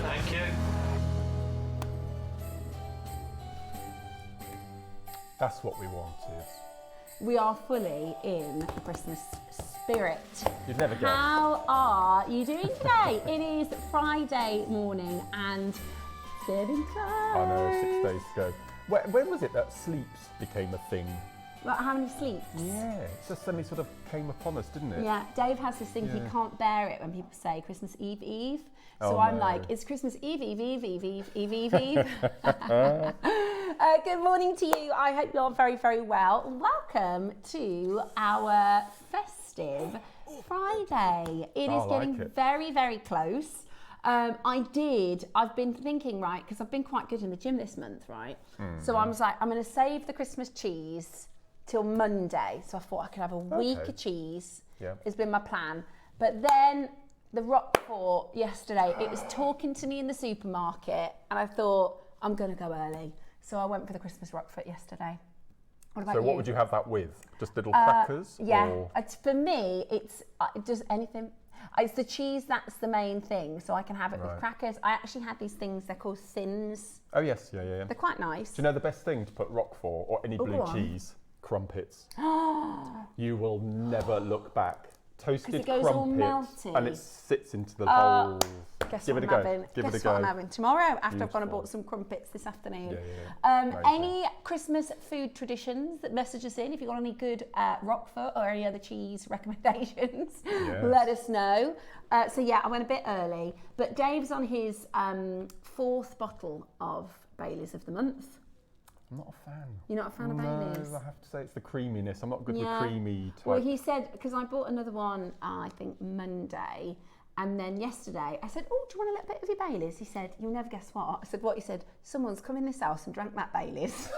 thank you. That's what we wanted. We are fully in the Christmas spirit. You'd never guess. How are you doing today? It is Friday morning and it's getting close. I know, 6 days ago. When was it that sleeps became a thing? Well, how many sleeps? Yeah, it just suddenly sort of came upon us, didn't it? Yeah, Dave has this thing, he Yeah. can't bear it when people say Christmas Eve, Eve. So Oh, I'm no. like, it's Christmas Eve, Eve, Eve, Eve, Eve, Eve, Eve, Eve. Good morning to you. I hope you're very, very well. Welcome to our festive Friday. It is like getting it. very, very close. I've been thinking, right, because I've been quite good in the gym this month, right? So I was like, I'm going to save the Christmas cheese till Monday. So I thought I could have a week of cheese. Yeah. It's been my plan. But then the Roquefort yesterday, it was talking to me in the supermarket and I thought, I'm going to go early. So I went for the Christmas Roquefort yesterday. What about So you? what would you have that with? Just little crackers? Yeah, Or? for me, it's just anything. It's the cheese that's the main thing, so I can have it with Right. crackers. I actually had these things, they're called thins. Oh yes, yeah. They're quite nice. Do you know the best thing to put Roquefort or any blue go on. cheese? Crumpets. You will never look back. Toasted 'Cause it goes all crumpets, melty. and it sits into the whole. Guess Give what it a I'm go. having? Give it a Guess go. what I'm having tomorrow after I've gone and Beautiful. bought some crumpets this afternoon. Yeah. Amazing. Any Christmas food traditions that message us in? If you've got any good Roquefort or any other cheese recommendations, Yes. let us know. So yeah, I went a bit early, but Dave's on his fourth bottle of Baileys of the month. I'm not a fan. You're not a fan of Baileys? No, I have to say it's the creaminess. I'm not good Yeah. with creamy type. Well, he said, because I bought another one, I think Monday, and then yesterday I said, oh, do you want a little bit of your Baileys? He said, you'll never guess what. I said, what? He said, someone's come in this house and drank that Baileys.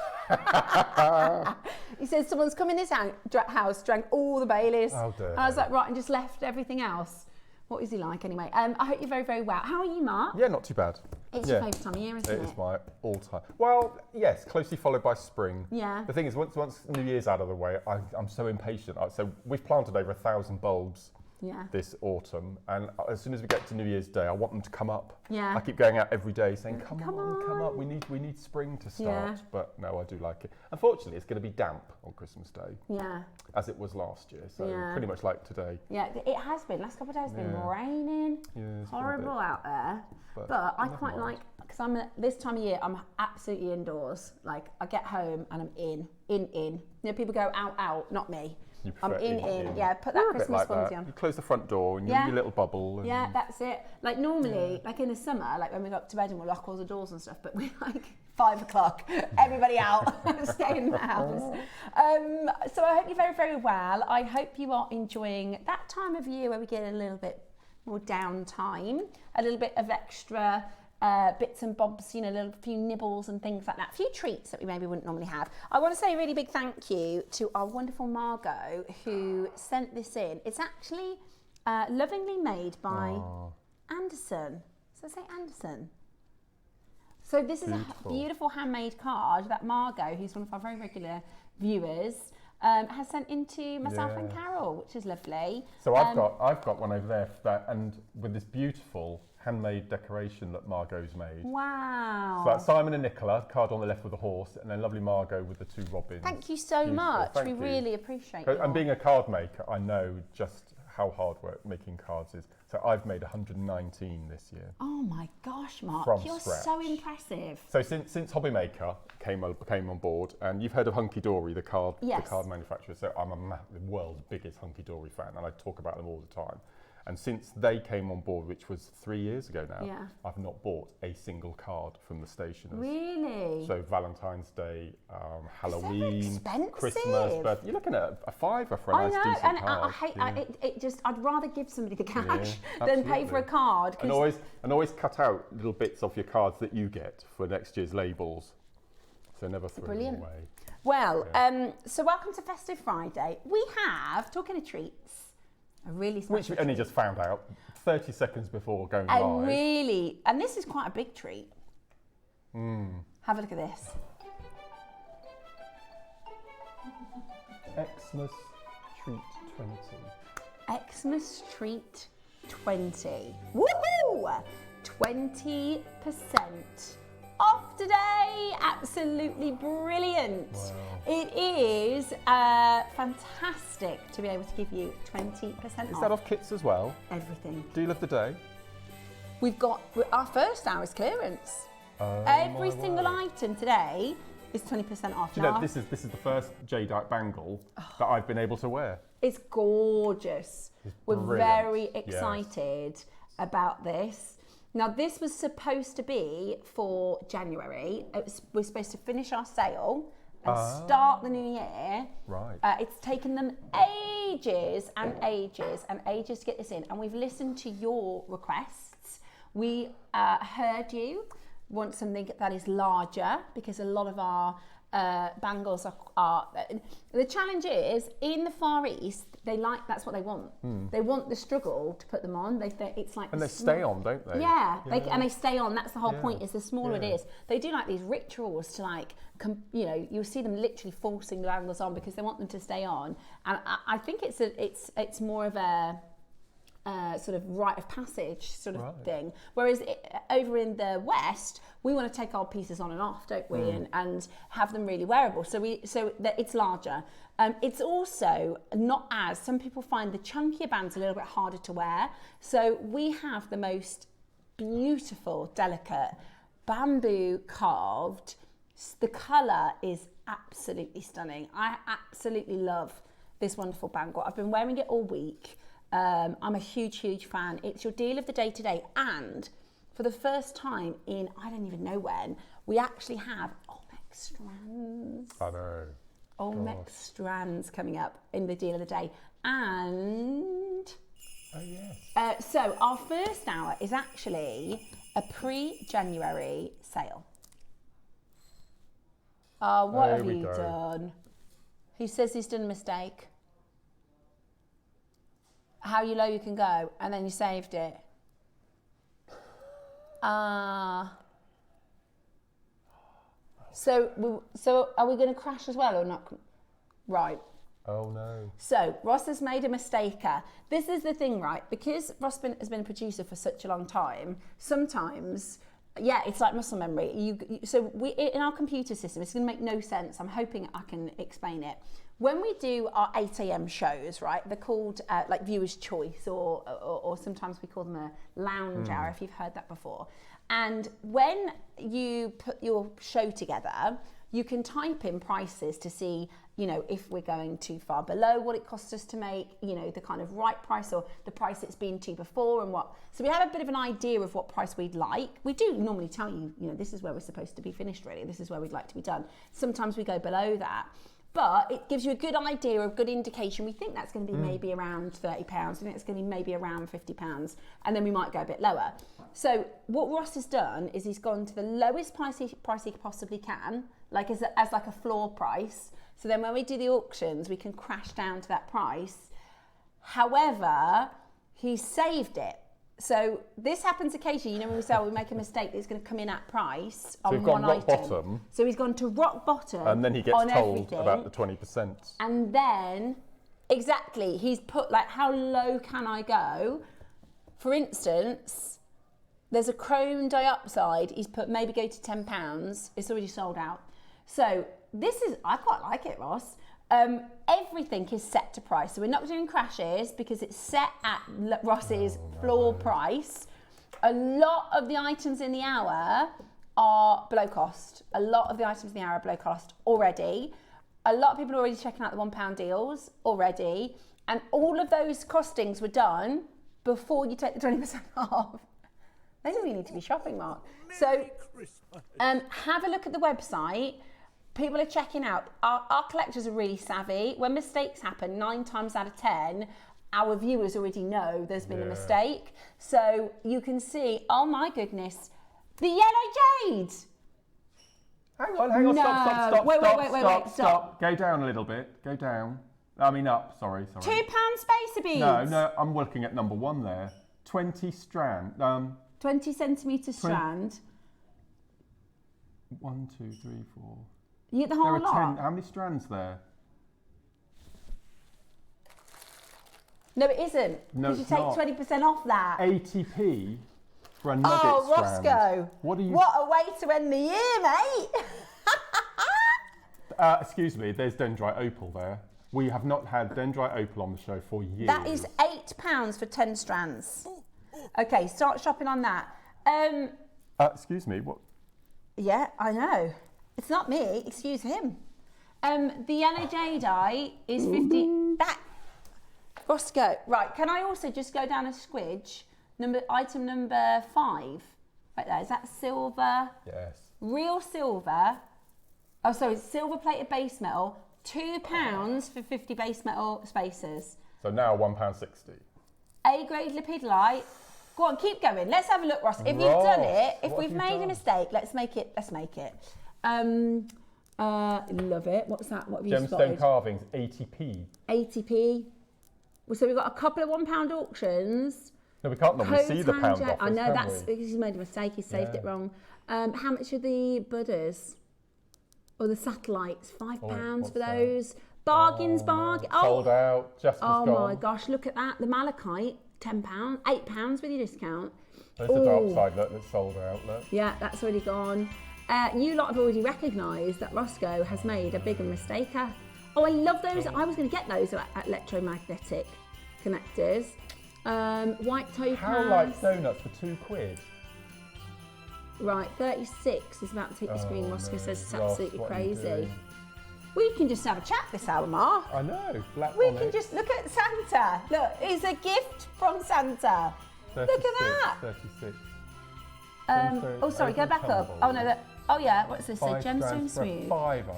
He said, someone's come in this house, drank all the Baileys. How dare And I was they. like, right, and just left everything else. What is he like anyway? I hope you're very, very well. How are you, Mark? Yeah, not too bad. It's yeah. your favourite time of year, isn't it? It is my all-time. Well, yes, closely followed by spring. Yeah. The thing is, once New Year's out of the way, I'm so impatient. So we've planted over 1,000 bulbs Yeah. this autumn, and as soon as we get to New Year's Day, I want them to come up. Yeah. I keep going out every day saying, come Come on. We need spring to start. Yeah. But no, I do like it. Unfortunately, it's going to be damp on Christmas Day, Yeah. as it was last year. So Yeah. pretty much like today. Yeah, it has been. Last couple of days, it's been Yeah. raining. Yeah, it's been a Horrible bit- out there. but But I never quite mind. like, because this time of year, I'm absolutely indoors. Like, I get home and I'm in. You know, people go out, not me. You I'm prefer in. Yeah, put that You're a bit Christmas like onesie that. on. You close the front door and Yeah. your little bubble. And Yeah, that's it. Like normally, like in the summer, like when we go up to bed and we'll lock all the doors and stuff, but we're like 5 o'clock, everybody out, stay in the house. So I hope you're very, very well. I hope you are enjoying that time of year where we get a little bit more downtime, a little bit of extra bits and bobs, you know, a little few nibbles and things like that, a few treats that we maybe wouldn't normally have. I want to say a really big thank you to our wonderful Margot who sent this in. It's actually lovingly made by Anderson. So say Anderson. So this is a beautiful handmade card that Margot, who's one of our very regular viewers, has sent into myself and Yeah. Carol, which is lovely. So I've got one over there for that, and with this beautiful handmade decoration that Margot's made. Wow. So that's Simon and Nicola, card on the left with the horse, and then lovely Margot with the 2 robins. Thank you so Beautiful. much. Thank we you. really appreciate So, it. and being a card maker, I know just how hard work making cards is. So I've made 119 this year. Oh my gosh, Mark, From you're scratch. so impressive. So since Hobby Maker came on board, and you've heard of Hunky Dory, the card manufacturer. So I'm the world's biggest Hunky Dory fan, and I talk about them all the time. And since they came on board, which was 3 years ago now, Yeah. I've not bought a single card from the stationers. Really? So Valentine's Day, Halloween, expensive. Christmas, but you're looking at a £5 for a I nice know, decent and card. I hate it. Just I'd rather give somebody the cash Yeah, than pay for a absolutely. card. 'cause- And always cut out little bits of your cards that you get for next year's labels. So never throw Brilliant. them away. Well, so welcome to Festive Friday. We have, talking of treats, a really special Which we only treat. just found out 30 seconds before going A live. really, and this is quite a big treat. Have a look at this. Xmas Treat 20. Xmas Treat 20. Woohoo! 20% off today. Absolutely brilliant. Wow. It is fantastic to be able to give you 20% off. Is that off kits as well? Everything. Deal of the day? We've got our first hour is clearance. Oh, Every single item today is 20% off. Do you know, this is the first jadeite bangle that I've been able to wear. It's gorgeous. We're brilliant. very excited about this. Now, this was supposed to be for January. We're supposed to finish our sale and start the new year. Right. It's taken them ages and ages and ages to get this in. And we've listened to your requests. We heard you want something that is larger, because a lot of our bangles are the challenge is in the Far East, that's what they want. They want the struggle to put them on. It's like, and they stay on, don't they? Yeah, and they stay on. That's the whole point. Is the smaller it is, they do like these rituals to like, you'll see them literally forcing the bangles on because they want them to stay on. And I think it's more of a sort of rite of passage sort of thing. Whereas over in the West, we want to take our pieces on and off, don't we? And have them really wearable. So that it's larger. It's also not as, some people find the chunkier bands a little bit harder to wear. So we have the most beautiful, delicate bamboo carved. The colour is absolutely stunning. I absolutely love this wonderful bangle. I've been wearing it all week. I'm a huge fan. It's your deal of the day today, and for the first time in I don't even know when, we actually have Olmex strands. I know. Olmex strands coming up in the deal of the day, and so our first hour is actually a pre-January sale. Oh, what have you done? He says he's done a mistake. How low you can go, and then you saved it. So are we going to crash as well or not? Right. Oh no. So Ross has made a mistake. This is the thing, right? Because Ross has been a producer for such a long time, sometimes, it's like muscle memory. So in our computer system, it's going to make no sense. I'm hoping I can explain it. When we do our 8 a.m. shows, right, they're called like Viewer's Choice, or sometimes we call them a lounge hour, if you've heard that before. And when you put your show together, you can type in prices to see, if we're going too far below what it costs us to make, the kind of right price or the price it's been to before and what. So we have a bit of an idea of what price we'd like. We do normally tell you, this is where we're supposed to be finished really. This is where we'd like to be done. Sometimes we go below that. But it gives you a good idea, a good indication. We think that's going to be maybe around £30. I think it's going to be maybe around £50. And then we might go a bit lower. So what Ross has done is he's gone to the lowest price he possibly can, like as like a floor price. So then when we do the auctions, we can crash down to that price. However, he's saved it. So this happens occasionally. When we say we make a mistake, it's going to come in at price on one item. So we've gone rock bottom. So he's gone to rock bottom. And then he gets told about the 20%. And then, exactly, he's put like, how low can I go? For instance, there's a chrome dioxide. He's put maybe go to £10. It's already sold out. So I quite like it, Ross. Everything is set to price. So we're not doing crashes because it's set at Ross's floor price. A lot of the items in the hour are below cost. A lot of the items in the hour are below cost already. A lot of people are already checking out the £1 deals already. And all of those costings were done before you take the 20% off. They don't even need to be shopping, Mark. So have a look at the website. People are checking out. Our collectors are really savvy. When mistakes happen, 9 times out of 10, our viewers already know there's been a mistake. So you can see, oh my goodness, the yellow jade. Hang on, Wait, stop. Go down a little bit, go down. I mean up, sorry. £2 spacer beads. No, I'm looking at number 1 there. 20 strand. 20 centimetre strand. 1, 2, 3, 4. You get the whole there are lot. 10. How many strands there? No, it isn't. No, because you take 20% off that. 80p. for a nugget strand. Roscoe. What are you? What a way to end the year, mate. Excuse me, there's dendrite opal there. We have not had dendrite opal on the show for years. That is £8 for 10 strands. Okay, start shopping on that. Excuse me, what? Yeah, I know. It's not me, excuse him. The yellow jadeite is 50. That Roscoe. Right, can I also just go down a squidge? Item number 5. Right there, is that silver? Yes. Real silver. Oh, sorry, silver plated base metal. £2 for 50 base metal spacers. So now £1.60. A-grade lepidolite. Go on, keep going. Let's have a look, Ross. If you've done it, if we've made a mistake, let's make it. Love it. What's that? What have you spotted? Gemstone carvings, 80p. 80p. So we've got a couple of £1 auctions. No, we can't normally see the pound offers, I know, can that's we? because he's made a mistake. He saved it wrong. How much are the Buddhas? Or the satellites? £5 for those. Bargains, bargain. Sold out, just gone. Oh my gosh, look at that. The malachite, £10, £8 with your discount. There's the dark side, look, that's sold out, look. Yeah, that's already gone. You lot have already recognised that Roscoe has made a bigger mistake. Oh, I love those. I was going to get those electromagnetic connectors. White topaz. How like donuts for £2? Right, 36 is about to hit your screen. Roscoe says it's Ross, absolutely what are you crazy. doing? We can just have a chat this hour, Mark. I know, black We on can it. just look at Santa. Look, it's a gift from Santa. 36, Look at that. 36. Oh, sorry, go back up. Oh, no, oh yeah, what's this say? 5 Gemstone strands for a smooth. £5.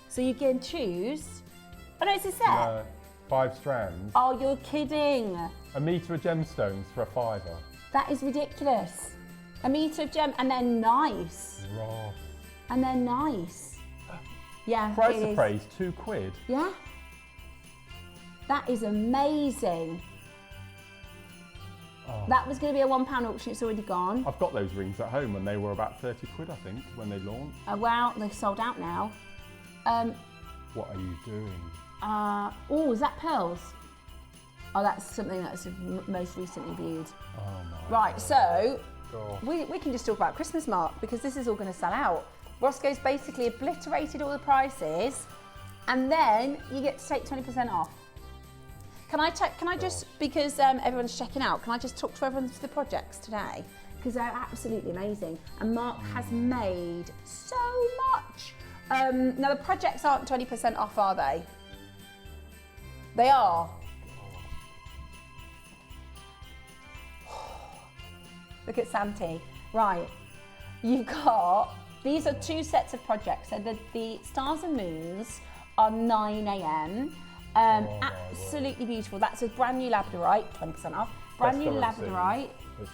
So you can choose. Oh, no, it's a set. No, 5 strands. Oh, you're kidding. A metre of gemstones for a £5. That is ridiculous. A metre of gem, and they're nice. Ross. And they're nice. Yeah, Price it of is. praise, £2. Yeah. That is amazing. Oh. That was going to be a £1 auction, it's already gone. I've got those rings at home and they were about £30, I think, when they launched. Wow, they've sold out now. What are you doing? Oh, is that pearls? Oh, that's something that's most recently viewed. Oh my Right, God. so God. we can just talk about Christmas, Mark, because this is all going to sell out. Roscoe's basically obliterated all the prices, and then you get to take 20% off. Can I just, because everyone's checking out, can I just talk to everyone for the projects today? Because they're absolutely amazing. And Mark has made so much. Now, the projects aren't 20% off, are they? They are. Look at Santi. Right. You've got, these are 2 sets of projects. So the stars and moons are 9 a.m. Absolutely beautiful. That's a brand new labradorite, 20% off. Brand new labradorite.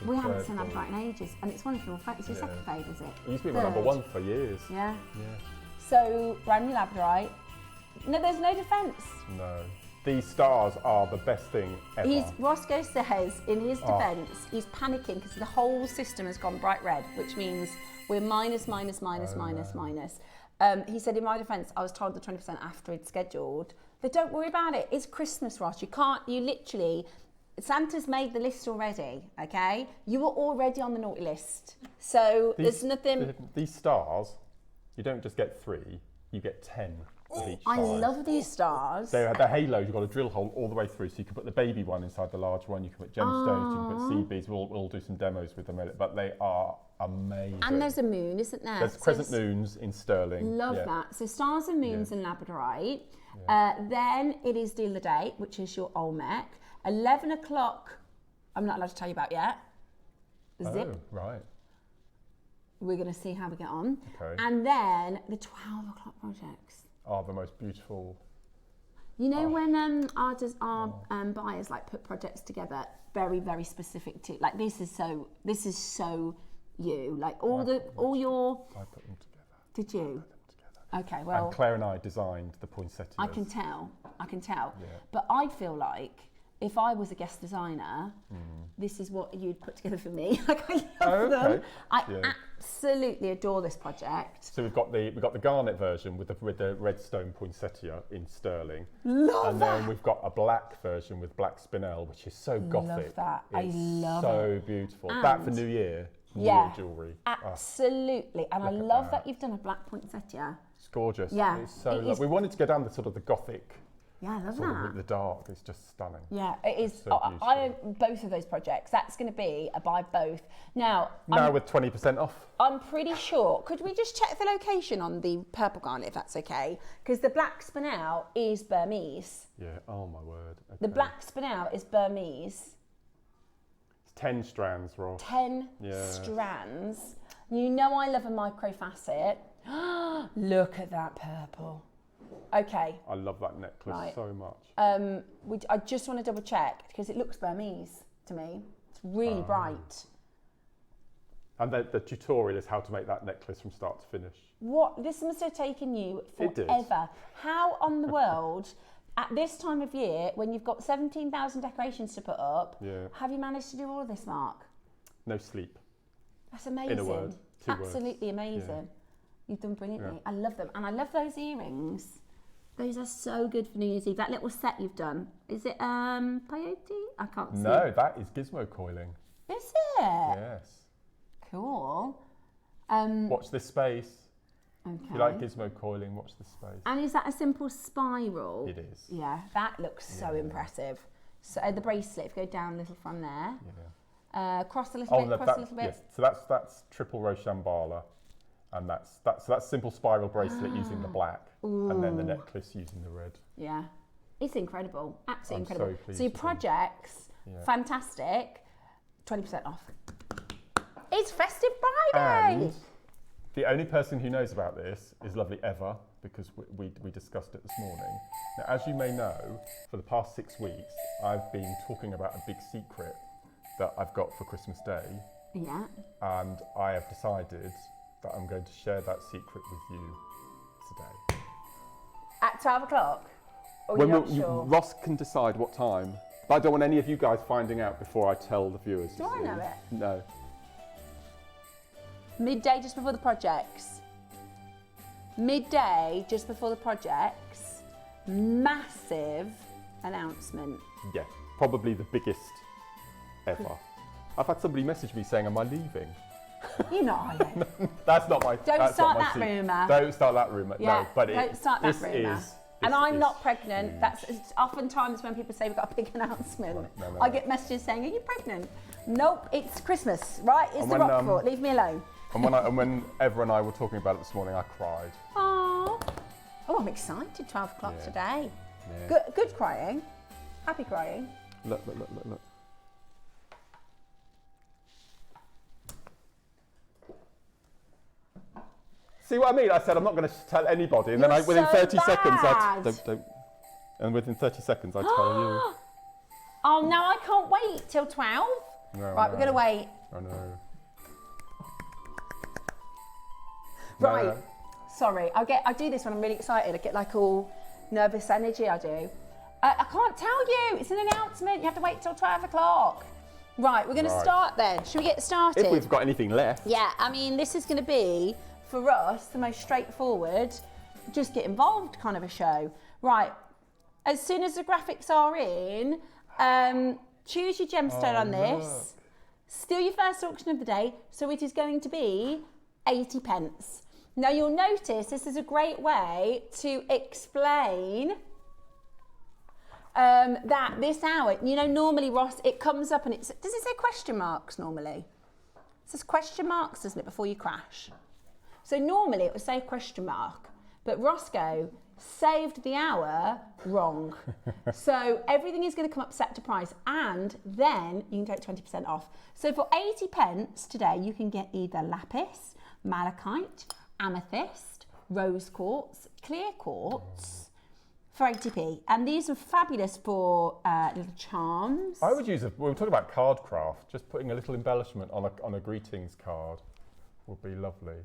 We haven't seen labradorite in ages, and it's one of your it's your second favourite, is it? It used to be my number 1 for years. Yeah. Yeah. So brand new labradorite. No, there's no defence. No. These stars are the best thing ever. Roscoe says, in his defence, he's panicking because the whole system has gone bright red, which means we're minus. He said, in my defence, I was told the 20% after it's scheduled. But don't worry about it. It's Christmas, Ross. Santa's made the list already, okay? You were already on the naughty list. So there's nothing... These stars, you don't just get 3, you get 10 of each I size. love these stars. They're the halos, you've got a drill hole all the way through, so you can put the baby one inside the large one, you can put gemstones, you can put seed beads, we'll do some demos with them, but they are amazing. And there's a moon, isn't there? There's crescent moons in sterling. Love that. So stars and moons and labradorite. Then it is Deal the Date, which is your Olmec. 11 o'clock, I'm not allowed to tell you about yet. Zip. Oh, right. We're going to see how we get on. Okay. And then the 12 o'clock projects. Are the most beautiful. You know when our buyers like put projects together, very, very specific to, like this is so you, like all your. I put them together. Did you? I put them together. Okay, well. And Claire and I designed the poinsettia. I can tell. Yeah. But I feel like if I was a guest designer, this is what you'd put together for me. Like, I love them. I absolutely adore this project. So we've got the garnet version with the redstone poinsettia in sterling. Love that. And then we've got a black version with black spinel, which is so gothic. Love that. It's I love it. so beautiful. That for New Year. Yeah, jewellery. Absolutely. And I love that you've done a black poinsettia. It's gorgeous. Yeah. It's so we wanted to go down the sort of the gothic. Yeah, I love sort that. of the dark. It's just stunning. Yeah, it is. So I own both of those projects. That's going to be a buy both. Now with 20% off. I'm pretty sure. Could we just check the location on the purple garnet, if that's okay? Because the black spinel is Burmese. Yeah. Oh my word. Okay. The black spinel is Burmese. 10 strands, Ross. 10 strands. You know I love a micro facet. Look at that purple. Okay. I love that necklace so much. I just want to double check because it looks Burmese to me. It's really bright. And the tutorial is how to make that necklace from start to finish. What? This must have taken you forever. It did. How on the world, at this time of year, when you've got 17,000 decorations to put up, have you managed to do all of this, Mark? No sleep. That's amazing. In a word. Absolutely amazing. Yeah. You've done brilliantly. Yeah. I love them. And I love those earrings. Those are so good for New Year's Eve. That little set you've done. Is it peyote? I can't see. No, that is gizmo coiling. Is it? Yes. Cool. Watch this space. Okay. If you like gizmo coiling, watch this space. And is that a simple spiral? It is. Yeah, that looks so impressive. So the bracelet, if you go down a little from there. Yeah. Cross a little bit, cross a little bit. Yes. So that's triple Rochambeau. And that's simple spiral bracelet using the black. Ooh. And then the necklace using the red. Yeah. It's incredible. Absolutely incredible. So your projects, fantastic. 20% off. It's Festive Friday. And the only person who knows about this is lovely Eva, because we discussed it this morning. Now, as you may know, for the past 6 weeks, I've been talking about a big secret that I've got for Christmas Day. Yeah. And I have decided that I'm going to share that secret with you today. At 12 o'clock? Or you're not sure? Ross can decide what time. But I don't want any of you guys finding out before I tell the viewers. Do I know it? No. Midday just before the projects. Midday just before the projects. Massive announcement. Yeah, probably the biggest ever. I've had somebody message me saying, am I leaving? You're not, are you? That's not my. Don't start that rumour. Don't start that rumour. Yeah, no, but don't start that rumour. And I'm not pregnant. Huge. That's oftentimes when people say we've got a big announcement. Right. No, I get messages saying, "Are you pregnant?" Nope, it's Christmas, right? It's the Rockfort. Leave me alone. And when Eva and I were talking about it this morning, I cried. Oh, I'm excited. 12 o'clock today. Yeah. Good crying. Happy crying. Look. See what I mean? I said I'm not going to tell anybody, and then within 30 seconds, and within 30 seconds, I tell you. Oh, now I can't wait till 12. No, right, we're going to wait. I know. Right. No. Sorry, I do this when I'm really excited. I get like all nervous energy. I do. I can't tell you. It's an announcement. You have to wait till 12 o'clock. Right, we're going to start then. Should we get started? If we've got anything left. Yeah, I mean, this is going to be, for us, the most straightforward, just get involved kind of a show. Right, as soon as the graphics are in, choose your gemstone on this. Look. Still your first auction of the day, so it is going to be 80 pence. Now you'll notice this is a great way to explain that this hour, you know, normally Ross, it comes up and does it say question marks normally? It says question marks, doesn't it, before you crash? So normally it would say question mark, but Roscoe saved the hour wrong. So everything is going to come up set to price, and then you can take 20% off. So for 80 pence today, you can get either lapis, malachite, amethyst, rose quartz, clear quartz for 80p. And these are fabulous for little charms. I would use we were talking about card craft, just putting a little embellishment on a greetings card would be lovely.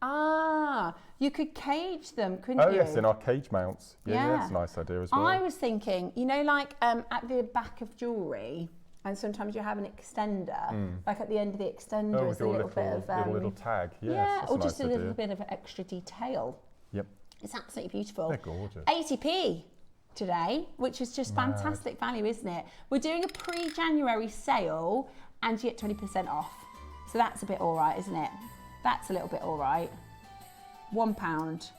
Ah, you could cage them, couldn't you? Oh yes, in our cage mounts. Yeah, that's a nice idea as well. I was thinking, you know, like at the back of jewellery, and sometimes you have an extender, like at the end of the extender is a little bit of... little tag, yes, yeah, or a just nice a little idea. bit of extra detail. Yep. It's absolutely beautiful. They're gorgeous. 80p today, which is just fantastic value, isn't it? We're doing a pre-January sale and you get 20% off. So that's a bit all right, isn't it? That's a little bit all right. £1.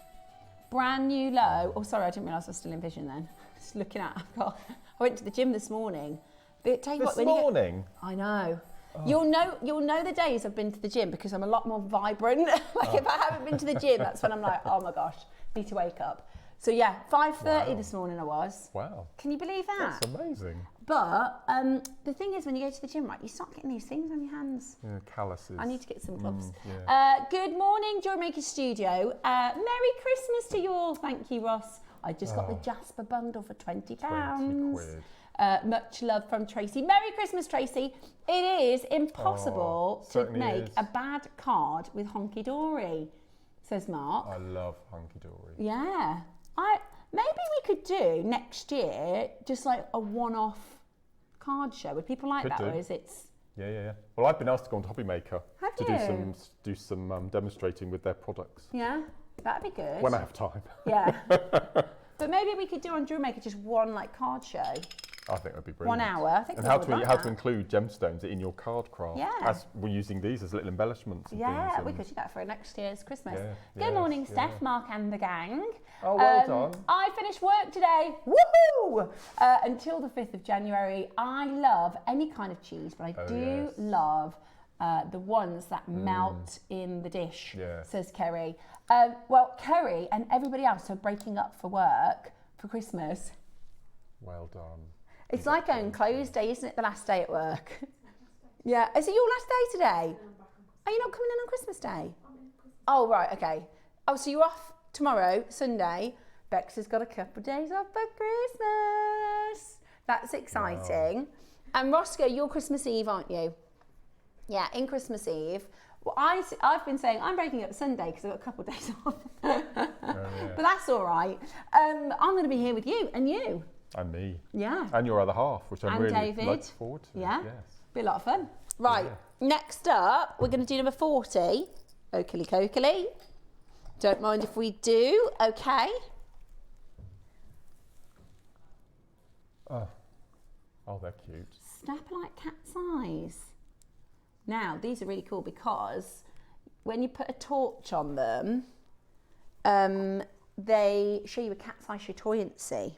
Brand new low. Oh, sorry, I didn't realise I was still in vision then. Just looking at, I went to the gym this morning. But tell you what, This morning? I know. Oh. You'll know the days I've been to the gym because I'm a lot more vibrant. Like if I haven't been to the gym, that's when I'm like, oh my gosh, need to wake up. So yeah, 5:30 this morning I was. Wow. Can you believe that? That's amazing. But the thing is, when you go to the gym, right, you start getting these things on your hands. Yeah, calluses. I need to get some gloves. Yeah. Good morning, JewelleryMaker Studio. Merry Christmas to you all. Thank you, Ross. I just got the Jasper bundle for £20. 20 quid. Much love from Tracy. Merry Christmas, Tracy. It is impossible to make a bad card with honky dory, says Mark. I love hunky dory. Yeah. Maybe we could do next year just like a one-off card show. Would people like that, or is it? Yeah. Well, I've been asked to go on to Hobby Maker to do some demonstrating with their products. Yeah, that'd be good. When I have time. Yeah. But maybe we could do on JewelleryMaker just one like card show. I think that'd be brilliant. 1 hour. I think and how to include gemstones in your card craft. Yeah. As we're using these as little embellishments. Yeah, and we could do that for next year's Christmas. Yeah, Good morning, Steph, Mark and the gang. Oh, well done. I finished work today. Woohoo! Until the 5th of January. I love any kind of cheese, but I do love the ones that melt in the dish, says Kerry. Well, Kerry and everybody else are breaking up for work for Christmas. Well done. It's like going close day, isn't it? The last day at work. Yeah. Is it your last day today? Are you not coming in on Christmas Day? Oh, right. Okay. Oh, so you're off tomorrow, Sunday. Bex has got a couple of days off for Christmas. That's exciting. Wow. And Roscoe, you're Christmas Eve, aren't you? Yeah, in Christmas Eve. Well, I've been saying I'm breaking up Sunday because I've got a couple of days off. But that's all right. I'm going to be here with you and you. And me. Yeah. And your other half, which I'm really David. looking forward to. Yeah. Yes. Be a lot of fun. Right. Next up, we're going to do number 40. Oakley Coakley. Don't mind if we do. Okay. Oh, they're cute. Snapper like cat's eyes. Now, these are really cool because when you put a torch on them, they show you a cat's eye chatoyancy.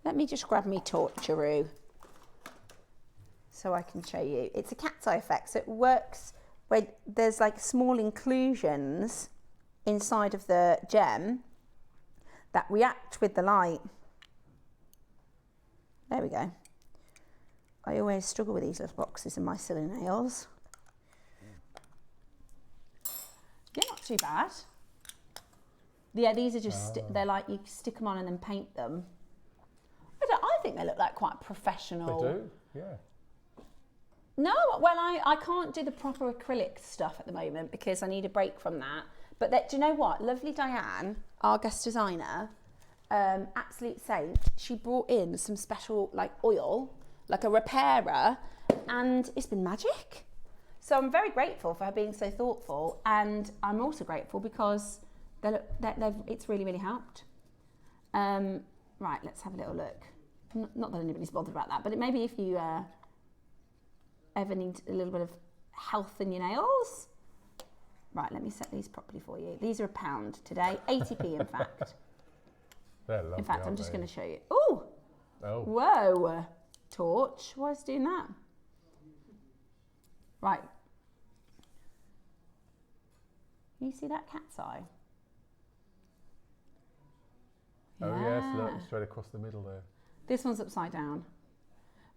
Let me just grab me torcheroo so I can show you. It's a cat's eye effect. So it works when there's like small inclusions inside of the gem that react with the light. There we go. I always struggle with these little boxes in my silly nails. Yeah, not too bad. Yeah, these are just, they're like you stick them on and then paint them. I think they look like quite professional. They do, yeah. No, well, I can't do the proper acrylic stuff at the moment because I need a break from that. But do you know what? Lovely Diane, our guest designer, absolute saint, she brought in some special like oil, like a repairer, and it's been magic. So I'm very grateful for her being so thoughtful, and I'm also grateful because it's really, really helped. Right, let's have a little look. Not that anybody's bothered about that, but maybe if you ever need a little bit of health in your nails. Right, let me set these properly for you. These are £1 today, 80p in fact. They're lovely, in fact, I'm just going to show you. Ooh! Oh. Whoa! Torch, why is it doing that? Right. Can you see that cat's eye? Oh yes, look, straight across the middle there. This one's upside down.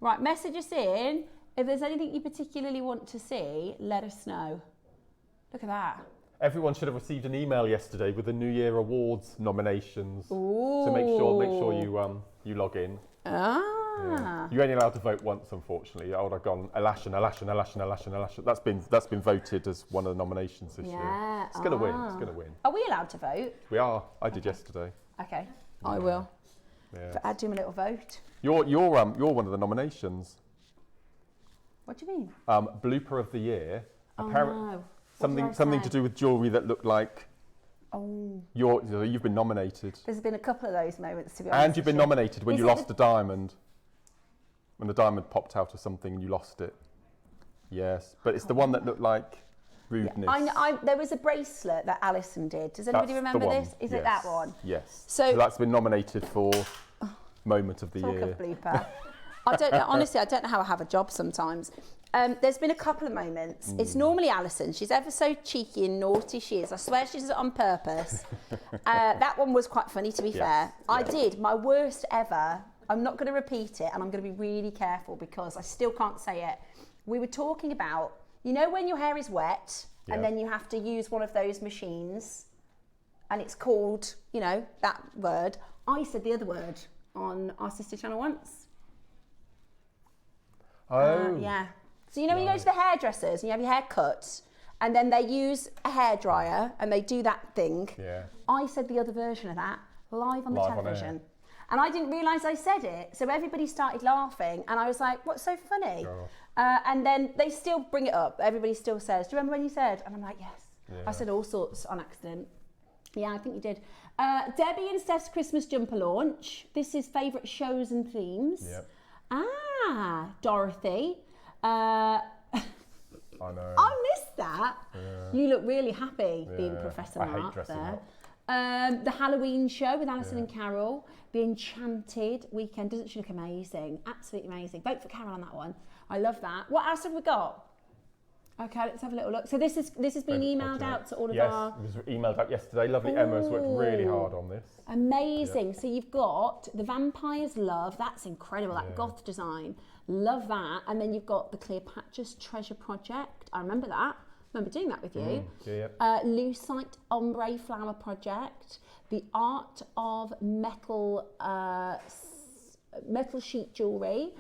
Right, message us in. If there's anything you particularly want to see, let us know. Look at that. Everyone should have received an email yesterday with the New Year Awards nominations. Ooh. So make sure you log in. Ah. Ah. You're only allowed to vote once, unfortunately. I would have gone Alison. That's been voted as one of the nominations this year. It's going to win. It's going to win. Are we allowed to vote? We are. I did yesterday. Okay, I will. Yeah. I'd do my little vote. You're one of the nominations. What do you mean? Blooper of the year. Oh, no. Something to do with jewellery that looked like. Oh. You've been nominated. There's been a couple of those moments, to be honest. And you've been nominated when you lost a diamond. When the diamond popped out of something and you lost it. Yes, but it's the one that looked like rudeness. Yeah. There was a bracelet that Alison did. Does anybody remember this? Is it that one? Yes. So that's been nominated for Moment of the Year. Talk of blooper. I don't know, honestly, I don't know how I have a job sometimes. There's been a couple of moments. It's normally Alison. She's ever so cheeky and naughty she is. I swear she does it on purpose. That one was quite funny, to be fair. I did my worst ever. I'm not going to repeat it, and I'm going to be really careful because I still can't say it. We were talking about, you know, when your hair is wet and then you have to use one of those machines and it's called, you know, that word. I said the other word on our sister channel once. Oh. Yeah. So you know when you go to the hairdressers and you have your hair cut and then they use a hairdryer and they do that thing. Yeah. I said the other version of that live on the television. And I didn't realise I said it. So everybody started laughing and I was like, what's so funny? And then they still bring it up. Everybody still says, do you remember when you said? And I'm like, yes. Yeah. I said all sorts on accident. Yeah, I think you did. Debbie and Steph's Christmas jumper launch. This is favourite shows and themes. Yep. Dorothy. I know. I missed that. Yeah. You look really happy being Professor Mark I hate dressing there. up. The Halloween show with Alison and Carol. The Enchanted weekend. Doesn't she look amazing? Absolutely amazing. Vote for Carol on that one. I love that. What else have we got? Okay, let's have a little look. So this has been emailed out to all of our... Yes, it was emailed out yesterday. Lovely Emma's worked really hard on this. Amazing. Yep. So you've got the Vampire's Love. That's incredible, that goth design. Love that. And then you've got the Cleopatra's Treasure Project. I remember that. I remember doing that with you. Lucite Ombre Flower Project. The Art of Metal Sheet Jewellery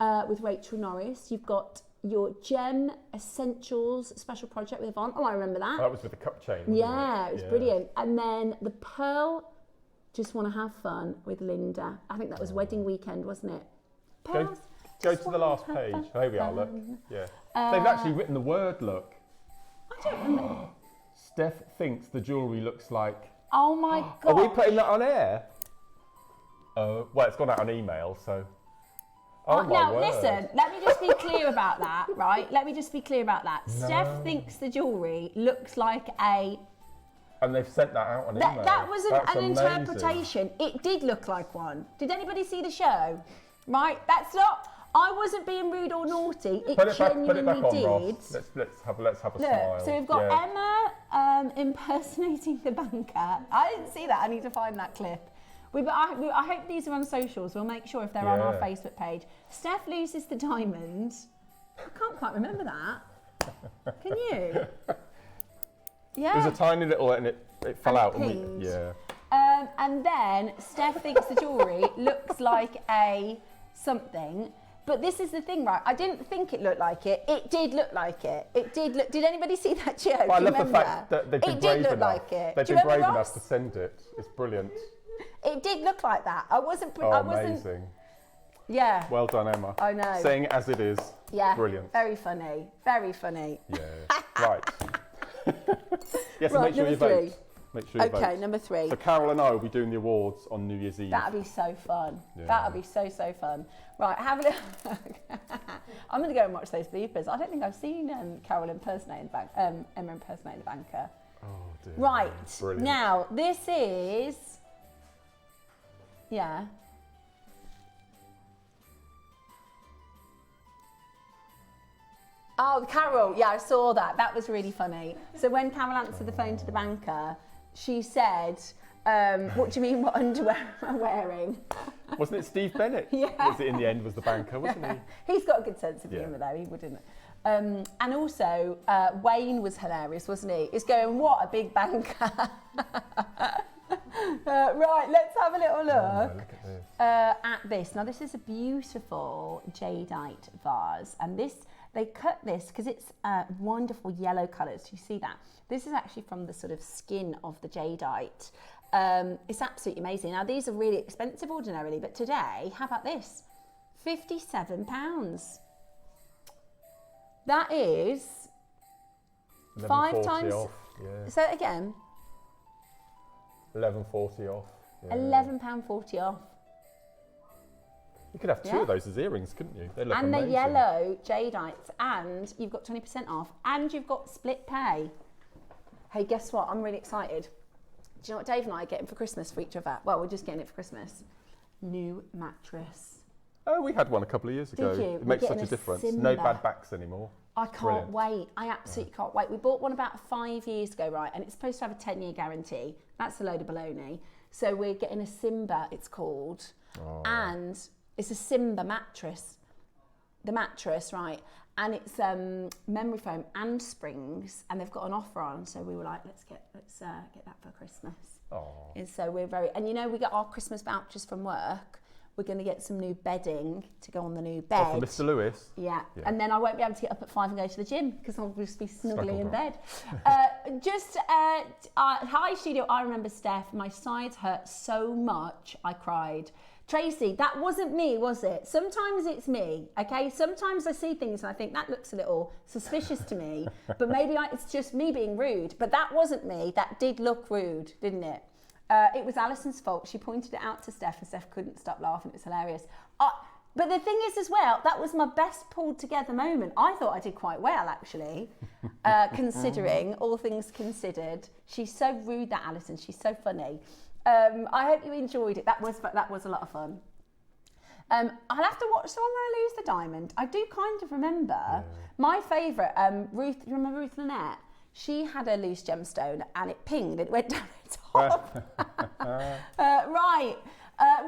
with Rachel Norris. You've got your Gem Essentials special project with Yvonne. Oh, I remember that. That was with the cup chain, wasn't it was brilliant. And then the Pearl Just Want to Have Fun with Linda. I think that was wedding weekend, wasn't it? Pearls, go to the last page. Oh, here we are, look. Yeah. They've actually written the word, look. I don't remember. Steph thinks the jewellery looks like... Oh my God. Are we putting that on air? Well, it's gone out on email, so... Oh my now, word. listen, let me just be clear about that, right? Let me just be clear about that. No. Steph thinks the jewellery looks like a... And they've sent that out on email. That was an interpretation. It did look like one. Did anybody see the show? Right? That's not... I wasn't being rude or naughty. It genuinely back on, did. Ross. Let's have a smile. So we've got Emma impersonating the banker. I didn't see that. I need to find that clip. I hope these are on socials. We'll make sure if they're on our Facebook page. Steph loses the diamond. I can't quite remember that. Can you? Yeah. There's a tiny little, and it fell out. And then Steph thinks the jewellery looks like a something. But this is the thing, right? I didn't think it looked like it. It did look like it. It did look. Did anybody see that show? I love the fact that they've been brave enough. Like it. They've been brave enough to send it. It's brilliant. It did look like that. I wasn't. Amazing. Yeah. Well done, Emma. I know. Saying it as it is. Yeah. Brilliant. Very funny. Very funny. Yeah. Right. Yes, right, make sure you vote. Make sure you vote. Okay, number 3. So Carol and I will be doing the awards on New Year's Eve. That'd be so fun. Yeah. That'd be so fun. Right, have a look. I'm going to go and watch those bloopers. I don't think I've seen Carol impersonating the bank, Emma impersonating the banker. Oh dear. Right. Brilliant. Now this is. Yeah. Oh, Carol. Yeah, I saw that. That was really funny. So when Carol answered the phone to the banker, she said, what do you mean, what underwear am I wearing? Wasn't it Steve Bennett? Yeah. Was it in the end was the banker, wasn't he? He's got a good sense of humour though, he wouldn't. And also, Wayne was hilarious, wasn't he? He's going, what a big banker. Right, let's have a little look, Oh, look at this. at this. Now, this is a beautiful jadeite vase, and they cut this because it's wonderful yellow colours. You see that? This is actually from the sort of skin of the jadeite. It's absolutely amazing. Now, these are really expensive ordinarily, but today, how about this? £57. That is 5 times. Off. Yeah. So again, £11.40 off. Yeah. £11.40 off. You could have 2 of those as earrings, couldn't you? They look and amazing. the yellow jadeites, and you've got 20% off, and you've got split pay. Hey, guess what? I'm really excited. Do you know what Dave and I are getting for Christmas for each of that? Well, we're just getting it for Christmas. New mattress. Oh, we had one a couple of years ago. Did you? It makes such a difference. No bad backs anymore. I can't wait. I absolutely can't wait. We bought one about 5 years ago, right? And it's supposed to have a 10-year guarantee. That's a load of baloney. So we're getting a Simba, it's called. Oh. And it's a Simba mattress. The mattress, right? And it's memory foam and springs, and they've got an offer on. So we were like, let's get that for Christmas. Oh. And so we're and you know, we get our Christmas vouchers from work. We're going to get some new bedding to go on the new bed. Oh, for Mr. Lewis? Yeah. And then I won't be able to get up at 5 and go to the gym because I'll just be snugly in bed. Hi, studio. I remember, Steph, my sides hurt so much I cried. Tracy, that wasn't me, was it? Sometimes it's me, okay? Sometimes I see things and I think that looks a little suspicious to me, but maybe it's just me being rude. But that wasn't me. That did look rude, didn't it? It was Alison's fault. She pointed it out to Steph and Steph couldn't stop laughing. It was hilarious. But the thing is as well, that was my best pulled together moment. I thought I did quite well, actually, considering all things considered. She's so rude, that Alison. She's so funny. I hope you enjoyed it. That was a lot of fun. I'll have to watch the one where I lose the diamond. I do kind of remember. My favourite, Ruth, you remember Ruth Lynette? She had a loose gemstone and it pinged and it went down the top. Right,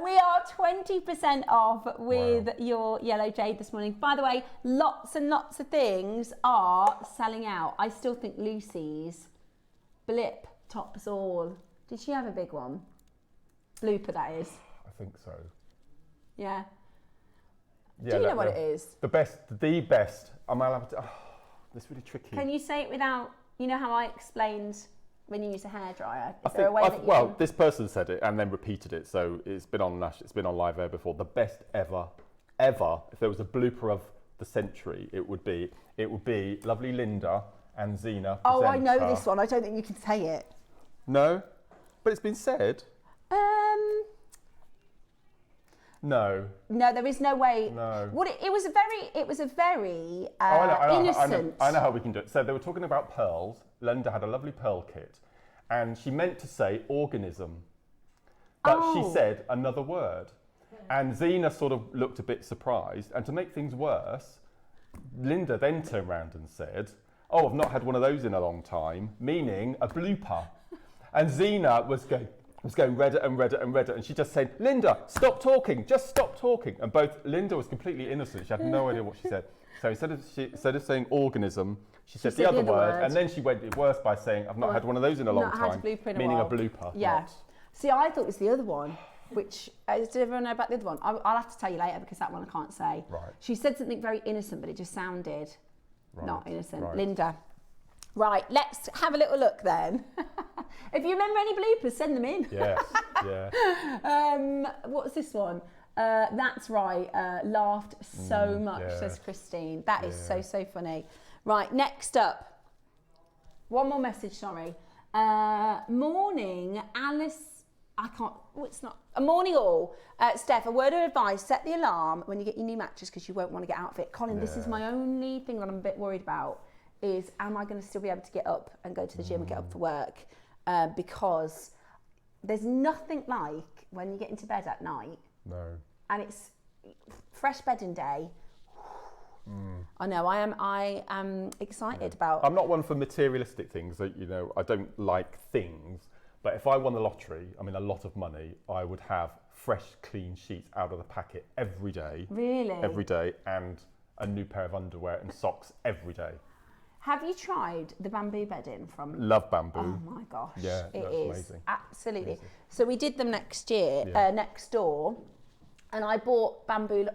we are 20% off with your yellow jade this morning. By the way, lots and lots of things are selling out. I still think Lucy's blip tops all. Did she have a big one? Blooper, that is. I think so. Yeah. Yeah, do you know what it is? The best. I'm allowed to. Oh, this is really tricky. Can you say it without? You know how I explained when you use a hairdryer? Is there a way that you well, this person said it and then repeated it, so it's been on live air before. The best ever. If there was a blooper of the century, it would be lovely Linda and Zena. Oh, I know this one. I don't think you can say it. No, but it's been said. No. No, there is no way. No. What it was a very innocent. I know how we can do it. So they were talking about pearls. Linda had a lovely pearl kit, and she meant to say organism, but she said another word. And Zena sort of looked a bit surprised, and to make things worse, Linda then turned around and said, "Oh, I've not had one of those in a long time," meaning a blooper. And Zena was going redder and redder and redder, and she just said, "Linda, stop talking, just stop talking." And both Linda was completely innocent; she had no idea what she said. So instead of saying organism, she said the other word, and then she went worse by saying, "I've not had one of those in a long time," meaning a blooper. Yeah. See, I thought it was the other one. Which did everyone know about the other one? I'll have to tell you later because that one I can't say. Right. She said something very innocent, but it just sounded not innocent. Right. Linda. Right, let's have a little look then. If you remember any bloopers, send them in. Yes, yeah. What's this one? That's right, laughed so much, says Christine. That is so funny. Right, next up. One more message, sorry. Morning, Alice. It's not. A morning all. Steph, a word of advice, set the alarm when you get your new mattress because you won't want to get out of it. Colin, this is my only thing that I'm a bit worried about. Is am I going to still be able to get up and go to the gym and get up for work? Because there's nothing like when you get into bed at night. No. And it's fresh bedding day. I know. I am excited about. I'm not one for materialistic things. I don't like things. But if I won the lottery, I mean a lot of money, I would have fresh, clean sheets out of the packet every day. Really? Every day, and a new pair of underwear and socks every day. Have you tried the bamboo bedding from? Love bamboo. Oh my gosh. Yeah, it that's is amazing. Absolutely. Amazing. So we did them next door, and I bought bamboo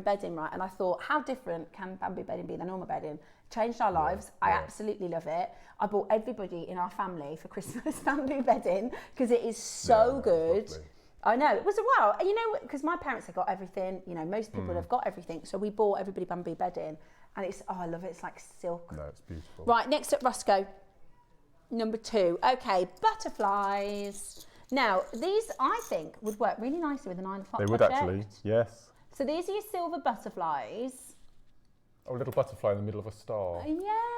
bedding, right? And I thought, how different can bamboo bedding be than normal bedding? Changed our lives. I absolutely love it. I bought everybody in our family for Christmas bamboo bedding because it is so good. Lovely. I know, it was a while. And you know, because my parents have got everything, you know, most people have got everything. So we bought everybody bamboo bedding, and it's, oh, I love it. It's like silk. No, it's beautiful. Right, next up, Roscoe. Number 2. Okay, butterflies. Now, these I think would work really nicely with a 9 o'clock They would project. actually, yes. So these are your silver butterflies. Oh, a little butterfly in the middle of a star. Yeah,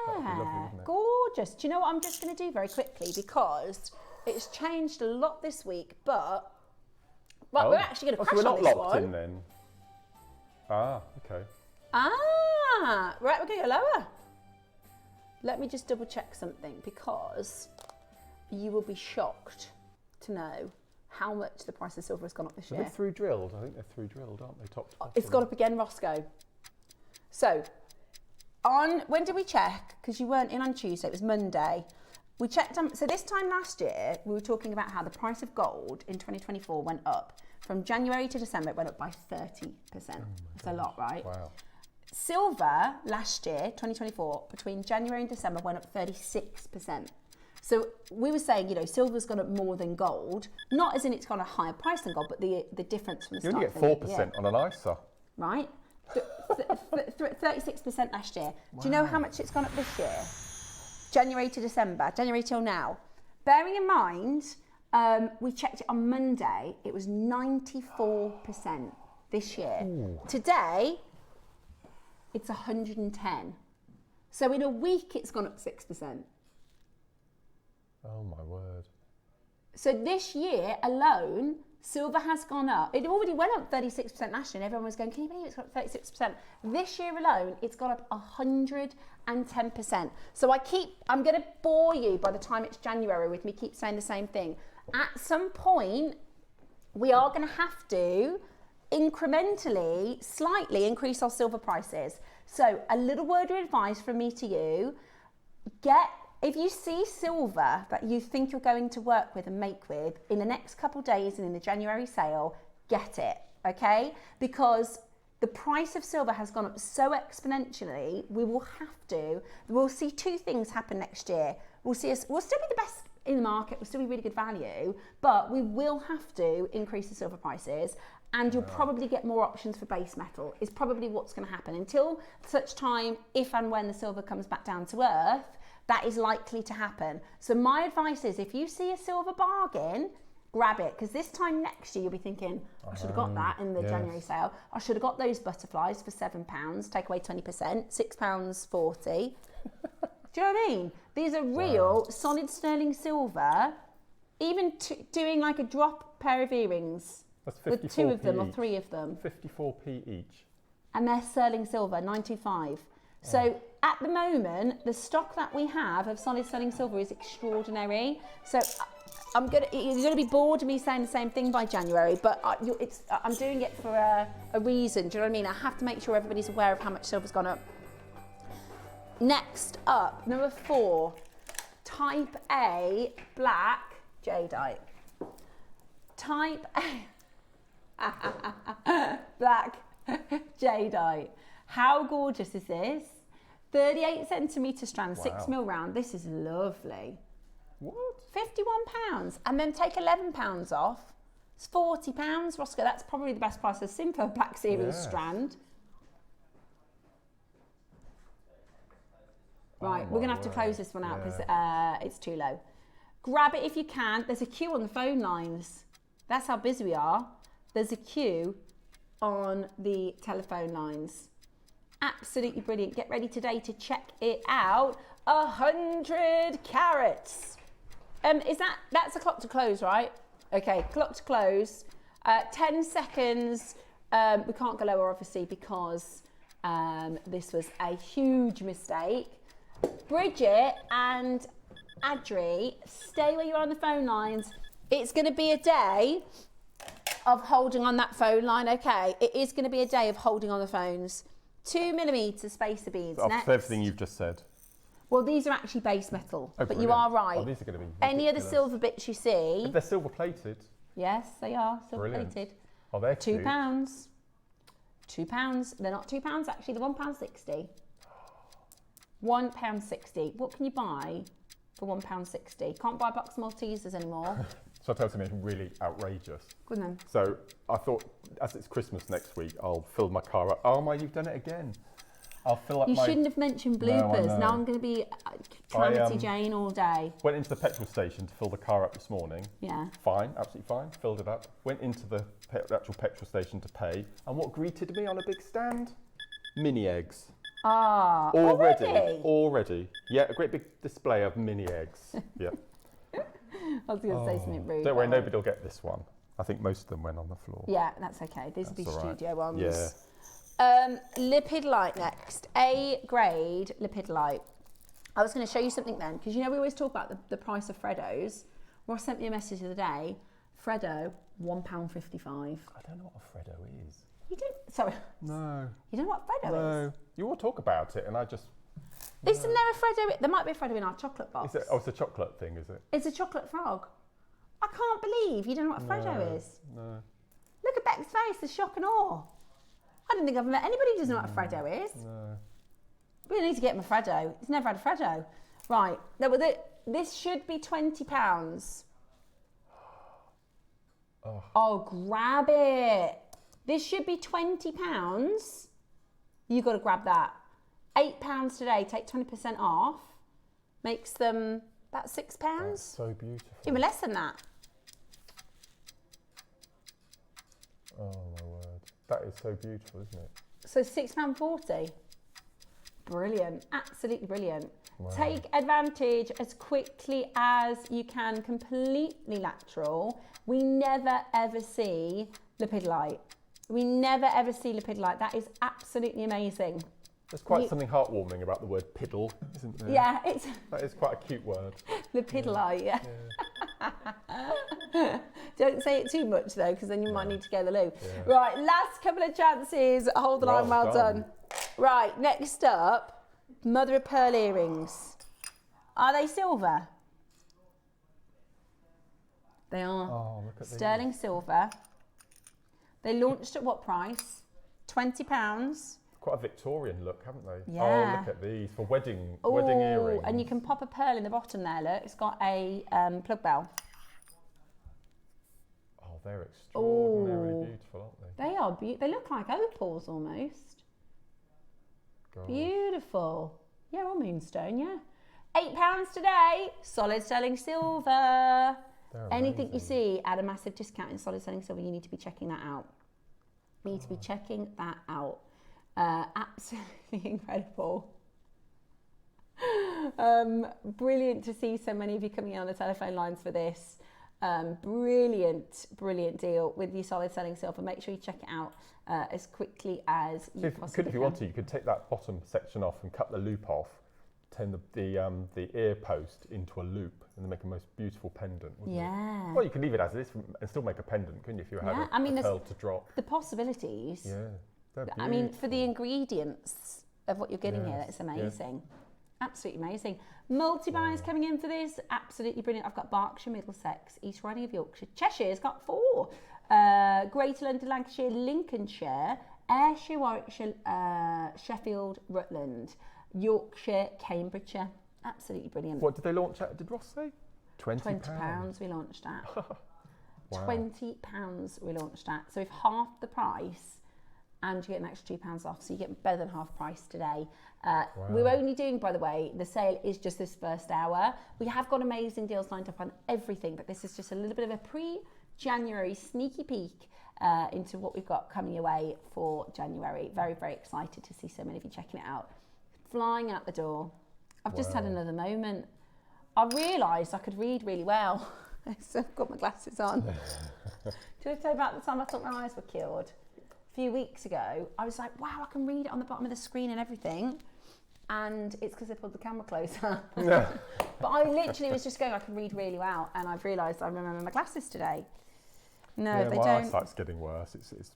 lovely, wouldn't it? gorgeous. Do you know what I'm just going to do very quickly, because it's changed a lot this week, but right, we're actually going to crash so we're on not this locked one. in then. Ah, okay. Ah, right, we're going to go lower. Let me just double check something, because you will be shocked to know how much the price of silver has gone up this year. Are they through drilled? I think they're through drilled, aren't they? Top to bottom. It's gone up again, Roscoe. So, when did we check? Because you weren't in on Tuesday, it was Monday. We checked on, so this time last year, we were talking about how the price of gold in 2024 went up. From January to December, it went up by 30%. That's a lot, right? Wow. Silver last year, 2024, between January and December went up 36%. So we were saying, you know, silver's gone up more than gold, not as in it's gone a higher price than gold, but the difference from the You start. only get 4% on an ISA. Right? 36% last year. Wow. Do you know how much it's gone up this year? January to December, January till now. Bearing in mind, we checked it on Monday, it was 94% this year. Ooh. Today, it's 110. So in a week, it's gone up 6%. Oh my word. So this year alone, silver has gone up. It already went up 36% last year, and everyone was going, can you believe it's gone up 36%? This year alone, it's gone up 110%. So I'm going to bore you by the time it's January with me keep saying the same thing. At some point, we are going to have to incrementally, slightly increase our silver prices. So a little word of advice from me to you, if you see silver that you think you're going to work with and make with in the next couple of days and in the January sale, get it, okay? Because the price of silver has gone up so exponentially, we'll see 2 things happen next year. We'll still be the best in the market, we'll still be really good value, but we will have to increase the silver prices, and you'll probably get more options for base metal, is probably what's going to happen. Until such time, if and when the silver comes back down to earth, that is likely to happen. So my advice is, if you see a silver bargain, grab it, because this time next year you'll be thinking, I should have got that in the January sale. I should have got those butterflies for £7, take away 20%, £6.40. Do you know what I mean? These are real, solid sterling silver. Even doing like a drop pair of earrings with 2 of them or 3 of them. 54p each. And they're sterling silver, 925. So at the moment, the stock that we have of solid sterling silver is extraordinary. So you're gonna be bored of me saying the same thing by January, but I'm doing it for a reason. Do you know what I mean? I have to make sure everybody's aware of how much silver's gone up. Next up, number 4, Type A black jadeite. Type A black jadeite. How gorgeous is this? 38 centimetre strand, 6 mil round. This is lovely. What? £51. And then take £11 off. It's £40, Roscoe. That's probably the best price I've seen for a Black Series strand. Right, we're going to have to close this one out because it's too low. Grab it if you can. There's a queue on the phone lines. That's how busy we are. There's a queue on the telephone lines. Absolutely brilliant. Get ready today to check it out. 100 carats. That's a clock to close, right? Okay, clock to close. 10 seconds. We can't go lower, obviously, because this was a huge mistake. Bridget and Adri, stay where you are on the phone lines. It's going to be a day of holding on that phone line, okay? It is going to be a day of holding on the phones. 2mm spacer beads After next. everything you've just said. Well, these are actually base metal, Oh, but you are right. Oh, these are going to be Any other ridiculous. silver bits you see? If they're silver plated. Yes, they are silver Brilliant. plated. Oh, they're £2. cute. £2. They're not £2 actually. They're £1.60. £1.60. What can you buy for £1.60? Can't buy a box of Maltesers anymore. So I'll tell you something really outrageous. Good then. So I thought, as it's Christmas next week, I'll fill my car up. Oh my, you've done it again. I'll fill up You my... shouldn't have mentioned No, I bloopers. know. Now I'm going to be Calamity Jane all day. Went into the petrol station to fill the car up this morning. Yeah. Fine, absolutely fine. Filled it up. Went into the actual petrol station to pay. And what greeted me on a big stand? Mini eggs. Ah, Already. Yeah, a great big display of mini eggs. Yeah. I was going to say something rude. Don't worry, nobody will get this one. I think most of them went on the floor. Yeah, that's okay. These will be That's all right. studio ones. Yeah. Lipidolite next. A grade lipidolite. I was going to show you something then, because you know we always talk about the price of Freddos. Ross sent me a message the other day. Freddo, £1.55. I don't know what a Freddo is. You don't? Sorry. No. You don't know what Freddo is? No. You all talk about it and I just... Isn't there a Freddo? There might be a Freddo in our chocolate box. It's a chocolate thing, is it? It's a chocolate frog. I can't believe you don't know what a Freddo is. No. Look at Beck's face, the shock and awe. I don't think I've met anybody who doesn't know what a Freddo is. No. We need to get him a Freddo. He's never had a Freddo. Right, no, but this should be £20. Oh, grab it. This should be £20. You've got to grab that. £8 today, take 20% off. Makes them about £6. That's so beautiful. Even less than that. Oh my word. That is so beautiful, isn't it? So £6.40. Brilliant, absolutely brilliant. Wow. Take advantage as quickly as you can, completely natural. We never ever see lipidolite. We never ever see lipidolite. That is absolutely amazing. There's quite something heartwarming about the word piddle, isn't there? Yeah, it's That is quite a cute word. lipidolite, yeah. Don't say it too much though, because then you might need to go to the loo. Yeah. Right, last couple of chances. Hold the line, well done. Right, next up, mother of pearl earrings. Are they silver? They are. Oh, look at Sterling silver. They launched at what price? £20. Quite a Victorian look, haven't they? Yeah. Oh, look at these for wedding earrings. And you can pop a pearl in the bottom there, look. It's got a plug bell. Oh, they're extraordinarily beautiful, aren't they? They are they look like opals almost. God. Beautiful. Yeah, or moonstone, yeah. £8 today, solid sterling silver. Anything you see at a massive discount in solid sterling silver, you need to be checking that out. You need to be checking that out. Absolutely incredible. Brilliant to see so many of you coming in on the telephone lines for this. Brilliant deal with your solid selling silver. Make sure you check it out as quickly as you possibly can. If you want to, you could take that bottom section off and cut the loop off, turn the ear post into a loop, and then make a most beautiful pendant. Yeah. Well, you could leave it as it is and still make a pendant, couldn't you? If you had a pearl to drop. The possibilities. Yeah. I mean, for the ingredients of what you're getting here, that's amazing. Yeah. Absolutely amazing. Multi-buys coming in for this. Absolutely brilliant. I've got Berkshire, Middlesex, East Riding of Yorkshire. Cheshire's got 4. Greater London, Lancashire, Lincolnshire, Ayrshire, Warwickshire, Sheffield, Rutland, Yorkshire, Cambridgeshire. Absolutely brilliant. What did they launch at? Did Ross say? £20 we launched at. Wow. £20 we launched at. So if half the price, and you get an extra £2 off, so you get better than half price today. Wow. We're only doing, by the way, the sale is just this first hour. We have got amazing deals lined up on everything, but this is just a little bit of a pre-January sneaky peek into what we've got coming away for January. Very, very excited to see so many of you checking it out. Flying out the door. I've just had another moment. I realised I could read really well. So I've got my glasses on. Did I tell you about the time I thought my eyes were cured? A few weeks ago, I was like, wow, I can read it on the bottom of the screen and everything. And it's because I pulled the camera closer. But I literally was just going, I can read really well. And I've realised I remember my glasses today. No, they my don't. eyesight's getting worse. It's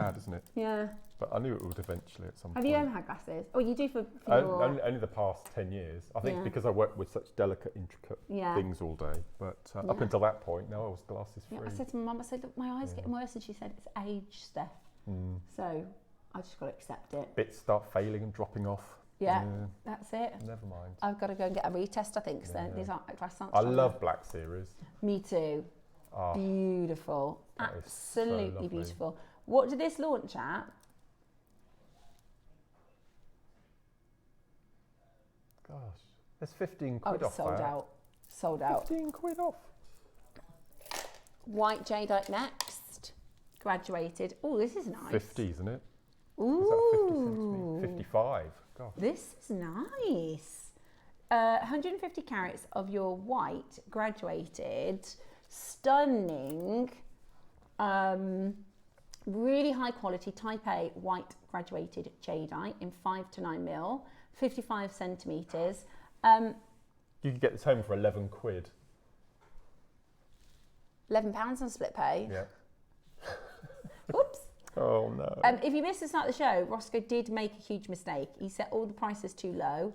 sad, isn't it? Yeah. But I knew it would eventually at some Have point. you ever had glasses? Oh, you do for your... Only the past 10 years. I think because I work with such delicate, intricate things all day. But up until that point, no, I was glasses free. I said to my mum, I said, look, my eyes are getting worse. And she said, it's age, Steph. So I just got to accept it. Bits start failing and dropping off. Yeah, that's it. Never mind. I've got to go and get a retest, I think. So these aren't glasses. I love Black Series. Me too. Oh, beautiful. Absolutely so beautiful. What did this launch at? Gosh, there's 15 quid off sold that. out. Sold out. 15 quid off. White jadeite next. Graduated. Oh, this is nice. 50, isn't it? Ooh. Is that 50 centimetres? 55. Gosh. This is nice. 150 carats of your white graduated. Stunning. Really high quality type A white graduated jadeite in 5 to 9 mil. 55 centimetres. You could get this home for 11 quid. £11 on split pay. Yeah. Oops. Oh no. If you missed the start of the show, Roscoe did make a huge mistake. He set all the prices too low.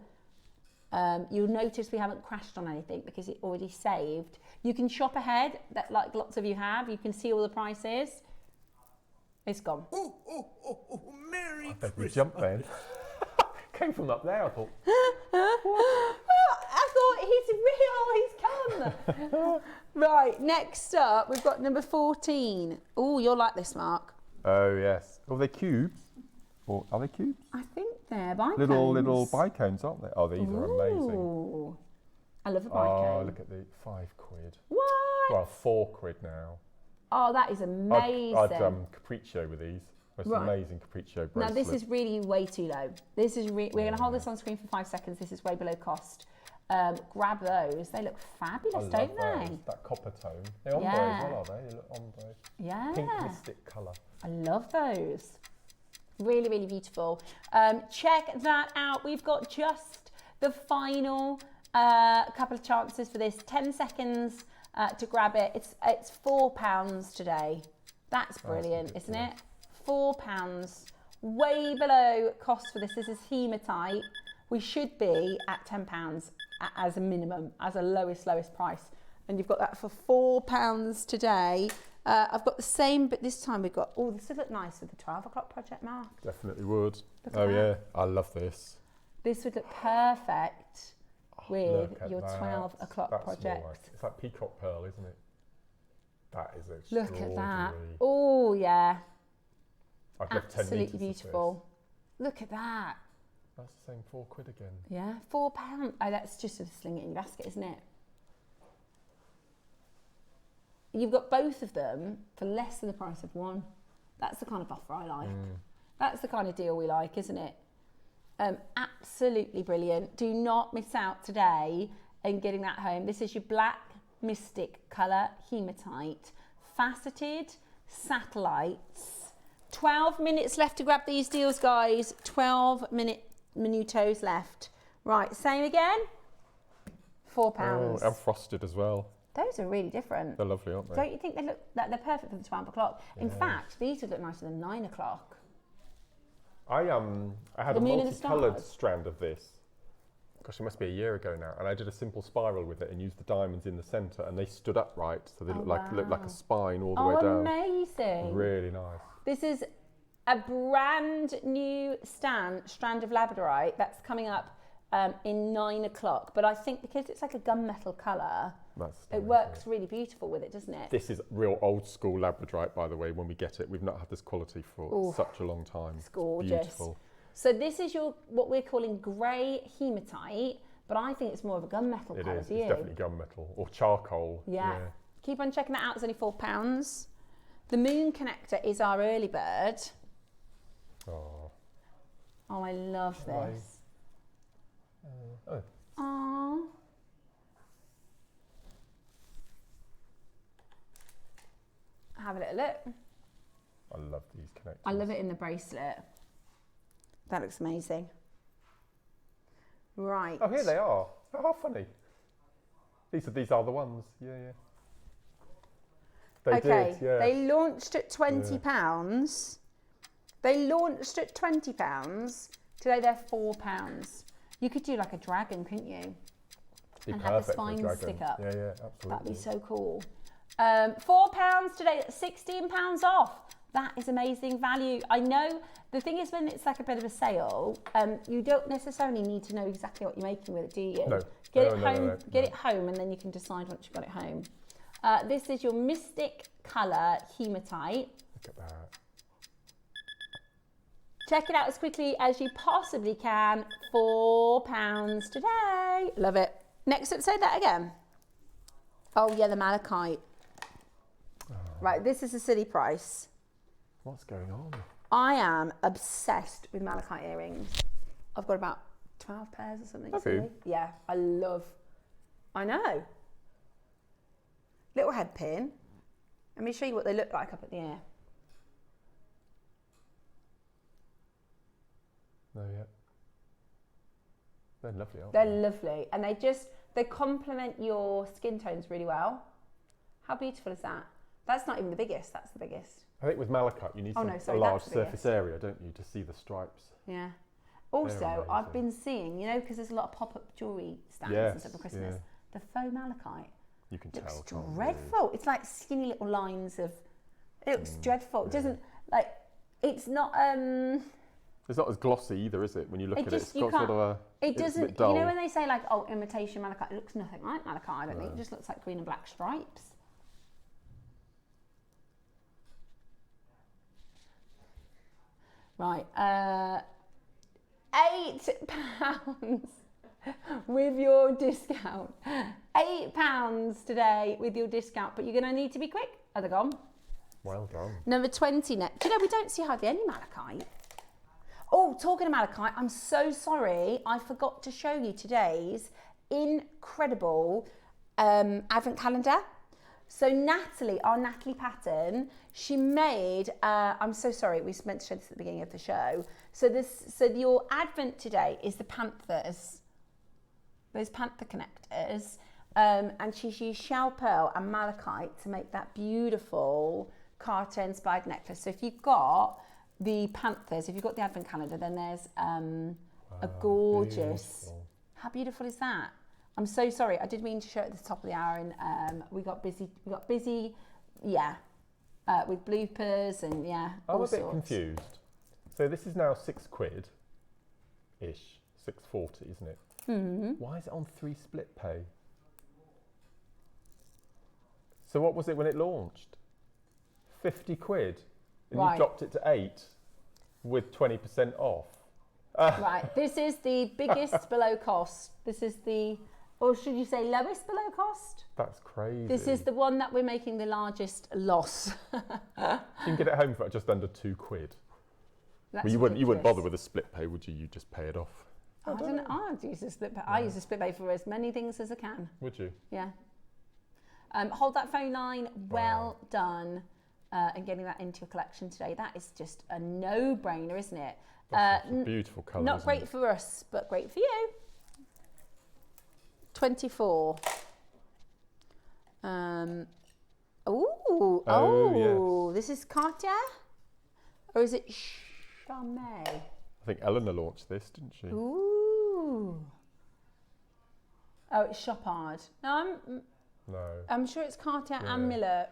You'll notice we haven't crashed on anything because it already saved. You can shop ahead, that like lots of you have. You can see all the prices. It's gone. Oh, Merry We Christmas. jumped then. Came from up there, I thought. I thought he's real, he's come. Right, next up, we've got number 14. Oh, you'll like this, Mark. Oh yes. Are they cubes? Or are they cubes? I think they're bicones. Little bicones, aren't they? Oh, these are amazing. Ooh. I love a bicone. Oh, look at the 5 quid. What? Well, 4 quid now. Oh, that is amazing. I'd Capriccio with these. It's an amazing Capriccio bracelet. Now this is really way too low. This is we're going to hold this on screen for 5 seconds. This is way below cost. Grab those. They look fabulous, don't they? Those. That copper tone. They're ombre as well, are they? They look ombre. Yeah. Pink mystic colour. I love those. Really, really beautiful. Check that out. We've got just the final couple of chances for this. 10 seconds to grab it. It's £4 today. That's brilliant, isn't it? £4. Way below cost for this. This is hematite. We should be at £10 as a minimum, as a lowest price. And you've got that for £4 today. I've got the same, but this time we've got, this would look nice with the 12 o'clock project, Mark. Definitely would. Look at Oh that. yeah, I love this. This would look perfect with Look at your that. 12 o'clock That's project. more like, it's like peacock pearl, isn't it? That is Look extraordinary. at that. Oh yeah. I'd give 10 meters Absolutely of beautiful. Look at that. this. That's the same 4 quid again. Yeah, £4. Oh, that's just to sling it in your basket, isn't it? You've got both of them for less than the price of one. That's the kind of offer I like. That's the kind of deal we like, isn't it? Absolutely brilliant. Do not miss out today in getting that home. This is your black mystic colour hematite, faceted satellites. 12 minutes left to grab these deals, guys. 12 minutos left. Right, same again. £4. Oh, and frosted as well. Those are really different. They're lovely, aren't they? Don't you think they look that they're perfect for the 12 o'clock? In fact, these would look nicer than 9 o'clock. I had The a moon and the multicoloured stars. strand of this. Gosh, it must be a year ago now. And I did a simple spiral with it and used the diamonds in the centre, and they stood upright, so they looked like a spine all the way down. Amazing. Really nice. This is a brand new strand of labradorite that's coming up in 9 o'clock. But I think because it's like a gunmetal colour, it works really beautiful with it, doesn't it? This is real old school labradorite, by the way, when we get it. We've not had this quality for such a long time. It's gorgeous. Beautiful. So this is what we're calling grey hematite, but I think it's more of a gunmetal It colour. is. Do It's you? definitely gunmetal or charcoal. Yeah. Keep on checking that out. It's only £4. The moon connector is our early bird. Oh. Oh, I love this. Oh. Aww. Have a little look. I love these connectors. I love it in the bracelet. That looks amazing. Right. Oh, here they are. Oh, how funny. These are the ones. Yeah. They Okay. did, yeah. They launched at £20. They launched at £20. Today they're £4. You could do like a dragon, couldn't you? Be And have the perfect for a spines dragon. stick up. Yeah, absolutely. That'd be so cool. £4 today, £16 off. That is amazing value. I know the thing is when it's like a bit of a sale, you don't necessarily need to know exactly what you're making with it, do you? No. Get it home, and then you can decide once you've got it home. This is your Mystic Colour Hematite. Look at that. Check it out as quickly as you possibly can. £4 today. Love it. Next up, say that again. Oh yeah, the malachite. Oh. Right, this is a silly price. What's going on? I am obsessed with malachite earrings. I've got about 12 pairs or something. Have you? Yeah, I know. Little head pin. Let me show you what they look like up at the ear. No, yeah. They're lovely, aren't They're they? lovely, and they complement your skin tones really well. How beautiful is that? That's not even the biggest, that's the biggest. I think with malachite you need a large surface area, don't you, to see the stripes. Yeah. Also, I've been seeing, you know, because there's a lot of pop-up jewellery stands and stuff for Christmas, the faux malachite. You can looks tell. dreadful. It's like skinny little lines of, it looks dreadful. It doesn't, like, it's not, it's not as glossy either, is it? When you look at it, it's got sort of a, it doesn't, it's a bit dull. you know when they say like, oh, imitation malachite, it looks nothing like malachite, I don't think. It just looks like green and black stripes. Right, £8 with your discount. £8 today with your discount, but you're going to need to be quick. Are they gone? Well done. Number 20 next. Do you know, we don't see hardly any malachite. Oh, talking of malachite, I'm so sorry. I forgot to show you today's incredible advent calendar. So Natalie, our Natalie Patton, she made, I'm so sorry, we meant to show this at the beginning of the show. So your advent today is the panthers, those panther connectors, and she's used shell pearl and malachite to make that beautiful Carter inspired necklace. So if you've got the panthers, if you've got the advent calendar, then there's a gorgeous, beautiful. How beautiful is that? I'm so sorry, I did mean to show it at the top of the hour, and we got busy, yeah, with bloopers and yeah, I'm all a bit sorts. confused. So this is now £6 ish, £6.40, isn't it? Mm-hmm. Why is it on 3 split pay? So what was it when it launched? £50, and you dropped it to 8 with 20% off. Right, this is the biggest below cost. This is the, or should you say lowest below cost? That's crazy. This is the one that we're making the largest loss. You can get it home for just under £2. That's well, you wouldn't bother with a split pay, would you? You just pay it off. I don't know. I'd use a split pay. I use a split pay for as many things as I can. Would you? Yeah. Hold that phone line. Well done. And getting that into your collection today. That is just a no-brainer, isn't it? That's a beautiful colour. Not great for us, but great for you. 24. Oh, yes. This is Cartier? Or is it Charmet? I think Eleanor launched this, didn't she? Ooh. Oh, it's Chopard. No, I'm sure it's Cartier Amulet.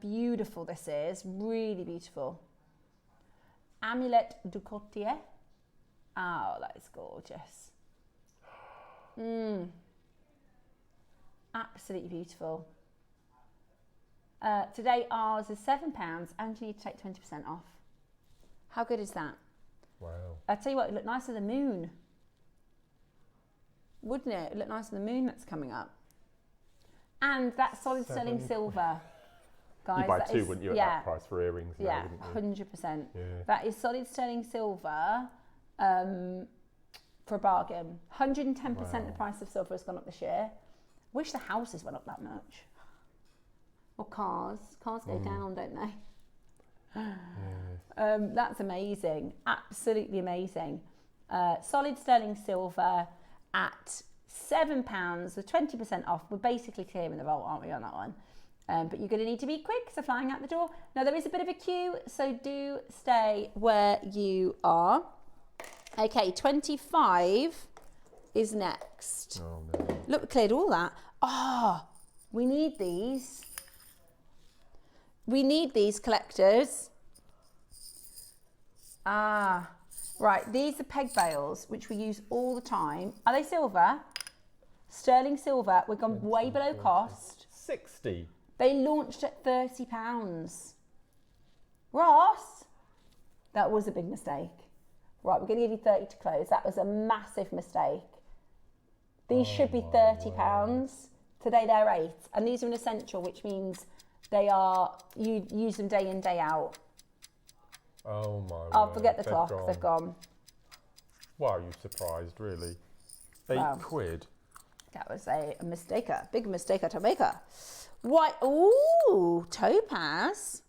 Beautiful this is, really beautiful. Amulet du Cartier. Oh, that is gorgeous. Absolutely beautiful. Today ours is £7 and you need to take 20% off. How good is that? Wow. I'll tell you what, it looked nice on the moon. Wouldn't it? It looked nice on the moon that's coming up. And that solid sterling silver. Guys, you'd buy two, wouldn't you, at that price for earrings? Yeah, now, 100%. Yeah. That is solid sterling silver for a bargain. 110% the price of silver has gone up this year. Wish the houses went up that much. Or cars. Cars go down, don't they? That's amazing. Absolutely amazing. Solid sterling silver at £7 with 20% off. We're basically clearing the vault, aren't we, on that one? But you're going to need to be quick, so flying out the door. Now, there is a bit of a queue, so do stay where you are. Okay, 25 is next. Oh, no. Look, we cleared all that. We need these. We need these collectors. Right, these are peg bales, which we use all the time. Are they silver? Sterling silver. We've gone way below cost. 60. They launched at £30. Ross, that was a big mistake. Right, we're going to give you 30 to close. That was a massive mistake. These should be £30. Today they're 8. And these are an essential, which means they are, you use them day in, day out. Oh my Oh, word. forget the clock, they've gone. Why are you surprised, really? £8. That was a mistake, a big mistake to make. White, ooh, topaz.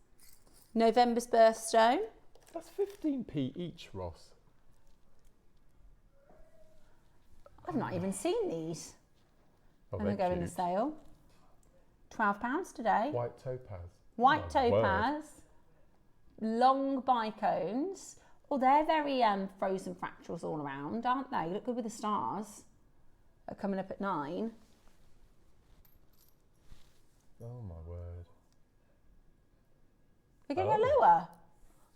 November's birthstone. That's 15p each, Ross. I've not even seen these. Oh, And they go in the sale. £12 today. White topaz. White My word. topaz. Long bicones. Oh, they're very frozen fractals all around, aren't they? Look good with the stars. They're coming up at 9. Oh my word. We're going to go lower.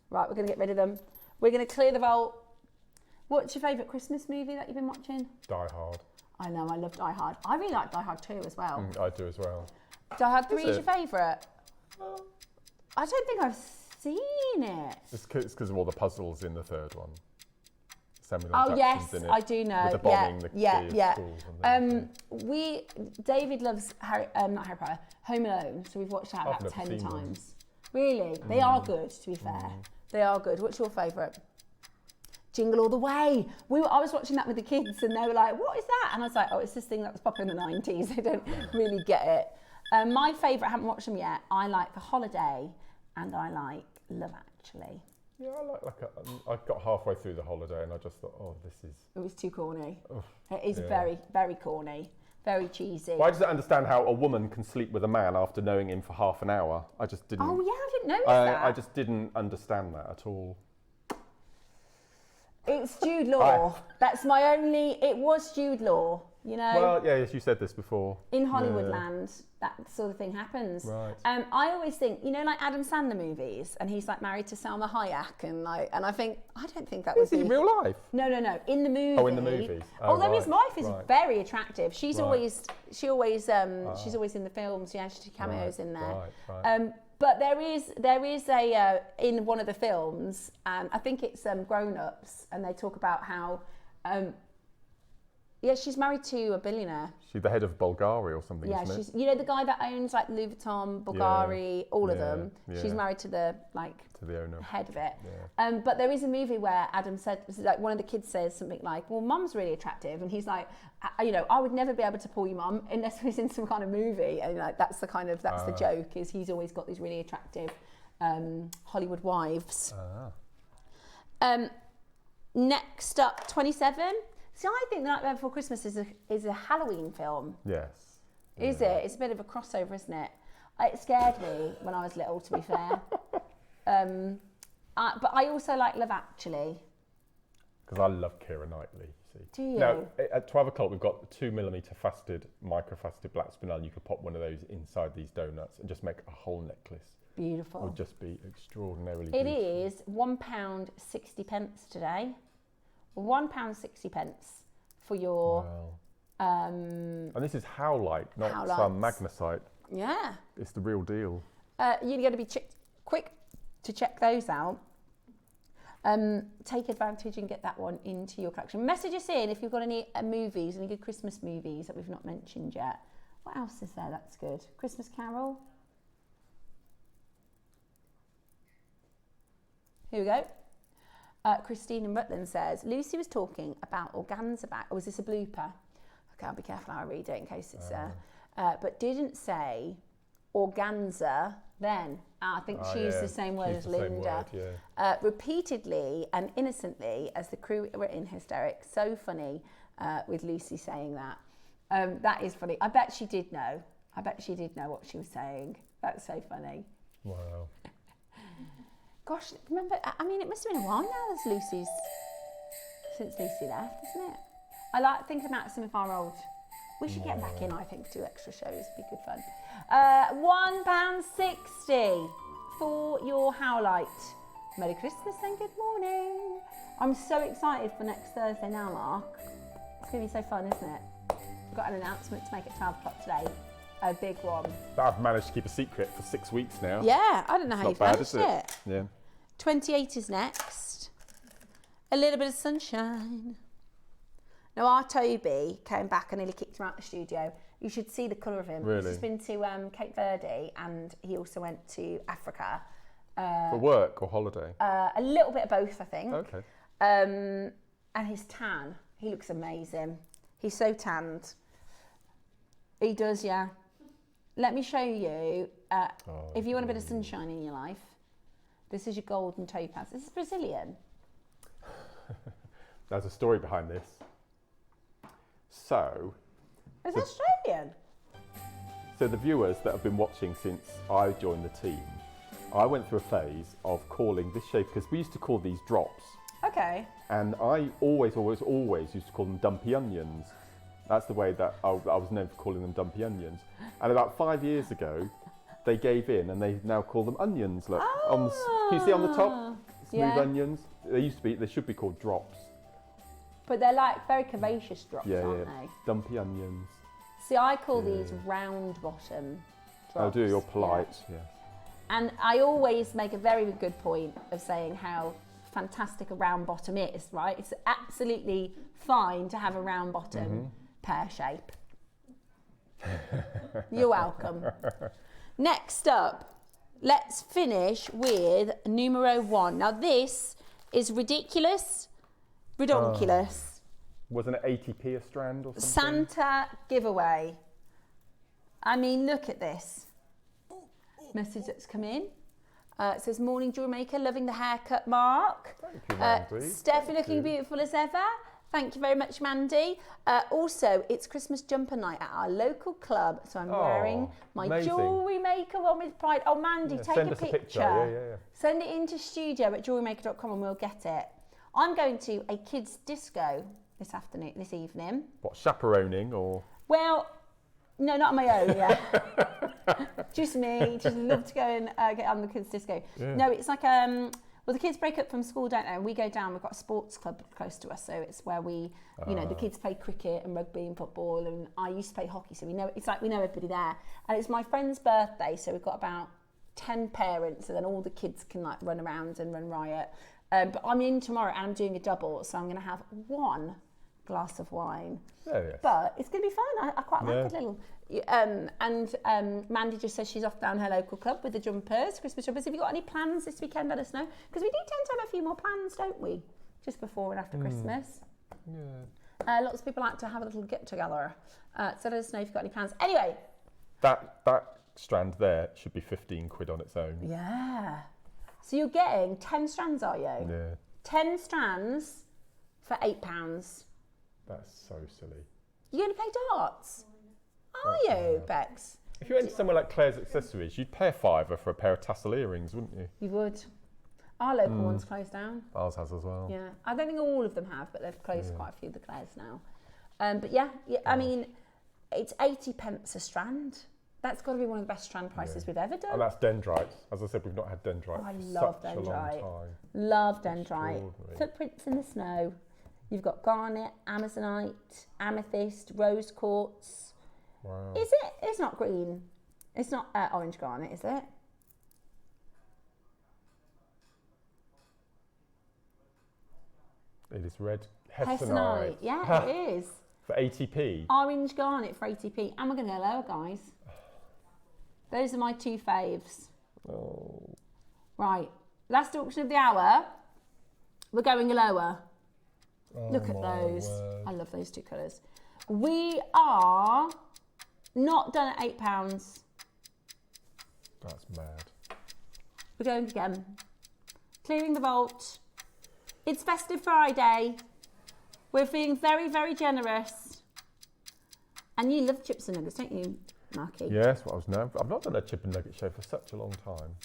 Right, we're going to get rid of them. We're going to clear the vault. What's your favourite Christmas movie that you've been watching? Die Hard. I know, I love Die Hard. I really like Die Hard 2 as well. I do as well. Die Hard 3 is it? your favourite? I don't think I've seen it. It's because of all the puzzles in the third one. Samuel Oh Jackson's yes, in it, I do know. With the bombing, the yeah. schools and things. David loves not Harry Potter, Home Alone, so we've watched that I've about never 10 seen them. times. Really? They are good, to be fair. They are good. What's your favourite? Jingle All the Way. I was watching that with the kids and they were like, what is that? And I was like, oh, it's this thing that was popular in the 90s. They don't really get it. My favourite, I haven't watched them yet, I like The Holiday and I like Love Actually. Yeah, I got halfway through The Holiday and I just thought, oh, this is... It was too corny. It is yeah. very, very corny. Very cheesy. Well, I just don't understand how a woman can sleep with a man after knowing him for half an hour. I just didn't... Oh yeah, I didn't notice that. I just didn't understand that at all. It's Jude Law. That's my only... It was Jude Law, you know. Well, yeah, yes, you said this before. In Hollywood land, that sort of thing happens. Right. I always think, you know, like Adam Sandler movies, and he's like married to Salma Hayek, and I think, I don't think that Is would he be... in real life? No. In the movie. Oh, in the movies. Although his right, wife is right. very attractive. She's Right. always she's always in the films. Yeah, she cameos in there. Right. But there is a in one of the films, I think it's Grown Ups, and they talk about how she's married to a billionaire. She's the head of Bulgaria or something, Yeah, isn't she's it? you know the guy that owns like Louis Vuitton, Bulgari, all of them. yeah. She's married to the To the owner. head of it. Yeah. But there is a movie where Adam said, like one of the kids says something like, well, mum's really attractive. And he's like, you know, I would never be able to pull your mum unless we was in some kind of movie. And like, that's the joke, is he's always got these really attractive Hollywood wives. Next up, 27. See, I think The Nightmare Before Christmas is a Halloween film. Yes. Is it? It's a bit of a crossover, isn't it? It scared me when I was little, to be fair. But I also like Love Actually. Because I love Keira Knightley, you see. Do you? Now, at 12 o'clock, we've got 2mm micro-faceted black spinel. You could pop one of those inside these donuts and just make a whole necklace. Beautiful. It would just be extraordinarily It beautiful. is £1.60 today. £1.60 for your... Wow. And this is Howlite, not Howlites. some magnesite. Yeah. It's the real deal. You're going to be quick to check those out. Take advantage and get that one into your collection. Message us in if you've got any movies, any good Christmas movies that we've not mentioned yet. What else is there that's good? Christmas Carol. Here we go. Christine in Rutland says, Lucy was talking about organza bag. Oh, is this a blooper? Okay, I'll be careful how I read it in case it's but didn't say organza then. I think she used the same word as Linda. Repeatedly and innocently as the crew were in hysterics. So funny with Lucy saying that. That is funny. I bet she did know. I bet she did know what she was saying. That's so funny. Wow. Gosh, remember, I mean, it must have been a while now since Lucy left, isn't it? I like thinking about some of our old... We should get back in, I think, to extra shows. It'd be good fun. £1.60 for your howlite. Merry Christmas and good morning. I'm so excited for next Thursday now, Mark. It's going to be so fun, isn't it? We've got an announcement to make at 12 o'clock today. A big one. That I've managed to keep a secret for 6 weeks now. Yeah, I don't know how you've managed it. Yeah. 28 is next. A little bit of sunshine. Now, our Toby came back and nearly kicked him out the studio. You should see the colour of him. Really? He's been to Cape Verde and he also went to Africa. For work or holiday? A little bit of both, I think. Okay. And his tan, he looks amazing. He's so tanned. He does, yeah. Let me show you, if you want a bit of sunshine in your life, this is your golden topaz. This is Brazilian. There's a story behind this. So... It's Australian. So the viewers that have been watching since I joined the team, I went through a phase of calling this shape, because we used to call these drops. Okay. And I always used to call them dumpy onions. That's the way that I was known for calling them dumpy onions. And about 5 years ago, they gave in and they now call them onions. Look, can you see on the top? Smooth onions. They should be called drops. But they're like very curvaceous drops, aren't they? Dumpy onions. See, I call these round bottom drops. Oh, do you're polite, yeah. And I always make a very good point of saying how fantastic a round bottom is, right? It's absolutely fine to have a round bottom pear shape. You're welcome. Next up, let's finish with numero 1. Now this is ridiculous. Wasn't it 80p a strand or something? Santa giveaway. I mean, look at this. Message that's come in. It says, morning jewellery maker, loving the haircut, Mark. Thank you, Mandy. Steph, looking beautiful as ever. Thank you very much, Mandy. Also, it's Christmas jumper night at our local club, so I'm wearing my Jewellery Maker one with pride. Oh, Mandy, take a picture. Yeah. Send it into studio@jewellerymaker.com and we'll get it. I'm going to a kids' disco this evening. What, chaperoning or? Well, no, not on my own, yeah. Just me, just love to go and get on the kids' disco. Yeah. No, it's like, well, the kids break up from school, don't they? And we go down, we've got a sports club close to us, so it's where we, you know, the kids play cricket and rugby and football, and I used to play hockey, so we know everybody there. And it's my friend's birthday, so we've got about 10 parents, and then all the kids can like run around and run riot. But I'm in tomorrow and I'm doing a double, so I'm going to have 1 glass of wine. Oh, yes. But it's going to be fun. I quite like a little. Mandy just says she's off down her local club with the jumpers, Christmas jumpers. Have you got any plans this weekend? Let us know. Because we do tend to have a few more plans, don't we? Just before and after Christmas. Yeah. Lots of people like to have a little get together. So let us know if you've got any plans. Anyway. That strand there should be 15 quid on its own. Yeah. So you're getting 10 strands, are you? Yeah. 10 strands for £8. That's so silly. You're going to play darts? Are you, Bex? If you went to somewhere like Claire's Accessories, you'd pay a £5 for a pair of tassel earrings, wouldn't you? You would. Our local one's closed down. Ours has as well. Yeah. I don't think all of them have, but they've closed quite a few of the Claire's now. But yeah, I mean, it's 80p a strand. That's got to be one of the best strand prices we've ever done. And that's dendrite. As I said, we've not had dendrite I for love such dendrite. a long time. Love dendrite. Footprints in the snow. You've got garnet, amazonite, amethyst, rose quartz. Wow. Is it? It's not green. It's not orange garnet, is it? It is red Hessonite. Yeah, it is. For 80p. Orange garnet for 80p. And we're going to go lower, guys. Those are my 2 faves. Oh. Right. Last auction of the hour. We're going lower. Oh, look at those. Word. I love those 2 colours. We are not done at £8. That's mad. We're going again. Clearing the vault. It's Festive Friday. We're feeling very, very generous. And you love chips and nuggets, don't you? Marky? Yeah, that's what I was known for. I've not done a chip and nugget show for such a long time.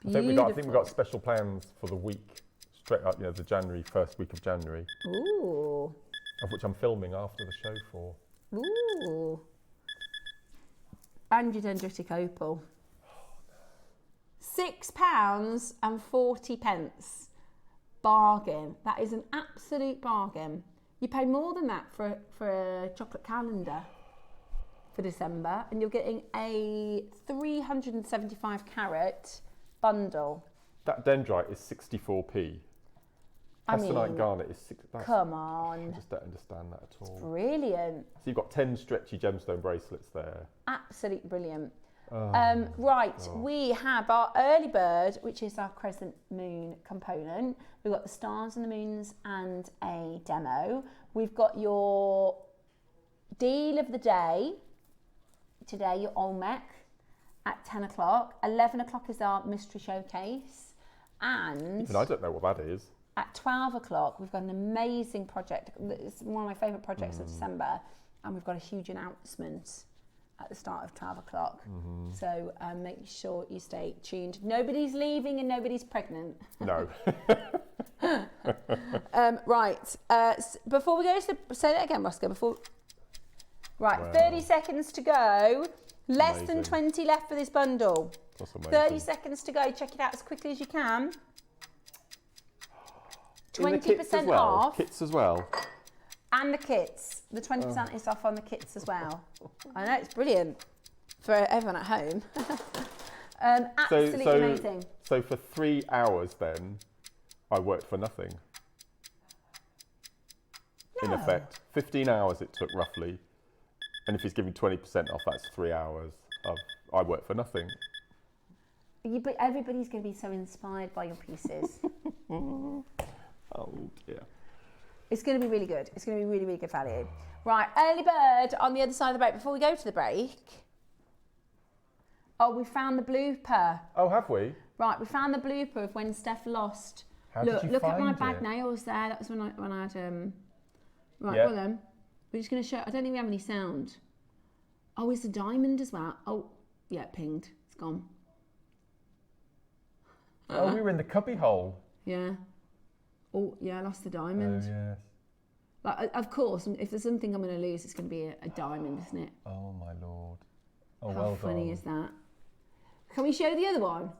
I think we got special plans for the week straight up, the January, first week of January. Ooh. Of which I'm filming after the show for. Ooh. And your dendritic opal. £6.40. Bargain. That is an absolute bargain. You pay more than that for a chocolate calendar for December, and you're getting a 375 carat bundle. That dendrite is 64p. Tessonite garnet is 6. Come on. I just don't understand that at all. Brilliant. So you've got 10 stretchy gemstone bracelets there. Absolutely brilliant. We have our early bird, which is our crescent moon component. We've got the stars and the moons and a demo. We've got your deal of the day. Today, your Olmec at 10 o'clock. 11 o'clock is our mystery showcase. And even I don't know what that is. At 12 o'clock, we've got an amazing project. It's one of my favourite projects of December. And we've got a huge announcement at the start of 12 o'clock. So make sure you stay tuned. Nobody's leaving and nobody's pregnant. No. Before we go to say that again, Roscoe. Wow. 30 seconds to go. Less Amazing. than 20 left for this bundle. That's amazing. 30 seconds to go. Check it out as quickly as you can. 20% off. Kits as well. And the kits. The 20% is off on the kits as well. I know, it's brilliant for everyone at home. Absolutely amazing. So for 3 hours then, I worked for nothing. No. In effect, 15 hours it took roughly. And if he's giving 20% off, that's 3 hours. I worked for nothing. But everybody's going to be so inspired by your pieces. Oh dear. It's going to be really good. It's going to be really, really good value. Right, early bird on the other side of the break. Before we go to the break. Oh, we found the blooper. Oh, have we? Right, we found the blooper of when Steph lost. How did you look at find my it? bag nails there. That was when I had Right, Yeah. well then. We're just going to show. I don't think we have any sound. Oh, it's a diamond as well. Oh, yeah, it pinged. It's gone. Oh, we were in the cubby hole. Yeah. Oh, yeah, I lost the diamond. Oh, yes. Like, of course, if there's something I'm going to lose, it's going to be a diamond, isn't it? Oh, my Lord. Oh, How well funny done. is that? Can we show the other one?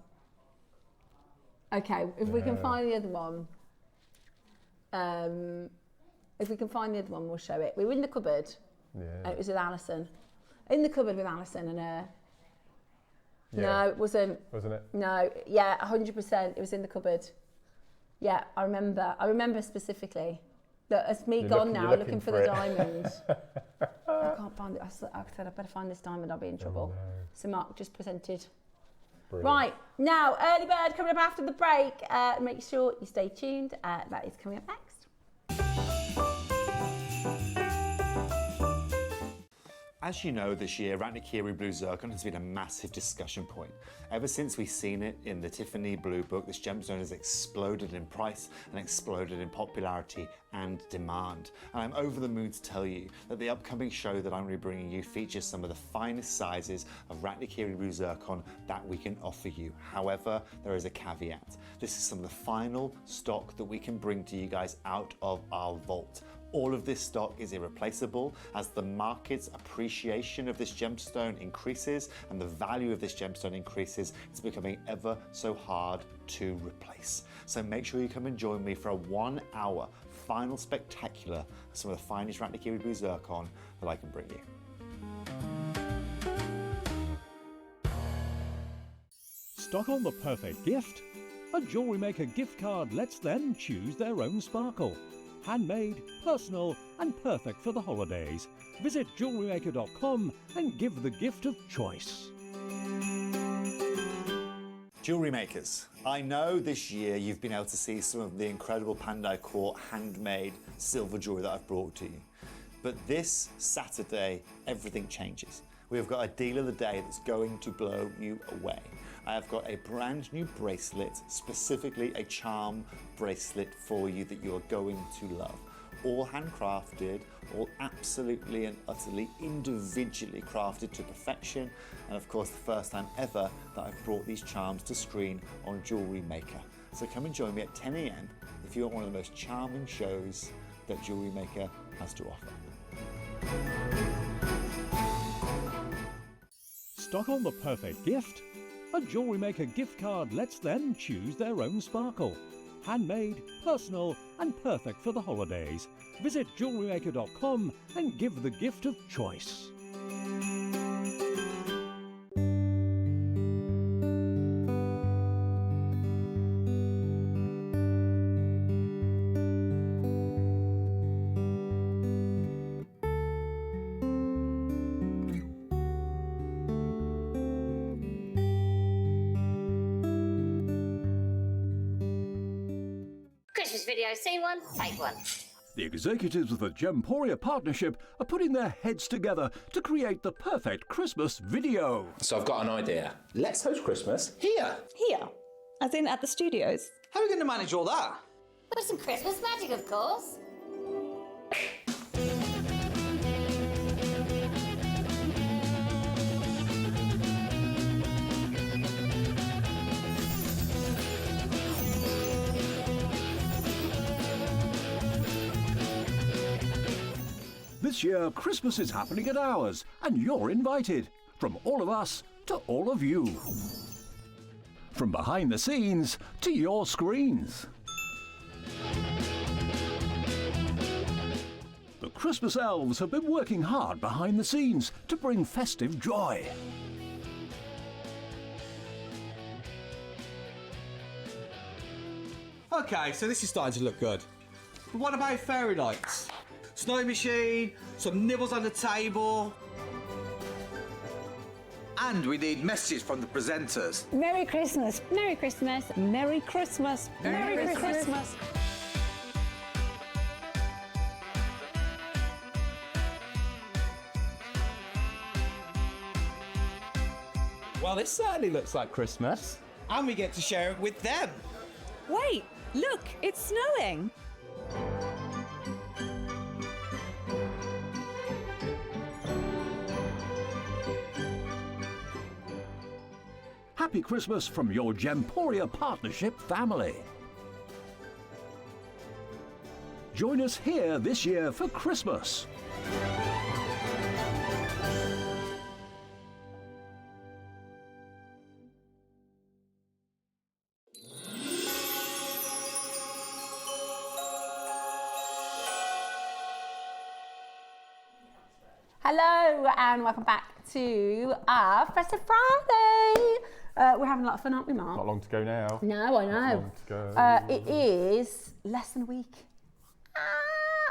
Okay, if we can find the other one. If we can find the other one, we'll show it. We were in the cupboard. Yeah. It was with Alison. In the cupboard with Alison and her. Yeah. No, it wasn't. Wasn't it? No, yeah, 100%. It was in the cupboard. Yeah, I remember specifically. That it's me gone now, looking for the diamond. I can't find it. I said I better find this diamond. I'll be in trouble. Oh, no. So Mark just presented. Brilliant. Right now, early bird coming up after the break. Make sure you stay tuned. That is coming up next. As you know, this year, Ratnakiri Blue Zircon has been a massive discussion point. Ever since we've seen it in the Tiffany Blue Book, this gemstone has exploded in price and exploded in popularity and demand. And I'm over the moon to tell you that the upcoming show that I'm going to be bringing you features some of the finest sizes of Ratnakiri Blue Zircon that we can offer you. However, there is a caveat. This is some of the final stock that we can bring to you guys out of our vault. All of this stock is irreplaceable. As the market's appreciation of this gemstone increases and the value of this gemstone increases, it's becoming ever so hard to replace. So make sure you come and join me for a 1 hour final spectacular of some of the finest Ratnakiri Blue Zircon that I can bring you. Stock on the perfect gift? A JewelleryMaker gift card lets them choose their own sparkle. Handmade, personal, and perfect for the holidays. Visit jewellerymaker.com and give the gift of choice. Jewellery makers, I know this year you've been able to see some of the incredible Pandai Court handmade silver jewellery that I've brought to you. But this Saturday, everything changes. We've got a deal of the day that's going to blow you away. I have got a brand new bracelet, specifically a charm bracelet for you that you are going to love. All handcrafted, all absolutely and utterly individually crafted to perfection. And of course, the first time ever that I've brought these charms to screen on JewelleryMaker. So come and join me at 10 AM if you want one of the most charming shows that JewelleryMaker has to offer. Stock on the perfect gift? A JewelleryMaker gift card lets them choose their own sparkle. Handmade, personal and perfect for the holidays. Visit jewellerymaker.com and give the gift of choice. Christmas video, scene one, take one. The executives of the Gemporia partnership are putting their heads together to create the perfect Christmas video. So I've got an idea. Let's host Christmas here. Here? As in at the studios? How are we going to manage all that? With some Christmas magic, of course. This year, Christmas is happening at ours, and you're invited. From all of us to all of you. From behind the scenes to your screens. The Christmas elves have been working hard behind the scenes to bring festive joy. Okay, so this is starting to look good. But what about fairy lights? Snow machine, some nibbles on the table. And we need messages from the presenters. Merry Christmas. Merry Christmas. Merry Christmas. Merry Christmas. Well, this certainly looks like Christmas. And we get to share it with them. Wait, look, it's snowing. Happy Christmas from your Gemporia partnership family. Join us here this year for Christmas. Hello and welcome back to our Festive Friday. We're having a lot of fun, aren't we, Mark? Not long to go now. No, I know. Not long to go. It is less than a week.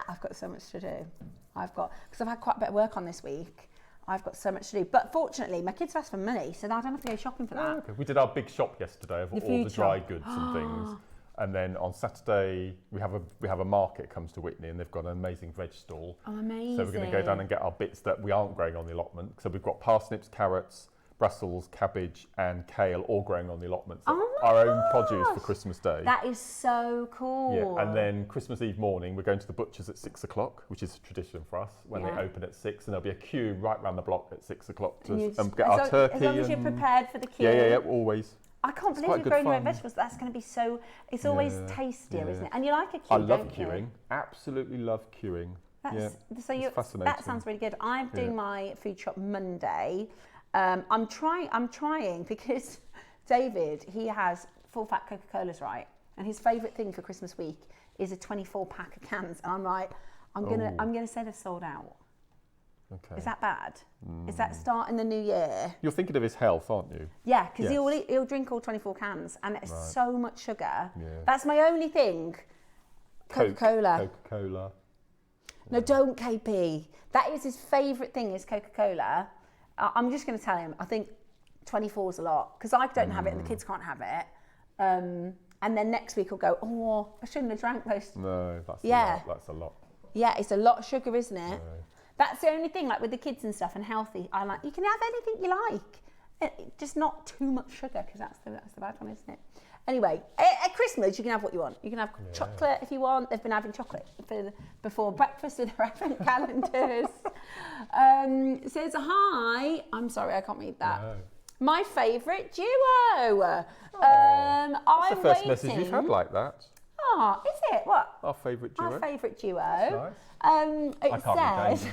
I've got so much to do. Because I've had quite a bit of work on this week. I've got so much to do. But fortunately, my kids have asked for money, so I don't have to go shopping for that. Oh, okay. We did our big shop yesterday of The all food the dry shop. goods and things. And then on Saturday, we have a market comes to Whitney, and they've got an amazing veg stall. Oh, amazing. So we're going to go down and get our bits that we aren't growing on the allotment. So we've got parsnips, carrots, Brussels, cabbage and kale all growing on the allotments. Oh my our own gosh. produce for Christmas Day. That is so cool. Yeah, and then Christmas Eve morning, we're going to the butcher's at 6 o'clock, which is a tradition for us, when they open at 6, and there'll be a queue right round the block at 6 o'clock to get our turkey. As long as you're prepared for the queue. Yeah, always. I can't believe you've grown your own vegetables. That's going to be so, it's always tastier, isn't it? And you like a queue, I love don't you? queuing. Absolutely love queuing. That's, yeah, so it's fascinating. that sounds really good. I'm doing my food shop Monday. I'm trying because David, he has full fat Coca-Colas, right? And his favourite thing for Christmas week is a 24 pack of cans. And I'm like, I'm gonna say they're sold out. Okay. Is that bad? Is that starting the new year? You're thinking of his health, aren't you? Yeah, because he'll drink all 24 cans, and it's so much sugar. Yeah. That's my only thing. Coca-Cola. Coca-Cola. No, don't KP. That is his favourite thing is Coca-Cola. I'm just going to tell him, I think 24 is a lot, because I don't have it and the kids can't have it. And then next week he'll go, oh, I shouldn't have drank those. No, that's a lot. That's a lot. Yeah, it's a lot of sugar, isn't it? No. That's the only thing, like with the kids and stuff and healthy, I'm like, you can have anything you like. Just not too much sugar, because that's the bad one, isn't it? Anyway, at Christmas you can have what you want. You can have chocolate if you want. They've been having chocolate before breakfast with their advent calendars. Says hi. I'm sorry, I can't read that. No. My favourite duo. That's the first message you've had like that. Oh, is it? What? Our favourite duo. Our favourite duo. Nice. It says,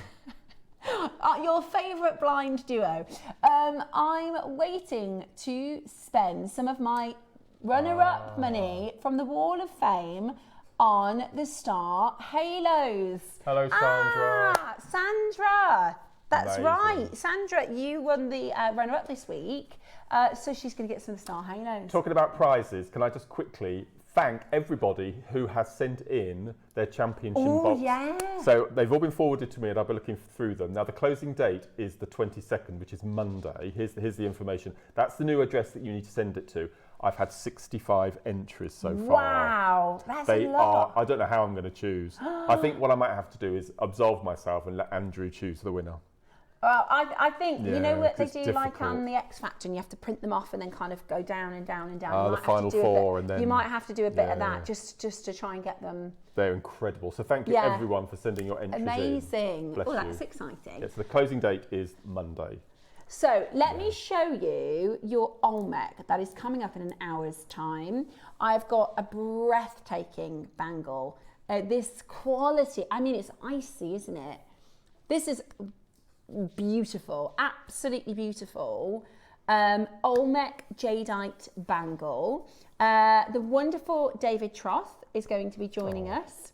your favourite blind duo. I'm waiting to spend some of my runner-up money from the Wall of Fame on the Star Halos. Hello, Sandra. Sandra. That's Amazing. right. Sandra, you won the runner-up this week. So she's going to get some Star Halos. Talking about prizes, can I just quickly thank everybody who has sent in their championship box. Yeah. So they've all been forwarded to me and I'll be looking through them. Now the closing date is the 22nd, which is Monday. Here's the information. That's the new address that you need to send it to. I've had 65 entries so far. Wow, that's a lot. I don't know how I'm going to choose. I think what I might have to do is absolve myself and let Andrew choose the winner. Well, I think, you know what they do difficult. like on the X Factor, and you have to print them off and then kind of go down and down and down. The final four and then... You might have to do a bit of that just to try and get them. They're incredible. So thank you everyone for sending your entries in. Amazing. Bless Oh, you. that's exciting. Yeah, so the closing date is Monday. So let me show you your Olmec that is coming up in an hour's time. I've got a breathtaking bangle. This quality, I mean, it's icy, isn't it? This is beautiful, absolutely beautiful. Olmec jadeite bangle. The wonderful David Troth is going to be joining us.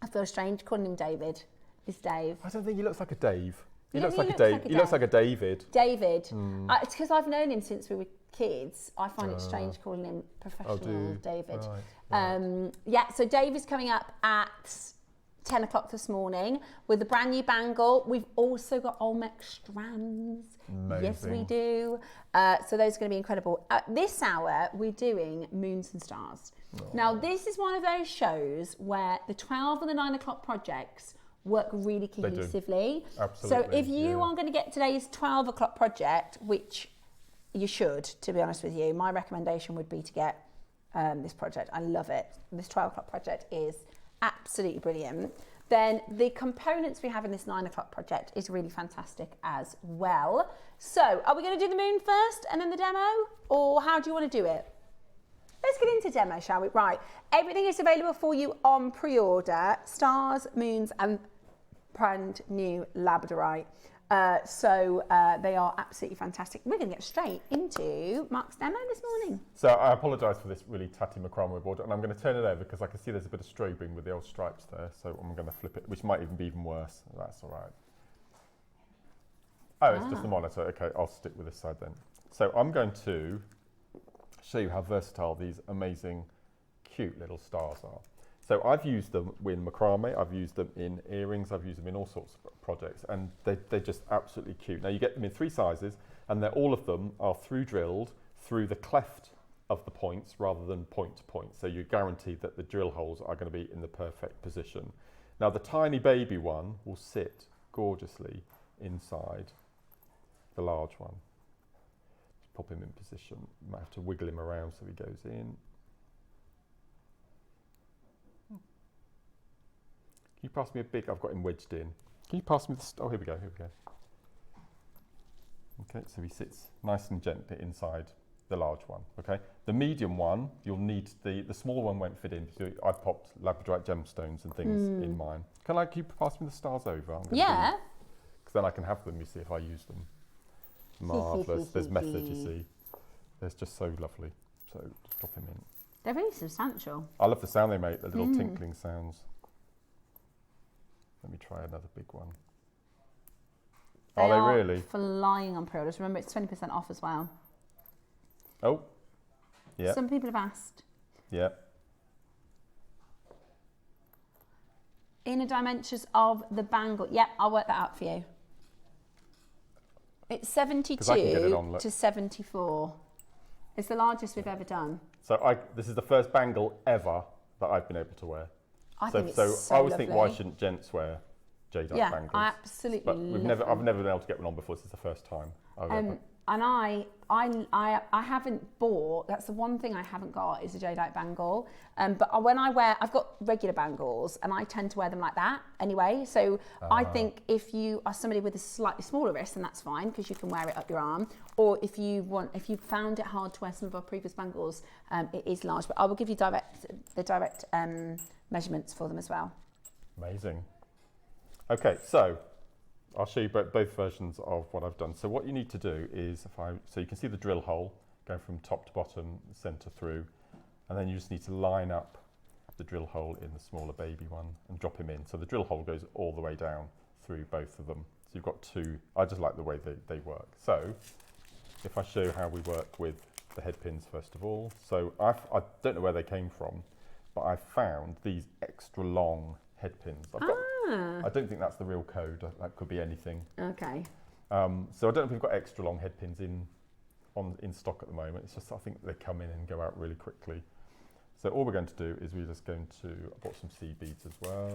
I feel strange calling him David. It's Dave. I don't think he looks like a Dave. He looks he like a Dave. He looks like a David. David. It's because I've known him since we were kids. I find it strange calling him professional David. Right. Yeah, so Dave is coming up at 10 o'clock this morning with a brand new bangle. We've also got Olmec strands. Amazing. Yes, we do. So those are going to be incredible. At this hour, we're doing Moons and Stars. Now, this is one of those shows where the 12 and the 9 o'clock projects work really cohesively. Absolutely. So if you are going to get today's 12 o'clock project, which you should, to be honest with you, my recommendation would be to get this project. I love it. This 12 o'clock project is absolutely brilliant. Then the components we have in this 9 o'clock project is really fantastic as well. So are we going to do the moon first and then the demo, or how do you want to do it? Let's get into demo, shall we? Right, everything is available for you on pre-order. Stars, moons, and brand new labradorite. So they are absolutely fantastic. We're going to get straight into Mark's demo this morning. So I apologise for this really tatty macrame board, and I'm going to turn it over because I can see there's a bit of strobing with the old stripes there. So I'm going to flip it, which might even be even worse. That's all right. Oh, it's just the monitor. Okay, I'll stick with this side then. So I'm going to show you how versatile these amazing, cute little stars are. So I've used them in macrame, I've used them in earrings, I've used them in all sorts of projects, and they're just absolutely cute. Now you get them in 3 sizes, and all of them are through drilled through the cleft of the points rather than point to point. So you're guaranteed that the drill holes are going to be in the perfect position. Now the tiny baby one will sit gorgeously inside the large one. Just pop him in position. You might have to wiggle him around so he goes in. Can you pass me a big? I've got him wedged in. Can you pass me the? Oh, here we go. Here we go. Okay, so he sits nice and gently inside the large one. Okay, the medium one you'll need the small one won't fit in. So I've popped labradorite gemstones and things in mine. Can you pass me the stars over? Yeah. Because then I can have them. You see if I use them. Marvellous. There's method. You see. They're just so lovely. So just drop him in. They're really substantial. I love the sound they make. The little tinkling sounds. Let me try another big one. Are they really? Flying on pre-orders. Remember, it's 20% off as well. Oh, yeah. Some people have asked. Yeah. Inner dimensions of the bangle. Yep, I'll work that out for you. It's 72 to 74. It's the largest we've ever done. So this is the first bangle ever that I've been able to wear. I think it's so I always lovely. think, why shouldn't gents wear jadeite bangles? I absolutely But love I've never been able to get one on before. This is the first time. And I haven't bought, that's the one thing I haven't got is a jadeite bangle. But when I wear, I've got regular bangles and I tend to wear them like that anyway. So I think if you are somebody with a slightly smaller wrist, then that's fine because you can wear it up your arm. Or if you found it hard to wear some of our previous bangles, it is large. But I will give you the direct measurements for them as well. Amazing. Okay, so I'll show you both versions of what I've done. So what you need to do is, so you can see the drill hole going from top to bottom, centre through, and then you just need to line up the drill hole in the smaller baby one and drop him in. So the drill hole goes all the way down through both of them. So you've got two, I just like the way they work. So if I show how we work with the head pins first of all. So I don't know where they came from, but I found these extra long head pins. I don't think that's the real code. That could be anything. Okay. So I don't know if we've got extra long head pins in stock at the moment. It's just I think they come in and go out really quickly. So all we're going to do is we're just going to, I bought some seed beads as well.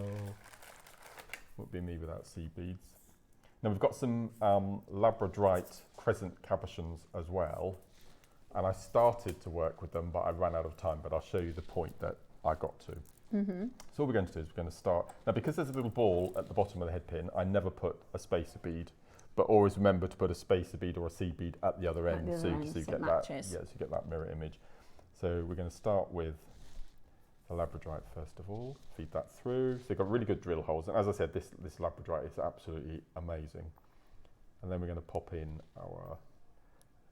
Wouldn't be me without seed beads. Now we've got some labradorite crescent cabochons as well. And I started to work with them, but I ran out of time. But I'll show you the point that I got to. So what we're going to do is we're going to start, now because there's a little ball at the bottom of the head pin, I never put a spacer bead, but always remember to put a spacer bead or a seed bead at the other end, so you get that, so you get that mirror image. So we're going to start with the labradorite first of all, feed that through. So you've got really good drill holes, and as I said, this labradorite is absolutely amazing. And then we're going to pop in our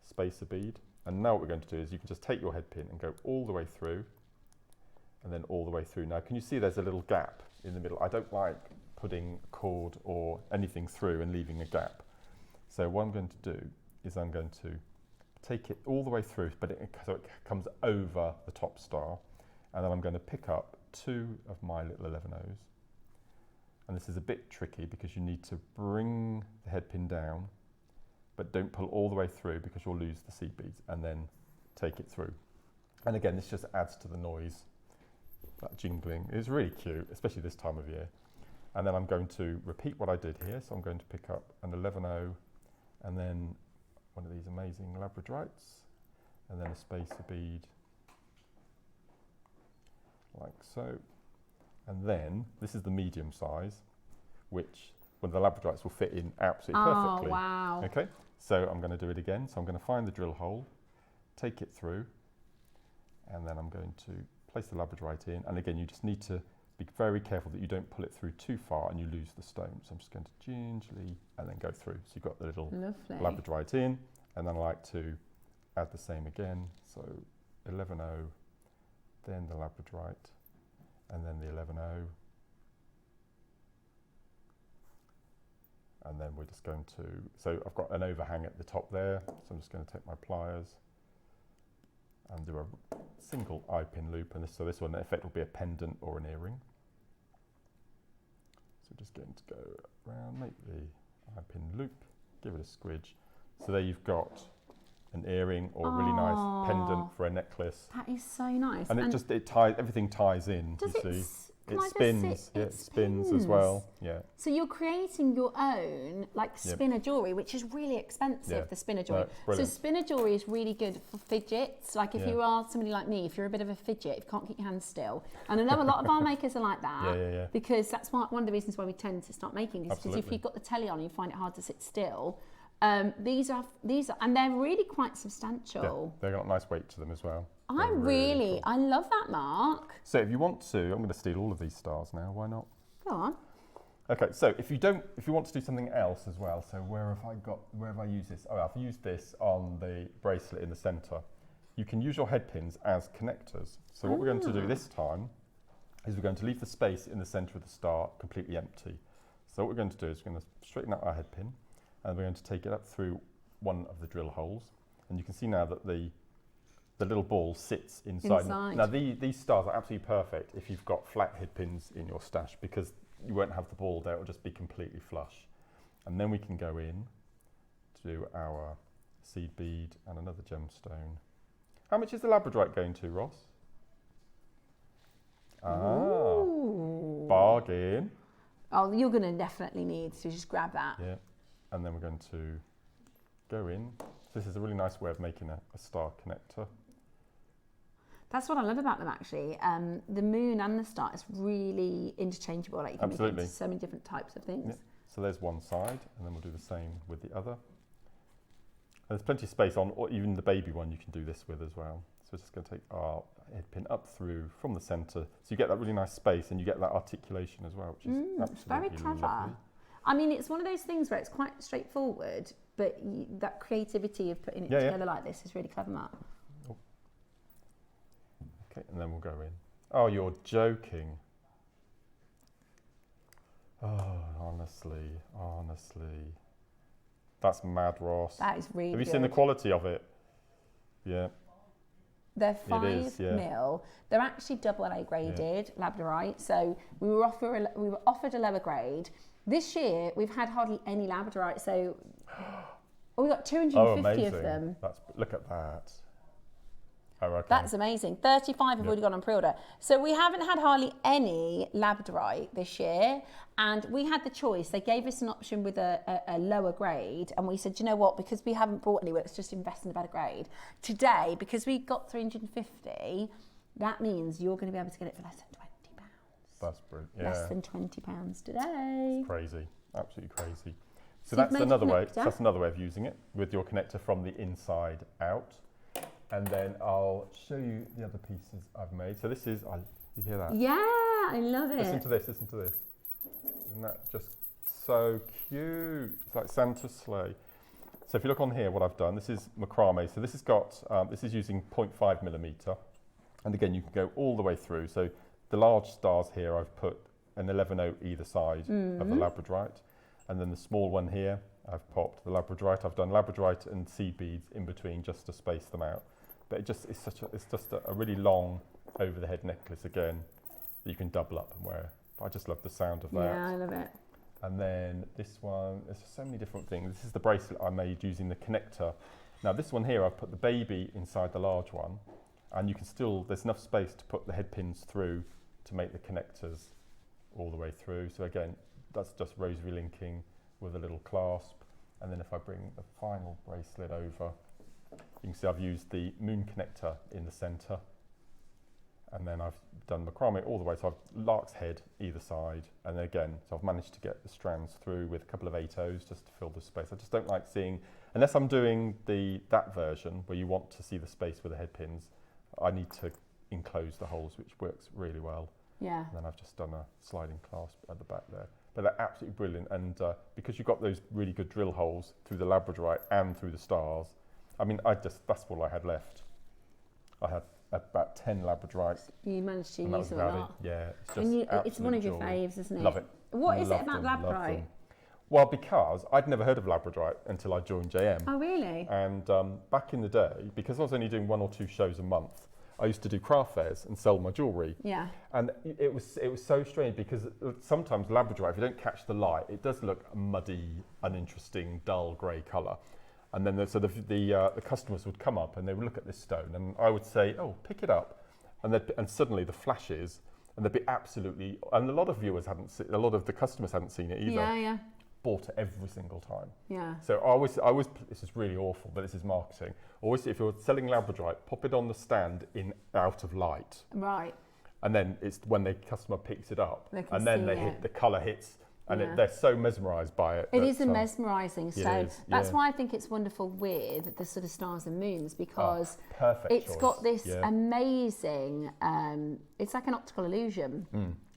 spacer bead, and now what we're going to do is you can just take your head pin and go all the way through, and then all the way through. Now, can you see there's a little gap in the middle? I don't like putting cord or anything through and leaving a gap. So what I'm going to do is I'm going to take it all the way through, but so it comes over the top star. And then I'm going to pick up two of my little 11Os. And this is a bit tricky because you need to bring the head pin down, but don't pull all the way through because you'll lose the seed beads, and then take it through. And again, this just adds to the noise. That jingling is really cute, especially this time of year. And then I'm going to repeat what I did here. So I'm going to pick up an 11O and then one of these amazing labradorites, and then a spacer bead like so. And then this is the medium size, which one of the labradorites will fit in absolutely perfectly. Oh, wow. Okay, so I'm going to do it again. So I'm going to find the drill hole, take it through, and then I'm going to place the labradorite in, and again you just need to be very careful that you don't pull it through too far and you lose the stone. So I'm just going to gingerly and then go through. So you've got the little labradorite in, and then I like to add the same again. So 11O, then the labradorite, and then the 11O, and then we're just going to, so I've got an overhang at the top there, so I'm just going to take my pliers and do a single eye pin loop, and this one in effect will be a pendant or an earring. So just going to go around, make the eye pin loop, give it a squidge. So there you've got an earring or a really nice pendant for a necklace. That is so nice. And it ties, everything ties in, you see. It spins, it spins as well. Yeah. So you're creating your own spinner jewellery, which is really expensive, the spinner jewellery. So spinner jewellery is really good for fidgets. Like if you are somebody like me, if you're a bit of a fidget, if you can't keep your hands still. And I know a lot of our makers are like that. Because that's one of the reasons why we tend to start making these. Because if you've got the telly on, you find it hard to sit still. These are, and they're really quite substantial. Yeah, they've got a nice weight to them as well. I love that, Mark. So if you want to, I'm going to steal all of these stars now. Why not? Go on. Okay, so if you want to do something else as well, so where have I used this? Oh, I've used this on the bracelet in the centre. You can use your head pins as connectors. So what we're going to do this time is we're going to leave the space in the centre of the star completely empty. So what we're going to do is we're going to straighten out our head pin, and we're going to take it up through one of the drill holes. And you can see now that the little ball sits inside. Now these stars are absolutely perfect if you've got flat head pins in your stash, because you won't have the ball there, it will just be completely flush. And then we can go in to do our seed bead and another gemstone. How much is the labradorite going to, Ross? Ooh. Bargain. Oh, you're going to definitely need to just grab that. Yeah, and then we're going to go in, This is a really nice way of making a star connector. That's what I love about them, actually. The moon and the star is really interchangeable. Like you can make it into so many different types of things. Yeah. So there's one side, and then we'll do the same with the other. And there's plenty of space on, or even the baby one you can do this with as well. So we're just going to take our head pin up through from the centre, so you get that really nice space and you get that articulation as well, which is absolutely very clever. lovely. I mean, it's one of those things where it's quite straightforward, but that creativity of putting it together like this is really clever, Matt. Oh. Okay, and then we'll go in. Oh, you're joking. Oh, honestly. That's mad, Ross. That is really Have you good. seen the quality of it? Yeah. They're 5 mil. They're actually AA graded labradorite. So we were offered a lower grade. This year we've had hardly any labradorite. So we got 250 of them. Look at that. Oh, okay. That's amazing. 35 have already gone on pre-order. So we haven't had hardly any labradorite this year, and we had the choice. They gave us an option with a lower grade, and we said, you know what, because we haven't brought any, let's just invest in a better grade. Today, because we got 350, that means you're going to be able to get it for less than £20. That's brilliant. Yeah. Less than £20 today. It's crazy, absolutely crazy. So that's another way. So that's another way of using it, with your connector from the inside out. And then I'll show you the other pieces I've made. So this is, you hear that? Yeah, I love it. Listen to this. Isn't that just so cute? It's like Santa's sleigh. So if you look on here, what I've done, this is macrame. So this has got, this is using 0.5 millimetre. And again, you can go all the way through. So the large stars here, I've put an 11/0 either side of the labradorite. And then the small one here, I've popped the labradorite. I've done labradorite and seed beads in between just to space them out. But it's just a really long over the head necklace again that you can double up and wear. I just love the sound of that. Yeah, I love it. And then this one, there's so many different things. This is the bracelet I made using the connector. Now this one here, I've put the baby inside the large one, and you can still, there's enough space to put the head pins through to make the connectors all the way through. So again, that's just rosary linking with a little clasp. And then if I bring the final bracelet over, you can see I've used the moon connector in the center. And then I've done macrame all the way, so I've lark's head either side. And then again, so I've managed to get the strands through with a couple of 8/0s just to fill the space. I just don't like seeing, unless I'm doing that version where you want to see the space with the head pins, I need to enclose the holes, which works really well. Yeah. And then I've just done a sliding clasp at the back there. But they're absolutely brilliant. And because you've got those really good drill holes through the labradorite and through the stars, I mean, that's all I had left. I had about 10 labradorites. You managed to use them a lot. Yeah, it's one of your faves, isn't it? Love it. What is it about labradorite? Well, because I'd never heard of labradorite until I joined JM. Oh, really? And back in the day, because I was only doing 1 or 2 shows a month, I used to do craft fairs and sell my jewellery. Yeah. And it was so strange because sometimes labradorite, if you don't catch the light, it does look a muddy, uninteresting, dull grey colour. And then the customers would come up and they would look at this stone, and I would say, "Oh, pick it up," and suddenly the flashes, and they'd be absolutely. And a lot of viewers hadn't seen, a lot of the customers hadn't seen it either. Yeah, yeah. Bought it every single time. Yeah. So I always. This is really awful, but this is marketing. Always, if you're selling labradorite, pop it on the stand out of light. Right. And then it's when the customer picks it up, and then the colour hits. And they're so mesmerised by it. It is a mesmerising stone. That's yeah. why I think it's wonderful with the sort of stars and moons, because it's got this amazing, it's like an optical illusion.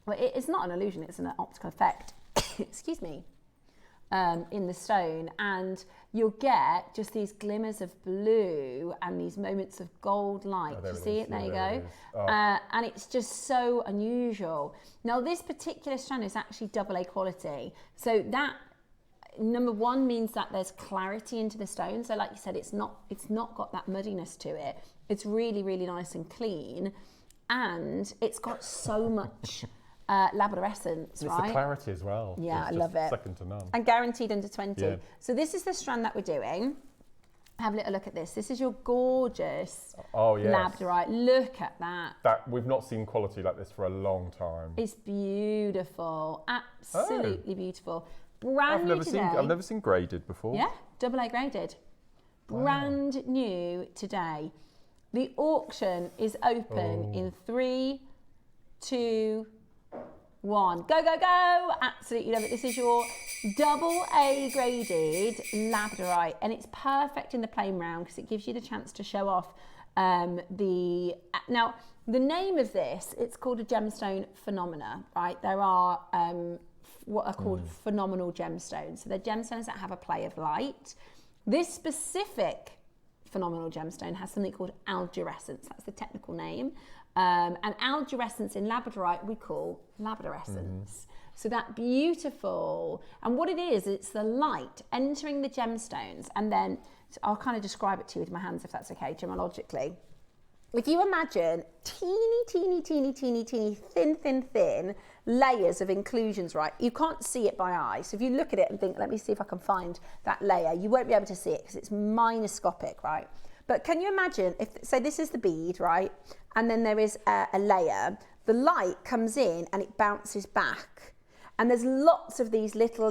Well, it's not an illusion, it's an optical effect, excuse me, in the stone. And you'll get just these glimmers of blue and these moments of gold light. Do you see it? There you go. And it's just so unusual. Now, this particular strand is actually AA quality. So that, number one, means that there's clarity into the stone. So like you said, it's not got that muddiness to it. It's really, really nice and clean. And it's got so much Labrador essence, right? It's the clarity as well. Yeah, I love it. Second to none. And guaranteed under 20. Yeah. So this is the strand that we're doing. Have a little look at this. This is your gorgeous labradorite. Look at that. We've not seen quality like this for a long time. It's beautiful. Absolutely beautiful. Brand new today. I've never seen graded before. Yeah, AA graded. brand new today. The auction is open in 3, 2, 1. Go, go, go. Absolutely love it. This is your double A graded labradorite, and it's perfect in the plain round because it gives you the chance to show off now the name of this, it's called a gemstone phenomena, right? There are what are called phenomenal gemstones. So they're gemstones that have a play of light. This specific phenomenal gemstone has something called algerescence. That's the technical name. And algerescence in labradorite we call labradorescence. So that beautiful, and what it is, it's the light entering the gemstones, and then so I'll kind of describe it to you with my hands if that's okay, gemologically. If you imagine teeny, thin layers of inclusions, right? You can't see it by eye. So if you look at it and think, let me see if I can find that layer, you won't be able to see it because it's microscopic, right? But can you imagine if, so this is the bead, right? And then there is a layer, the light comes in and it bounces back. And there's lots of these little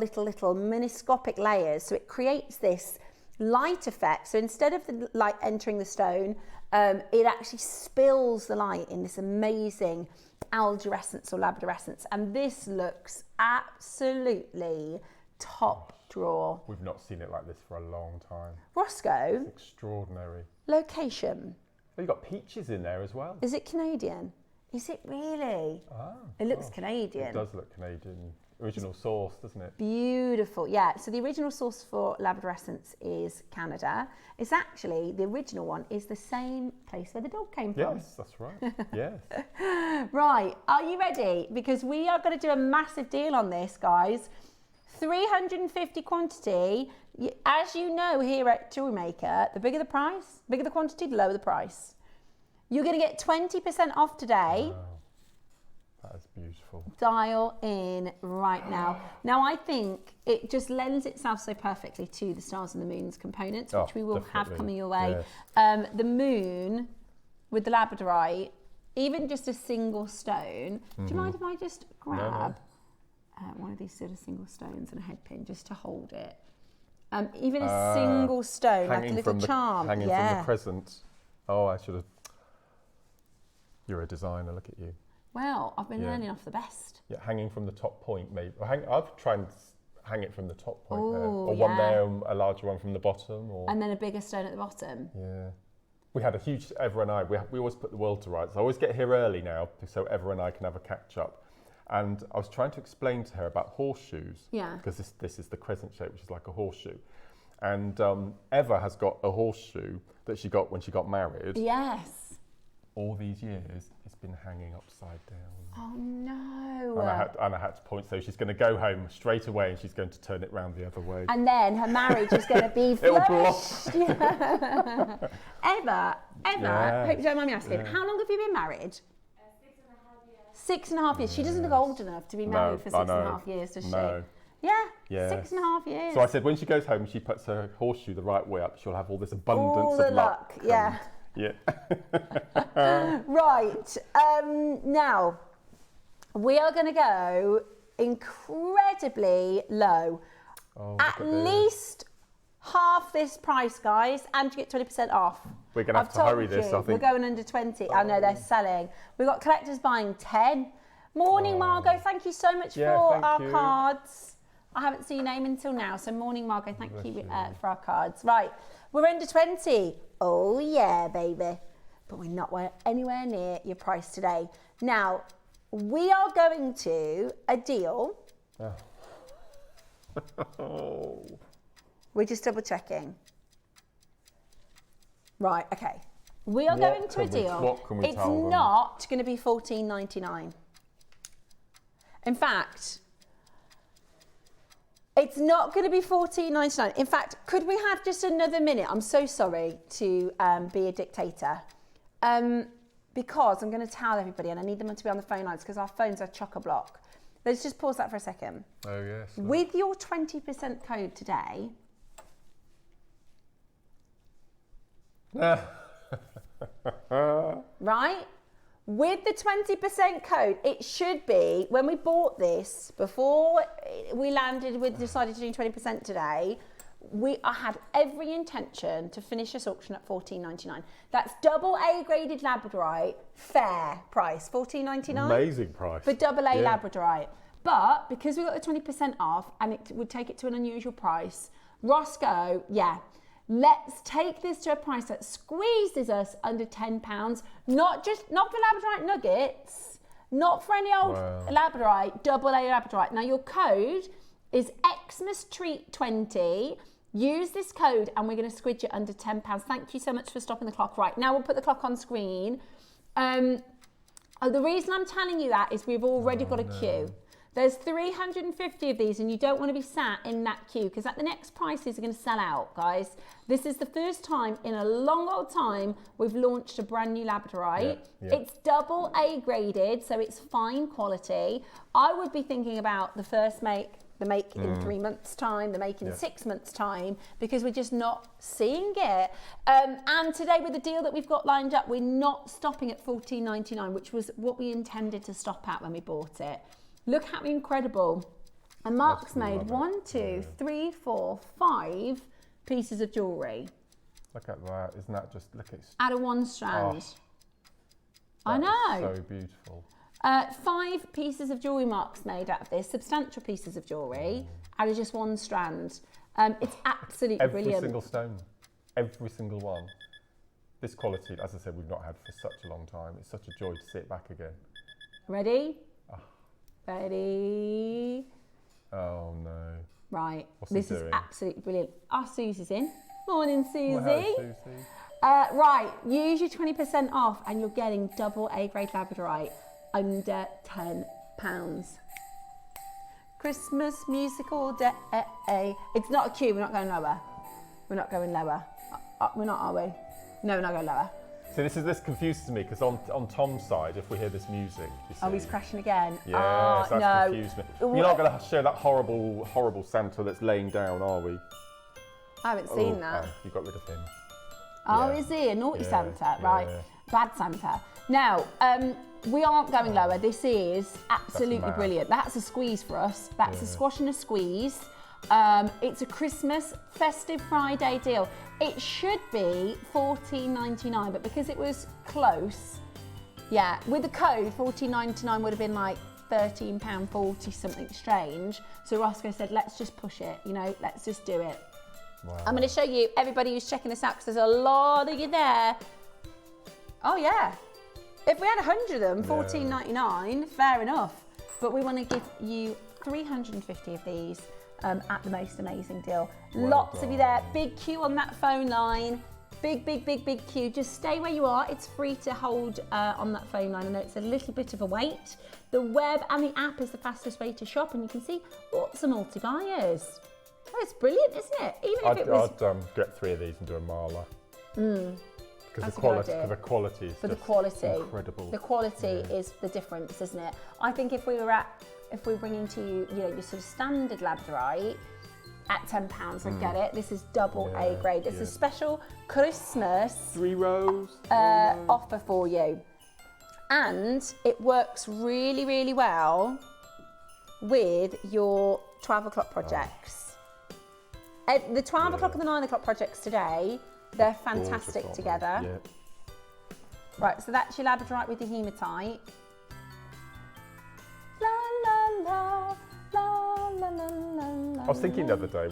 microscopic layers. So it creates this light effect. So instead of the light entering the stone, it actually spills the light in this amazing algerescence or labradorescence. And this looks absolutely top drawer. We've not seen it like this for a long time. Roscoe. It's extraordinary. Location. Oh, you've got peaches in there as well. Is it Canadian? Is it really? Ah, it looks Canadian. It does look Canadian. Original source, doesn't it? Beautiful, yeah. So the original source for labradorescence is Canada. It's actually, the original one is the same place where the dog came from. Yes, that's right. Yes. Right, are you ready? Because we are going to do a massive deal on this, guys. 350 quantity. As you know here at JewelleryMaker, the bigger the price, bigger the quantity, the lower the price. You're going to get 20% off today. Wow. That is beautiful. Dial in right now. Now, I think it just lends itself so perfectly to the stars and the moons components, which we will have coming your way. Yes. The moon with the labradorite, even just a single stone. Do you mind if I just grab one of these sort of single stones and a head pin just to hold it? Even a single stone, like a little charm. Hanging from the crescent. Oh, I should have. You're a designer, look at you. Well, I've been learning off the best. Yeah, hanging from the top point, maybe. I've tried and hang it from the top point there. Or one there, a larger one from the bottom. And then a bigger stone at the bottom. Yeah. We had a huge, Eva and I, we always put the world to rights. I always get here early now so Eva and I can have a catch up. And I was trying to explain to her about horseshoes. Yeah. Because this is the crescent shape, which is like a horseshoe. And Eva has got a horseshoe that she got when she got married. Yes. All these years, it's been hanging upside down. Oh no! And I had to point, so she's going to go home straight away and she's going to turn it round the other way. And then her marriage is going to be flushed. Eva, I hope you don't mind me asking, how long have you been married? 6.5 years. She doesn't look old enough to be married for 6.5 years, does she? No. Yeah, 6.5 years. So I said, when she goes home, she puts her horseshoe the right way up, she'll have all this abundance all of the luck. Yeah. Yeah. Right. Now, we are going to go incredibly low. At least half this price, guys, and you get 20% off. We're going to have to hurry this, I think. We're going under 20. I know they're selling. We've got collectors buying 10. Morning, Margot. Thank you so much for our cards. I haven't seen your name until now, so morning, Margot. Thank you for our cards. Right, we're under 20. Oh yeah, baby. But we're not anywhere near your price today. Now, we are going to a deal. We're just double checking. Right, okay. We are going to a deal. What can we it's tell them? not going to be $14.99. In fact, it's not going to be $14.99. In fact, could we have just another minute? I'm so sorry to be a dictator. Because I'm going to tell everybody, and I need them to be on the phone lines because our phones are chock-a-block. Let's just pause that for a second. Oh, yes. With your 20% code today... right? With the 20% code, it should be, when we bought this, before we landed with decided to do 20% today, I had every intention to finish this auction at $14.99. That's double A graded labradorite, fair price, $14.99. Amazing price. For double A labradorite. But because we got the 20% off and it would take it to an unusual price, Roscoe, let's take this to a price that squeezes us under £10. Not for labradorite nuggets, not for any old labradorite, double A labradorite. Now your code is XmasTreat20. Use this code and we're going to squidge it under £10. Thank you so much for stopping the clock. Right, now we'll put the clock on screen. The reason I'm telling you that is we've already got a queue. There's 350 of these and you don't want to be sat in that queue because at the next prices are going to sell out, guys. This is the first time in a long old time we've launched a brand new labradorite. It's double A graded, so it's fine quality. I would be thinking about the first make, the make in 3 months' time, the make in 6 months' time, because we're just not seeing it. And today with the deal that we've got lined up, we're not stopping at $14.99, which was what we intended to stop at when we bought it. Look how incredible. And Mark's made 1, 2, 3, 4, 5 pieces of jewellery. Look at that, isn't that just, look at Out of one strand. I know. So beautiful. 5 pieces of jewellery Mark's made out of this, substantial pieces of jewellery, out of just one strand. It's absolutely brilliant. Every single stone, every single one. This quality, as I said, we've not had for such a long time. It's such a joy to see it back again. Ready? Ready? Oh no. Right, What's this is doing? absolutely brilliant. Our Susie's in. Morning, Susie. Well, hello, Susie. Right, use your 20% off and you're getting double A grade labradorite under £10. Christmas musical day. It's not a queue, we're not going lower. We're not going lower. We're not, are we? No, we're not going lower. So this confuses me because on Tom's side, if we hear this music, you see, Oh, he's crashing again. Yes, that's no. confused me. You're not going to show that horrible Santa that's laying down, are we? I haven't seen that. Oh, you got rid of him. Oh, is he? A naughty Santa? Right. Bad Santa. Now, we aren't going lower. This is absolutely brilliant. That's a squeeze for us. That's a squash and a squeeze. It's a Christmas festive Friday deal. It should be $14.99, but because it was close, with the code, $14.99 would have been like £13.40, something strange. So Roscoe said, let's just push it, let's just do it. Wow. I'm going to show you everybody who's checking this out because there's a lot of you there. Oh yeah, if we had 100 of them, $14.99, fair enough. But we want to give you 350 of these at the most amazing deal. Lots of you there, big queue on that phone line. Big queue. Just stay where you are. It's free to hold on that phone line. I know it's a little bit of a wait. The web and the app is the fastest way to shop, and you can see lots of multi-buyers. Oh, it's brilliant, isn't it? I'd get 3 of these and do a marla. Because the quality is incredible. The quality is the difference, isn't it? I think if we're bringing to you, your sort of standard labradorite at £10, I'd get it. This is double A grade. It's a special Christmas 3 rows offer for you, and it works really, really well with your 12 o'clock projects. The 12 o'clock and the 9 o'clock projects today, they're fantastic together. Yeah. Right, so that's your labradorite with your hematite. La la la, la la la la. I was thinking the other day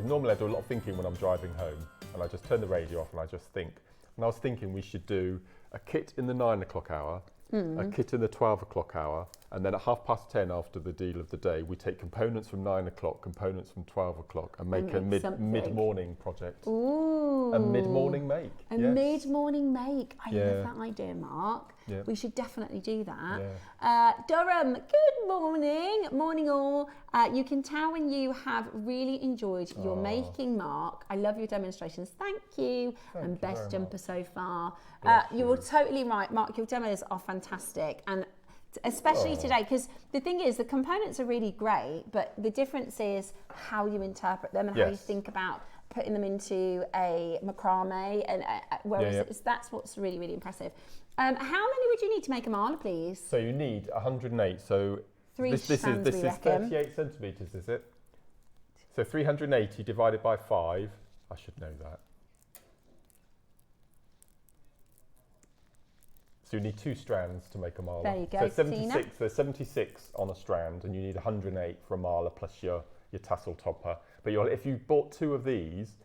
normally I do a lot of thinking when I'm driving home, and I just turn the radio off and I just think. And I was thinking we should do a kit in the 9 o'clock hour, a kit in the 12 o'clock hour, and then at 10:30 after the deal of the day, we take components from 9 o'clock, components from 12 o'clock, and make a mid-morning project. Ooh. A mid-morning make. Mid-morning make. I love that idea, Mark. Yeah. We should definitely do that. Yeah. Durham, good morning. Morning all. You can tell when you have really enjoyed your making, Mark. I love your demonstrations. Thank you. And best jumper so far. You're totally right, Mark. Your demos are fantastic. And especially today, because the thing is, the components are really great, but the difference is how you interpret them and how you think about putting them into a macrame, and that's what's really, really impressive. How many would you need to make a marla, please? So you need 108. So this is 38 centimetres, is it? So 380 divided by 5, I should know that. So you need 2 strands to make a mala. There you go, So 76, Tina. there's 76 on a strand, and you need 108 for a mala plus your tassel topper. But if you bought 2 of these,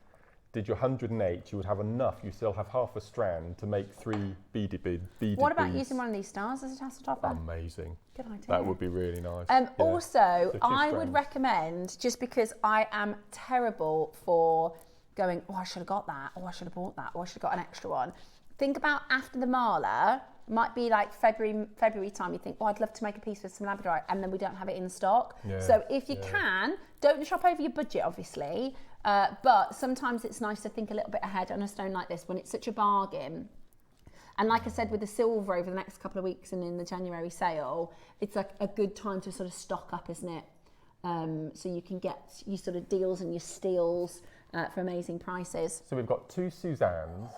did your 108, you would have enough. You still have half a strand to make 3 beaded beads. What about using one of these stars as a tassel topper? Amazing. Good idea. That would be really nice. Also, So 2 I would strands. recommend, just because I am terrible for going, oh, I should have got that, or I should have bought that, or I should have got an extra one. Think about after the mala, might be like February time, you think, oh, I'd love to make a piece with some labradorite, and then we don't have it in stock. Yeah, so if you can, don't shop over your budget, obviously, but sometimes it's nice to think a little bit ahead on a stone like this when it's such a bargain. And like I said, with the silver over the next couple of weeks and in the January sale, it's like a good time to sort of stock up, isn't it? So you can get your sort of deals and your steals for amazing prices. So we've got 2 Suzannes,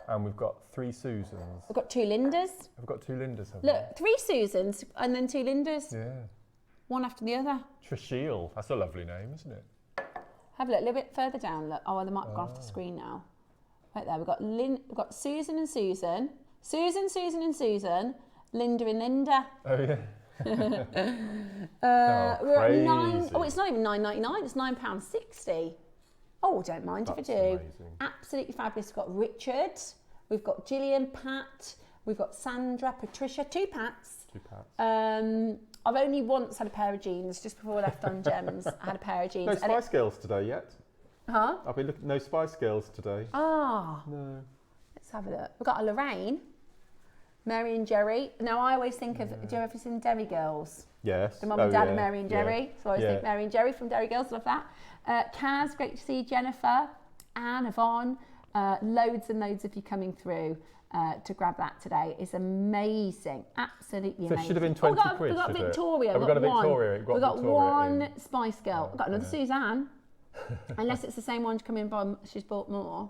and we've got 3 Susans. We've got 2 Lindas. We've got 2 Lindas, haven't Look, 3 Susans and then 2 Lindas. we? Yeah. One after the other. Trishil, that's a lovely name, isn't it? Have a look, a little bit further down. Look. Oh, they might have gone off the screen now. Right there, we've got Susan and Susan, Susan, Susan and Susan, Linda and Linda. Oh yeah. We're at crazy. 9. Oh, it's not even £9.99. It's £9.60. Oh, don't mind if I That's do. amazing. Absolutely fabulous. We've got Richard, we've got Gillian, Pat, we've got Sandra, Patricia, 2 Pats. 2 Pats. I've only once had a pair of jeans just before I left on Gems. I had a pair of jeans. No Spice Girls today yet. Huh? I'll be looking. No Spice Girls today. Ah. No. Let's have a look. We've got a Lorraine, Mary and Jerry. Now I always think of, do you ever seen Derry Girls? Yes. The mum and dad yeah. of Mary and Jerry. Yeah. So I always think Mary and Jerry from Derry Girls, love that. Kaz, great to see you. Jennifer, Anne, Yvonne, loads and loads of you coming through to grab that today. It's amazing, absolutely So amazing. it should have been 20 quid, We've got should it? Victoria, Oh, we've got a one. Victoria, We've got Victoria one in. Spice Girl. We've got another Suzanne, unless it's the same one come in, she's bought more.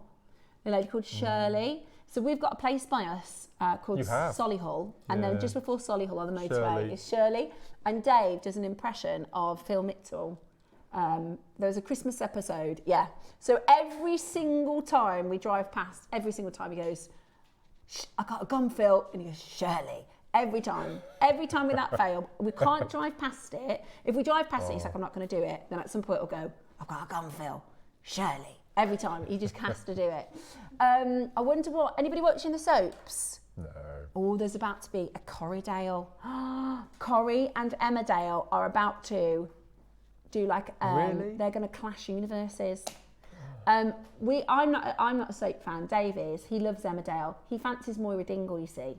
A lady called Shirley. So we've got a place by us called Solihull, and then just before Solihull on the motorway is Shirley. And Dave does an impression of Phil Mitchell. There was a Christmas episode, So every single time we drive past, every single time he goes, I got a gum, Phil, and he goes, Shirley. Every time without fail, we can't drive past it. If we drive past it, he's like, I'm not going to do it. Then at some point he'll go, I've got a gum, Phil, Shirley. Every time, he just has to do it. I wonder what, anybody watching the soaps? No. Oh, there's about to be a Corriedale. Corrie and Emmerdale are about to do like, Really? They're going to clash universes. I'm not a soap fan. Dave is. He loves Emmerdale. He fancies Moira Dingle, you see.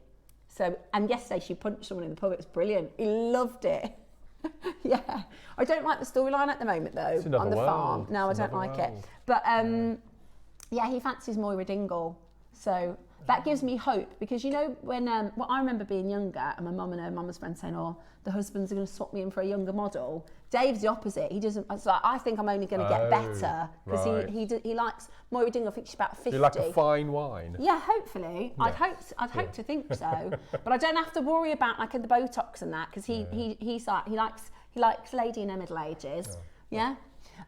So, and yesterday she punched someone in the pub. It was brilliant. He loved it. Yeah. I don't like the storyline at the moment though on the farm. No, I don't like it. But yeah, he fancies Moira Dingle. So that gives me hope because you know when well, I remember being younger and my mum and her mama's friend saying, "Oh, the husbands are going to swap me in for a younger model." Dave's the opposite. He doesn't. It's like, I think I'm only going to get better because he likes Moira Dingle. I think she's about 50. You like a fine wine? Yeah, hopefully. Yeah. I'd hope to think so. But I don't have to worry about like the Botox and that because he likes lady in her middle ages. Yeah.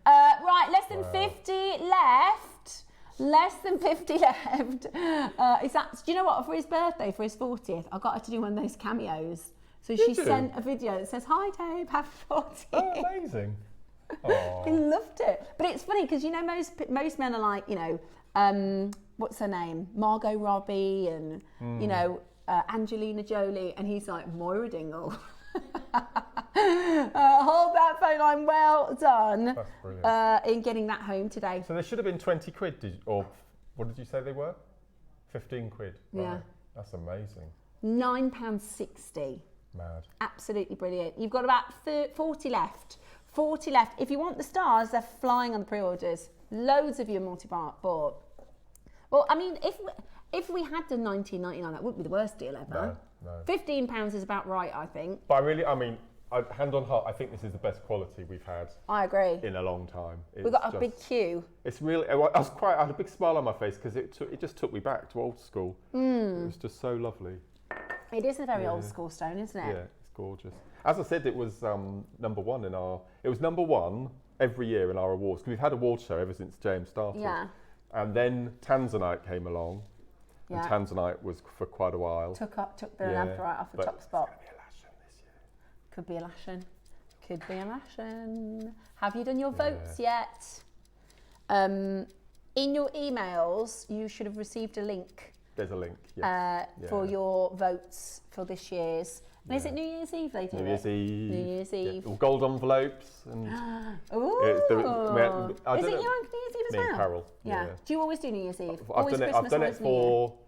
Right, less than 50 left. Less than 50 left. Do you know what? For his birthday, for his 40th, I got her to do one of those cameos. So she sent a video that says, "Hi Dave, happy 40th." Oh, amazing. He loved it. But it's funny because you know most men are like, you know, what's her name? Margot Robbie and you know, Angelina Jolie, and he's like Moira Dingle. Hold that phone line. Well done. That's brilliant. In getting that home today. So there should have been 20 quid, or what did you say they were? 15 quid. Right. Yeah. That's amazing. £9.60. Mad. Absolutely brilliant. You've got about 40 left. 40 left. If you want the stars, they're flying on the pre-orders. Loads of you are multi-part bought. Well, I mean, if we had done £19.99, that wouldn't be the worst deal ever. No. £15 is about right, I think. But I mean, hand on heart, I think this is the best quality we've had. I agree. In a long time. We've got a big queue. It's really. I had a big smile on my face because it just took me back to old school. It was just so lovely. It is a very old school stone, isn't it? Yeah, it's gorgeous. As I said, it was number one in our. It was number one every year in our awards, because we've had award show ever since James started. Yeah. And then Tanzanite came along, and Tanzanite was for quite a while. Took the lamp right off the top spot. It's going to be a Lashen this year. Could be a Lashen. Could be a Lashen. Have you done your votes yet? In your emails, you should have received a link. There's a link, yes. For your votes for this year's. And is it New Year's Eve they do New Year's Eve. New Year's Eve. All gold envelopes. And Ooh. I Is it don't you on know- New Year's Eve as Me well? and Carol. Yeah. Do you always do New Year's Eve? I've Always done it, Christmas, I've done it always New Year? for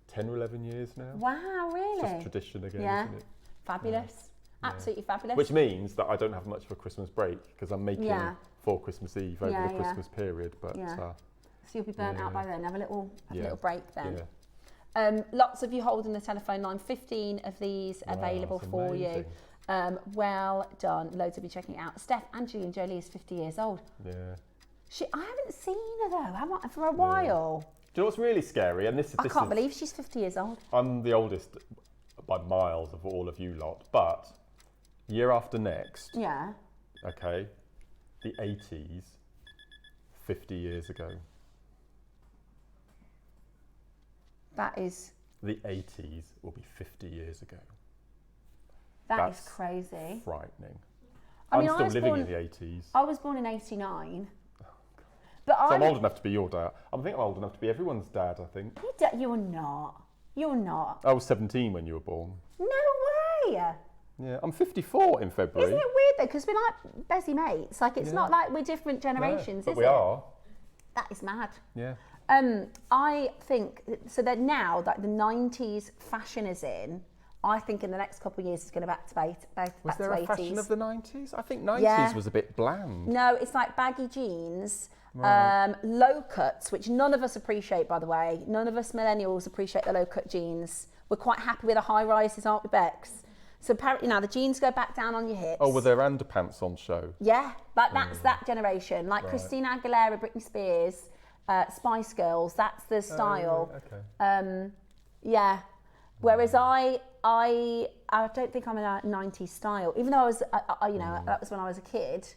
10 or 11 years now. Wow, really? It's just tradition again, Yeah. isn't it? Fabulous. Absolutely fabulous. Which means that I don't have much of a Christmas break because I'm making for Christmas Eve over the Christmas period. But so you'll be burnt out by then. Have a little break then. Yeah. Lots of you holding the telephone line. 15 of these available for you. Well done. Loads of you checking it out. Steph, Angelie and Jolie is 50 years old. Yeah. I haven't seen her though, for a while. Do you know what's really scary? And this I can't believe she's 50 years old. I'm the oldest by miles of all of you lot, but year after next, okay, the 80s, 50 years ago. That is... The 80s will be 50 years ago. That's crazy. Frightening. I mean, I'm still living in the 80s. I was born in 89. But I'm old enough to be your dad. I think I'm old enough to be everyone's dad, I think. You're not. You're not. I was 17 when you were born. No way! Yeah, I'm 54 in February. Isn't it weird though? Because we're like busy mates. Like, it's not like we're different generations, but is we it? are. That is mad. Yeah. I think, so that now that the 90s fashion is in, I think in the next couple of years it's going to back to 80s. Was there a fashion of the 90s? I think 90s was a bit bland. No, it's like baggy jeans, Right. low cuts, which none of us appreciate, by the way. None of us millennials appreciate the low cut jeans. We're quite happy with the high rises, aren't we, Bex? So apparently now the jeans go back down on your hips. Oh, were there underpants on show? Yeah, that's that generation. Like Christina Aguilera, Britney Spears, Spice Girls, that's the style. Okay. Yeah. Whereas I don't think I'm a 90s style, even though I was, that was when I was a kid.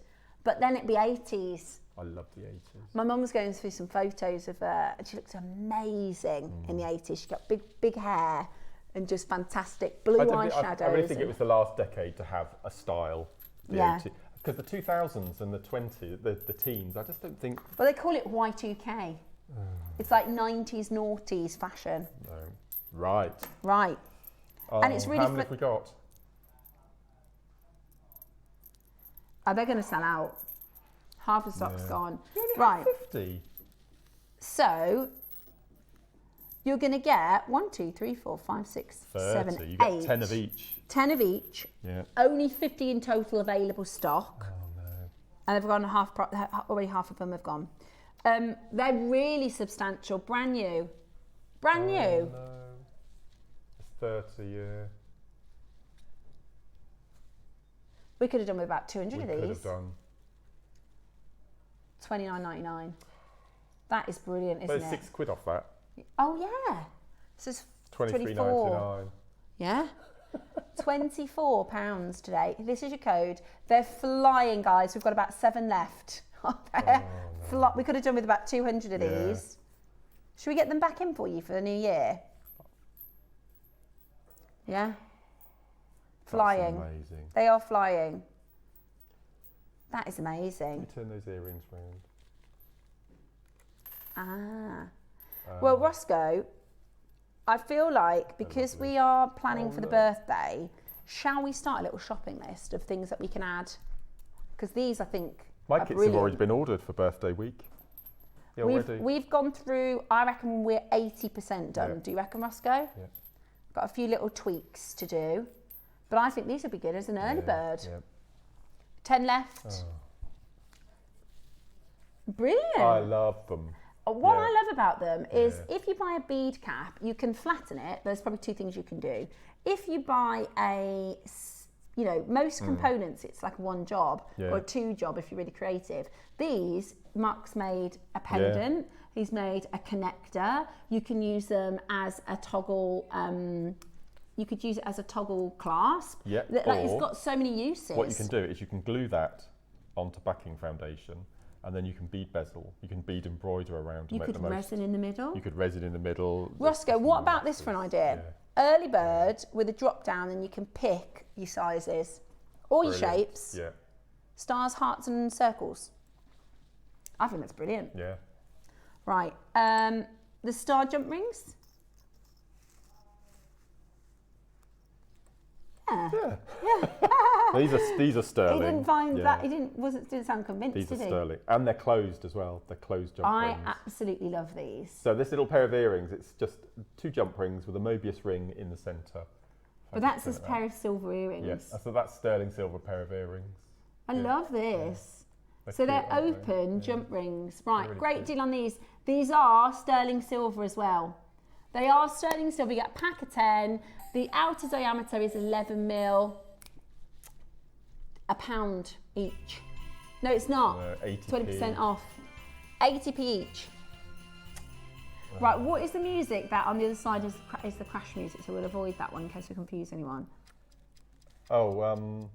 But then it'd be 80s. I love the 80s. My mum was going through some photos of her, and she looked amazing in the 80s. She got big hair and just fantastic blue eyeshadows. I really think it was the last decade to have a style. The 80s. Because the 2000s and the 20s, the teens, I just don't think... Well, they call it Y2K. It's like 90s, noughties fashion. No. Right. Right. And it's really... How many have we got? Oh, they're going to sell out. Half the stock's gone. Right. 50. So, you're going to get 1, 2, 3, 4, 5, 6, 30. 7, You 8. get 10 of each. 10 of each. Yeah. Only 50 in total available stock. Oh, no. And they've gone already half of them have gone. They're really substantial. Brand new. Brand new. No. It's 30, yeah. We could have done with about 200 of these. We could have done. $29.99. That is brilliant, isn't There's it? £6 off that. Oh yeah. So it's $23.99. Yeah. £24 today. This is your code. They're flying, guys. We've got about 7 left. We could have done with about 200 of these. Should we get them back in for you for the new year? Yeah. Flying. That's amazing. They are flying. That is amazing. Let me turn those earrings round. Well, Roscoe, I feel like because we are planning for the birthday, shall we start a little shopping list of things that we can add? Because these, I think, My are kits brilliant. have already been ordered for birthday week. Yeah, already. We've gone through, I reckon we're 80% done. Yeah. Do you reckon, Roscoe? Yeah. Got a few little tweaks to do. But I think these would be good as an early bird. Yeah. 10 left. Brilliant. I love them. What I love about them is if you buy a bead cap, you can flatten it. There's probably 2 things you can do. If you buy a, most components, it's like 1 job or a 2 job if you're really creative. These, Mark's made a pendant. He's made a connector. You can use them as a toggle. You could use it as a toggle clasp. Yeah. It's got so many uses. What you can do is you can glue that onto backing foundation, and then you can bead bezel. You can bead embroider around. You could resin in the middle. You could resin in the middle. Roscoe, what about this for an idea? Yeah. Early bird with a drop down, and you can pick your sizes or your shapes. Yeah. Stars, hearts, and circles. I think that's brilliant. Yeah. Right. The star jump rings. Yeah. These are sterling. He didn't find that. He didn't sound convinced. These did are he? sterling, and they're closed as well. They're closed jump rings. I absolutely love these. So this little pair of earrings, it's just 2 jump rings with a Mobius ring in the centre. But that's this pair of silver earrings. Yes, so that's sterling silver pair of earrings. I love this. Yeah. So they're cute, open jump rings. Right, really great cute. deal on these. These are sterling silver as well. They are sterling silver. You get a pack of 10. The outer diameter is 11 mil. £1 each. No, it's not. 20% off. 80p each. Right, what is the music that on the other side is the crash music? So we'll avoid that one in case we confuse anyone. Oh,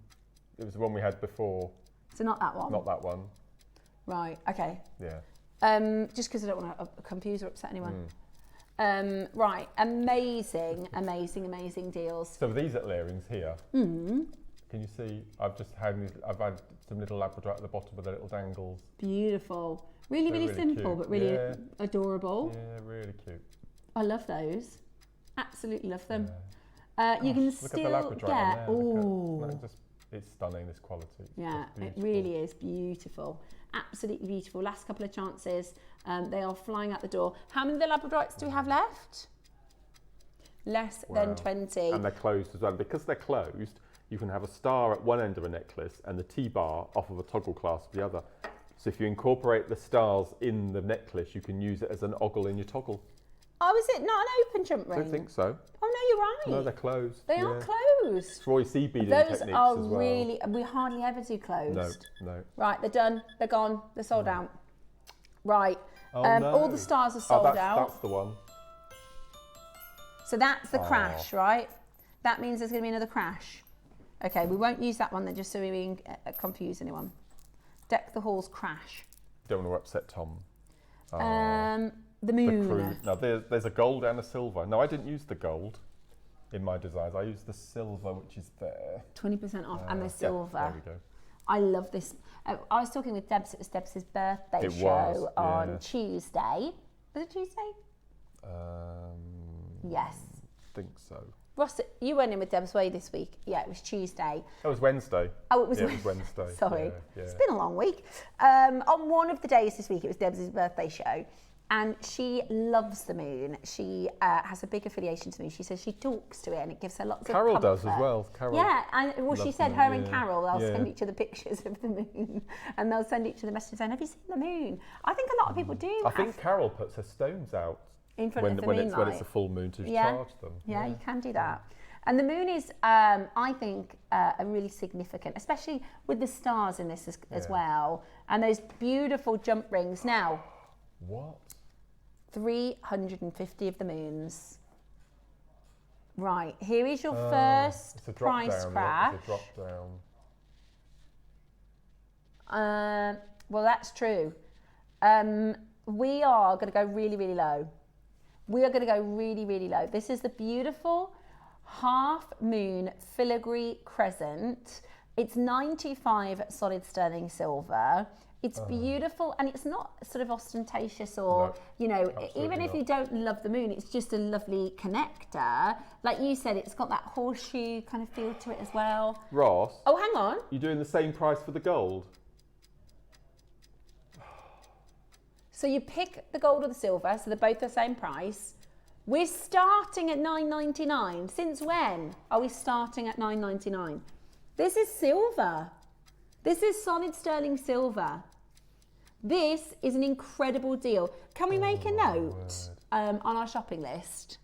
it was the one we had before. So not that one? Not that one. Right, okay. Yeah. Just because I don't want to confuse or upset anyone. Right, amazing deals. So these little earrings here, can you see? I've had some little labradorite at the bottom with the little dangles. Beautiful. Really simple, cute. but really adorable. Yeah, really cute. I love those. Absolutely love them. Yeah. You can Look still at the labradorite get. on there. It's stunning, this quality. Yeah, it really is beautiful. Absolutely beautiful. Last couple of chances. They are flying out the door. How many of the labradorites do we have left? Less than 20. And they're closed as well. Because they're closed, you can have a star at one end of a necklace and the T-bar off of a toggle clasp at the other. So if you incorporate the stars in the necklace, you can use it as an ogle in your toggle. Oh, is it not an open jump ring? I don't think so. Oh, no, you're right. No, they're closed. They are closed. It's Roy C beading Those techniques are as well. really, we hardly ever do closed. No. Right, they're done. They're gone. They're sold out. Right. Oh, no. All the stars are sold out. That's the one. So that's the crash, right? That means there's going to be another crash. Okay, we won't use that one then, just so we don't confuse anyone. Deck the Hall's crash. Don't want to upset Tom. The moon. Now there's a gold and a silver. No, I didn't use the gold in my designs. I used the silver, which is there. 20% off, and the silver. Yeah, there we go. I love this. I was talking with Debs. It was Debs' birthday show on Tuesday. Was it Tuesday? Yes. I think so. Ross, you went in with Debs Way this week. Yeah, it was Tuesday. It was Wednesday. Oh, it was, it was Wednesday. Sorry. Yeah. It's been a long week. On one of the days this week, it was Debs' birthday show. And she loves the moon. She has a big affiliation to the moon. She says she talks to it and it gives her lots of comfort. Carol does as well. Carol. Yeah, and she said her and Carol, they'll Yeah. send each other pictures of the moon and they'll send each other messages saying, have you seen the moon? I think a lot of people do. I think Carol puts her stones out in front of the moonlight. when it's a full moon to charge them. Yeah, you can do that. And the moon is, I think, a really significant, especially with the stars in this as well. And those beautiful jump rings. Now, what? 350 of the moons. Right, here is your first price crash. It's a drop down. Well, that's true. We are going to go really, really low. We are going to go really, really low. This is the beautiful half moon filigree crescent. It's 95 solid sterling silver. It's beautiful and it's not sort of ostentatious or, even if you don't love the moon, it's just a lovely connector. Like you said, it's got that horseshoe kind of feel to it as well. Ross? Oh, hang on. You're doing the same price for the gold? So you pick the gold or the silver, so they're both the same price. We're starting at $9.99. Since when are we starting at $9.99? This is silver. This is solid sterling silver. This is an incredible deal. Can we make a note on our shopping list?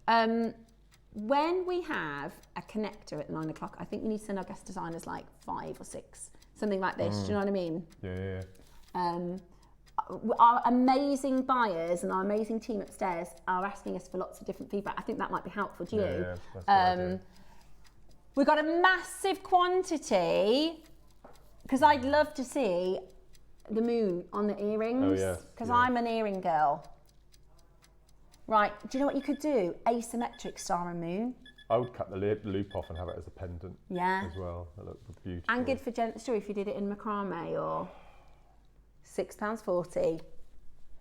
When we have a connector at 9 o'clock, I think we need to send our guest designers like 5 or 6, something like this. Do you know what I mean? Yeah. Our amazing buyers and our amazing team upstairs are asking us for lots of different feedback. I think that might be helpful to you. Yeah, that's what I do. We've got a massive quantity Because I'd love to see the moon on the earrings. Oh, yeah. Because I'm an earring girl. Right, do you know what you could do? Asymmetric star and moon. I would cut the loop off and have it as a pendant as well. That looked beautiful. And good for gemstone if you did it in macrame or £6.40.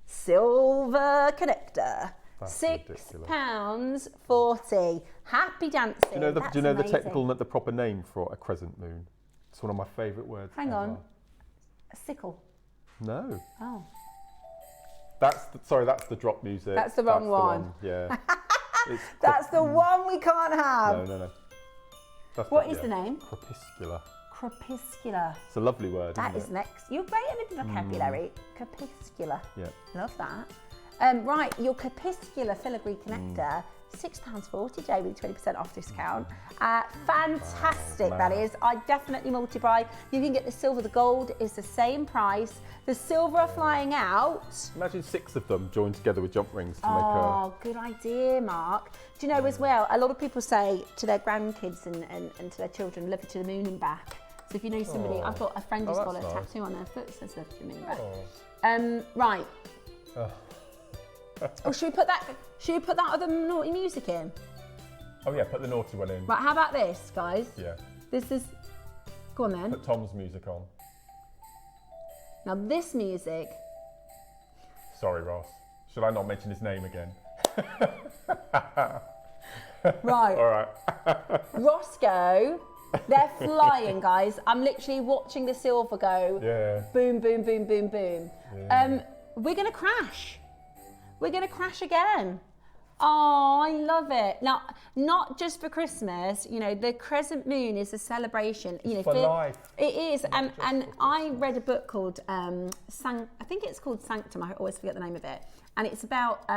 Silver connector. That's £6.40. Happy dancing. Do you know the technical, the proper name for a crescent moon? It's one of my favourite words. Hang on. A sickle. No. Oh. That's the drop music. That's the wrong one. Yeah. That's the one we can't have. No. What is the name? Crepuscular. Crepuscular. It's a lovely word. That is next. You're great at the vocabulary. Crepuscular. Yeah. Love that. Right, your crepuscular filigree connector. £6.40, Jay, with 20% off discount. Fantastic, that is. I definitely multi-buy. You can get the silver, the gold is the same price. The silver are flying out. Imagine 6 of them joined together with jump rings to make Oh, good idea, Mark. Do you know as well, a lot of people say to their grandkids and to their children, love it to the moon and back. So if you know somebody, I've got a friend who's got a tattoo on their foot that says love to the moon and back. Right. Oh, should we put that other naughty music in? Oh yeah, put the naughty one in. Right, how about this, guys? Yeah. This is, go on then. Put Tom's music on. Now this music. Sorry, Ross. Should I not mention his name again? Right. All right. Roscoe, they're flying, guys. I'm literally watching the silver go. Yeah. Boom, boom, boom, boom, boom. Yeah. We're gonna crash. We're going to crash again. Oh, I love it. Now, not just for Christmas, you know, the crescent moon is a celebration. You know, for life. It is. And I read a book called, I think it's called Sanctum. I always forget the name of it. And it's about,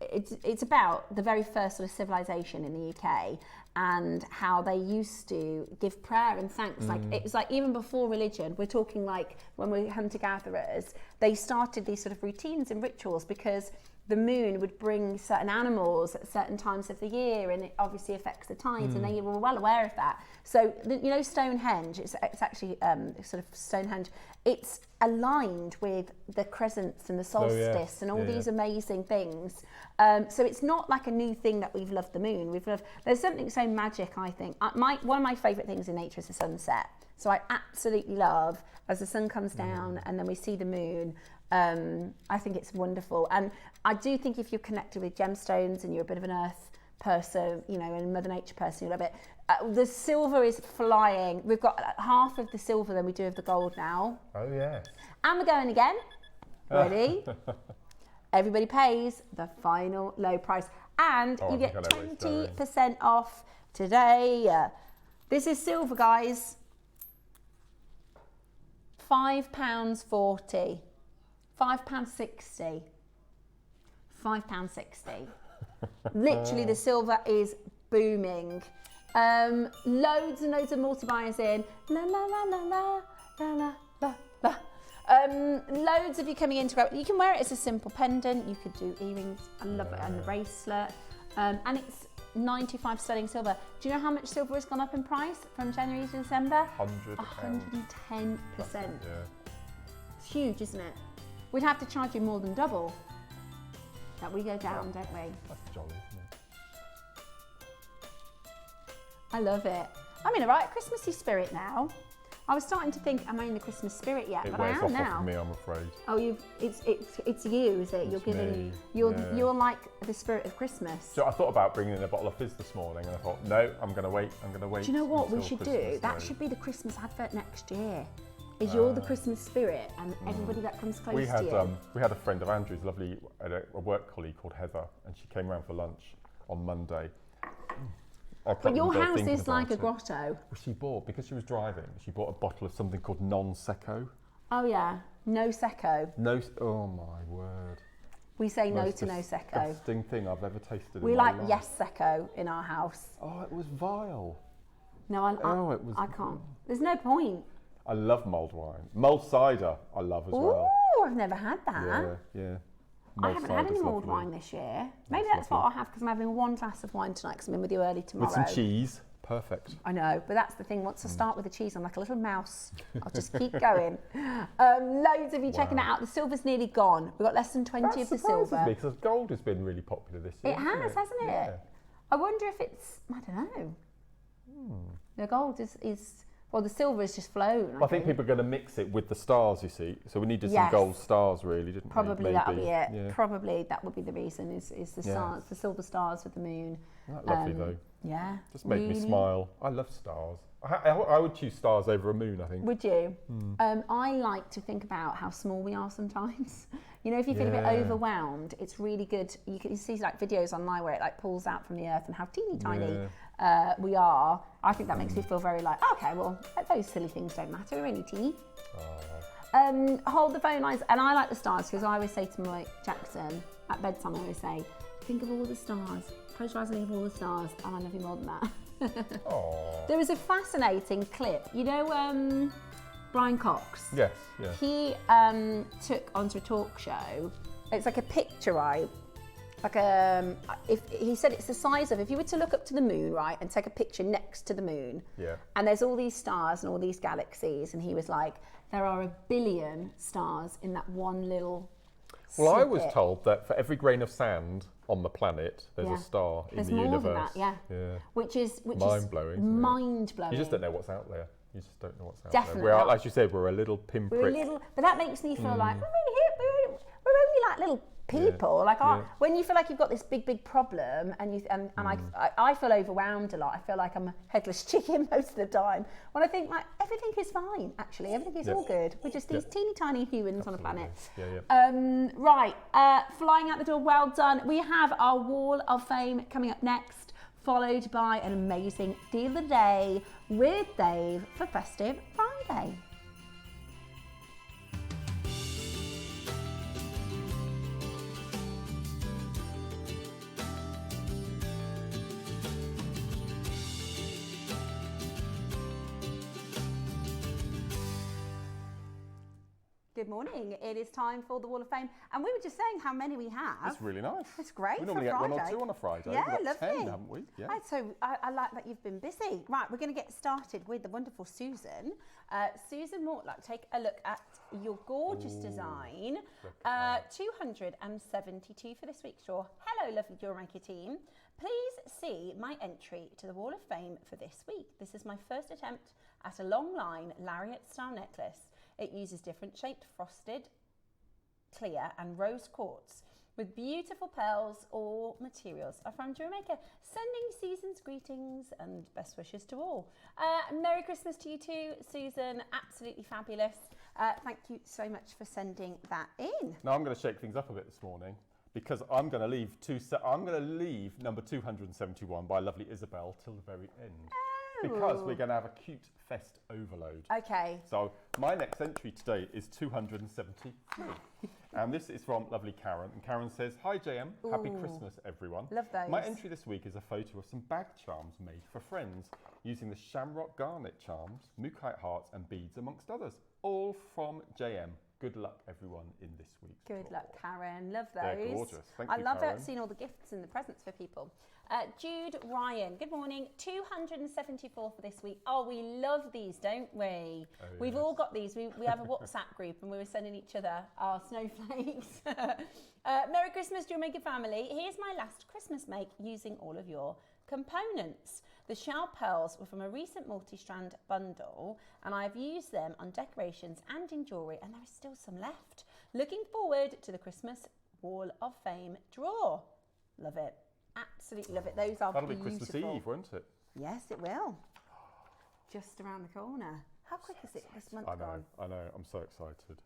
it's about the very first sort of civilization in the UK and how they used to give prayer and thanks. Like it was like even before religion, we're talking like when we're hunter-gatherers, they started these sort of routines and rituals because the moon would bring certain animals at certain times of the year and it obviously affects the tides and they were well aware of that. So, you know, Stonehenge, it's actually sort of Stonehenge, it's aligned with the crescents and the solstice and all these amazing things. So it's not like a new thing that we've loved the moon. There's something so magic, I think. One of my favourite things in nature is the sunset. So I absolutely love as the sun comes down and then we see the moon. I think it's wonderful. And I do think if you're connected with gemstones and you're a bit of an earth person, you know, and Mother Nature person, you love it. The silver is flying. We've got half of the silver than we do of the gold now. Oh, yeah. And we're going again. Ready? Everybody pays the final low price. And you get 20% off today. This is silver, guys. £5.40. £5.60. £5.60. Literally, the silver is booming. Loads and loads of multi-buyers in. La la la la la la la la la. Loads of you coming in to grab. You can wear it as a simple pendant. You could do earrings. I love it, and a bracelet. And it's 95 sterling silver. Do you know how much silver has gone up in price from January to December? 110%. It's huge, isn't it? We'd have to charge you more than double. That we go down, don't we? That's jolly, isn't it? I love it. I'm in a right Christmassy spirit now. I was starting to think, am I in the Christmas spirit yet? But I am now. Of me, I'm afraid. Oh, it's you, is it? You're like the spirit of Christmas. So I thought about bringing in a bottle of fizz this morning, and I thought, no, I'm going to wait. Do you know what we should do? That should be the Christmas advert next year. Is you're the Christmas spirit, and everybody that comes close to you. We had a friend of Andrew's, a work colleague called Heather, and she came around for lunch on Monday. But your house is like a grotto. Well, she bought, because she was driving, she bought a bottle of something called non-secco. Oh yeah, no secco. No, oh my word. We say no to no secco. Disgusting thing I've ever tasted We in my like life. yes secco in our house. Oh, it was vile. No, I can't. There's no point. I love mulled wine. Mulled cider I love as well. Oh, I've never had that. Yeah. I haven't had any mulled wine this year. Maybe that's what I'll have because I'm having one glass of wine tonight because I'm in with you early tomorrow. With some cheese. Perfect. I know, but that's the thing. Once I start with the cheese, I'm like a little mouse. I'll just keep going. Loads of you checking it out. The silver's nearly gone. We've got less than 20 of the silver. That surprises me because gold has been really popular this year. It has, hasn't it? Yeah. I wonder if it's, I don't know. The gold is well, the silver is just flown. I think people are going to mix it with the stars, you see. So we needed some gold stars, really, didn't we? Probably that'll be it. Yeah. Probably that would be the reason is the stars, the silver stars with the moon. That's lovely, though. Yeah. Just make me smile. I love stars. I would choose stars over a moon, I think. Would you? I like to think about how small we are sometimes. You know, if you feel a bit overwhelmed, it's really good. You can see like videos online where it like pulls out from the earth and how teeny tiny we are. I think that makes me feel very like, okay, well, those silly things don't matter. We're only teeny. Hold the phone lines. And I like the stars because I always say to my Jackson at bedtime, I always say, think of all the stars. Close your eyes and think of all the stars. And I love you more than that. There was a fascinating clip. You know, Brian Cox? Yes, yeah. He took onto a talk show. It's like a picture, right? Like if he said it's the size of, if you were to look up to the moon, right, and take a picture next to the moon, and there's all these stars and all these galaxies, and he was like, there are 1 billion stars in that one little Well, I snippet. was told that for every grain of sand on the planet, there's a star in the more universe. Than that, yeah. Which is mind-blowing. Mind-blowing. You just don't know what's out there. You just don't know what's out Definitely there. not. Like you said, we're a little pinprick. But that makes me feel like we're only like little people. When you feel like you've got this big problem, and I feel overwhelmed a lot. I feel like I'm a headless chicken most of the time. When I think like everything is fine, actually, everything is all good. We're just these teeny tiny humans on a planet. Right, flying out the door. Well done. We have our Wall of Fame coming up next, followed by an amazing deal of the day with Dave for Festive Friday. Good morning. It is time for the Wall of Fame, and we were just saying how many we have. It's really nice. It's great. We normally get 1 or 2 on a Friday. Yeah, We've got lovely. 10, haven't we? Yeah. Right, so I like that you've been busy. Right, we're going to get started with the wonderful Susan. Susan Mortlock, take a look at your gorgeous design. 272 for this week's draw. Hello, lovely JewelleryMaker team. Please see my entry to the Wall of Fame for this week. This is my first attempt at a long line lariat style necklace. It uses different shaped frosted, clear and rose quartz with beautiful pearls or materials are from JewelleryMaker. Sending Susan's greetings and best wishes to all. Merry Christmas to you too, Susan. Absolutely fabulous. Thank you so much for sending that in. Now I'm going to shake things up a bit this morning because I'm going to leave number 271 by lovely Isabel till the very end. Because we're going to have a cute fest overload. Okay. So my next entry today is 273. And this is from lovely Karen. And Karen says, hi JM, happy Christmas everyone. Love those. My entry this week is a photo of some bag charms made for friends using the shamrock garnet charms, mookaite hearts and beads amongst others. All from JM. Good luck everyone in this week's Good draw. luck, Karen. Love those. They're gorgeous. Thank I you, love Karen. seeing all the gifts and the presents for people. Jude Ryan, good morning. 274 for this week. Oh, we love these, don't we? Oh, We've yes. all got these. We have a WhatsApp group and we were sending each other our snowflakes. Merry Christmas, JewelleryMaker family. Here's my last Christmas make using all of your components. The shell pearls were from a recent multi-strand bundle and I've used them on decorations and in jewellery, and there is still some left. Looking forward to the Christmas Wall of Fame draw. Love it. Absolutely love it. Those are That'll be beautiful. Christmas Eve, won't it? Yes, it will. Just around the corner. How quick is it this month gone? I know. I'm so excited.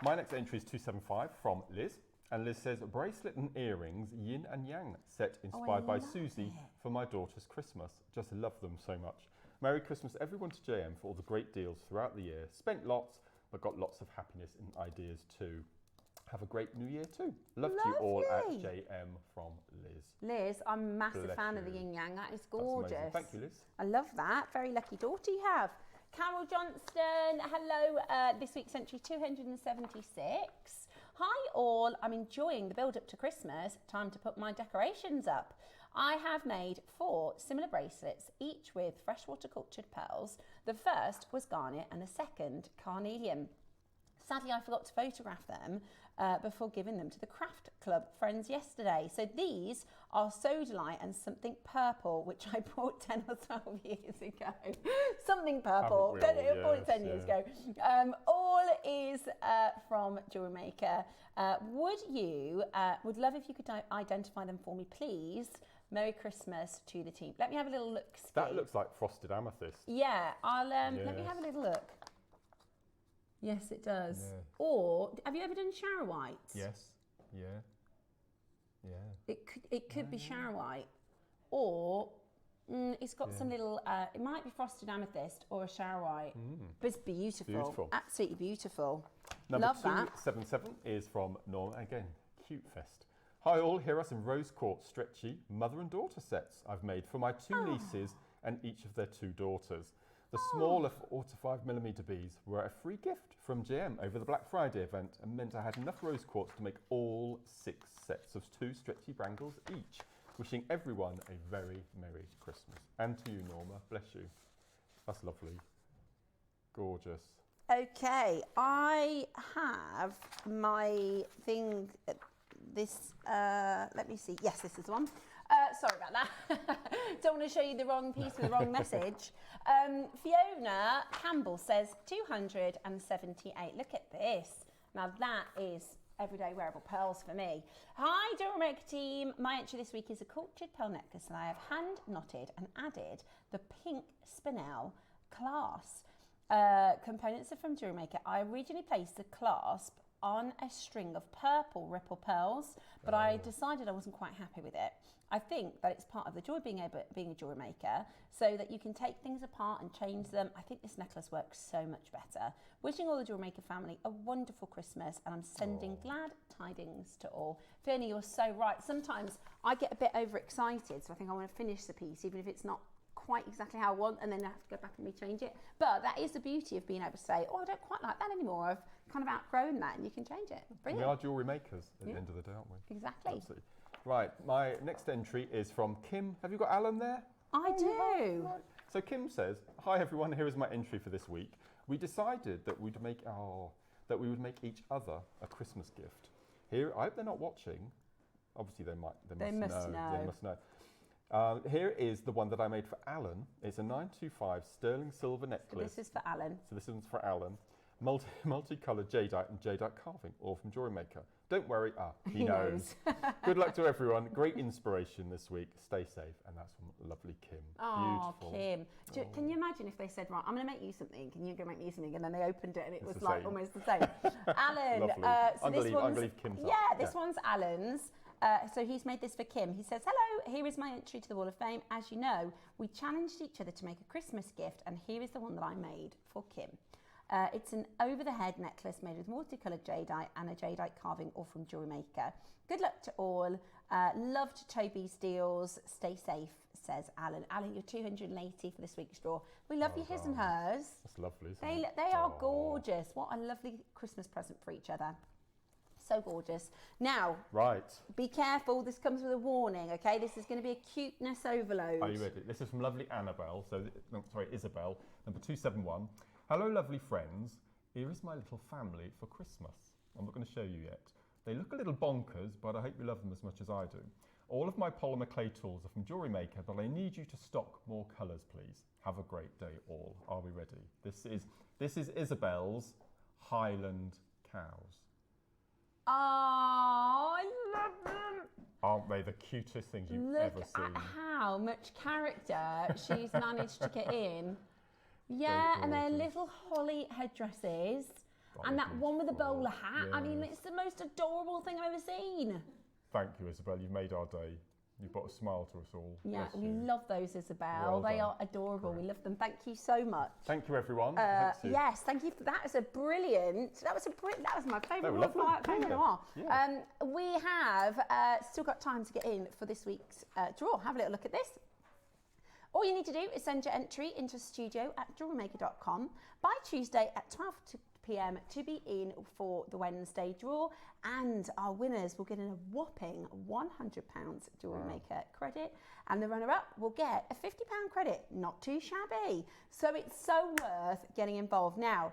My next entry is 275 from Liz. And Liz says, bracelet and earrings, yin and yang, set inspired by Susie for my daughter's Christmas. Just love them so much. Merry Christmas everyone to JM for all the great deals throughout the year. Spent lots, but got lots of happiness and ideas too. Have a great new year too. Love to you all at JM from Liz. Liz, I'm a massive Bless fan of the you. yin yang. That is That's gorgeous. amazing. Thank you, Liz. I love that. Very lucky daughter you have. Carol Johnston, hello. This week's entry 276. Hi all, I'm enjoying the build up to Christmas. Time to put my decorations up. I have made 4 similar bracelets, each with freshwater cultured pearls. The first was garnet and the second carnelian. Sadly, I forgot to photograph them before giving them to the craft club friends yesterday. So these are Sodalite and something purple, which I bought 10 or 12 years ago. Something purple, I bought it 10 years ago. All is from JewelleryMaker. Would love if you could identify them for me, please. Merry Christmas to the team. Let me have a little look. Steve. That looks like frosted amethyst. Yeah, let me have a little look. Yes, it does. Yeah. Or have you ever done shower whites? Yes. Yeah. Yeah. It could be shower white, or it's got some little. It might be frosted amethyst or a shower white, but it's beautiful. Absolutely beautiful. Number Love that. 277 is from Norma. Again, cute fest. Hi all, here are some rose quartz stretchy mother and daughter sets I've made for my 2 nieces and each of their 2 daughters. The smaller 4 to 5mm beads were a free gift from GM over the Black Friday event and meant I had enough rose quartz to make all 6 sets of 2 stretchy bangles each. Wishing everyone a very Merry Christmas. And to you, Norma, bless you. That's lovely. Gorgeous. Okay, I have my thing, let me see, yes, this is the one. Sorry about that. Don't want to show you the wrong piece with the wrong message. Fiona Campbell says 278. Look at this. Now that is everyday wearable pearls for me. Hi, JewelleryMaker team. My entry this week is a cultured pearl necklace and I have hand knotted and added the pink spinel clasp. Components are from JewelleryMaker. I originally placed the clasp on a string of purple ripple pearls, but I decided I wasn't quite happy with it. I think that it's part of the joy being a jewelry maker, so that you can take things apart and change them. I think this necklace works so much better. Wishing all the Jewelry Maker family a wonderful Christmas, and I'm sending glad tidings to all. Fiona, you're so right. Sometimes I get a bit overexcited, so I think I want to finish the piece, even if it's not quite exactly how I want, and then I have to go back and rechange it. But that is the beauty of being able to say, oh, I don't quite like that anymore. I've kind of outgrown that, and you can change it. Brilliant. We are jewellery makers at the end of the day, aren't we? Exactly. Absolutely. Right, my next entry is from Kim. Have you got Alan there? I do. Right. So Kim says, hi everyone, here is my entry for this week. We decided that we would make each other a Christmas gift. Here, I hope they're not watching. Obviously they must know. They must know. Here is the one that I made for Alan. It's a 925 sterling silver necklace. So this is for Alan. So this one's for Alan. Multicoloured jadeite and jadeite carving, all from JewelleryMaker. Don't worry, he knows. Good luck to everyone. Great inspiration this week. Stay safe. And that's from lovely Kim. Oh, beautiful. Kim. Can you imagine if they said, right, I'm going to make you something, can you go make me something? And then they opened it and it was like almost the same. Alan. So I believe Kim's up. Yeah, this one's Alan's. So he's made this for Kim. He says, hello, here is my entry to the Wall of Fame. As you know, we challenged each other to make a Christmas gift, and here is the one that I made for Kim. It's an over-the-head necklace made with multicoloured jadeite and a jadeite carving, all from JewelleryMaker. Good luck to all. Loved Toby's deals. Stay safe, says Alan. Alan, you're 280 for this week's draw. We love you, his and hers. That's lovely, isn't it? They are gorgeous. What a lovely Christmas present for each other. So gorgeous. Now, be careful. This comes with a warning, okay? This is going to be a cuteness overload. Are you ready? This is from lovely Annabelle. Isabel, number 271. Hello, lovely friends. Here is my little family for Christmas. I'm not going to show you yet. They look a little bonkers, but I hope you love them as much as I do. All of my polymer clay tools are from JewelleryMaker, but I need you to stock more colours, please. Have a great day, all. Are we ready? This is Isabel's Highland cows. Oh, I love them. Aren't they the cutest things you've ever seen? Look at how much character she's managed to get in. Yeah, and their little holly headdresses. And that one with the bowler hat. Yes. I mean, it's the most adorable thing I've ever seen. Thank you, Isabel. You've made our day. You've brought a smile to us all. Yeah, we love those, Isabel. They are adorable. Great. We love them. Thank you so much. Thank you, everyone. Yes, thank you for that. That was my favourite one. Yeah. We have still got time to get in for this week's draw. Have a little look at this. All you need to do is send your entry into studio@jewellerymaker.com by Tuesday at 12 p.m. to be in for the Wednesday draw, and our winners will get a whopping £100 Jewellery Maker credit, and the runner-up will get a £50 credit. Not too shabby. So it's so worth getting involved. Now,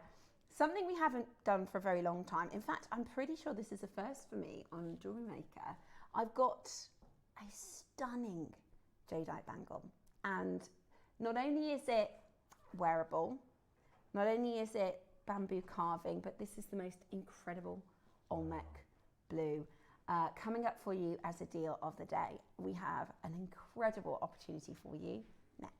something we haven't done for a very long time, in fact, I'm pretty sure this is a first for me on Jewellery Maker. I've got a stunning jadeite bangle, and not only is it wearable, not only is it bamboo carving, but this is the most incredible Olmec blue. Coming up for you as a deal of the day, we have an incredible opportunity for you next.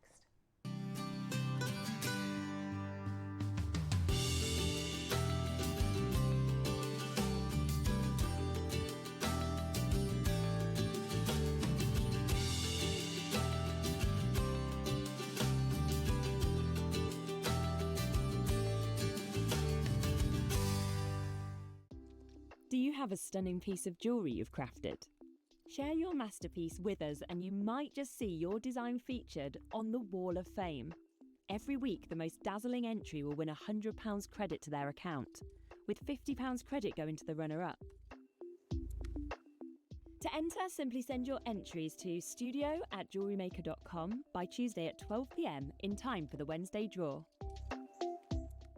Do you have a stunning piece of jewellery you've crafted? Share your masterpiece with us and you might just see your design featured on the Wall of Fame. Every week, the most dazzling entry will win £100 credit to their account, with £50 credit going to the runner-up. To enter, simply send your entries to studio@jewellerymaker.com by Tuesday at 12 p.m. in time for the Wednesday draw.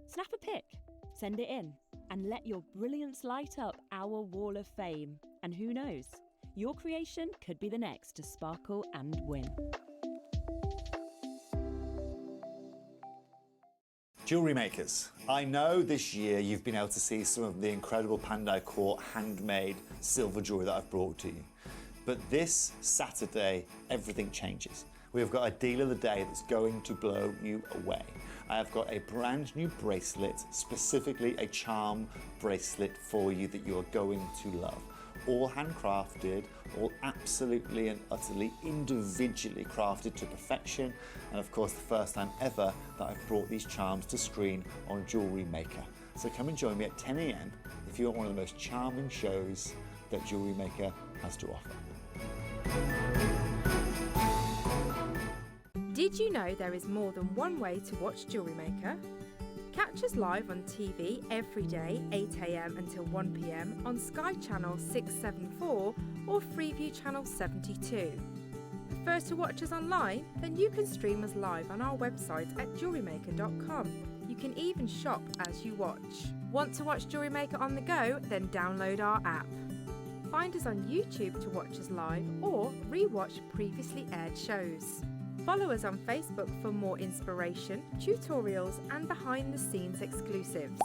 Snap a pic, send it in, and let your brilliance light up our Wall of Fame. And who knows, your creation could be the next to sparkle and win. Jewellery makers, I know this year you've been able to see some of the incredible Pandai Court handmade silver jewellery that I've brought to you. But this Saturday, everything changes. We've got a deal of the day that's going to blow you away. I have got a brand new bracelet, specifically a charm bracelet for you that you are going to love. All handcrafted, all absolutely and utterly individually crafted to perfection, and of course the first time ever that I've brought these charms to screen on Jewellery Maker. So come and join me at 10 a.m. if you want one of the most charming shows that Jewellery Maker has to offer. Did you know there is more than one way to watch Jewellery Maker? Catch us live on TV every day, 8 a.m. until 1 p.m. on Sky Channel 674 or Freeview Channel 72. Prefer to watch us online? Then you can stream us live on our website at jewellerymaker.com. You can even shop as you watch. Want to watch Jewellery Maker on the go? Then download our app. Find us on YouTube to watch us live or re-watch previously aired shows. Follow us on Facebook for more inspiration, tutorials and behind-the-scenes exclusives.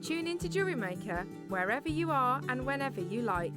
Tune in to Jewellery Maker wherever you are and whenever you like.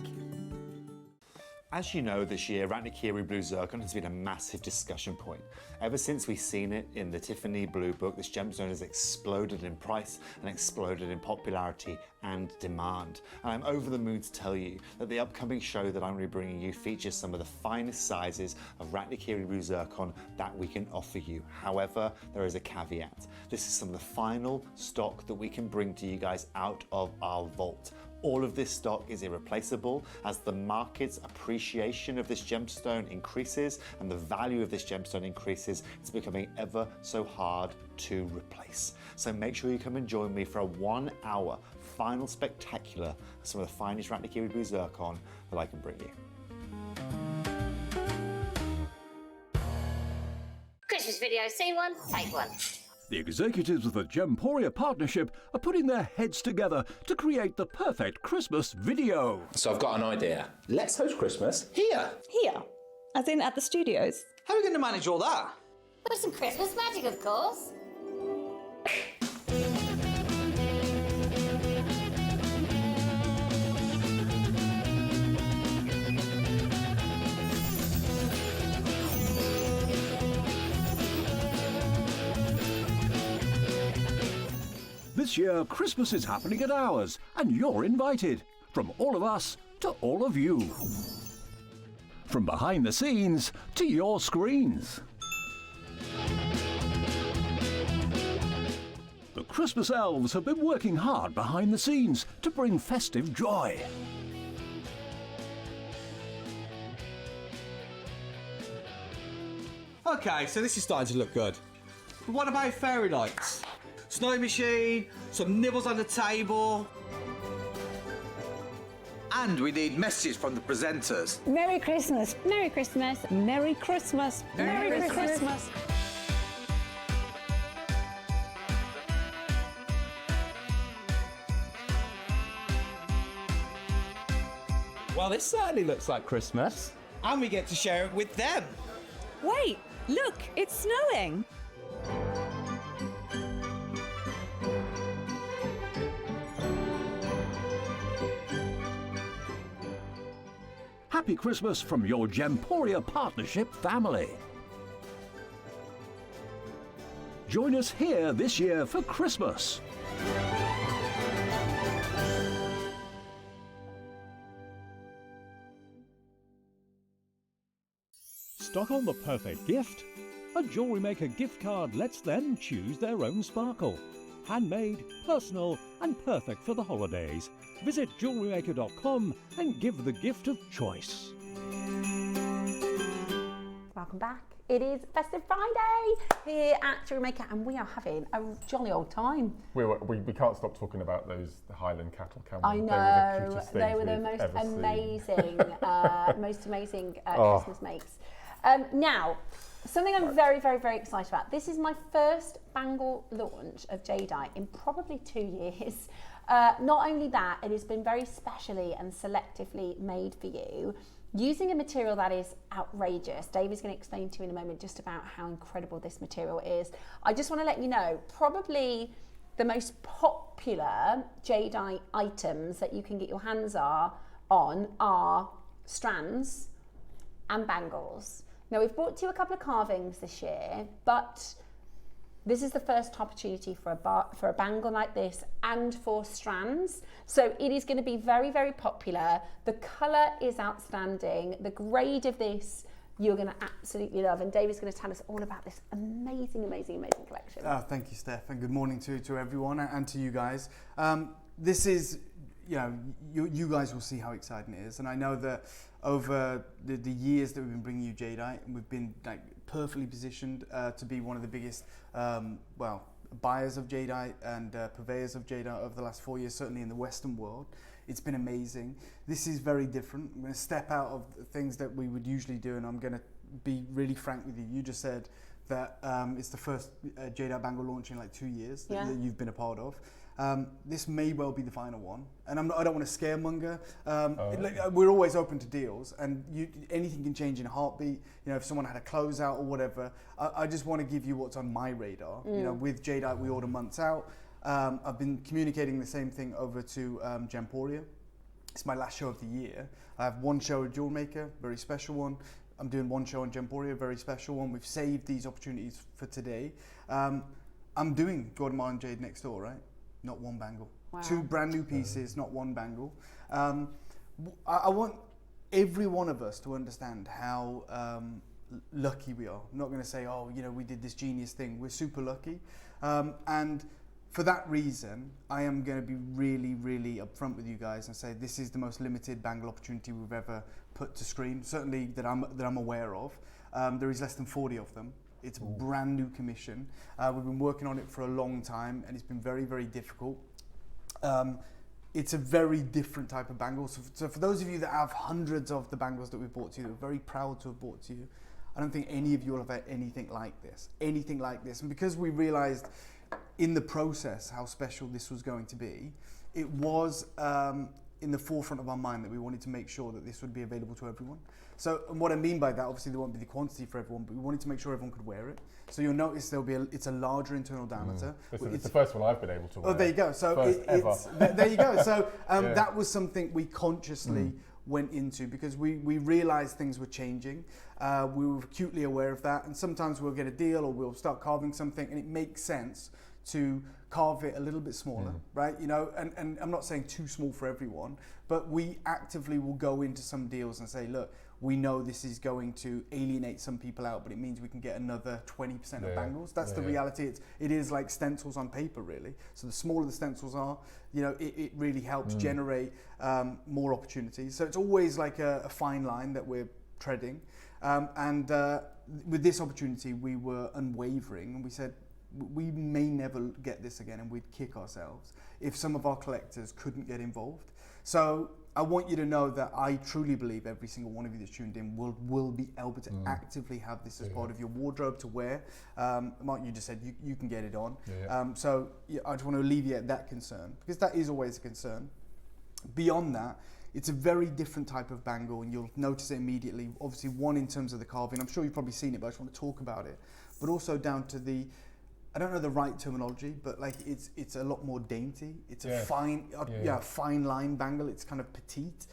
As you know, this year, Ratnakiri Blue Zircon has been a massive discussion point. Ever since we've seen it in the Tiffany Blue Book, this gemstone has exploded in price and exploded in popularity and demand. And I'm over the moon to tell you that the upcoming show that I'm going to be bringing you features some of the finest sizes of Ratnakiri Blue Zircon that we can offer you. However, there is a caveat. This is some of the final stock that we can bring to you guys out of our vault. All of this stock is irreplaceable. As the market's appreciation of this gemstone increases and the value of this gemstone increases, it's becoming ever so hard to replace. So make sure you come and join me for a 1-hour final spectacular of some of the finest Ratnakiri Blue Zircon that I can bring you. Christmas video, scene one, take one. The executives of the Gemporia partnership are putting their heads together to create the perfect Christmas video. So I've got an idea. Let's host Christmas here. Here? As in at the studios? How are we going to manage all that? With some Christmas magic, of course. This year, Christmas is happening at ours, and you're invited. From all of us to all of you. From behind the scenes to your screens. The Christmas elves have been working hard behind the scenes to bring festive joy. Okay, so this is starting to look good. But what about fairy lights? snow machine, some nibbles on the table. And we need messages from the presenters. Merry Christmas. Merry Christmas. Merry Christmas. Merry Christmas. Well, this certainly looks like Christmas. And we get to share it with them. Wait, look, it's snowing. Happy Christmas from your Gemporia Partnership family. Join us here this year for Christmas. Stock on the perfect gift? A JewelleryMaker gift card lets them choose their own sparkle. Handmade, personal and perfect for the holidays. Visit jewellerymaker.com and give the gift of choice. Welcome back. It is Festive Friday here at JewelleryMaker and we are having a jolly old time. We can't stop talking about those Highland cattle, can we? I know, they were the cutest they things were the we've most ever amazing, most amazing Oh. Christmas makes. Now, something I'm very, very, very excited about. This is my first bangle launch of Jadeite in probably 2 years. Not only that, it has been very specially and selectively made for you, using a material that is outrageous. Dave is going to explain to you in a moment just about how incredible this material is. I just want to let you know, probably the most popular Jadeite items that you can get your hands on are strands and bangles. Now, we've brought to you a couple of carvings this year, but this is the first opportunity for a bangle like this and for strands. So it is going to be very, very popular. The colour is outstanding. The grade of this you're going to absolutely love. And David's going to tell us all about this amazing, amazing, amazing collection. Oh, thank you, Steph, and good morning to everyone and to you guys. This is, you guys will see how exciting it is. And I know that over the years that we've been bringing you Jadeite, we've been like perfectly positioned to be one of the biggest, buyers of Jadeite and purveyors of Jadeite over the last 4 years, certainly in the Western world. It's been amazing. This is very different. I'm going to step out of the things that we would usually do, and I'm going to be really frank with you. You just said that it's the first Jadeite bangle launch in like 2 years that you've been a part of. This may well be the final one, and I don't want to scaremonger. We're always open to deals, and anything can change in a heartbeat. If someone had a closeout or whatever, I just want to give you what's on my radar. With Jadeite, we order months out. I've been communicating the same thing over to Gemporia. It's my last show of the year. I have one show at JewelleryMaker, very special one. I'm doing one show on Gemporia, very special one. We've saved these opportunities for today. I'm doing Guatemala and Jade next door, right? Not one bangle. Wow. 2 brand new pieces, not one bangle. I want every one of us to understand how lucky we are. I'm not going to say, we did this genius thing. We're super lucky. And for that reason, I am going to be really, really upfront with you guys and say this is the most limited bangle opportunity we've ever put to screen, certainly that I'm aware of. There is less than 40 of them. It's a brand new commission. We've been working on it for a long time, and it's been very, very difficult. It's a very different type of bangle. So for those of you that have hundreds of the bangles that we've brought to you, we're very proud to have brought to you. I don't think any of you will have had anything like this. And because we realized in the process how special this was going to be, it was in the forefront of our mind that we wanted to make sure that this would be available to everyone. So, and what I mean by that, obviously there won't be the quantity for everyone, but we wanted to make sure everyone could wear it. So you'll notice it's a larger internal diameter. It's the first one I've been able to wear. Oh, there you go. So there you go. So that was something we consciously went into because we realized things were changing. We were acutely aware of that, and sometimes we'll get a deal or we'll start carving something, and it makes sense to carve it a little bit smaller, right? And I'm not saying too small for everyone, but we actively will go into some deals and say, look, we know this is going to alienate some people out, but it means we can get another 20% of bangles. That's the reality. It is like stencils on paper, really. So the smaller the stencils are, it really helps generate more opportunities. So it's always like a fine line that we're treading. And with this opportunity, we were unwavering, and we said, we may never get this again, and we'd kick ourselves if some of our collectors couldn't get involved. So I want you to know that I truly believe every single one of you that's tuned in will be able to actively have this as part of your wardrobe to wear. Mark, you just said you can get it on. So I just want to alleviate that concern, because that is always a concern. Beyond that, it's a very different type of bangle, and you'll notice it immediately. Obviously, one in terms of the carving. I'm sure you've probably seen it, but I just want to talk about it. But also down to the, I don't know the right terminology, but like it's a lot more dainty. It's a fine line bangle. It's kind of petite,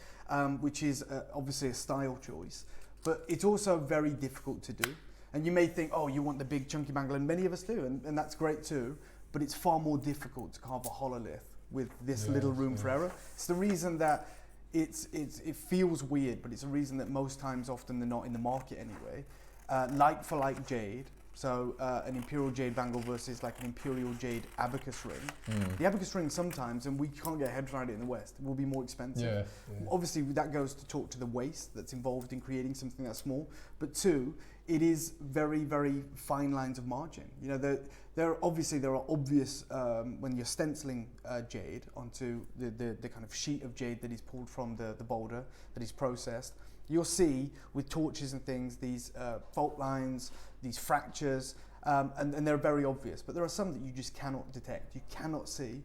which is obviously a style choice, but it's also very difficult to do. And you may think, oh, you want the big chunky bangle, and many of us do, and that's great too. But it's far more difficult to carve a hololith with this little room for error. It's the reason that it feels weird, but it's a reason that most times, often they're not in the market anyway. Like for like jade, so an imperial jade bangle versus like an imperial jade abacus ring. The abacus ring sometimes, and we can't get our heads around it in the West, will be more expensive. Obviously that goes to talk to the waste that's involved in creating something that's small, but two, it is very, very fine lines of margin. You know, there are obvious when you're stenciling jade onto the kind of sheet of jade that is pulled from the boulder that is processed. You'll see with torches and things these fault lines, these fractures, and they're very obvious. But there are some that you just cannot detect. You cannot see.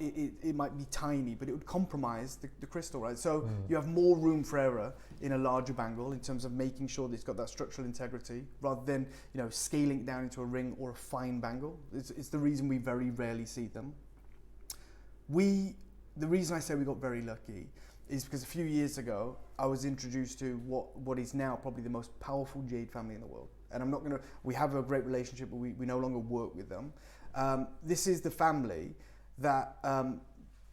It might be tiny, but it would compromise the crystal, right? So you have more room for error in a larger bangle in terms of making sure that it's got that structural integrity, rather than scaling it down into a ring or a fine bangle. It's the reason we very rarely see them. The reason I say we got very lucky is because a few years ago I was introduced to what is now probably the most powerful jade family in the world. And we have a great relationship, but we no longer work with them. This is the family that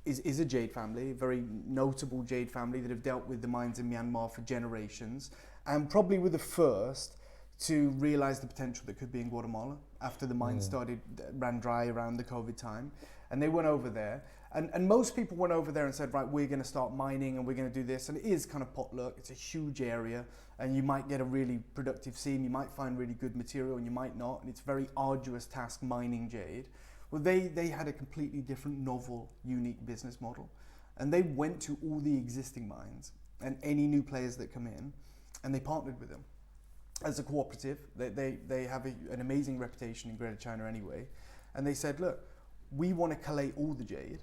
is a jade family, a very notable jade family that have dealt with the mines in Myanmar for generations, and probably were the first to realize the potential that could be in Guatemala after the mines ran dry around the COVID time. And they went over there, and most people went over there and said, right, we're going to start mining and we're going to do this. And it is kind of potluck. It's a huge area, and you might get a really productive seam, you might find really good material, and you might not, and it's a very arduous task mining jade. Well, they had a completely different, novel, unique business model. And they went to all the existing mines and any new players that come in, and they partnered with them. As a cooperative, they have an amazing reputation in Greater China anyway. And they said, look, we want to collate all the jade,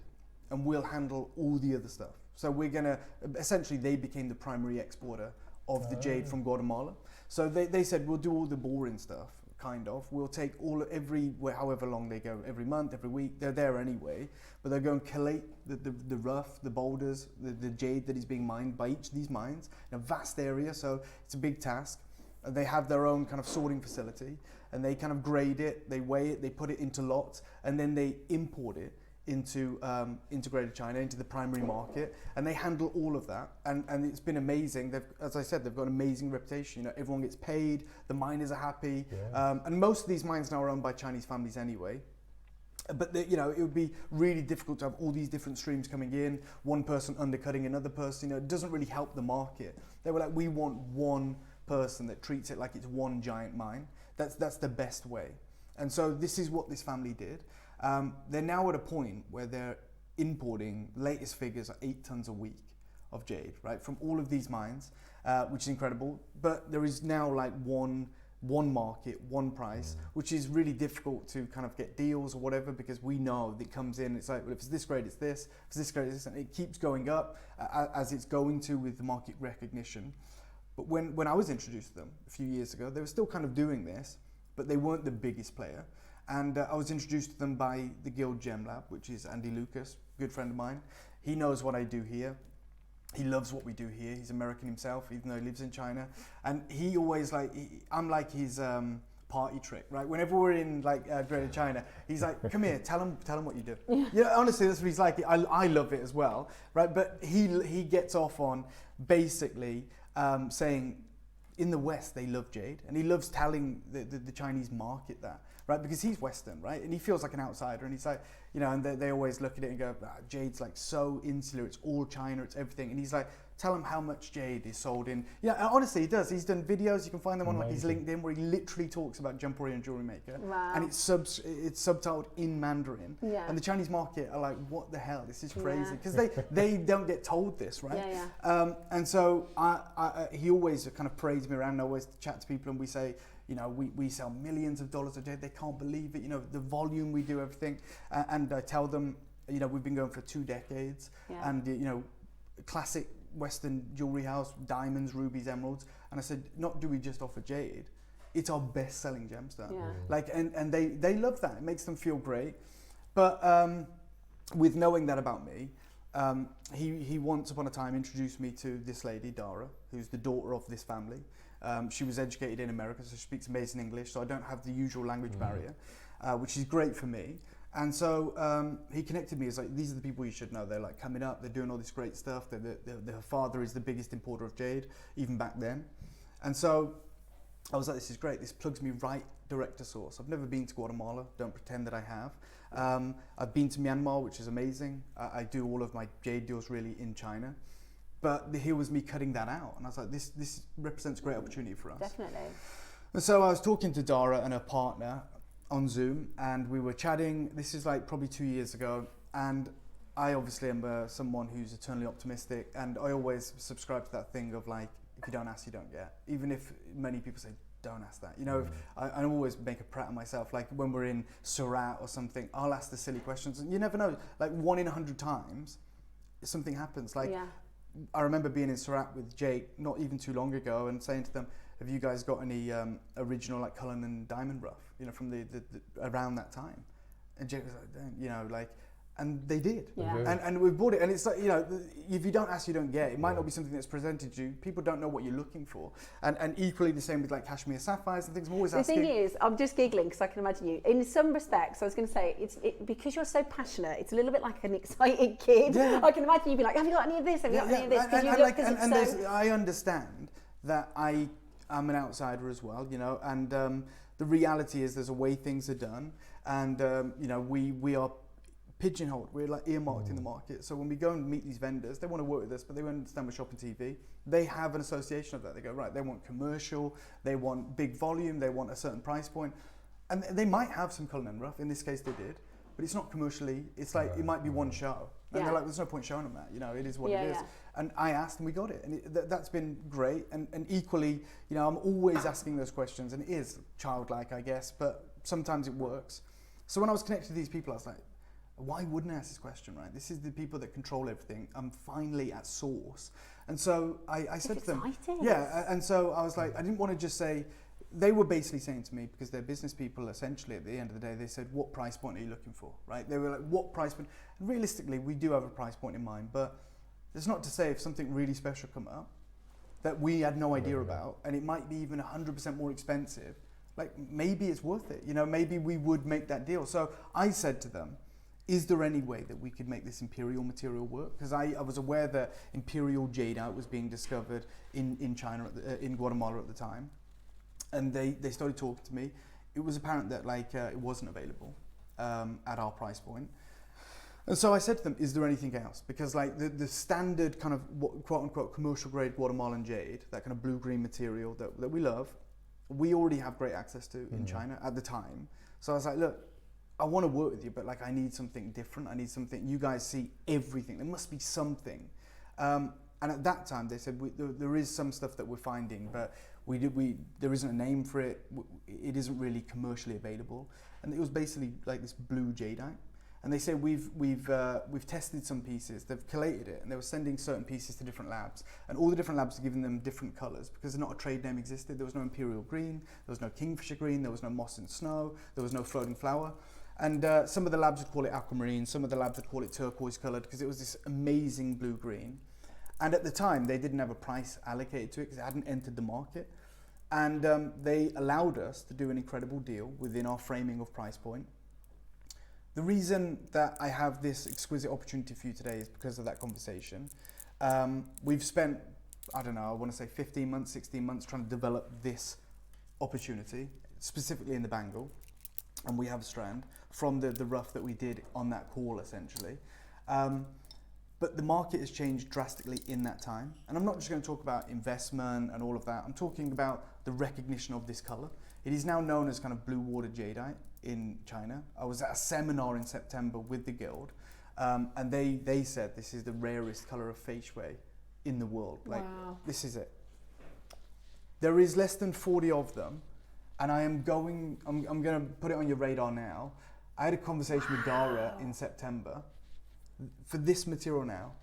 and we'll handle all the other stuff. So we're going to, essentially they became the primary exporter of the jade from Guatemala. So they said, we'll do all the boring stuff. Kind of. We'll take however long they go, every month, every week, they're there anyway, but they're going to collate the rough, the boulders, the jade that is being mined by each of these mines in a vast area, so it's a big task. They have their own kind of sorting facility, and they kind of grade it, they weigh it, they put it into lots, and then they import it into Greater China, into the primary market, and they handle all of that, and it's been amazing. As I said, they've got an amazing reputation. Everyone gets paid, the miners are happy, and most of these mines now are owned by Chinese families anyway. But it would be really difficult to have all these different streams coming in, one person undercutting another person. It doesn't really help the market. They were like, we want one person that treats it like it's one giant mine. That's the best way. And so this is what this family did. They're now at a point where they're importing, latest figures are 8 tons a week of jade, right, from all of these mines, which is incredible. But there is now like one market, one price, which is really difficult to kind of get deals or whatever, because we know that it comes in, it's like, well, if it's this grade, it's this, if it's this grade, it's this, and it keeps going up as it's going to with the market recognition. But when I was introduced to them a few years ago, they were still kind of doing this, but they weren't the biggest player. And I was introduced to them by the Guild Gem Lab, which is Andy Lucas, a good friend of mine. He knows what I do here. He loves what we do here. He's American himself, even though he lives in China. And he always I'm like his party trick, right? Whenever we're in Greater China, he's like, come here, tell him what you do. Honestly, that's what he's like. I love it as well, right? But he gets off on basically saying, in the West, they love jade, and he loves telling the Chinese market that, right? Because he's Western, right? And he feels like an outsider, and he's like, and they always look at it and go, jade's like so insular, it's all China, it's everything. And he's like, tell him how much jade is sold in. Yeah, honestly, he does. He's done videos. You can find them on like his LinkedIn where he literally talks about Jump Warrior and Jewelry Maker. Wow. And it's subtitled in Mandarin. Yeah. And the Chinese market are like, what the hell? This is crazy. Because they don't get told this, right? And so he always kind of parades me around, and I always chat to people, and we say, you know, we sell millions of dollars a day. They can't believe it. You know, the volume we do, everything. And I tell them, you know, we've been going for 2 decades, and you know, classic Western jewelry house, diamonds, rubies, emeralds. And I said, not do we just offer jade? It's our best-selling gemstone. Like, and they love that. It makes them feel great. But with knowing that about me, he once upon a time introduced me to this lady, Dara, who's the daughter of this family. She was educated in America, so she speaks amazing English, so I don't have the usual language barrier, which is great for me. And so he connected me as like, these are the people you should know. They're like coming up, they're doing all this great stuff. Their father is the biggest importer of jade, even back then. And so I was like, this is great. This plugs me right direct to source. I've never been to Guatemala, don't pretend that I have. I've been to Myanmar, which is amazing. I do all of my jade deals really in China. But here was me cutting that out. And I was like, this represents a great opportunity for us. Definitely. And so I was talking to Dara and her partner on Zoom, and we were chatting. This is like probably 2 years ago. And I obviously am someone who's eternally optimistic. And I always subscribe to that thing of like, if you don't ask, you don't get. Even if many people say, don't ask that. You know, I always make a prat of myself. Like when we're in Surat or something, I'll ask the silly questions. And you never know, like 1 in 100 times, something happens. Like, I remember being in Surat with Jake not even too long ago and saying to them, have you guys got any original like Cullinan diamond rough, you know, from the around that time? And Jake was like, you know, like, and they did. And we bought it, and it's like, you know, if you don't ask, you don't get. It might not be something that's presented to you. People don't know what you're looking for. And equally the same with like cashmere sapphires and things. I'm always asking. The thing is, I'm just giggling because I can imagine you. In some respects, I was going to say, because you're so passionate, it's a little bit like an excited kid. I can imagine you be like, have you got any of this? Have you got any of this? I understand that I am an outsider as well, you know, and the reality is there's a way things are done, and you know, we are pigeonholed, we're like earmarked in the market. So when we go and meet these vendors, they want to work with us, but they won't understand we're shopping TV. They have an association of that. They go, right, they want commercial, they want big volume, they want a certain price point. And they might have some Cullinan rough, in this case they did, but it's not commercially, it's like, it might be one show. And they're like, there's no point showing them that, you know, it is what it is. And I asked and we got it, and that's been great. And equally, you know, I'm always asking those questions, and it is childlike, I guess, but sometimes it works. So when I was connected to these people, I was like, why wouldn't I ask this question, right? This is the people that control everything. I'm finally at source. And so I said to them, and so I was like, I didn't want to just say, they were basically saying to me, because they're business people essentially at the end of the day, they said, what price point are you looking for, right? They were like, what price point? And realistically, we do have a price point in mind, but it's not to say if something really special come up that we had no idea about, and it might be even 100% more expensive, like maybe it's worth it, you know, maybe we would make that deal. So I said to them, is there any way that we could make this imperial material work? Because I was aware that imperial jadeite was being discovered in China, in Guatemala at the time. And they started talking to me. It was apparent that like it wasn't available at our price point. And so I said to them, is there anything else? Because like the standard kind of quote unquote commercial grade Guatemalan jade, that kind of blue-green material that we love, we already have great access to in China at the time. So I was like, look, I want to work with you, but like I need something different. I need something, you guys see everything. There must be something. And at that time they said, there is some stuff that we're finding, but there isn't a name for it. It isn't really commercially available. And it was basically like this blue jadeite. And they say we've tested some pieces. They've collated it, and they were sending certain pieces to different labs, and all the different labs are giving them different colours because not a trade name existed. There was no imperial green, there was no kingfisher green, there was no moss and snow, there was no floating flower. And some of the labs would call it aquamarine, some of the labs would call it turquoise coloured because it was this amazing blue-green. And at the time, they didn't have a price allocated to it because it hadn't entered the market. And they allowed us to do an incredible deal within our framing of price point. The reason that I have this exquisite opportunity for you today is because of that conversation. We've spent, I don't know, I want to say 15 months, 16 months trying to develop this opportunity, specifically in the bangle. And we have a strand from the rough that we did on that call, essentially. But But the market has changed drastically in that time. And I'm not just going to talk about investment and all of that. I'm talking about the recognition of this color. It is now known as kind of blue water jadeite in China. I was at a seminar in September with the Guild, and they said this is the rarest color of fei shui in the world. Like, wow. This is it. There is less than 40 of them, and I'm going to put it on your radar now. I had a conversation with Dara in September. For this material now,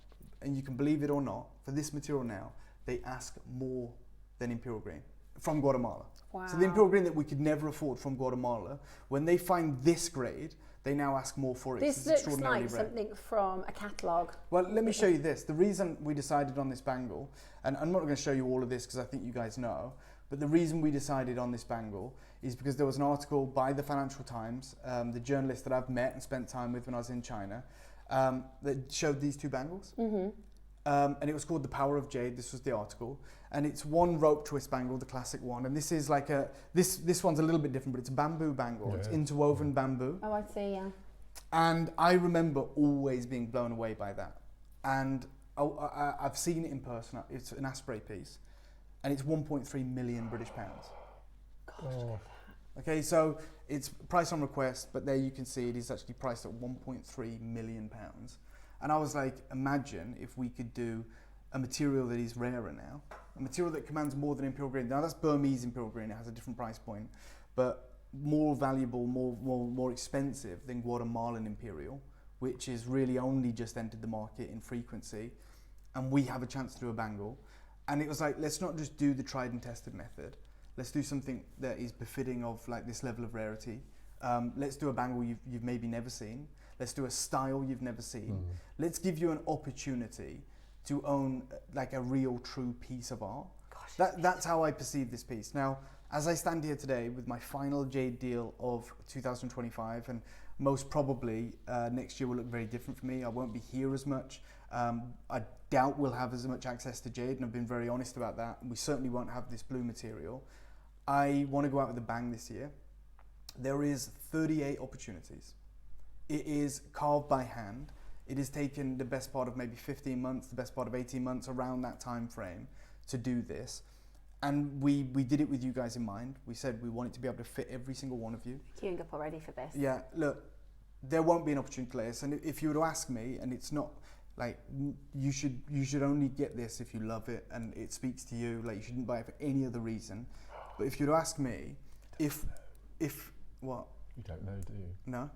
and you can believe it or not, for this material now, they ask more than Imperial Green from Guatemala. Wow. So the Imperial Green that we could never afford from Guatemala, when they find this grade, they now ask more for it. This looks like something from a catalogue. Well, let me show you this. The reason we decided on this bangle, and I'm not going to show you all of this because I think you guys know, but the reason we decided on this bangle is because there was an article by the Financial Times, the journalist that I've met and spent time with when I was in China, that showed these two bangles. And it was called The Power of Jade. This was the article. And it's one rope twist bangle, the classic one. And this is like this one's a little bit different, but it's a bamboo bangle. Yeah. It's interwoven bamboo. Oh, I see, yeah. And I remember always being blown away by that. And I've seen it in person. It's an asprey piece. And it's 1.3 million British pounds. God. Okay, so it's price on request, but there you can see it is actually priced at 1.3 million pounds. And I was like, imagine if we could do a material that is rarer now, a material that commands more than Imperial Green. Now that's Burmese Imperial Green, it has a different price point, but more valuable, more expensive than Guatemalan Imperial, which is really only just entered the market in frequency, and we have a chance to do a bangle. And it was like, let's not just do the tried and tested method. Let's do something that is befitting of like this level of rarity. Let's do a bangle you've maybe never seen. Let's do a style you've never seen. Let's give you an opportunity to own like a real true piece of art. Gosh, that's how I perceive this piece. Now, as I stand here today with my final jade deal of 2025, and most probably next year will look very different for me. I won't be here as much. I doubt we'll have as much access to jade, and I've been very honest about that. We certainly won't have this blue material. I want to go out with a bang this year. There is 38 opportunities. It is carved by hand. It has taken the best part of maybe 15 months, the best part of 18 months, around that time frame to do this. And we did it with you guys in mind. We said we want it to be able to fit every single one of you. Queuing up already for this. Yeah, look, there won't be an opportunity like this. And if you were to ask me, and it's not like, you should only get this if you love it and it speaks to you, like you shouldn't buy it for any other reason. But if you were to ask me, if what? You don't know, do you? No.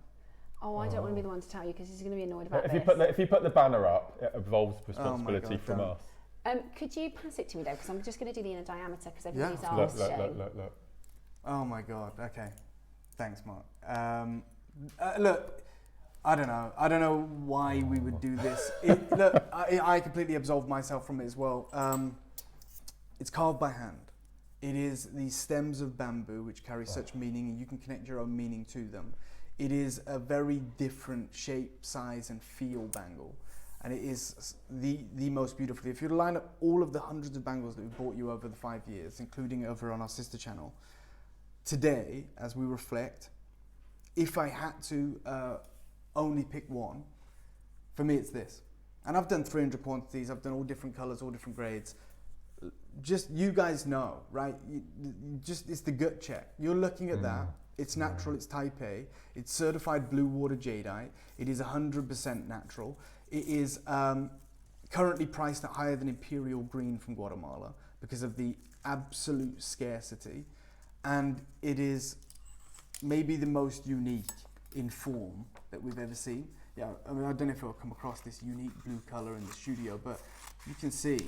Oh, I don't want to be the one to tell you because he's going to be annoyed about if this. If you put the banner up, it absolves responsibility from us. Could you pass it to me though? Because I'm just going to do the inner diameter because everybody's asking. Look. Oh my God. Okay. Thanks, Mark. Look, I don't know why we would do this. Look, I completely absolved myself from it as well. It's carved by hand. It is these stems of bamboo which carry such meaning, and you can connect your own meaning to them. It is a very different shape, size, and feel bangle. And it is the most beautiful. If you line up all of the hundreds of bangles that we've bought you over the 5 years, including over on our sister channel, today, as we reflect, if I had to only pick one, for me it's this. And I've done 300 quantities, I've done all different colors, all different grades. Just, you guys know, right? It's the gut check. You're looking at that. It's natural, it's type A, it's certified blue water jadeite, it is 100% natural. It is currently priced at higher than Imperial Green from Guatemala because of the absolute scarcity. And it is maybe the most unique in form that we've ever seen. Yeah, I mean, I don't know if it'll come across this unique blue color in the studio, but you can see,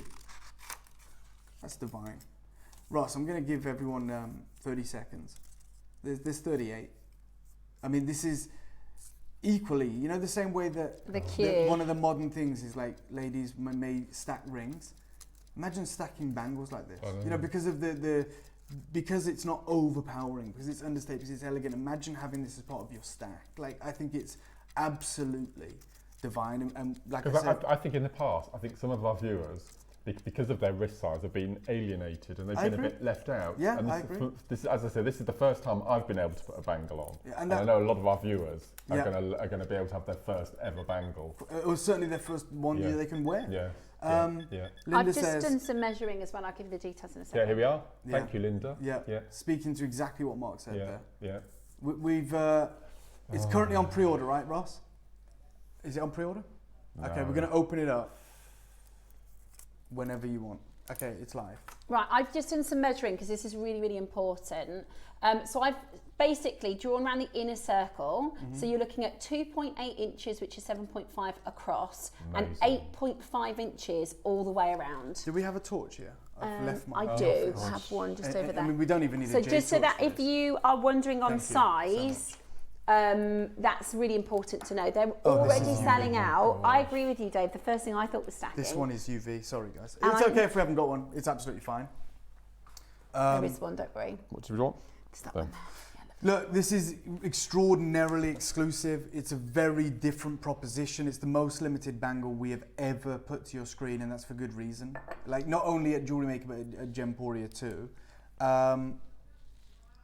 that's divine. Ross, I'm gonna give everyone 30 seconds. There's 38. I mean, this is equally, you know, the same way that one of the modern things is like ladies may stack rings. Imagine stacking bangles like this. You know, because of because it's not overpowering, because it's understated, because it's elegant. Imagine having this as part of your stack. Like, I think it's absolutely divine. And like I said, I think in the past, I think some of our viewers, because of their wrist size, have been alienated and they've been a bit left out. Yeah, and I agree. As I said, this is the first time I've been able to put a bangle on. Yeah, and I know a lot of our viewers are going to be able to have their first ever bangle. It was certainly their first one they can wear. Yeah. Linda I've just says, done some measuring as well. I'll give you the details in a second. Yeah, here we are. Thank you, Linda. Yeah. Speaking to exactly what Mark said there. Yeah. We've it's currently on pre-order, right, Ross? Is it on pre-order? No. Okay, we're going to open it up whenever you want. Okay, it's live. Right, I've just done some measuring because this is really, really important. So I've basically drawn around the inner circle. So you're looking at 2.8 inches, which is 7.5 across, and 8.5 inches all the way around. Do we have a torch here? I've left mine. I do have one just over there. I mean, we don't even need a So jade just so torch that for if this. you are wondering on size, that's really important to know. They're already selling out. I agree with you, Dave. The first thing I thought was stacking. This one is UV. Sorry, guys. It's okay if we haven't got one. It's absolutely fine. There is one, don't worry. What do you want? It's that one. Look, this is extraordinarily exclusive. It's a very different proposition. It's the most limited bangle we have ever put to your screen, and that's for good reason. Like, not only at JewelleryMaker, but at Gemporia too.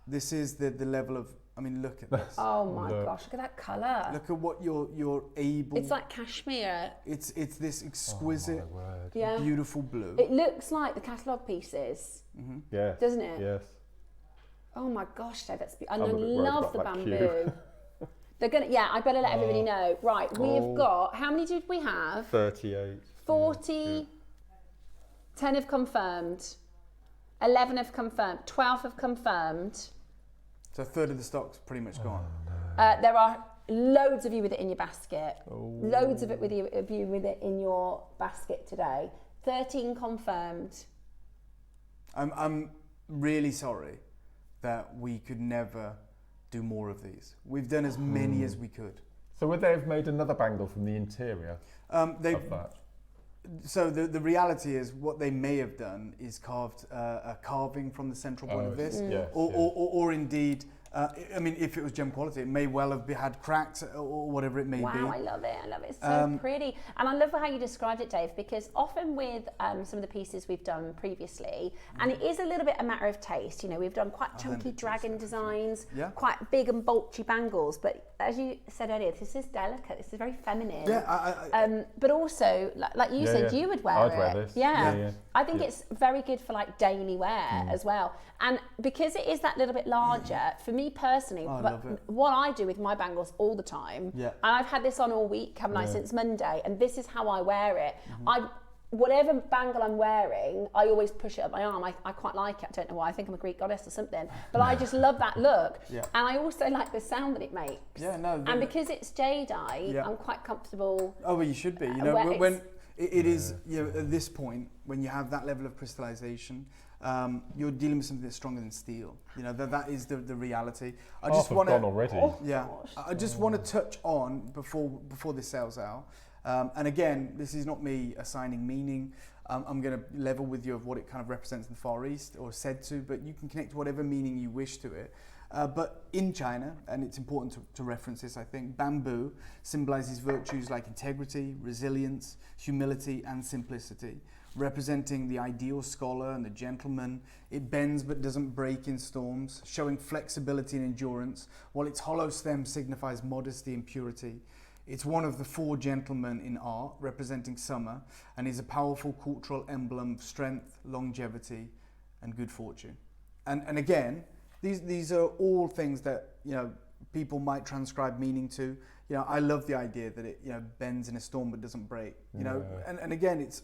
This is the level of, I mean, look at this. Oh my gosh, look at that colour. Look at what you're able. It's like cashmere. It's this exquisite, beautiful blue. It looks like the catalogue pieces. Yeah. Doesn't it? Yes. Oh my gosh, Dave, that's I I'm a bit worried love about the that bamboo. They're gonna, I better let everybody know. Right, we've got, how many did we have? 38. 40, 10 have confirmed, 11 have confirmed, 12 have confirmed. So a third of the stock's pretty much gone. There are loads of you with it in your basket. Loads of you with it in your basket today. 13 confirmed. I'm really sorry that we could never do more of these. We've done as many as we could. So would they have made another bangle from the interior of that? So the reality is what they may have done is carved a carving from the central point of this, or indeed, I mean, if it was gem quality, it may well have had cracks or whatever it may be. Wow, I love it. I love it. It's so pretty. And I love how you described it, Dave, because often with some of the pieces we've done previously, and it is a little bit a matter of taste, you know, we've done quite chunky dragon designs, quite big and bulgy bangles, but as you said earlier, this is delicate, this is very feminine. But also, like you said, you would wear it. I'd wear this. Yeah. I think it's very good for like daily wear as well. And because it is that little bit larger, for me personally, what I do with my bangles all the time, and I've had this on all week, haven't I, since Monday, and this is how I wear it. Whatever bangle I'm wearing, I always push it up my arm. I quite like it. I don't know why. I think I'm a Greek goddess or something. But I just love that look. And I also like the sound that it makes. And because it's jadeite, I'm quite comfortable. Oh, well, you should be. You know, when it is, you know, at this point, when you have that level of crystallization, you're dealing with something that's stronger than steel. You know, that is the reality. I just want to. Already. I just want to touch on before this sells out. And again, this is not me assigning meaning. I'm going to level with you of what it kind of represents in the Far East or said to, but you can connect whatever meaning you wish to it. But in China, and it's important to reference this, I think, bamboo symbolizes virtues like integrity, resilience, humility, and simplicity, representing the ideal scholar and the gentleman. It bends but doesn't break in storms, showing flexibility and endurance, while its hollow stem signifies modesty and purity. It's one of the four gentlemen in art, representing summer, and is a powerful cultural emblem of strength, longevity, and good fortune. And again, these are all things that, you know, people might transcribe meaning to. You know, I love the idea that it, you know, bends in a storm but doesn't break. You know, and again, it's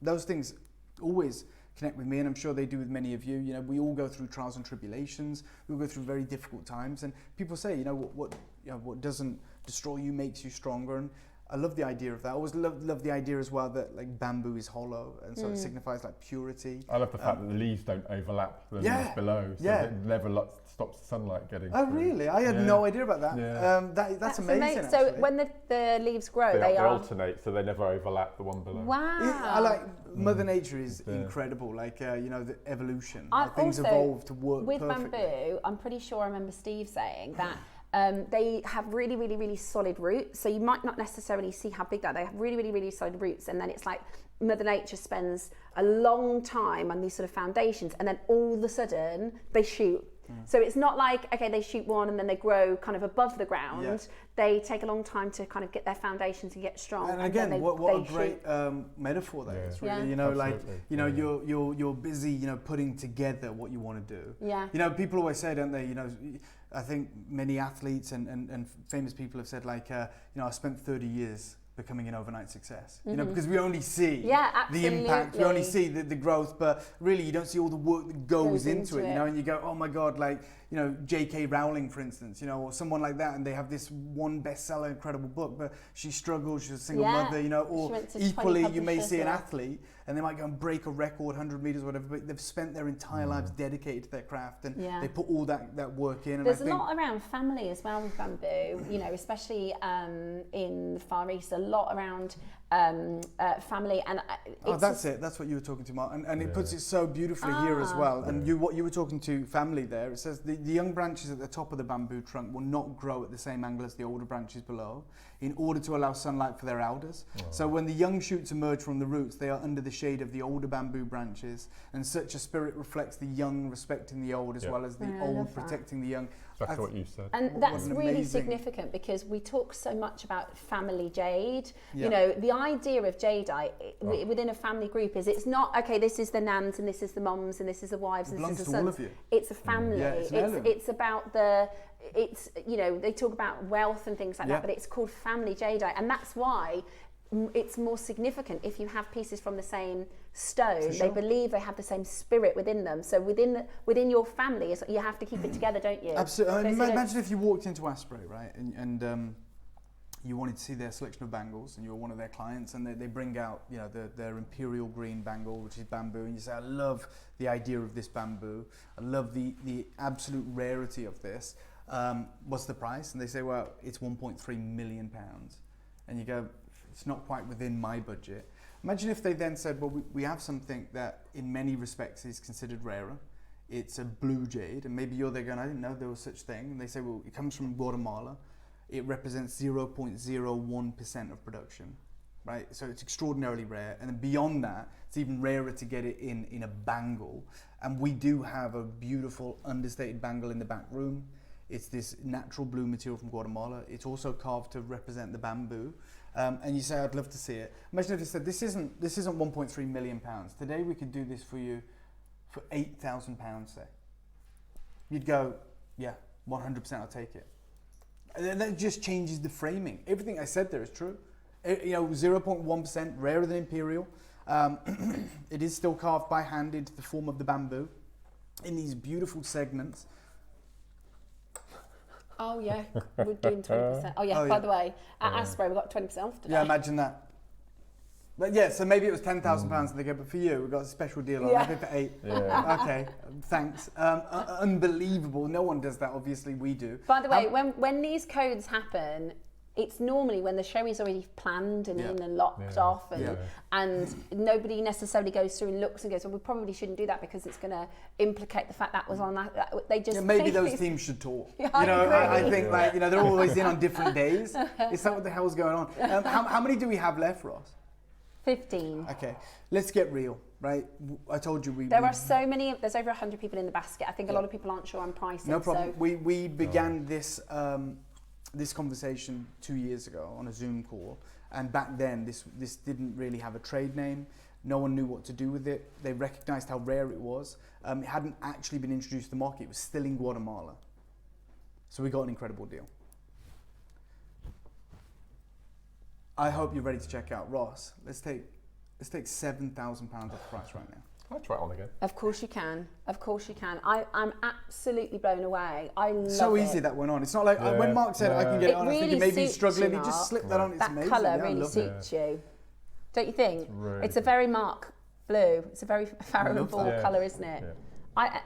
those things always connect with me, and I'm sure they do with many of you. You know, we all go through trials and tribulations. We all go through very difficult times, and people say, you know, what doesn't destroy you makes you stronger. And I love the idea of that. I always love the idea as well that like bamboo is hollow, and so it signifies like purity. I love the fact that the leaves don't overlap the leaves below, so it never stops the sunlight getting through. Really? I had no idea about that. That's amazing. So when the leaves grow, they alternate, so they never overlap the one below. Wow. I like Mother Nature is incredible. Like you know, the evolution. Things also, evolve to work with perfectly. bamboo. I'm pretty sure I remember Steve saying that. They have really, really, really solid roots. So you might not necessarily see how big they are. They have really, really, really solid roots. And then it's like Mother Nature spends a long time on these sort of foundations, and then all of a sudden they shoot. So it's not like, okay, they shoot one and then they grow kind of above the ground. Yeah. They take a long time to kind of get their foundations and get strong. And again, then what a great metaphor that is, really. Yeah. You know, Absolutely. like, you know, you're busy, you know, putting together what you want to do. Yeah. You know, people always say, don't they, you know, I think many athletes and famous people have said, like, you know, I spent 30 years becoming an overnight success, you know, because we only see the impact, we only see the growth, but really you don't see all the work that goes into it, you know, and you go, oh my God, like, you know, J.K. Rowling, for instance, you know, or someone like that, and they have this one bestseller, incredible book, but she struggles, she's a single mother, you know, or equally you may see an athlete and they might go and break a record, 100 meters, whatever, but they've spent their entire lives dedicated to their craft, and they put all that work in. And there's a lot around family as well with bamboo, you know, especially in the Far East, a lot around family. And that's it. That's what you were talking to, Mark, and it puts it so beautifully here as well. And what you were talking to family there, it says the young branches at the top of the bamboo trunk will not grow at the same angle as the older branches below, in order to allow sunlight for their elders. So when the young shoots emerge from the roots, they are under the shade of the older bamboo branches, and such a spirit reflects the young respecting the old, as well as the old protecting the young. Exactly what you said. And that's really significant, because we talk so much about family jade. You know, the idea of jadeite within a family group is, it's not, okay, this is the nans and this is the mums and this is the wives and this is the sons. All of you. It's a family. It's about you know, they talk about wealth and things like that, but it's called family jadeite, and that's why it's more significant if you have pieces from the same stone. They believe they have the same spirit within them. So within your family, you have to keep it together, don't you? Absolutely. Imagine if you walked into Asprey, right, and you wanted to see their selection of bangles, and you were one of their clients, and they bring out, you know, their imperial green bangle, which is bamboo, and you say, I love the idea of this bamboo. I love the absolute rarity of this. What's the price? And they say, well, it's £1.3 million. And you go, it's not quite within my budget. Imagine if they then said, well, we have something that in many respects is considered rarer. It's a blue jade, and maybe you're there going, I didn't know there was such thing. And they say, well, it comes from Guatemala. It represents 0.01% of production, right? So it's extraordinarily rare. And then beyond that, it's even rarer to get it in a bangle. And we do have a beautiful understated bangle in the back room. It's this natural blue material from Guatemala. It's also carved to represent the bamboo. And you say, I'd love to see it. Imagine if you said, this isn't 1.3 million pounds. Today we could do this for you for £8,000, say. You'd go, yeah, 100% I'll take it. And that just changes the framing. Everything I said there is true. You know, 0.1%, rarer than imperial. It is still carved by hand into the form of the bamboo in these beautiful segments. Oh yeah, we're doing 20%. Oh yeah, by the way, at Asprey we got 20% off today. Yeah, imagine that. But yeah, so maybe it was £10,000 and they go, but for you, we've got a special deal on. I'll do it for 8. Okay, thanks. Unbelievable. No one does that, obviously we do. By the way, when these codes happen, it's normally when the show is already planned and in and locked off, and nobody necessarily goes through and looks and goes, well, we probably shouldn't do that because it's going to implicate the fact that was on that. They just maybe those teams should talk. I think, like, you know, they're always in on different days. It's like, what the hell's going on? How many do we have left, Ross? 15. Okay, let's get real, right? I told you there are so many. There's over 100 people in the basket. I think a lot of people aren't sure on pricing. No problem. So. We began this conversation 2 years ago on a Zoom call, and back then this didn't really have a trade name. No one knew what to do with it. They recognized how rare it was. It hadn't actually been introduced to the market. It was still in Guatemala. So we got an incredible deal. I hope you're ready to check out. Ross, let's take £7,000 off the price right now. I'll try it on again. Of course you can. Of course you can. I'm absolutely blown away. I love it. So easy that went on. It's not like when Mark said I can get it on, I was thinking maybe he's struggling. He just slipped that on. It's amazing. That colour really suits you. Don't you think? It's a very Mark blue. It's a very Farrow and Ball colour, isn't it? Yeah.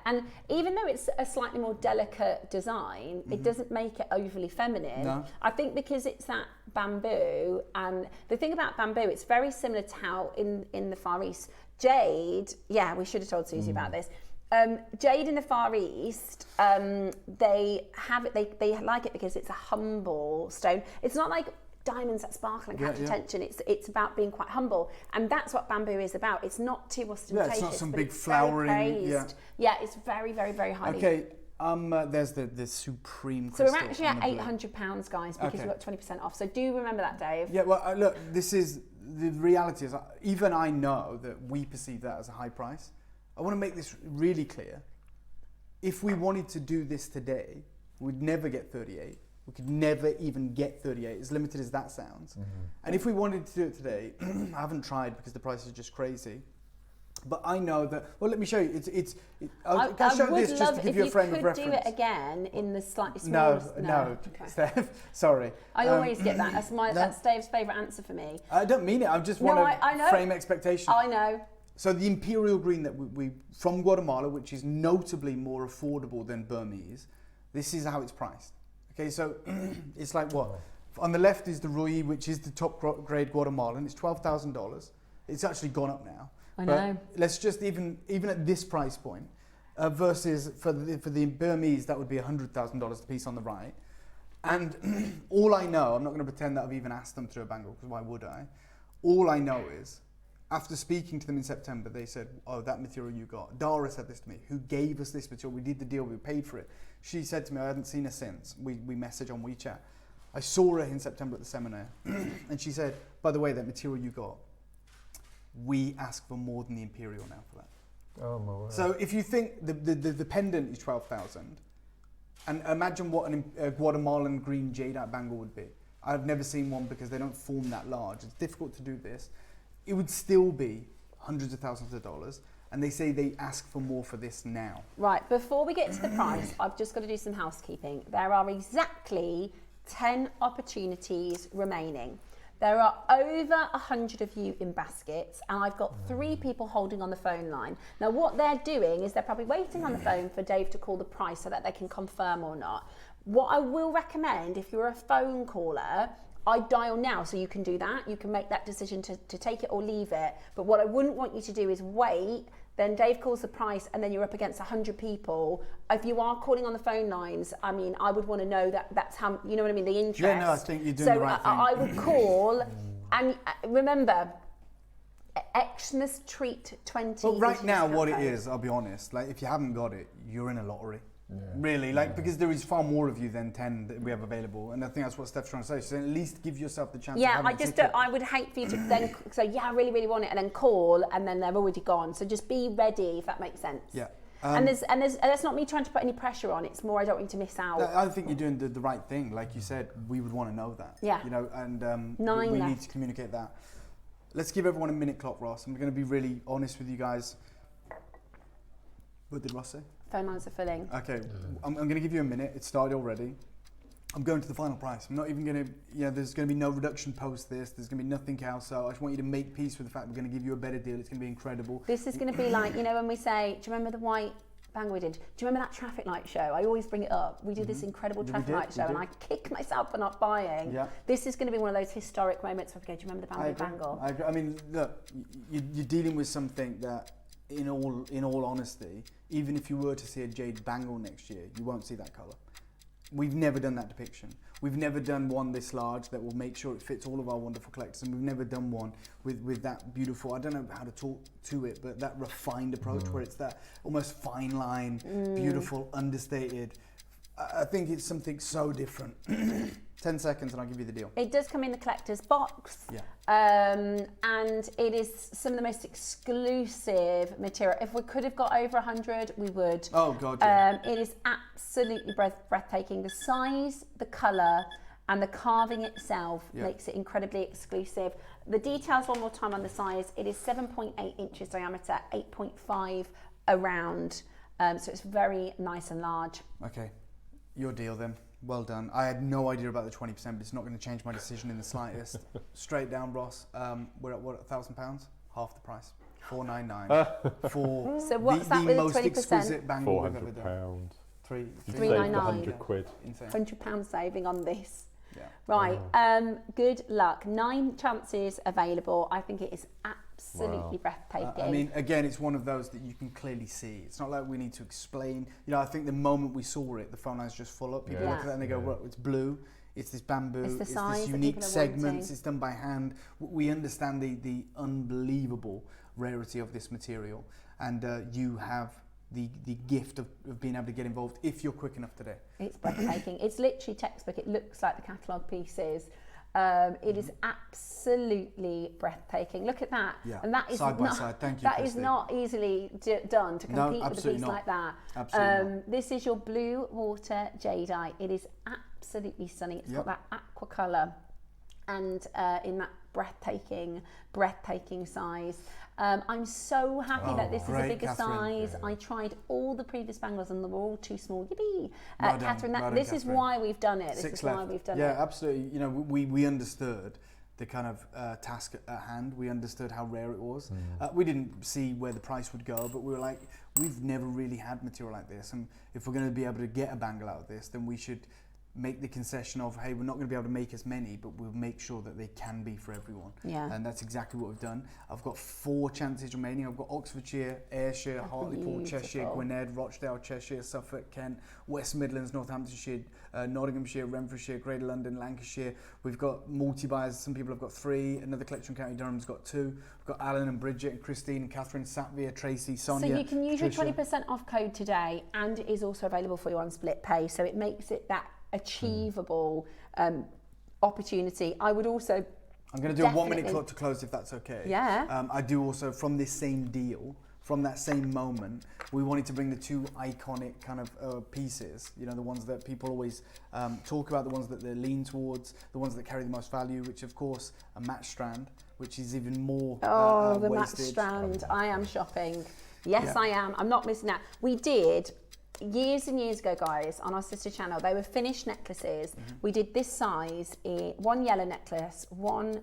And even though it's a slightly more delicate design, it doesn't make it overly feminine. No. I think because it's that bamboo, and the thing about bamboo, it's very similar to how in the Far East, jade, we should have told Susie about this. Jade in the Far East, they have it. They like it because it's a humble stone. It's not like diamonds that sparkle and catch attention. It's about being quite humble, and that's what bamboo is about. It's not too ostentatious. Yeah, it's not some but big it's flowering. very praised. Yeah, it's very, very, very highly. Okay. There's the supreme So crystal. we're actually at £800, guys, because we've got 20% off. So do remember that, Dave. Yeah, well, look, this is, the reality is, even I know that we perceive that as a high price. I want to make this really clear. If we wanted to do this today, we'd never get 38. We could never even get 38, as limited as that sounds. And if we wanted to do it today, I haven't tried because the price is just crazy. But I know that, well, let me show you. I'll show this just to give you a frame of reference. If you could do it again in the slightly smaller... No. Okay. Steph, sorry. I always get that. That's Dave's favourite answer for me. I don't mean it. I just want to frame expectations. I know. So the imperial green that we from Guatemala, which is notably more affordable than Burmese, this is how it's priced. Okay, so it's like what? On the left is the Rui, which is the top grade Guatemalan. It's $12,000. It's actually gone up now. I know. Let's just even at this price point, versus for the Burmese, that would be $100,000 a piece on the right. And all I know, I'm not going to pretend that I've even asked them through a bangle, because why would I? All I know is, after speaking to them in September, they said, oh, that material you got. Dara said this to me, who gave us this material. We did the deal, we paid for it. She said to me, I hadn't seen her since. We message on WeChat. I saw her in September at the seminar, and she said, by the way, that material you got, we ask for more than the imperial now for that. Oh my word. So if you think the pendant is 12,000, and imagine what a Guatemalan green jadeite bangle would be. I've never seen one because they don't form that large. It's difficult to do this. It would still be hundreds of thousands of dollars, and they say they ask for more for this now. Right, before we get to the price, I've just got to do some housekeeping. There are exactly 10 opportunities remaining. There are over 100 of you in baskets, and I've got 3 people holding on the phone line. Now, what they're doing is they're probably waiting on the phone for Dave to call the price so that they can confirm or not. What I will recommend, if you're a phone caller, I dial now, so you can do that. You can make that decision to take it or leave it. But what I wouldn't want you to do is wait, then Dave calls the price, and then you're up against 100 people. If you are calling on the phone lines, I mean, I would want to know that's how, you know what I mean, the interest. Yeah, no, I think you're doing the right thing. I would call, and remember, Xmas treat 20. But right now, what it is, I'll be honest, like if you haven't got it, you're in a lottery. Yeah. Really, like because there is far more of you than 10 that we have available, and I think that's what Steph's trying to say. So at least give yourself the chance. Yeah, of I just don't, I would hate for you to then say, yeah, I really, really want it, and then call, and then they're already gone. So just be ready, if that makes sense. Yeah. And that's not me trying to put any pressure on. It's more I don't want you to miss out. I think you're doing the right thing. Like you said, we would want to know that. Yeah. You know, and we 9 left. need to communicate that. Let's give everyone a minute clock, Ross. I'm going to be really honest with you guys. What did Ross say? Phone lines are filling. Okay, I'm going to give you a minute. It started already. I'm going to the final price. I'm not even going to, there's going to be no reduction post this. There's going to be nothing else. So I just want you to make peace with the fact we're going to give you a better deal. It's going to be incredible. This is going to be like, when we say, do you remember the white bangle we did? Do you remember that traffic light show? I always bring it up. We did this incredible traffic light show, and I kick myself for not buying. Yeah. This is going to be one of those historic moments where we go, do you remember the bamboo bangle? I agree. I mean, look, you're dealing with something that, in all honesty, even if you were to see a jade bangle next year, you won't see that colour. We've never done that depiction. We've never done one this large that will make sure it fits all of our wonderful collectors, and we've never done one with that beautiful, I don't know how to talk to it, but that refined approach where it's that almost fine line, beautiful, understated. I think it's something so different. 10 seconds and I'll give you the deal. It does come in the collector's box. Yeah. And it is some of the most exclusive material. If we could have got over 100, we would. Oh, God, yeah. It is absolutely breathtaking. The size, the colour, and the carving itself makes it incredibly exclusive. The details one more time on the size. It is 7.8 inches diameter, 8.5 around. So it's very nice and large. Okay. Your deal then. Well done. I had no idea about the 20%, but it's not going to change my decision in the slightest. Straight down, Ross. We're at what, £1,000? Half the price. $499 for so what's that with most 20%? exquisite bangle we've ever £400. done. £399. £100. Insane. £100 saving on this. Yeah. Right. Good luck. 9 chances available. I think it is absolutely breathtaking. I mean, again, it's one of those that you can clearly see. It's not like we need to explain. You know, I think the moment we saw it, the phone line's just full up. People look at that and they go, well, it's blue. It's this bamboo, it's this unique segments, it's done by hand. We understand the unbelievable rarity of this material, and you have the gift of being able to get involved if you're quick enough today. It's breathtaking. It's literally textbook. It looks like the catalogue pieces. It is absolutely breathtaking. Look at that. Yeah. And that is side by side. Thank you. That Christine. is not easily done to compete with a piece like that. Absolutely not. This is your blue water jadeite. It is absolutely stunning. It's got that aqua colour and in that breathtaking size. I'm so happy that this is a bigger size. I tried all the previous bangles and they were all too small. Yippee! Catherine, this is why we've done it. This is why we've done it. Yeah, absolutely. You know, we understood the kind of task at hand. We understood how rare it was. We didn't see where the price would go, but we were like, we've never really had material like this. And if we're going to be able to get a bangle out of this, then we should make the concession of, hey, we're not going to be able to make as many, but we'll make sure that they can be for everyone. Yeah. And that's exactly what we've done. I've got 4 chances remaining. I've got Oxfordshire, Ayrshire, Hartlepool, Cheshire, Gwynedd, Rochdale, Cheshire, Suffolk, Kent, West Midlands, Northamptonshire, Nottinghamshire, Renfrewshire, Greater London, Lancashire. We've got multi-buyers. Some people have got 3. Another collection, County Durham's got 2. We've got Alan and Bridget and Christine and Catherine, Satvia, Tracy, Sonia. So you can use Patricia. your 20% off code today, and it is also available for you on split pay. So it makes it that achievable opportunity. I would also I'm going to do a 1 minute clock to close if that's okay. Yeah. I do also, from this same deal, from that same moment, we wanted to bring the 2 iconic kind of pieces, you know, the ones that people always talk about, the ones that they lean towards, the ones that carry the most value, which of course a match strand, which is even more the match wastage. strand. I am shopping. Yes, I am. I'm not missing out. We did years and years ago, guys, on our sister channel, they were finished necklaces. We did this size, 1 yellow necklace, 1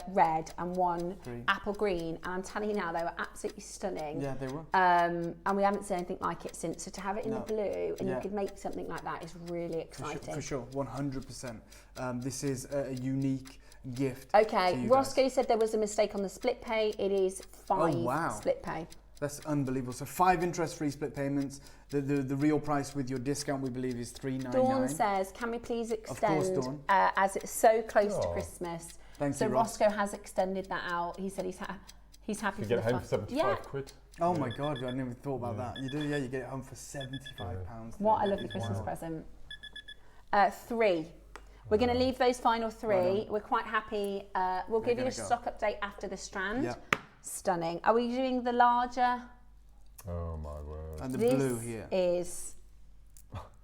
red and 1 apple green, and I'm telling you now, they were absolutely stunning. Yeah, they were. And we haven't seen anything like it since, so to have it in the blue and you could make something like that is really exciting. For sure, 100%. This is a unique gift. Okay, Roscoe said there was a mistake on the split pay. It is 5 split pay. That's unbelievable. So 5 interest-free split payments. The real price with your discount, we believe, is $399. Dawn says, can we please extend, of course, Dawn. as it's so close to Christmas. Thank so you, Ross. Roscoe has extended that out. He said he's happy You for get the it home for 75 quid. Oh my God, I never thought about that. You do, yeah, you get it home for £75. What a lovely Christmas present. 3. We're going to leave those final 3. We're quite happy. We'll give you a stock update after the strand. Yeah. Stunning. Are we doing the larger? Oh my word. And the this blue here. Is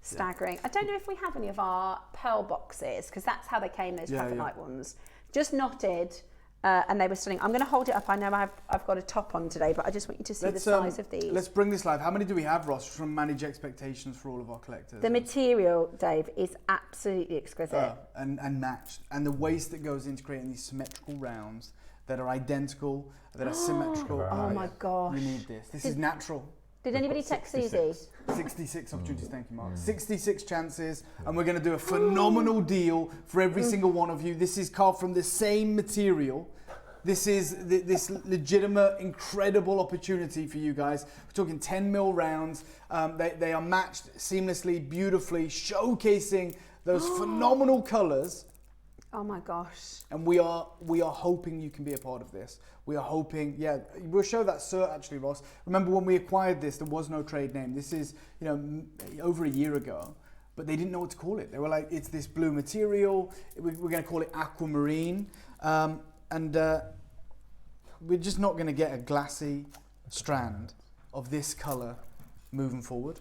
staggering. I don't know if we have any of our pearl boxes, because that's how they came, those Light ones. Just knotted, and they were stunning. I'm going to hold it up. I know I've got a top on today, but I just want you to see the size of these. Let's bring this live. How many do we have, Ross, from Manage Expectations for all of our collectors? The material, Dave, is absolutely exquisite. And matched. And the waste that goes into creating these symmetrical rounds that are identical, that are symmetrical. Oh my gosh. You need this. This is natural. Did anybody text Susie? 66 opportunities, thank you, Mark. 66 chances, and we're going to do a phenomenal deal for every single one of you. This is carved from the same material. This is this legitimate, incredible opportunity for you guys. We're talking 10 mil rounds. They are matched seamlessly, beautifully, showcasing those phenomenal colours. Oh my gosh. And we are hoping you can be a part of this. We are hoping, we'll show that cert actually, Ross. Remember when we acquired this, there was no trade name. This is, over a year ago, but they didn't know what to call it. They were like, it's this blue material. We're going to call it aquamarine. And we're just not going to get a glassy strand of this colour moving forward.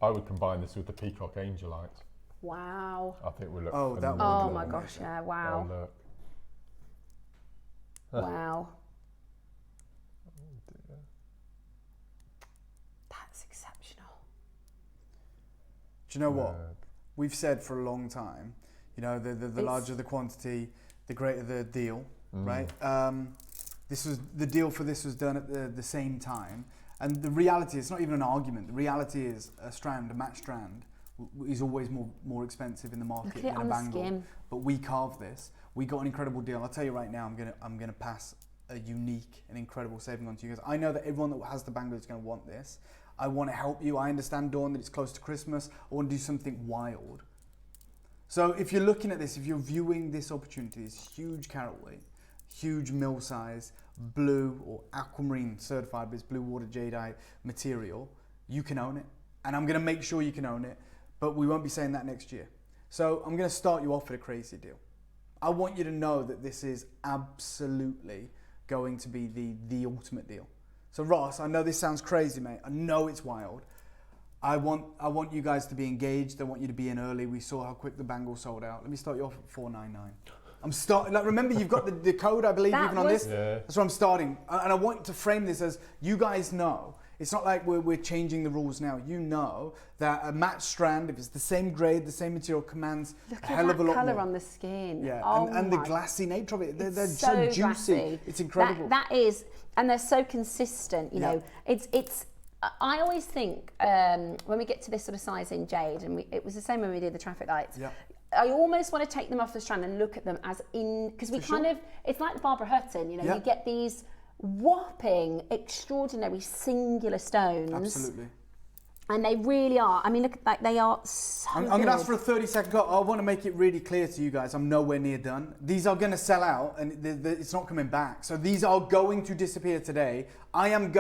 I would combine this with the peacock angelite. Wow. I think we'll look. Oh my gosh, yeah, wow. Wow. That's exceptional. Do you know what? We've said for a long time, the larger the quantity, the greater the deal, right? This was the deal for this was done at the same time. And the reality, it's not even an argument. The reality is a match strand is always more expensive in the market than a bangle. But we carved this. We got an incredible deal. I'll tell you right now, I'm gonna pass a unique and incredible saving onto you guys. I know that everyone that has the bangle is going to want this. I want to help you. I understand, Dawn, that it's close to Christmas. I want to do something wild. So if you're looking at this, if you're viewing this opportunity, this huge carat weight, huge mill size, blue or aquamarine certified, but it's blue water jadeite material, you can own it. And I'm going to make sure you can own it, but we won't be saying that next year. So I'm going to start you off with a crazy deal. I want you to know that this is absolutely going to be the ultimate deal. So Ross, I know this sounds crazy, mate. I know it's wild. I want you guys to be engaged. I want you to be in early. We saw how quick the bangle sold out. Let me start you off at $499. I'm starting, like, remember you've got the code, I believe, even on this. Yeah. That's where I'm starting. And I want to frame this as, you guys know, it's not like we're changing the rules now. You know that a matched strand, if it's the same grade, the same material, commands a hell of a lot more. Look at that colour on the skin. Yeah, oh and the glassy nature of it. They're so juicy. Glassy. It's incredible. That is, and they're so consistent, you know. It's. I always think when we get to this sort of size in jade, and it was the same when we did the traffic lights. Yeah. I almost want to take them off the strand and look at them as in, because we kind of, it's like Barbara Hutton, you know, you get these whopping, extraordinary singular stones. Absolutely. And they really are. I mean, look, like they are so I'm going to ask for a 30-second clock. I want to make it really clear to you guys, I'm nowhere near done. These are going to sell out, and it's not coming back. So these are going to disappear today. I'm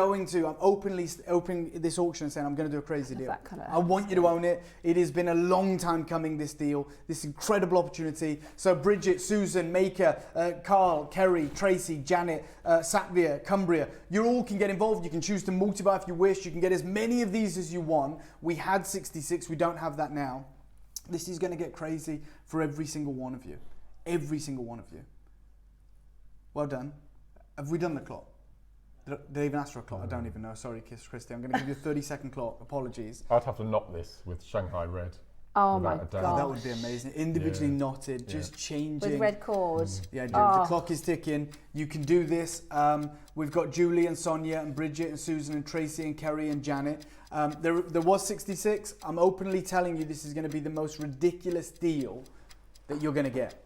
opening this auction and saying I'm going to do a crazy deal. I want you to own it. It has been a long time coming, this deal, this incredible opportunity. So Bridget, Susan, Maker, Carl, Kerry, Tracy, Janet, Satvia, Cumbria, you all can get involved. You can choose to multiply if you wish. You can get as many of these as you want. We had 66, we don't have that now. This is going to get crazy for every single one of you. Every single one of you. Well done. Have we done the clock? Did they even ask for a clock? I don't even know. Sorry, Christy. I'm going to give you a 30-second clock. Apologies. I'd have to knot this with Shanghai red. Oh my God. That would be amazing. Individually knotted, just changing. With red cord. Yeah, the clock is ticking. You can do this. We've got Julie and Sonia and Bridget and Susan and Tracy and Kerry and Janet. There was 66. I'm openly telling you this is going to be the most ridiculous deal that you're going to get.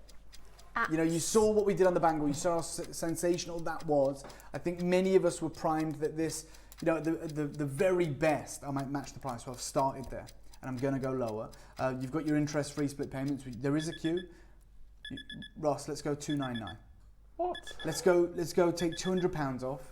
You know, you saw what we did on the bangle. You saw how sensational that was. I think many of us were primed that this, you know, the very best, I might match the price. So I've started there, and I'm going to go lower. You've got your interest-free split payments. There is a queue. Ross, let's go 299. What? Let's go take £200 off,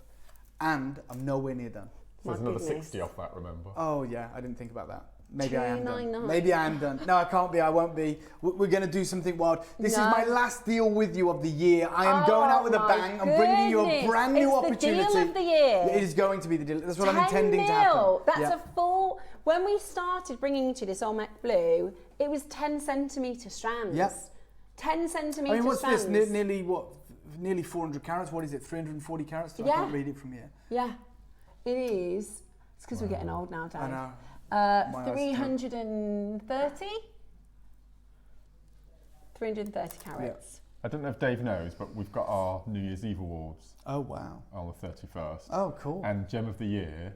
and I'm nowhere near done. So there's another 60 off that, remember? Oh yeah, I didn't think about that. Maybe I am done. Maybe I am done. No, I can't be. I won't be. We're going to do something wild. This is my last deal with you of the year. I am going out with a bang. I'm bringing you a brand new opportunity. It's the deal of the year. It is going to be the deal. That's what I'm intending to happen. That's a full. When we started bringing you to this Olmec blue, it was 10 centimetre strands. Yep. 10 centimetre strands. I mean, what's this? Nearly 400 carats. What is it? 340 carats? I can't read it from here. Yeah, it is. It's because we're getting old now, Dave. I know. 330 carats. I don't know if Dave knows, but we've got our New Year's Eve awards. Oh wow! On the 31st. Oh cool! And Gem of the Year,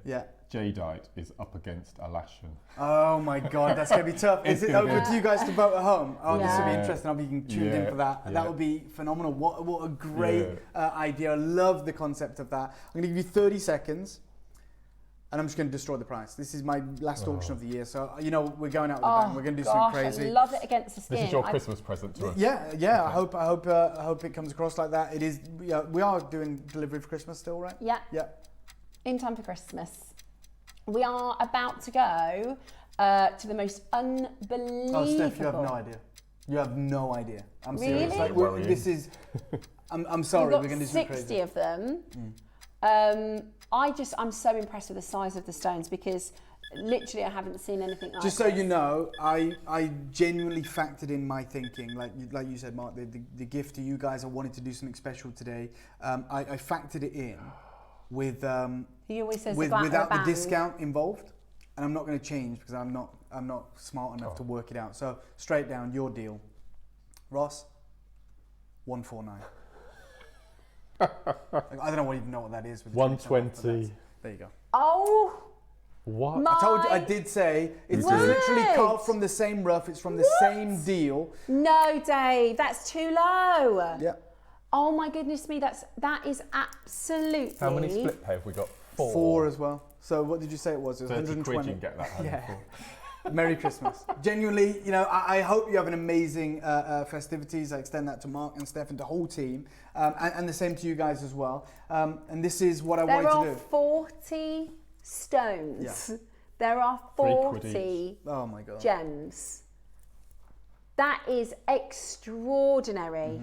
jadeite, is up against Alison. Oh my God, that's gonna be tough. Is it over to you guys to vote at home? Oh, this will be interesting. I'll be tuned in for that. That would be phenomenal. What a great idea! I love the concept of that. I'm gonna give you 30 seconds. And I'm just going to destroy the price. This is my last auction of the year, so you know we're going out with a bang. We're going to do something crazy. I love it against the skin. This is your Christmas present to us. Yeah. I hope it comes across like that. It is. Yeah, we are doing delivery for Christmas still, right? Yeah. Yeah. In time for Christmas, we are about to go to the most unbelievable. Oh, Steph, you have no idea. You have no idea. I'm serious. Like, this is. I'm sorry. We're going to do something crazy. 60 of them. I'm so impressed with the size of the stones because literally I haven't seen anything like Just so you know, I genuinely factored in my thinking, like you said, Mark, the gift to you guys. I wanted to do something special today. I factored it in with he always says without the discount involved, and I'm not going to change because I'm not smart enough to work it out. So straight down, your deal, Ross, 149. I don't even know what that is. With 120. There you go. Oh. What? I told you. I did say it's literally carved from the same rough. It's from the same deal. No, Dave, that's too low. Yeah. Oh my goodness me, that is absolutely... How many split pay have we got? 4. 4 as well. So what did you say it was? It was 30 120. quid you can get that home for. Merry Christmas. Genuinely, you know, I hope you have an amazing festivities. I extend that to Mark and Steph and the whole team. And the same to you guys as well. And this is what I wanted to do. There are 40 stones. Yeah. There are 40 oh my God. gems. That is extraordinary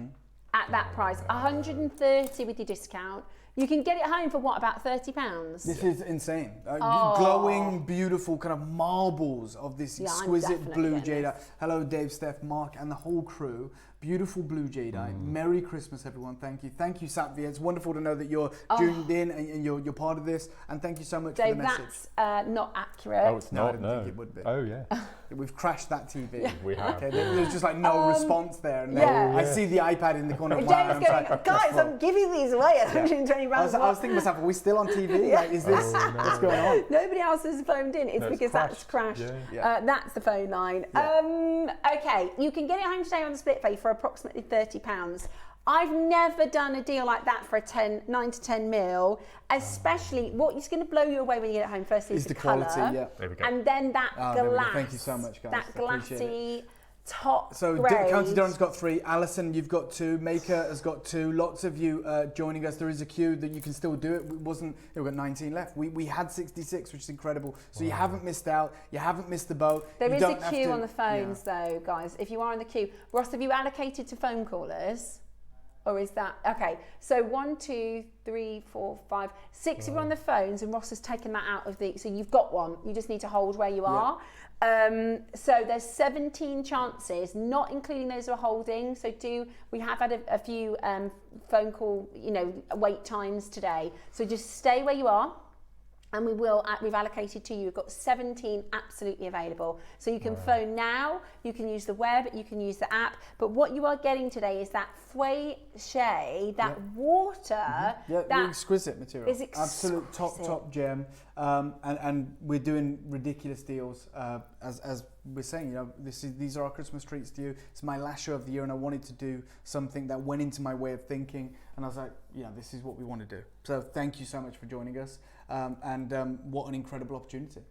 at that price. 130 with your discount. You can get it home for what, about £30? This is insane. Glowing, beautiful kind of marbles of this exquisite blue jadeite. Hello, Dave, Steph, Mark, and the whole crew. Beautiful blue jadeite. Merry Christmas, everyone. Thank you. Thank you, Satvia. It's wonderful to know that you're tuned in and you're part of this. And thank you so much for the message. That's not accurate. Oh, it's not, I didn't think it would be. Oh, yeah. We've crashed that TV. Yeah. We have. Okay, there's just like no response there. And yeah. I see the iPad in the corner of my eye. James going, guys, I'm giving these away at 120 pounds. I was thinking to myself, are we still on TV? Like, is this, what's going on? Nobody else has phoned in. It's because that's crashed. Yeah. That's the phone line. Yeah. Okay, you can get it home today on the split pay for approximately £30. I've never done a deal like that for a 9 to 10 mil, especially what is going to blow you away when you get it home first is the quality, colour, yeah. There we go. and then that glass. Thank you so much, guys. That glassy top So grade. County Durham's got 3, Alison, you've got 2, Maker has got 2, lots of you joining us. There is a queue that you can still do it. We've got 19 left. We had 66, which is incredible. So you haven't missed out, you haven't missed the boat. There is a queue on the phones though, guys. If you are in the queue, Ross, have you allocated to phone callers? Or is that, okay, so 1, 2, 3, 4, 5, 6 of you on the phones, and Ross has taken that out of the, so you've got one, you just need to hold where you are. So there's 17 chances, not including those who are holding, so we have had a few phone call, wait times today, so just stay where you are. And we've allocated to you. We've got 17 absolutely available. So you can phone now, you can use the web, you can use the app. But what you are getting today is that feuille shade, that water. Yeah, that exquisite material. is exquisite. Absolute top gem. And we're doing ridiculous deals. As we're saying, these are our Christmas treats to you. It's my last show of the year, and I wanted to do something that went into my way of thinking. And I was like, this is what we want to do. So thank you so much for joining us. What an incredible opportunity.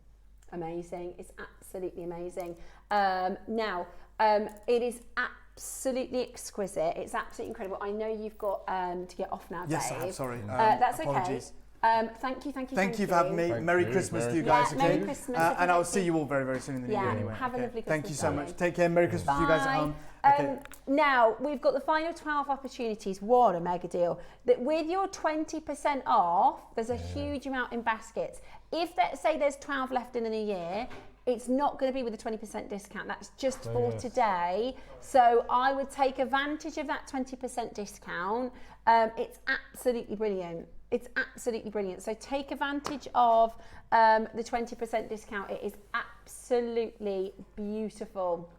Amazing. It's absolutely amazing. It is absolutely exquisite. It's absolutely incredible. I know you've got to get off now, Dave. Yes, I have, sorry. That's apologies. okay. Thank you. Thank you for having me. Merry Christmas to you guys, okay? Merry Christmas. And I'll see you all very, very soon in the new year anyway. Have a lovely Christmas. Thank you so much. Take care. Merry Christmas to you guys at home. Okay. Now, we've got the final 12 opportunities. What a mega deal. That with your 20% off, there's a huge amount in baskets. If, let's say, there's 12 left in the new year, it's not going to be with a 20% discount. That's just for today. So I would take advantage of that 20% discount. It's absolutely brilliant. It's absolutely brilliant. So take advantage of the 20% discount. It is absolutely beautiful.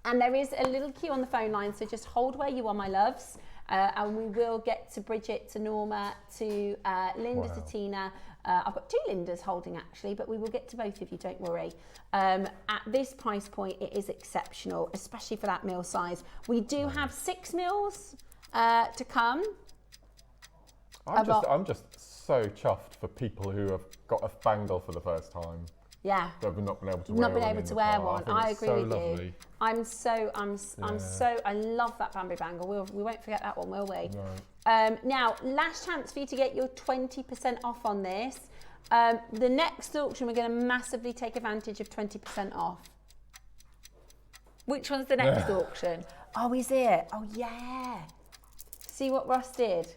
And there is a little queue on the phone line, so just hold where you are, my loves. And we will get to Bridget, to Norma, to Linda, to Tina. I've got 2 Lindas holding actually, but we will get to both of you, don't worry. At this price point, it is exceptional, especially for that meal size. We do have 6 meals to come. I'm just so chuffed for people who have got a bangle for the first time. Yeah. That have not been able to wear one. I agree with lovely. you. I love that bamboo bangle. We won't forget that one, will we? No. Now, last chance for you to get your 20% off on this. The next auction, we're going to massively take advantage of 20% off. Which one's the next auction? Oh, is it? Oh, yeah. See what Ross did?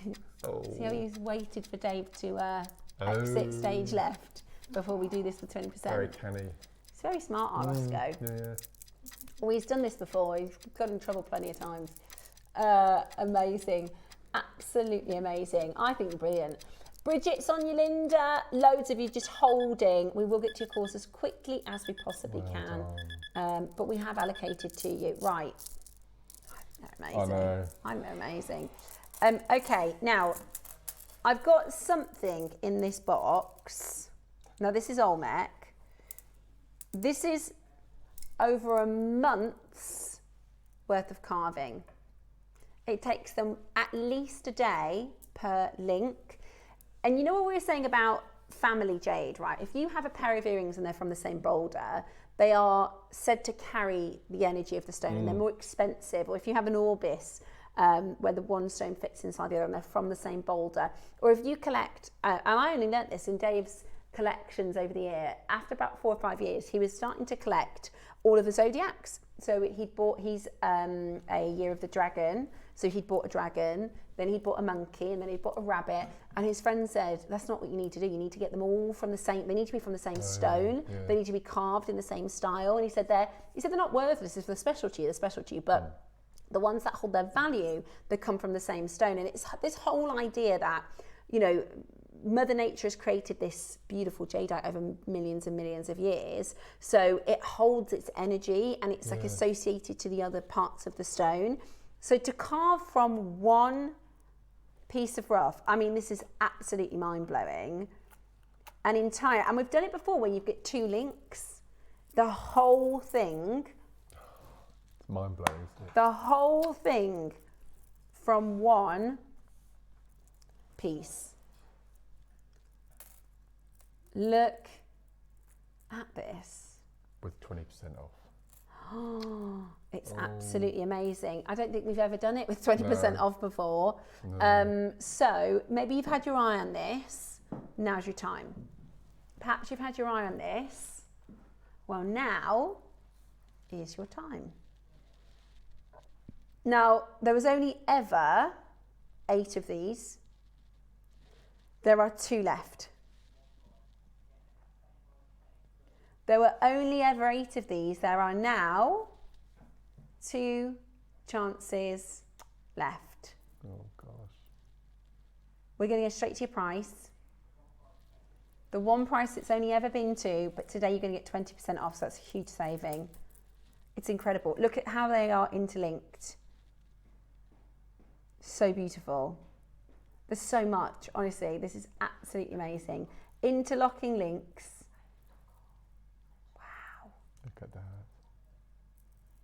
See how he's waited for Dave to exit stage left before we do this for 20%. Very canny. It's very smart, our Roscoe. Yeah. Well, he's done this before. He's got in trouble plenty of times. Amazing. Absolutely amazing. I think brilliant. Bridget, Sonia, Linda, loads of you just holding. We will get to your calls as quickly as we possibly can. But we have allocated to you. Right. They're amazing. I know. I'm amazing. Okay, now, I've got something in this box. Now, this is Olmec. This is over a month's worth of carving. It takes them at least a day per link. And you know what we were saying about family jade, right? If you have a pair of earrings and they're from the same boulder, they are said to carry the energy of the stone and they're more expensive. Or if you have an orbis where the one stone fits inside the other and they're from the same boulder. Or if you collect, and I only learnt this in Dave's collections over the year, after about 4 or 5 years, he was starting to collect all of the zodiacs. So he's a year of the dragon. So he'd bought a dragon, then he'd bought a monkey, and then he'd bought a rabbit. And his friend said, that's not what you need to do. You need to get them all from the same, they need to be from the same stone. Yeah. They need to be carved in the same style. And he said they're not worthless. If they're special to you, but the ones that hold their value, they come from the same stone. And it's this whole idea that, you know, Mother Nature has created this beautiful jadeite over millions and millions of years. So it holds its energy and it's like associated to the other parts of the stone. So to carve from one piece of rough, I mean, this is absolutely mind-blowing. And we've done it before where you get 2 links, the whole thing. It's mind-blowing, isn't it? The whole thing from one piece. Look at this. With 20% off. It's absolutely amazing. I don't think we've ever done it with 20% off before. No. So maybe you've had your eye on this. Now's your time. Perhaps you've had your eye on this. Well, now is your time. Now, there was only ever 8 of these. There are 2 left. There were only ever 8 of these. There are now 2 chances left. Oh, gosh. We're going to go straight to your price. The one price it's only ever been to, but today you're going to get 20% off, so that's a huge saving. It's incredible. Look at how they are interlinked. So beautiful. There's so much, honestly. This is absolutely amazing. Interlocking links. Look at that.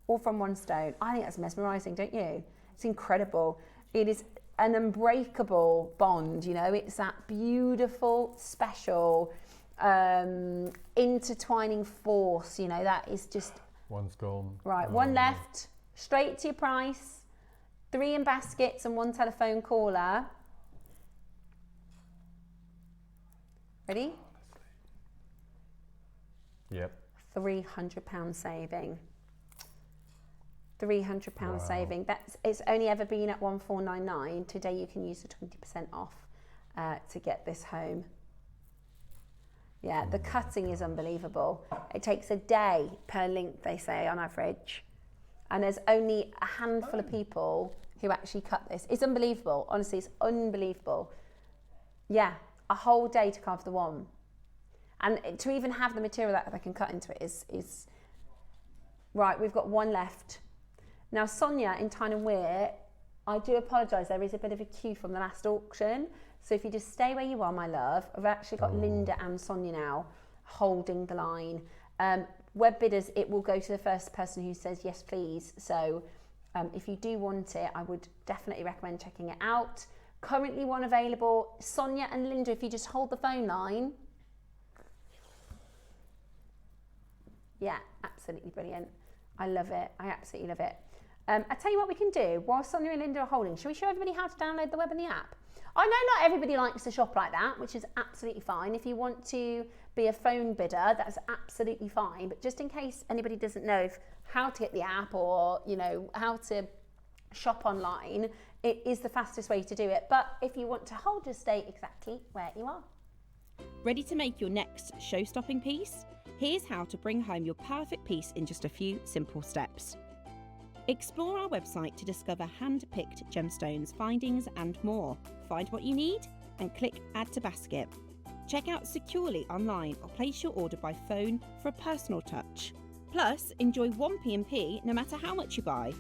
All from one stone. I think that's mesmerising, don't you? It's incredible. It is an unbreakable bond, you know. It's that beautiful, special, intertwining force, you know, that is just... One's gone. Right, one left. Straight to your price. 3 in baskets and 1 telephone caller. Ready? Yep. £300 saving. £300 saving. It's only ever been at 1499. Today you can use the 20% off to get this home. Yeah, the cutting is unbelievable. It takes a day per link, they say, on average. And there's only a handful of people who actually cut this. It's unbelievable. Honestly, it's unbelievable. Yeah, a whole day to carve the one. And to even have the material that they can cut into it is... Right, we've got 1 left. Now, Sonia in Tyne and Wear, I do apologise, there is a bit of a queue from the last auction. So if you just stay where you are, my love. I've actually got Linda and Sonia now holding the line. Web bidders, it will go to the first person who says yes, please. So if you do want it, I would definitely recommend checking it out. Currently 1 available. Sonia and Linda, if you just hold the phone line. Yeah, absolutely brilliant. I love it. I absolutely love it. I tell you what we can do while Sonia and Linda are holding. Shall we show everybody how to download the web and the app? I know not everybody likes to shop like that, which is absolutely fine. If you want to be a phone bidder, that's absolutely fine. But just in case anybody doesn't know how to get the app or, you know, how to shop online, it is the fastest way to do it. But if you want to hold, just stay exactly where you are. Ready to make your next show-stopping piece? Here's how to bring home your perfect piece in just a few simple steps. Explore our website to discover hand-picked gemstones, findings and more. Find what you need and click Add to Basket. Check out securely online or place your order by phone for a personal touch. Plus, enjoy 1 P&P no matter how much you buy.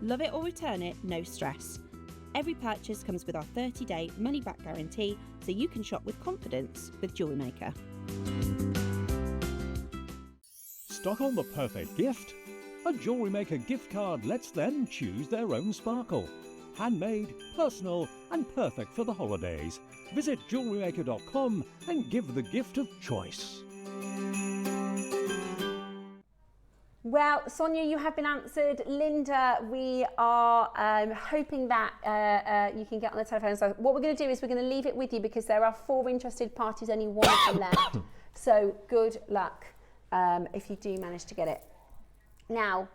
Love it or return it, no stress. Every purchase comes with our 30-day money-back guarantee, so you can shop with confidence with JewelleryMaker. Stock on the perfect gift? A JewelleryMaker gift card lets them choose their own sparkle. Handmade, personal, and perfect for the holidays. Visit JewelleryMaker.com and give the gift of choice. Well, Sonia, you have been answered. Linda, we are hoping that you can get on the telephone. So what we're going to do is we're going to leave it with you because there are 4 interested parties, only 1 of them left. So good luck if you do manage to get it. Now,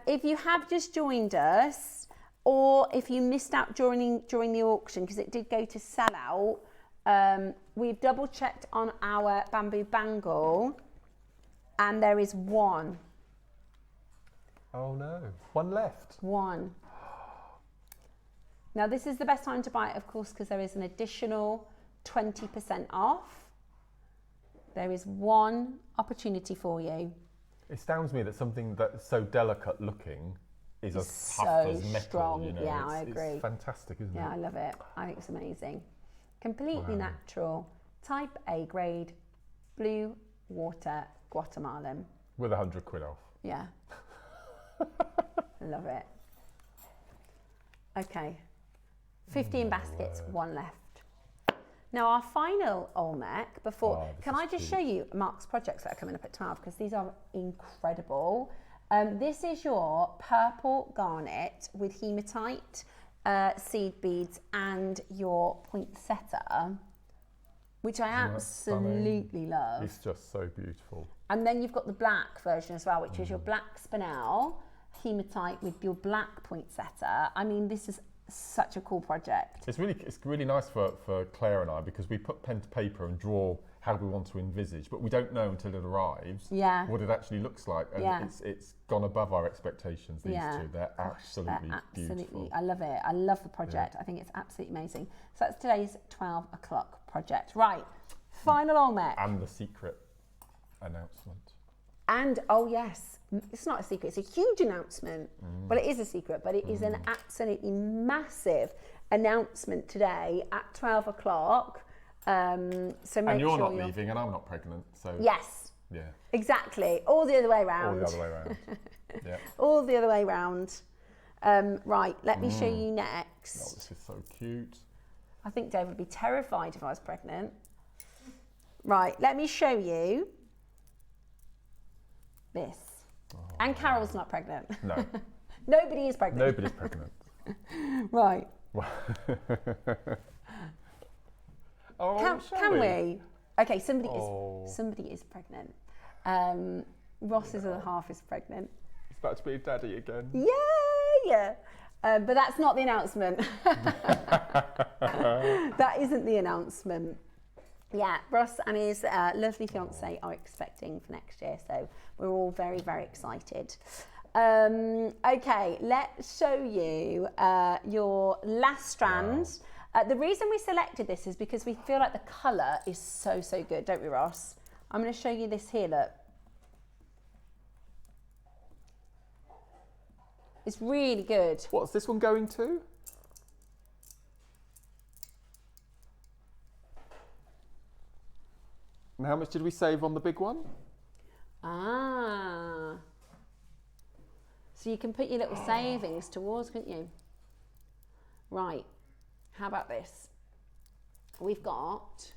if you have just joined us, or if you missed out during the auction because it did go to sell out, we've double checked on our bamboo bangle and there is 1. Oh no, 1 left. 1. Now this is the best time to buy it, of course, because there is an additional 20% off. There is 1 opportunity for you. It astounds me that something that's so delicate looking is as tough so as metal. strong. You know? Yeah, I agree. It's fantastic, isn't it? Yeah, I love it. I think it's amazing. Completely natural, type A grade, blue water, Guatemalan. With 100 quid off. Yeah. Love it. Okay. 15 baskets, 1 left. Now our final Olmec before, can I just show you Mark's projects that are coming up at 12 because these are incredible. This is your purple garnet with hematite seed beads and your poinsettia, which I absolutely love. It's just so beautiful. And then you've got the black version as well, which is your black spinel, hematite with your black poinsettia. I mean, this is such a cool project. It's really nice for Claire and I because we put pen to paper and draw how we want to envisage, but we don't know until it arrives what it actually looks like. And it's gone above our expectations, these 2. They're absolutely beautiful. I love it. I love the project. I think it's absolutely amazing. So that's today's 12 o'clock project. Right, final Olmec. And the secret announcement. And, oh yes, it's not a secret, it's a huge announcement. Well, it is a secret, but it is an absolutely massive announcement today at 12 o'clock. So make and you're sure not leaving and I'm not pregnant, so... Yes. Yeah. Exactly. All the other way around. All the other way around. Yeah. All the other way around. Right, let me show you next. Oh, this is so cute. I think Dave would be terrified if I was pregnant. Right, let me show you this. And Carol's not pregnant. No. Nobody is pregnant. Nobody's pregnant. Right. Oh, can we? Okay, somebody is pregnant. Ross's other half is pregnant. He's about to be a daddy again. Yeah. But that's not the announcement. That isn't the announcement. Yeah, Ross and his lovely fiance are expecting for next year, so we're all very, very excited. Okay, let's show you your last strand. The reason we selected this is because we feel like the colour is so, so good, don't we, Ross? I'm going to show you this here, look. It's really good. What's this one going to? And how much did we save on the big one? Ah. So you can put your little savings towards, couldn't you? Right. How about this? We've got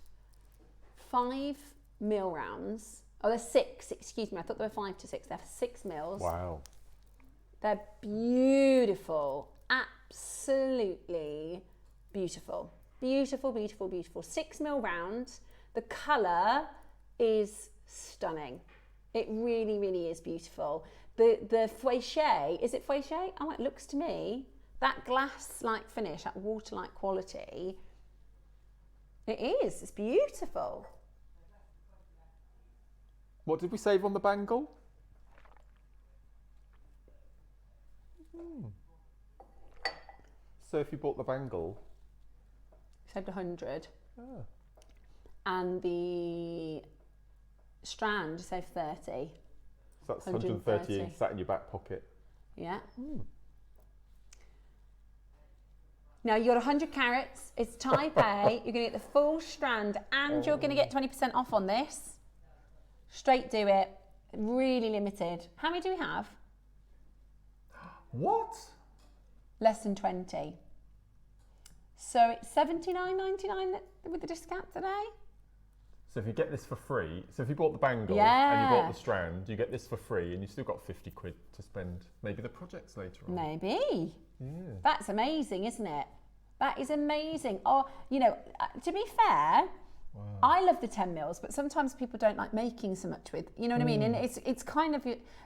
5 mil rounds. Oh, there's 6. Excuse me. I thought there were 5 to 6. They're 6 mils. Wow. They're beautiful. Absolutely beautiful. Beautiful, beautiful, beautiful. 6 mil round. The colour is stunning. It really, really is beautiful. The feuillet, is it feuillet? Oh, it looks to me, that glass-like finish, that water-like quality, it is. It's beautiful. What did we save on the bangle? So if you bought the bangle... Saved 100. Oh. And the strand saved 30. So that's 130 sat in your back pocket. Yeah. Now you've got 100 carats, it's type A, you're going to get the full strand and you're going to get 20% off on this. Straight do it, really limited. How many do we have? What? Less than 20. So it's $79.99 with the discount today. So if you get this for free, so if you bought the bangle Yeah. and you bought the strand, you get this for free and you've still got 50 quid to spend maybe the projects later on. Maybe. Yeah. That's amazing, isn't it? That is amazing. Or, you know, to be fair, I love the 10 mils, but sometimes people don't like making so much with, you know what I mean? And it's kind of,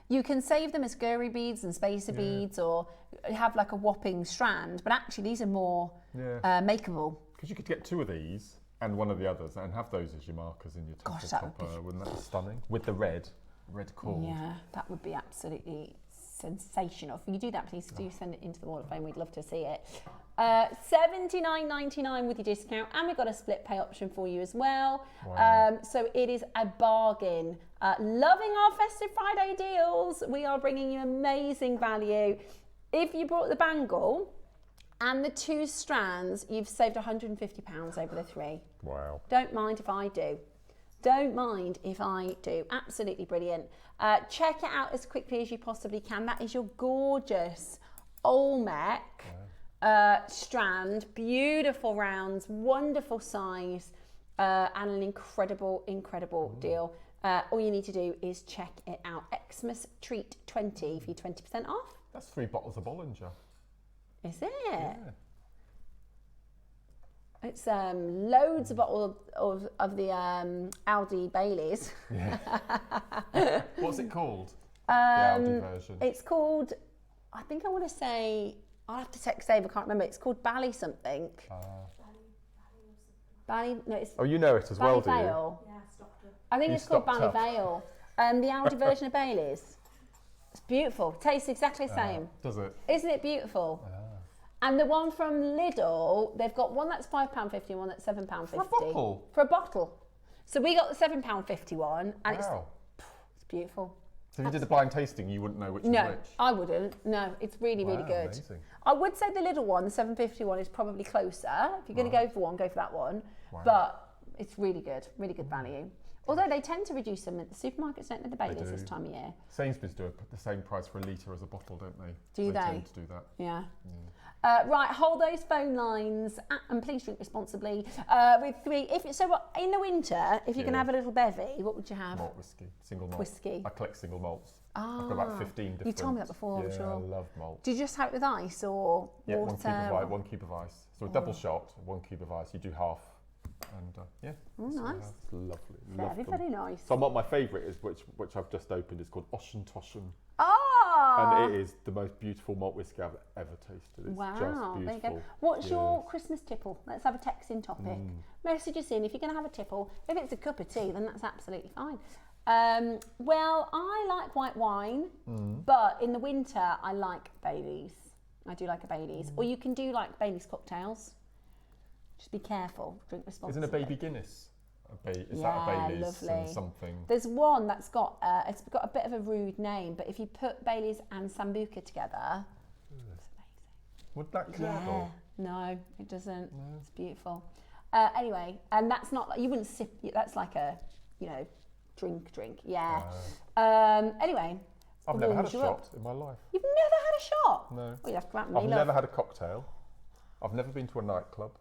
you can save them as girly beads and spacer beads, or have like a whopping strand, but actually these are more makeable. Because you could get 2 of these and 1 of the others and have those as your markers in your temple Gosh, that would topper. Wouldn't that be stunning? With the red cord. Yeah, that would be absolutely sensational. If you do that, please do send it into the Wall of Fame. We'd love to see it. $79.99 with your discount, and we've got a split pay option for you as well. Wow. So it is a bargain. Loving our Festive Friday deals. We are bringing you amazing value. If you bought the bangle and the 2 strands, you've saved £150 over the 3. Wow. Don't mind if I do. Don't mind if I do. Absolutely brilliant. Check it out as quickly as you possibly can. That is your gorgeous Olmec strand. Beautiful rounds, wonderful size, and an incredible, incredible deal. All you need to do is check it out. Xmas Treat 20 for you 20% off. That's 3 bottles of Bollinger. Is it? Yeah. It's loads of bottles of the Aldi Baileys. Yeah. What's it called? The Aldi version. It's called, I think I want to say, I'll have to text Dave, I can't remember. It's called Bally something. Bally, no, it's Oh, you know it as well, do you? Vale. I think it's called Bally Vale. The Aldi version of Baileys. It's beautiful. Tastes exactly the same. Does it? Isn't it beautiful? And the one from Lidl, they've got one that's £5.50 and one that's £7.50. For a bottle? For a bottle. So we got the £7.50 one, and Wow. it's beautiful. So if you did a blind tasting, you wouldn't know which was No, which? I wouldn't. No, it's really, really good. Amazing. I would say the Lidl one, the £7.50 one, is probably closer. If you're going to go for one, go for that one. Wow. But it's really good value. Although they tend to reduce them at the supermarkets, don't they, the Baileys this time of year? Sainsbury's do the same price for a litre as a bottle, don't they? Do they? tend to do that. Yeah. Right, hold those phone lines and please drink responsibly. With 3, in the winter, if you can have a little bevy, what would you have? Malt whiskey, single malt. Whiskey. I collect single malts. I've got about 15 different. You told me that before, I'm yeah, sure. I love malt. Do you just have it with ice or water? 1 cube of ice. So a double shot, 1 cube of ice. You do half, and Oh, nice. It's lovely. Very, very nice. So what my favourite is, which I've just opened, is called Ocean Toshen. Ah! And it is the most beautiful malt whiskey I've ever tasted. It's just beautiful. There you go. What's your Christmas tipple? Let's have a text-in topic. Message us in if you're going to have a tipple. If it's a cup of tea, then that's absolutely fine. Well, I like white wine, but in the winter, I like Baileys. I do like a Baileys. Or you can do like Baileys cocktails. Just be careful. Drink responsibly. Isn't a baby Guinness? Is that a Baileys lovely. and something? There's one that's got it's got a bit of a rude name, but if you put Baileys and Sambuca together, it's amazing. Would that curdle? No, it doesn't. No. It's beautiful. Anyway, and that's not like you wouldn't sip. That's like a drink. Yeah. Anyway, I've never had a shot in my life. You've never had a shot? No. Well, you have to come out with me, I've never had a cocktail. I've never been to a nightclub.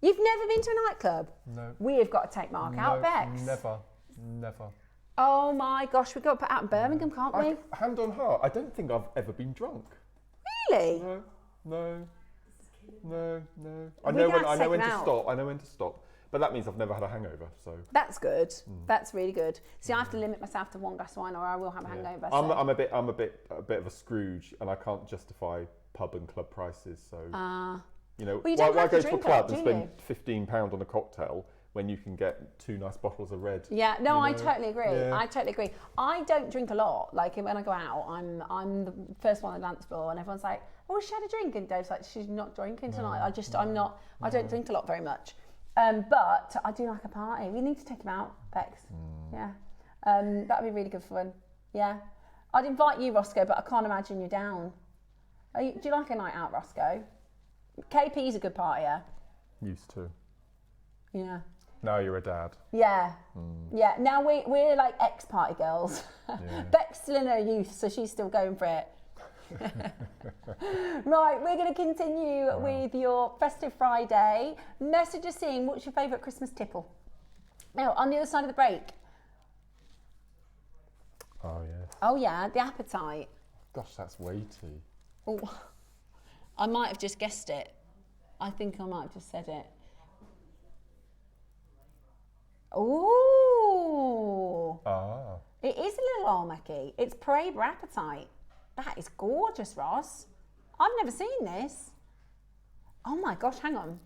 You've never been to a nightclub? No. We have got to take Mark out, Bex. Never. Oh my gosh, we've got to put out in Birmingham, can't we? Hand on heart, I don't think I've ever been drunk. Really? No. I know when to stop. I know when to stop. But that means I've never had a hangover. So that's good. That's really good. See, I have to limit myself to 1 glass of wine, or I will have a hangover. I'm a bit of a Scrooge, and I can't justify pub and club prices. So well, why go to a club and spend £15 on a cocktail when you can get 2 nice bottles of red? Yeah, no, I totally agree. Yeah. I totally agree. I don't drink a lot. Like when I go out, I'm the first one on the dance floor, and everyone's like, "Oh, she had a drink," and Dave's like, "She's not drinking tonight." I don't drink a lot very much. But I do like a party. We need to take him out, Bex. Yeah. That'd be really good fun. Yeah. I'd invite you, Roscoe, but I can't imagine you're down. Do you like a night out, Roscoe? KP's a good partier. Used to. Yeah. Now you're a dad. Yeah. Yeah. Now we're like ex-party girls. Yeah. Beck's still in her youth, so she's still going for it. Right, we're going to continue with your Festive Friday. Message us in, what's your favourite Christmas tipple? Now, on the other side of the break. Oh, yeah. Oh, yeah, the appetite. Gosh, that's weighty. Oh, I might have just guessed it. I think I might have just said it. Ooh. Ah. It is a little almanac-y. It's Parade Appetite. That is gorgeous, Ross. I've never seen this. Oh my gosh, hang on.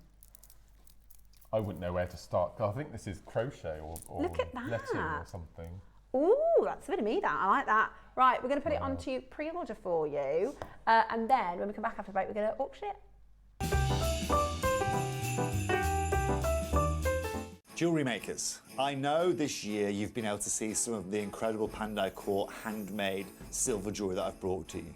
I wouldn't know where to start. I think this is crochet or Look at that. netting or something. Ooh, that's a bit of me, that. I like that. Right, we're going to put it onto pre-order for you. And then when we come back after the break, we're going to auction it. Jewellery makers, I know this year you've been able to see some of the incredible Pandai Court handmade silver jewellery that I've brought to you.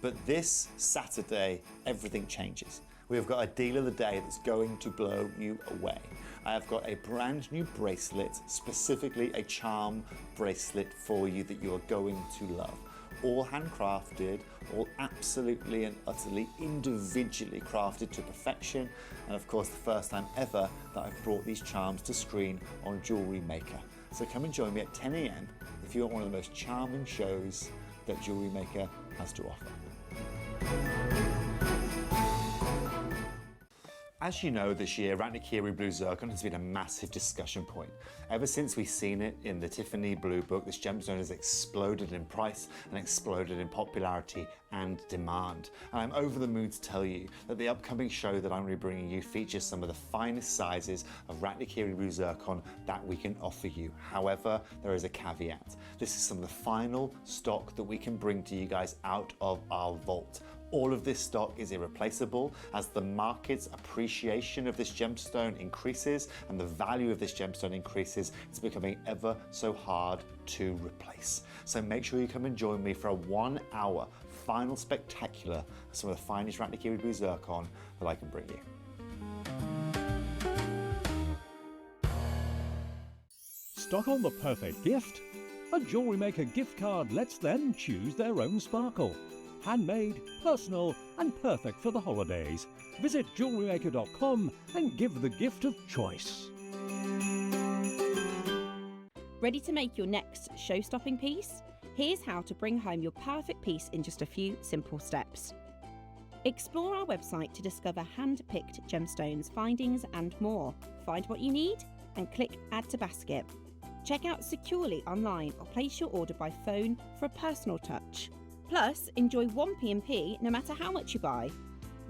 But this Saturday, everything changes. We've got a deal of the day that's going to blow you away. I have got a brand new bracelet, specifically a charm bracelet for you that you are going to love. All handcrafted, all absolutely and utterly individually crafted to perfection. And of course, the first time ever that I've brought these charms to screen on Jewellery Maker. So come and join me at 10 AM if you want one of the most charming shows that Jewellery Maker has to offer. As you know, this year, Ratnakiri Blue Zircon has been a massive discussion point. Ever since we've seen it in the Tiffany Blue Book, this gemstone has exploded in price and exploded in popularity and demand. And I'm over the moon to tell you that the upcoming show that I'm going to be bringing you features some of the finest sizes of Ratnakiri Blue Zircon that we can offer you. However, there is a caveat. This is some of the final stock that we can bring to you guys out of our vault. All of this stock is irreplaceable. As the market's appreciation of this gemstone increases and the value of this gemstone increases, it's becoming ever so hard to replace. So make sure you come and join me for a 1 hour final spectacular of some of the finest Ratnakiri Blue Zircon that I can bring you. Stock on the perfect gift? A JewelleryMaker gift card lets them choose their own sparkle. Handmade, personal and perfect for the holidays. Visit JewelleryMaker.com and give the gift of choice. Ready to make your next show-stopping piece? Here's how to bring home your perfect piece in just a few simple steps. Explore our website to discover hand-picked gemstones, findings and more. Find what you need and click Add to Basket. Check out securely online or place your order by phone for a personal touch. Plus, enjoy 1 P&P no matter how much you buy.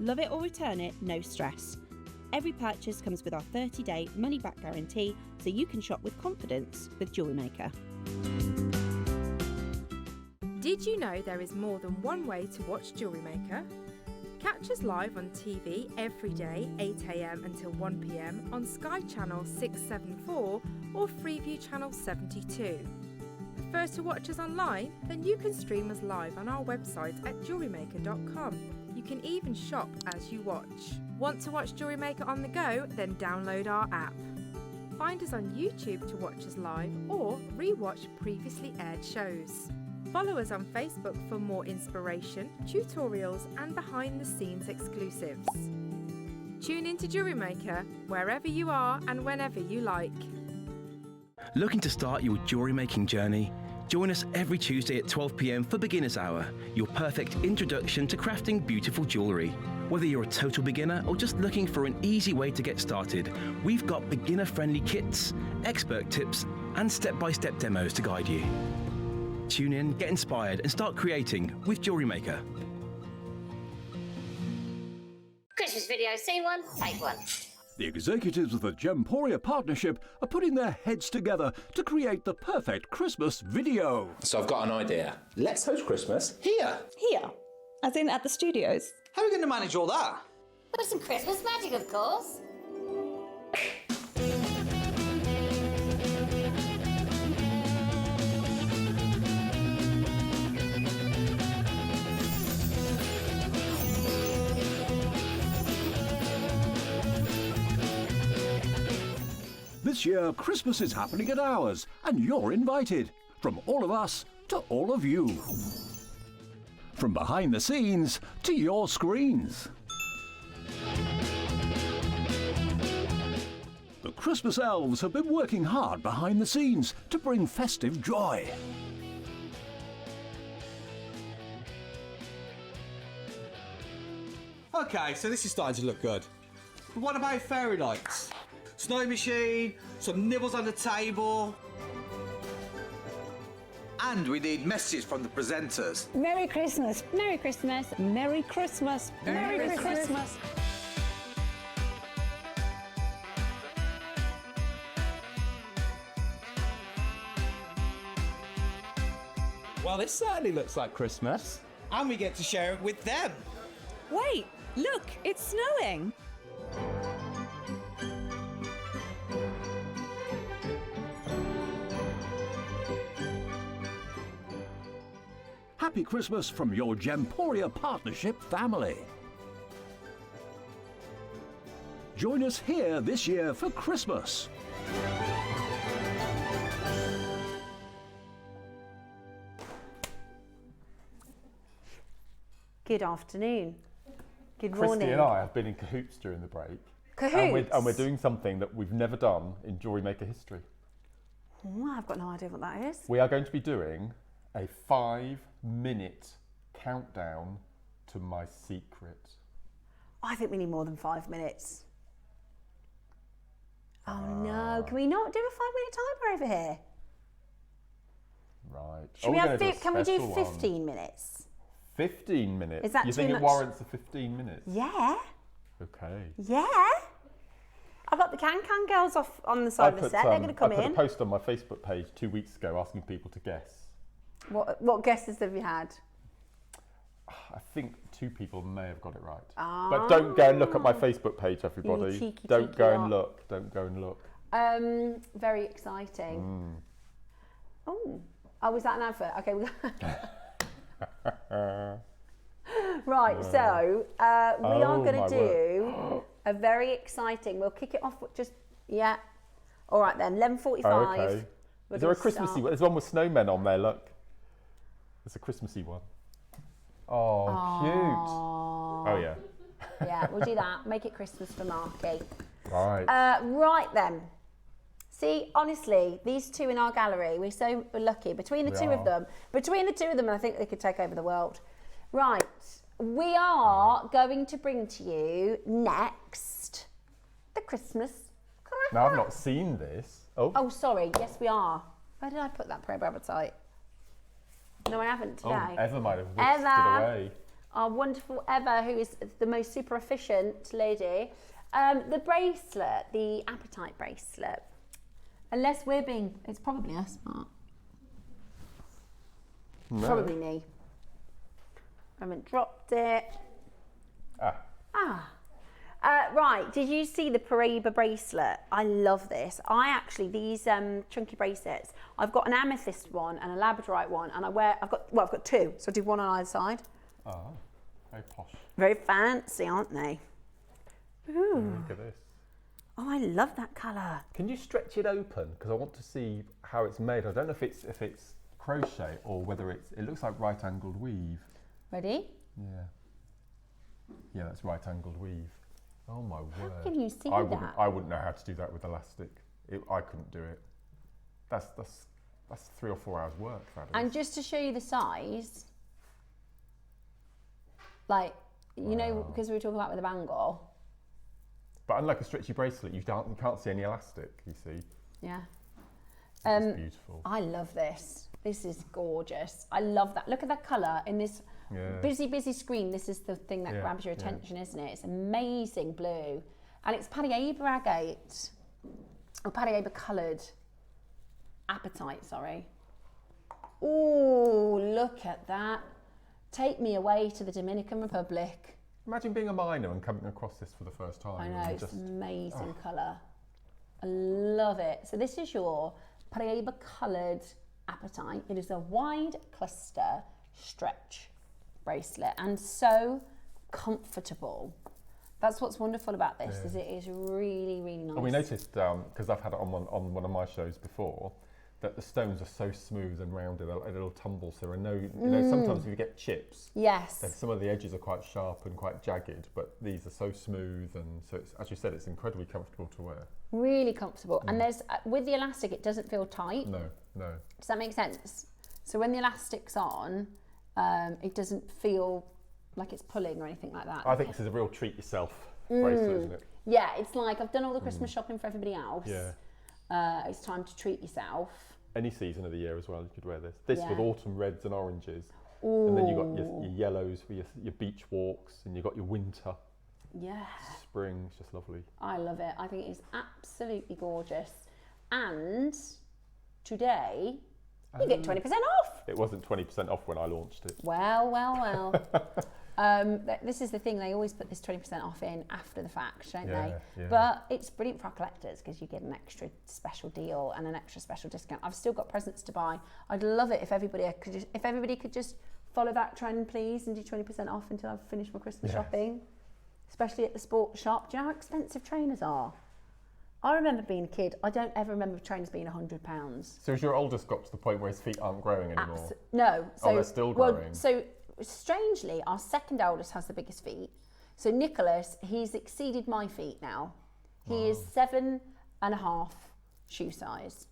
Love it or return it, no stress. Every purchase comes with our 30-day money-back guarantee, so you can shop with confidence with Jewellery Maker. Did you know there is more than one way to watch Jewellery Maker? Catch us live on TV every day, 8 AM until 1 PM on Sky Channel 674 or Freeview Channel 72. Prefer to watch us online? Then you can stream us live on our website at jewellerymaker.com. You can even shop as you watch. Want to watch Jewellery Maker on the go? Then download our app. Find us on YouTube to watch us live or re-watch previously aired shows. Follow us on Facebook for more inspiration, tutorials and behind-the-scenes exclusives. Tune in to Jewellery Maker wherever you are and whenever you like. Looking to start your jewellery making journey? Join us every Tuesday at 12 PM for Beginner's Hour, your perfect introduction to crafting beautiful jewellery. Whether you're a total beginner or just looking for an easy way to get started, we've got beginner-friendly kits, expert tips and step-by-step demos to guide you. Tune in, get inspired and start creating with Jewellery Maker. Christmas video, scene 1, take 1. The executives of the Gemporia Partnership are putting their heads together to create the perfect Christmas video. So I've got an idea. Let's host Christmas here. Here? As in at the studios? How are we going to manage all that? With some Christmas magic, of course. This year, Christmas is happening at ours, and you're invited. From all of us to all of you. from behind the scenes to your screens. The Christmas elves have been working hard behind the scenes to bring festive joy. Okay, so this is starting to look good. But what about fairy lights? Snow machine, some nibbles on the table. And we need messages from the presenters. Merry Christmas. Merry Christmas. Merry Christmas. Merry Christmas. Well, this certainly looks like Christmas. And we get to share it with them. Wait, look, it's snowing. Happy Christmas from your Gemporia Partnership family. Join us here this year for Christmas. Good afternoon. Good Christy morning. and I have been in cahoots during the break. Cahoots? And we're doing something that we've never done in JewelleryMaker history. Oh, I've got no idea what that is. We are going to be doing a 5-minute countdown to my secret. I think we need more than 5 minutes. Oh no, can we not do a 5-minute timer over here? Right. Should we have can we do 15 minutes? 15 minutes? Is that you too think much? it warrants a 15 minutes? Yeah. Okay. Yeah. I've got the Can girls off on the side of the set. They're going to come I put in. a post on my Facebook page 2 weeks ago asking people to guess. What guesses have you had? I think 2 people may have got it right. But don't go and look at my Facebook page, everybody. You cheeky, don't cheeky go and lot. look. Don't go and look. Very exciting. Oh, was that an advert? Okay. Right, so we are going to do a very exciting. We'll kick it off with just All right then, 11:45. Oh, okay. Is there a Christmassy one? There's one with snowmen on there. Look, there's a Christmassy one. Oh, cute. Oh yeah. Yeah, we'll do that. Make it Christmas for Marky. Right. Right then. See, honestly, these two in our gallery, we're so lucky. Between the two of them, I think they could take over the world. Right, we are going to bring to you next the Christmas cracker. Now, I've not seen this. Oh, sorry. Yes, we are. Where did I put that pro-rabbitite? No, I haven't today. Oh, Eva might have whisked it away. Our wonderful Eva, who is the most super efficient lady. The bracelet, the appetite bracelet. Unless we're being, it's probably us, Mark. No. Probably me. I haven't dropped it. Right, did you see the Paraiba bracelet? I love this. These chunky bracelets, I've got an amethyst one and a labradorite one, and I've got 2, so I do one on either side. Oh, very posh. Very fancy, aren't they? Ooh. Look at this. Oh, I love that colour. Can you stretch it open? Because I want to see how it's made. I don't know if it's crochet or whether it looks like right-angled weave. Ready? Yeah, that's right-angled weave. Oh my word! How can you see that? I wouldn't know how to do that with elastic. I couldn't do it. That's 3 or 4 hours work. That is. And just to show you the size, because we were talking about with the bangle. But unlike a stretchy bracelet, you can't see any elastic. You see. Yeah. It's beautiful. I love this. This is gorgeous. I love that. Look at that colour in this busy screen. This is the thing that grabs your attention, isn't it? It's amazing blue. And it's Paraiba agate. Or Paraiba coloured. Apatite, sorry. Oh, look at that. Take me away to the Dominican Republic. Imagine being a miner and coming across this for the first time. I know, it's amazing colour. I love it. So this is your Paraiba coloured apatite. It is a wide cluster stretch bracelet and so comfortable. That's what's wonderful about this, is it is really, really nice. And we noticed, because I've had it on one of my shows before, that the stones are so smooth and rounded, it'll tumble. So I know, you know, sometimes if you get chips, yes, then some of the edges are quite sharp and quite jagged, but these are so smooth, and so it's, as you said, it's incredibly comfortable to wear. Really comfortable. And there's with the elastic, it doesn't feel tight. No, no. Does that make sense? So when the elastic's on, it doesn't feel like it's pulling or anything like that. I think this is a real treat yourself bracelet, isn't it? Yeah, it's like I've done all the Christmas shopping for everybody else. Yeah. It's time to treat yourself. Any season of the year as well, you could wear this. This with autumn reds and oranges. Ooh. And then you've got your yellows for your beach walks, and you've got your winter. Yeah. Spring, it's just lovely. I love it. I think it is absolutely gorgeous. And today, you get 20% off. It wasn't 20% off when I launched it. Well, well, well. This is the thing, they always put this 20% off in after the fact, don't they? Yeah. But it's brilliant for our collectors because you get an extra special deal and an extra special discount. I've still got presents to buy. I'd love it if everybody could just follow that trend, please, and do 20% off until I've finished my Christmas shopping, especially at the sports shop. Do you know how expensive trainers are? I remember being a kid. I don't ever remember trainers being £100. So has your oldest got to the point where his feet aren't growing anymore? No. So, they're still growing. Well, so strangely, our second eldest has the biggest feet. So Nicholas, he's exceeded my feet now. He is 7.5 shoe size,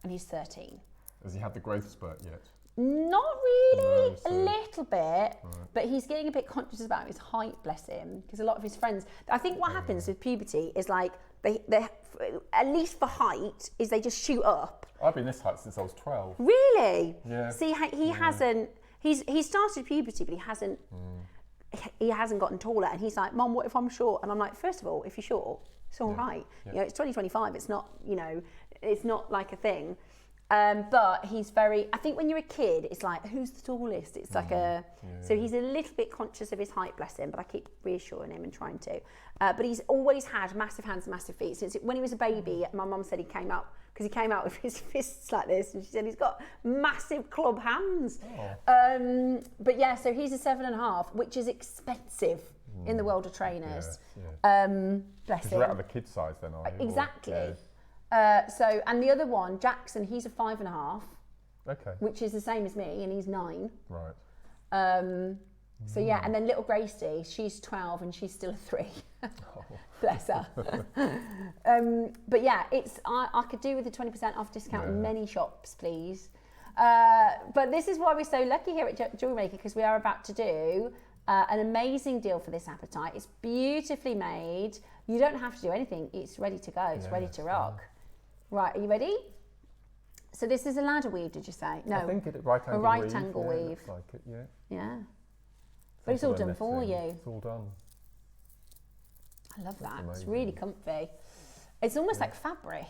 and he's 13. Has he had the growth spurt yet? Not really, No, so- a little bit, but he's getting a bit conscious about his height, bless him, because a lot of his friends, I think what happens with puberty is like, they at least for height, is they just shoot up. I've been this height since I was 12. Really? Yeah. See, he hasn't, he started puberty, but he hasn't gotten taller, and he's like, Mum, what if I'm short? And I'm like, first of all, if you're short, it's all right. Yeah. You know, it's 2025, it's not, you know, it's not like a thing. But he's very, I think when you're a kid, it's like, who's the tallest? It's like so he's a little bit conscious of his height, bless him, but I keep reassuring him and trying to. But he's always had massive hands and massive feet. Since when he was a baby, my mum said he came out with his fists like this, and she said he's got massive club hands. But yeah, so he's a 7.5, which is expensive in the world of trainers. Bless him. You're out of the kid size then, are you? Exactly. So, and the other one, Jackson, he's a 5.5. Okay. Which is the same as me, and he's 9. Right. So yeah, and then little Gracie, she's 12 and she's still a 3. Bless her. But yeah, it's I could do with a 20% off discount in many shops, please. But this is why we're so lucky here at JewelleryMaker, because we are about to do an amazing deal for this appetite. It's beautifully made. You don't have to do anything. It's ready to go. It's ready to rock. Right, are you ready? So this is a ladder weave, did you say? No, I think it's a right angle weave. Looks like it, yeah. Yeah. But it's all done for you. It's all done. I love that. It's really comfy. It's almost like fabric,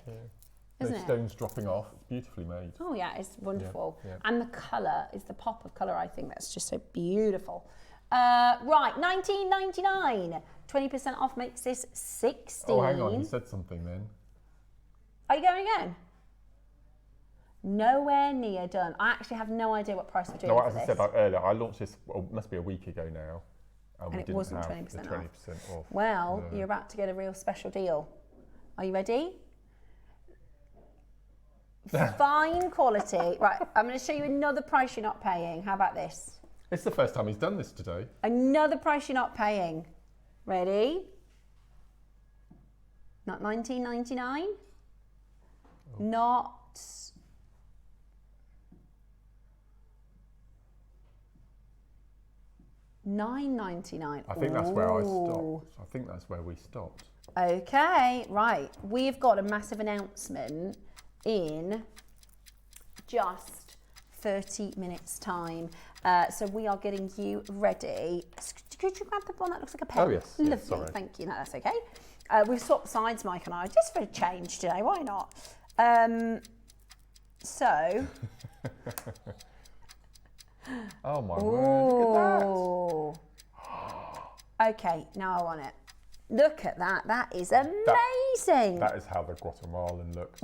isn't it? Stones dropping off. It's beautifully made. Oh yeah, it's wonderful. Yeah. And the colour is the pop of colour, I think. That's just so beautiful. Right, $19.99. 20% off makes this $16. Oh, hang on. You said something then. Are you going again? Nowhere near done. I actually have no idea what price we're doing for as this. I said earlier, I launched this, must be a week ago now. And it wasn't 20% off. Well, you're about to get a real special deal. Are you ready? Fine quality. Right, I'm going to show you another price you're not paying. How about this? It's the first time he's done this today. Another price you're not paying. Ready? Not $19.99. Not $9.99. I think that's where I stopped. I think that's where we stopped. Okay, right. We've got a massive announcement in just 30 minutes time. So we are getting you ready. Could you grab the one that looks like a pen? Oh yes. Lovely, yes, sorry. thank you. No, that's okay. We've swapped sides, Mike and I, just for a change today. Why not? So. Oh my word! Look at that. Okay, now I want it. Look at that. That is amazing. That is how the Guatemalan looks.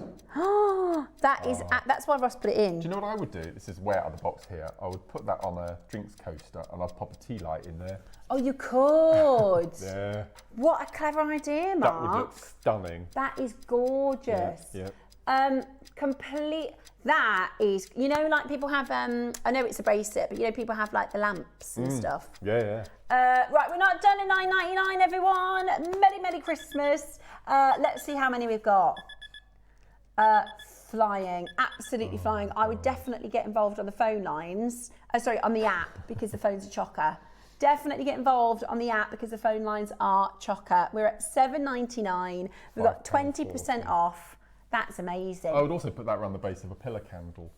That's why Ross put it in. Do you know what I would do? This is way out of the box here. I would put that on a drinks coaster and I'd pop a tea light in there. Oh, you could. Yeah. What a clever idea, Mark. That would look stunning. That is gorgeous. Yeah. That is, you know, like people have, I know it's a bracelet, but you know, people have like the lamps and stuff. Yeah. Right, we're not done at $9.99, everyone. Merry Christmas. Let's see how many we've got. Flying, absolutely flying. I would definitely get involved on the phone lines. On the app, because the phone's a chocker. Definitely get involved on the app because the phone lines are chocker. We're at $7.99. We've got 20% off. That's amazing. I would also put that around the base of a pillar candle.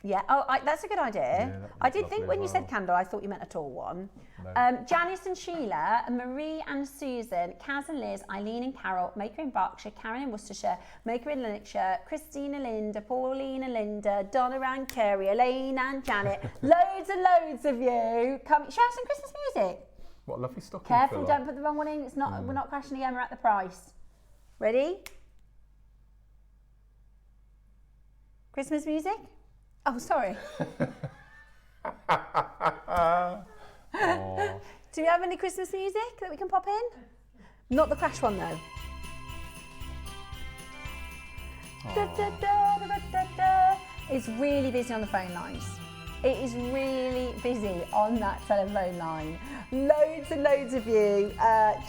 Yeah, that's a good idea. Yeah, I did think when you said candle, I thought you meant a tall one. No. Janice and Sheila, Marie and Susan, Kaz and Liz, Eileen and Carol, Maker in Berkshire, Karen in Worcestershire, Maker in Lanarkshire, Christina, Linda, Pauline and Linda, Donna and Kerry, Elaine and Janet. Loads and loads of you. Come, show us some Christmas music. What a lovely stocking Careful, filler. don't put the wrong one in. It's not. We're not crashing again. We're at the price. Ready? Christmas music? Oh, sorry. Do we have any Christmas music that we can pop in? Not the crash one though. Da, da, da, da, da, da. It's really busy on the phone lines. It is really busy on that telephone line. Loads and loads of you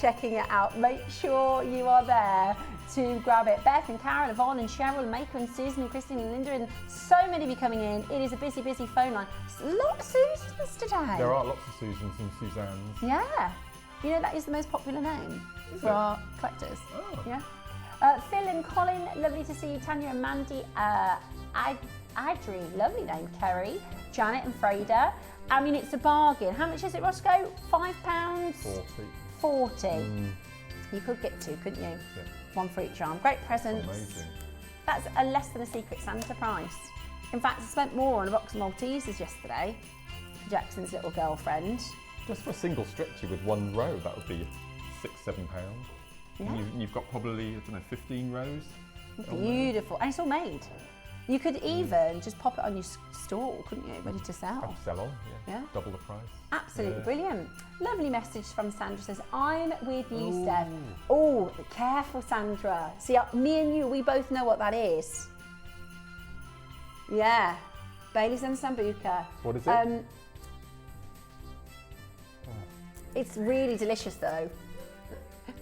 checking it out. Make sure you are there to grab it. Beth and Carol, Yvonne and Cheryl and Maker and Susan and Christine and Linda and so many of you coming in. It is a busy, busy phone line. A lot of Susans today. There are lots of Susans and Suzannes. Yeah. You know that is the most popular name for our collectors. Oh. Yeah. Phil and Colin, lovely to see you. Tanya and Mandy, Adri, lovely name. Kerry, Janet and Freda. I mean, it's a bargain. How much is it, Roscoe? £5? 40. You could get two, couldn't you? Yeah. One for each arm. Great presents. Amazing. That's a less than a Secret Santa price. In fact, I spent more on a box of Maltesers yesterday for Jackson's little girlfriend. Just for a single stretchy with one row, that would be £6-7. Yeah. You've got probably, 15 rows. Beautiful. And it's all made. You could even just pop it on your stall, couldn't you? Ready to sell. I'd sell on, Yeah. Double the price. Absolutely brilliant. Lovely message from Sandra, says, I'm with you, Steph. Oh, careful, Sandra. See, me and you, we both know what that is. Yeah. Baileys and Sambuca. What is it? It's really delicious, though.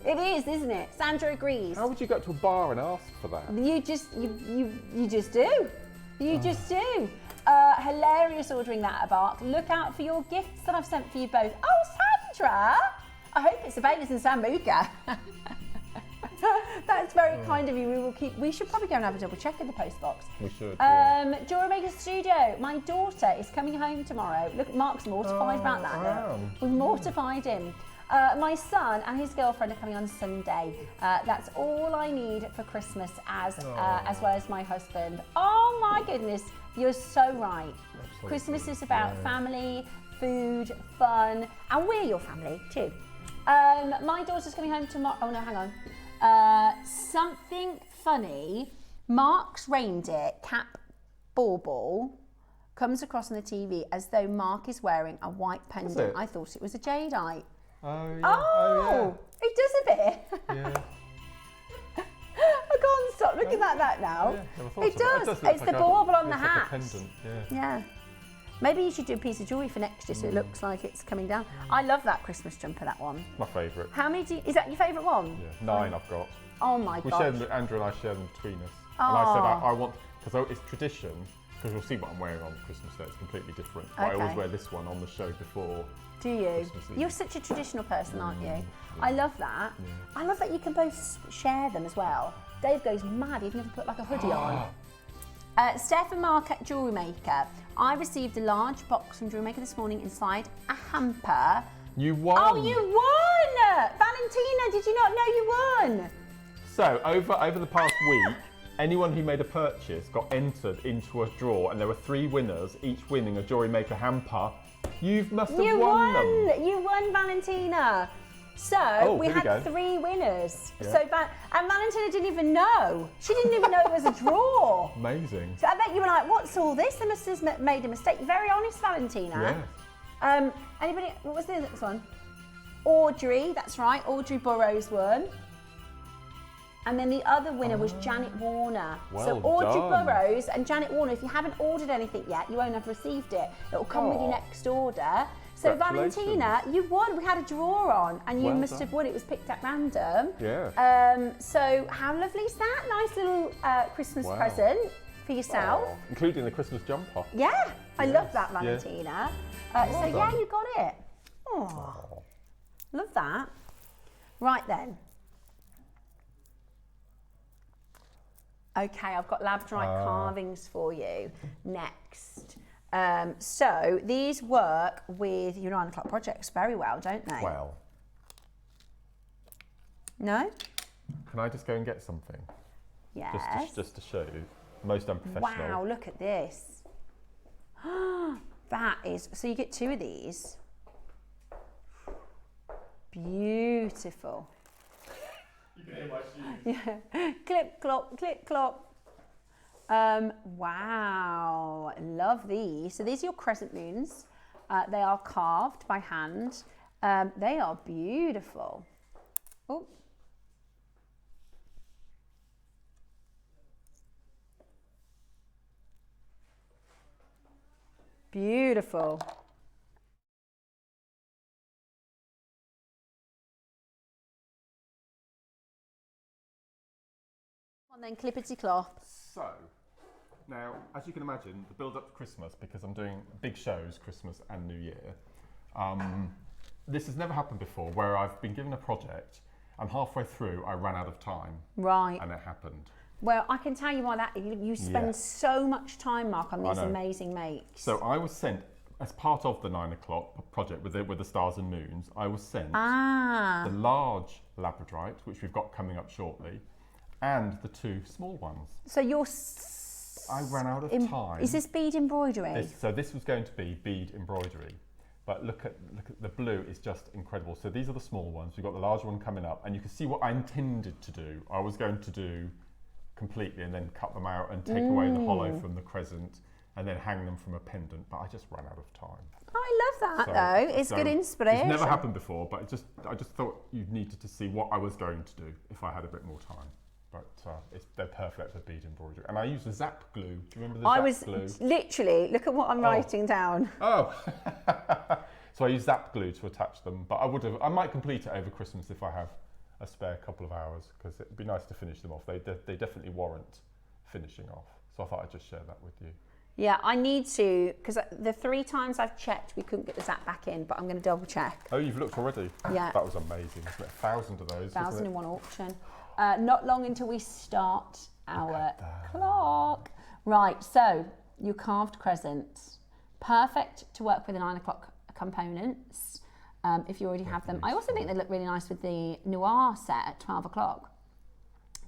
It is, isn't it? Sandra agrees. How would you go to a bar and ask for that? You just do. You just do. Hilarious ordering that at Bark. Look out for your gifts that I've sent for you both. Oh, Sandra! I hope it's a Baileys and Sambuca. That's very kind of you. We should probably go and have a double check in the post box. We should. JewelleryMaker Studio. My daughter is coming home tomorrow. Look, Mark's mortified about that. Wow. We've mortified him. My son and his girlfriend are coming on Sunday. That's all I need for Christmas, as well as my husband. Oh my goodness, you're so right. Absolutely. Christmas is about family, food, fun, and we're your family too. My daughter's coming home tomorrow. Oh no, hang on. Something funny. Mark's reindeer, Cap Bauble, comes across on the TV as though Mark is wearing a white pendant. I thought it was a jadeite. Oh, yeah. Oh, it does a bit. Yeah. I can't stop looking at that now. Yeah, it does. It's It's the bauble on the like hat. a pendant, Yeah. Maybe you should do a piece of jewellery for next year so it looks like it's coming down. I love that Christmas jumper, that one. My favourite. How many is that your favourite one? Yeah, 9 I've got. Oh my god. Andrew and I share them between us. And I said I want, because it's tradition, because you'll see what I'm wearing on Christmas Day, it's completely different. But I always wear this one on the show before. Do you? Christmas Eve. You're such a traditional person, aren't you? Yeah. I love that. Yeah. I love that you can both share them as well. Dave goes mad, even if you put like a hoodie on. Steph and Mark at JewelleryMaker. I received a large box from JewelleryMaker this morning inside a hamper. You won! Oh, you won! Valentina, did you not know you won? So, over the past week, anyone who made a purchase got entered into a draw, and there were 3 winners, each winning a JewelleryMaker hamper. You must have won them. You won, Valentina. So we had 3 winners. Yeah. So and Valentina didn't even know. She didn't even know it was a draw. Amazing. So I bet you were like, "What's all this?" They must have made a mistake. You're very honest, Valentina. Yeah. Anybody? What was the next one? Audrey. That's right. Audrey Burrows won. And then the other winner was Janet Warner. So Well Audrey done. Burrows and Janet Warner, if you haven't ordered anything yet, you won't have received it. It will come with your next order. So Valentina, you won. We had a draw on and you Well must done. have won. It was picked at random. Yeah. So how lovely is that? Nice little Christmas present for yourself. Oh, including the Christmas jumper. Yeah, I Yes. love that, Valentina. So yeah, done. you got it. Oh, love that. Right then. Okay, I've got lab-dry carvings for you next. So these work with your 9 o'clock projects very well, don't they? Well. No? Can I just go and get something? Yes. Just to show you. Most unprofessional. Wow, look at this. That is, so you get 2 of these. Beautiful. You can hear my shoes. Yeah. Clip, clop, clip, clop. Wow, love these. So these are your crescent moons. They are carved by hand. They are beautiful. Oh. Beautiful. And then clippity clop. So, now, as you can imagine, the build up to Christmas, because I'm doing big shows, Christmas and New Year, this has never happened before, where I've been given a project and halfway through I ran out of time. Right. And it happened. Well, I can tell you why that, you spend so much time, Mark, on these amazing makes. So I was sent, as part of the 9 o'clock project with the stars and moons, I was sent the large labradorite, which we've got coming up shortly, and the 2 small ones. So you're... I ran out of time. Is this bead embroidery? So this was going to be bead embroidery, but look at the blue is just incredible. So these are the small ones. We've got the large one coming up, and you can see what I intended to do. I was going to do completely and then cut them out and take away the hollow from the crescent and then hang them from a pendant, but I just ran out of time. I love that though. It's good inspiration. It's never happened before, but I just thought you needed to see what I was going to do if I had a bit more time. But they're perfect for bead embroidery. And I use the zap glue. Do you remember the zap glue? Literally, look at what I'm writing down. Oh. So I use zap glue to attach them, but I might complete it over Christmas if I have a spare couple of hours, because it'd be nice to finish them off. They definitely warrant finishing off. So I thought I'd just share that with you. Yeah, I need to, because the 3 times I've checked, we couldn't get the zap back in, but I'm going to double check. Oh, you've looked already? Yeah. That was amazing, wasn't it? 1,000 of those. 1,000 in one auction. Not long until we start our clock. Right, so your carved crescents. Perfect to work with the 9 o'clock components if you already have them. I also think they look really nice with the noir set at 12 o'clock.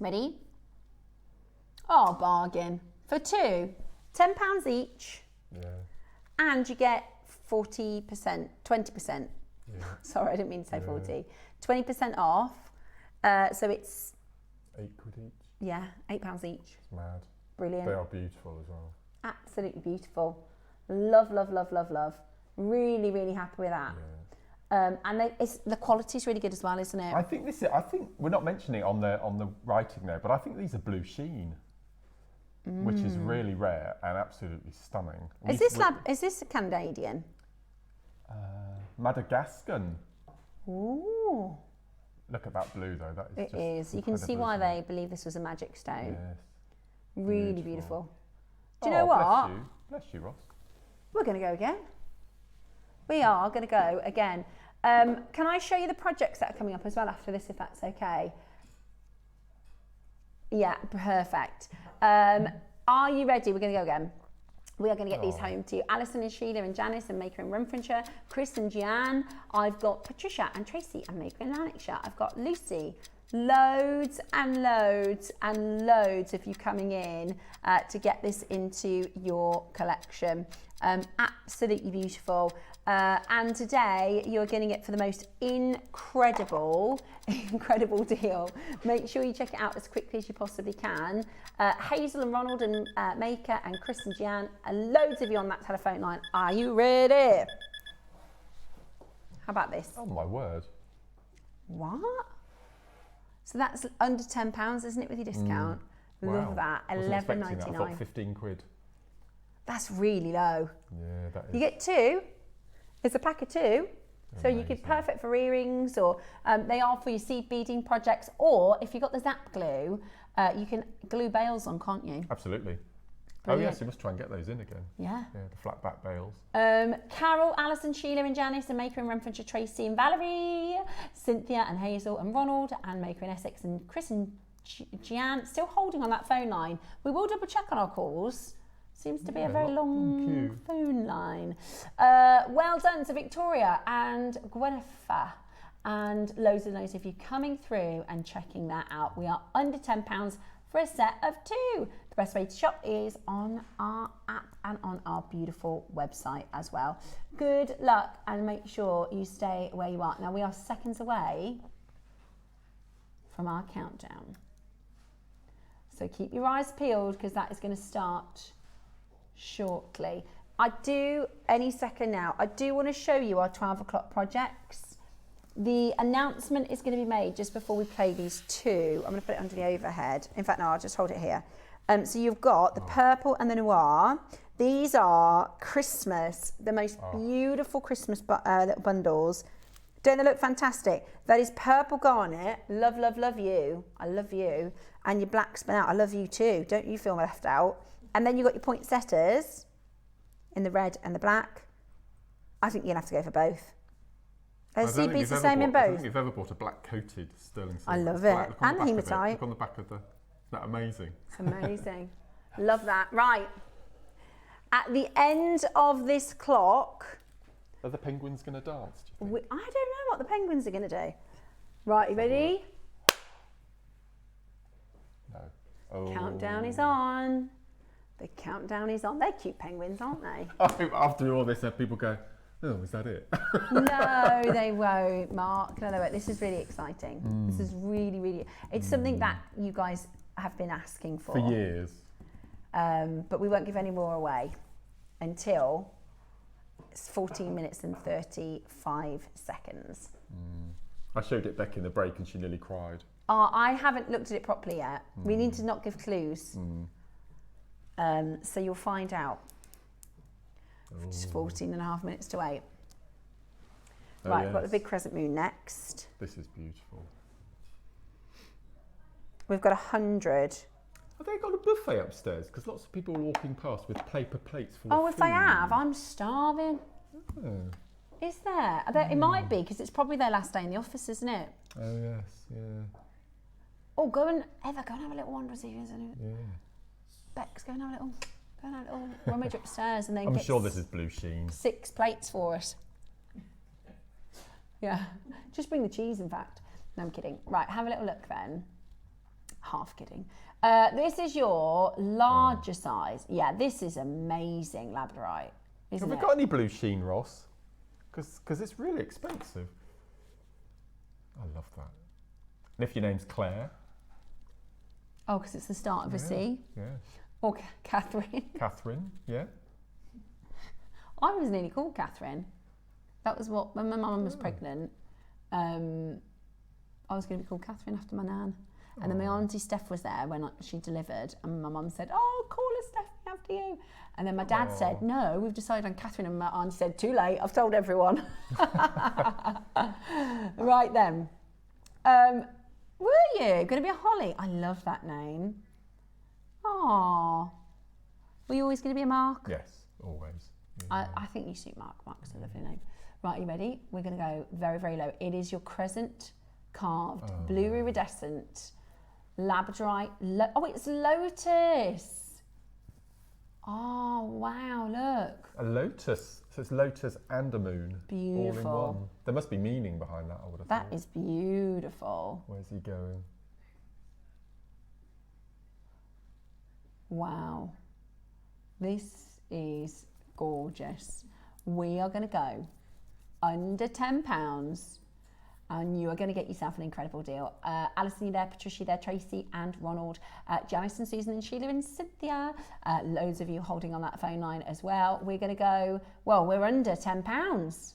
Ready? Oh, bargain. For 2, £10 each. Yeah. And you get 40%, 20%. Yeah. Sorry, I didn't mean to say 40. 20% off. So it's... £8 each? Yeah, £8 each. It's mad. Brilliant. They are beautiful as well. Absolutely beautiful. Love, love, love, love, love. Really, really happy with that. Yeah. And the quality's really good as well, isn't it? I think we're not mentioning it on the writing there, but I think these are blue sheen, which is really rare and absolutely stunning. Is this a Canadian? Madagascan. Ooh. Look at that blue though. That is it is. You can see why they believe this was a magic stone. Yes. Really beautiful. Do you know what? Bless you, Ross. We're going to go again. We are going to go again. Can I show you the projects that are coming up as well after this, if that's okay? Yeah, perfect. Are you ready? We're going to go again. We are going to get these home to you. Alison and Sheila and Janice and Maker in Renfrewshire, Chris and Gian. I've got Patricia and Tracy and Maker in Lanarkshire. I've got Lucy. Loads and loads and loads of you coming in to get this into your collection. Absolutely beautiful. And today you're getting it for the most incredible deal. Make sure you check it out as quickly as you possibly can. Hazel and Ronald and Maker and Chris and Gian, loads of you on that telephone line. Are you ready? How about this? Oh my word. What? So that's under £10, isn't it, with your discount? Love that. £11.99. I thought 15 quid. That's really low. Yeah, that is. You get 2. It's a pack of 2. So you could perfect for earrings, or they are for your seed beading projects, or if you've got the Zap glue, you can glue bales on, can't you? Absolutely. Brilliant. Oh yes, you must try and get those in again. Yeah. Yeah, the flat back bales. Carol, Alison, Sheila and Janice, and Maker in Renfrewshire, Tracy and Valerie, Cynthia and Hazel and Ronald, and Maker in Essex, and Chris and Gian, still holding on that phone line. We will double check on our calls. Seems to be a very long phone line. Well done to Victoria and Gwennifer, and loads of you coming through and checking that out. We are under £10 for a set of 2. The best way to shop is on our app and on our beautiful website as well. Good luck, and make sure you stay where you are. Now we are seconds away from our countdown. So keep your eyes peeled, because that is going to start shortly. I do want to show you our 12 o'clock projects. The announcement is going to be made just before we play these 2. I'm going to put it under the overhead. In fact, no, I'll just hold it here. So you've got the purple and the noir. These are Christmas, the most beautiful Christmas little bundles. Don't they look fantastic? That is purple garnet. Love, love, love you. I love you. And your black spin out. I love you too. Don't you feel left out? And then you've got your poinsettias in the red and the black. I think you're going to have to go for both. Seed beads the same in both. I don't think you've ever bought a black coated sterling silver. I love it. And the hematite. Look on the back of the... Isn't that amazing? It's amazing. Love that. Right. At the end of this clock... Are the penguins going to dance, do you think? I don't know what the penguins are going to do. Right, you ready? No. Oh. Countdown is on. The countdown is on. They're cute penguins, aren't they? I think after all this, people go, oh, is that it? No, they won't, Mark. No, they won't. This is really exciting. This is really, really... It's something that you guys have been asking for. For years. But we won't give any more away until it's 14 minutes and 35 seconds. I showed it Beck in the break and she nearly cried. I haven't looked at it properly yet. We need to not give clues. So you'll find out. It's 14 and a half minutes to 8. Right, yes. We've got the big crescent moon next. This is beautiful. We've got 100. Have they got a buffet upstairs? Because lots of people are walking past with paper plates full Oh, of if they food. have, I'm starving. Oh. Is there? It might be, because it's probably their last day in the office, isn't it? Oh, yes, yeah. Oh, go and have a little wander, see if there's any. Yeah. Bex, go and have a little rummage upstairs, and then I'm get sure this is blue sheen. 6 plates for us. Yeah, just bring the cheese, in fact. No, I'm kidding. Right, have a little look then. Half kidding. This is your larger size. Yeah, this is amazing labradorite, isn't it? Have we got any blue sheen, Ross? Because it's really expensive. I love that. And if your name's Claire. Oh, because it's the start of a C. Yeah. Or Catherine. Catherine, yeah. I was nearly called Catherine. That was what, when my mum was pregnant, I was going to be called Catherine after my nan. And then my auntie Steph was there when she delivered, and my mum said, oh, call her Stephanie after you. And then my dad said, no, we've decided on Catherine. And my auntie said, too late, I've told everyone. Right then. Were you going to be a Holly? I love that name. Aww. Were you always going to be a Mark? Yes, always. Yeah. I think you suit Mark. Mark's a lovely name. Right, are you ready? We're going to go very, very low. It is your crescent carved, blue iridescent, labradorite. Oh, it's lotus. Oh, wow, look. A lotus. So it's lotus and a moon. Beautiful. All in one. There must be meaning behind that, I would have thought. That is beautiful. Where's he going? Wow. This is gorgeous. We are going to go under £10 and you are going to get yourself an incredible deal. Alison, you there, Patricia there, Tracy and Ronald, Janice and Susan and Sheila and Cynthia, loads of you holding on that phone line as well. We're going to go, well, we're under £10.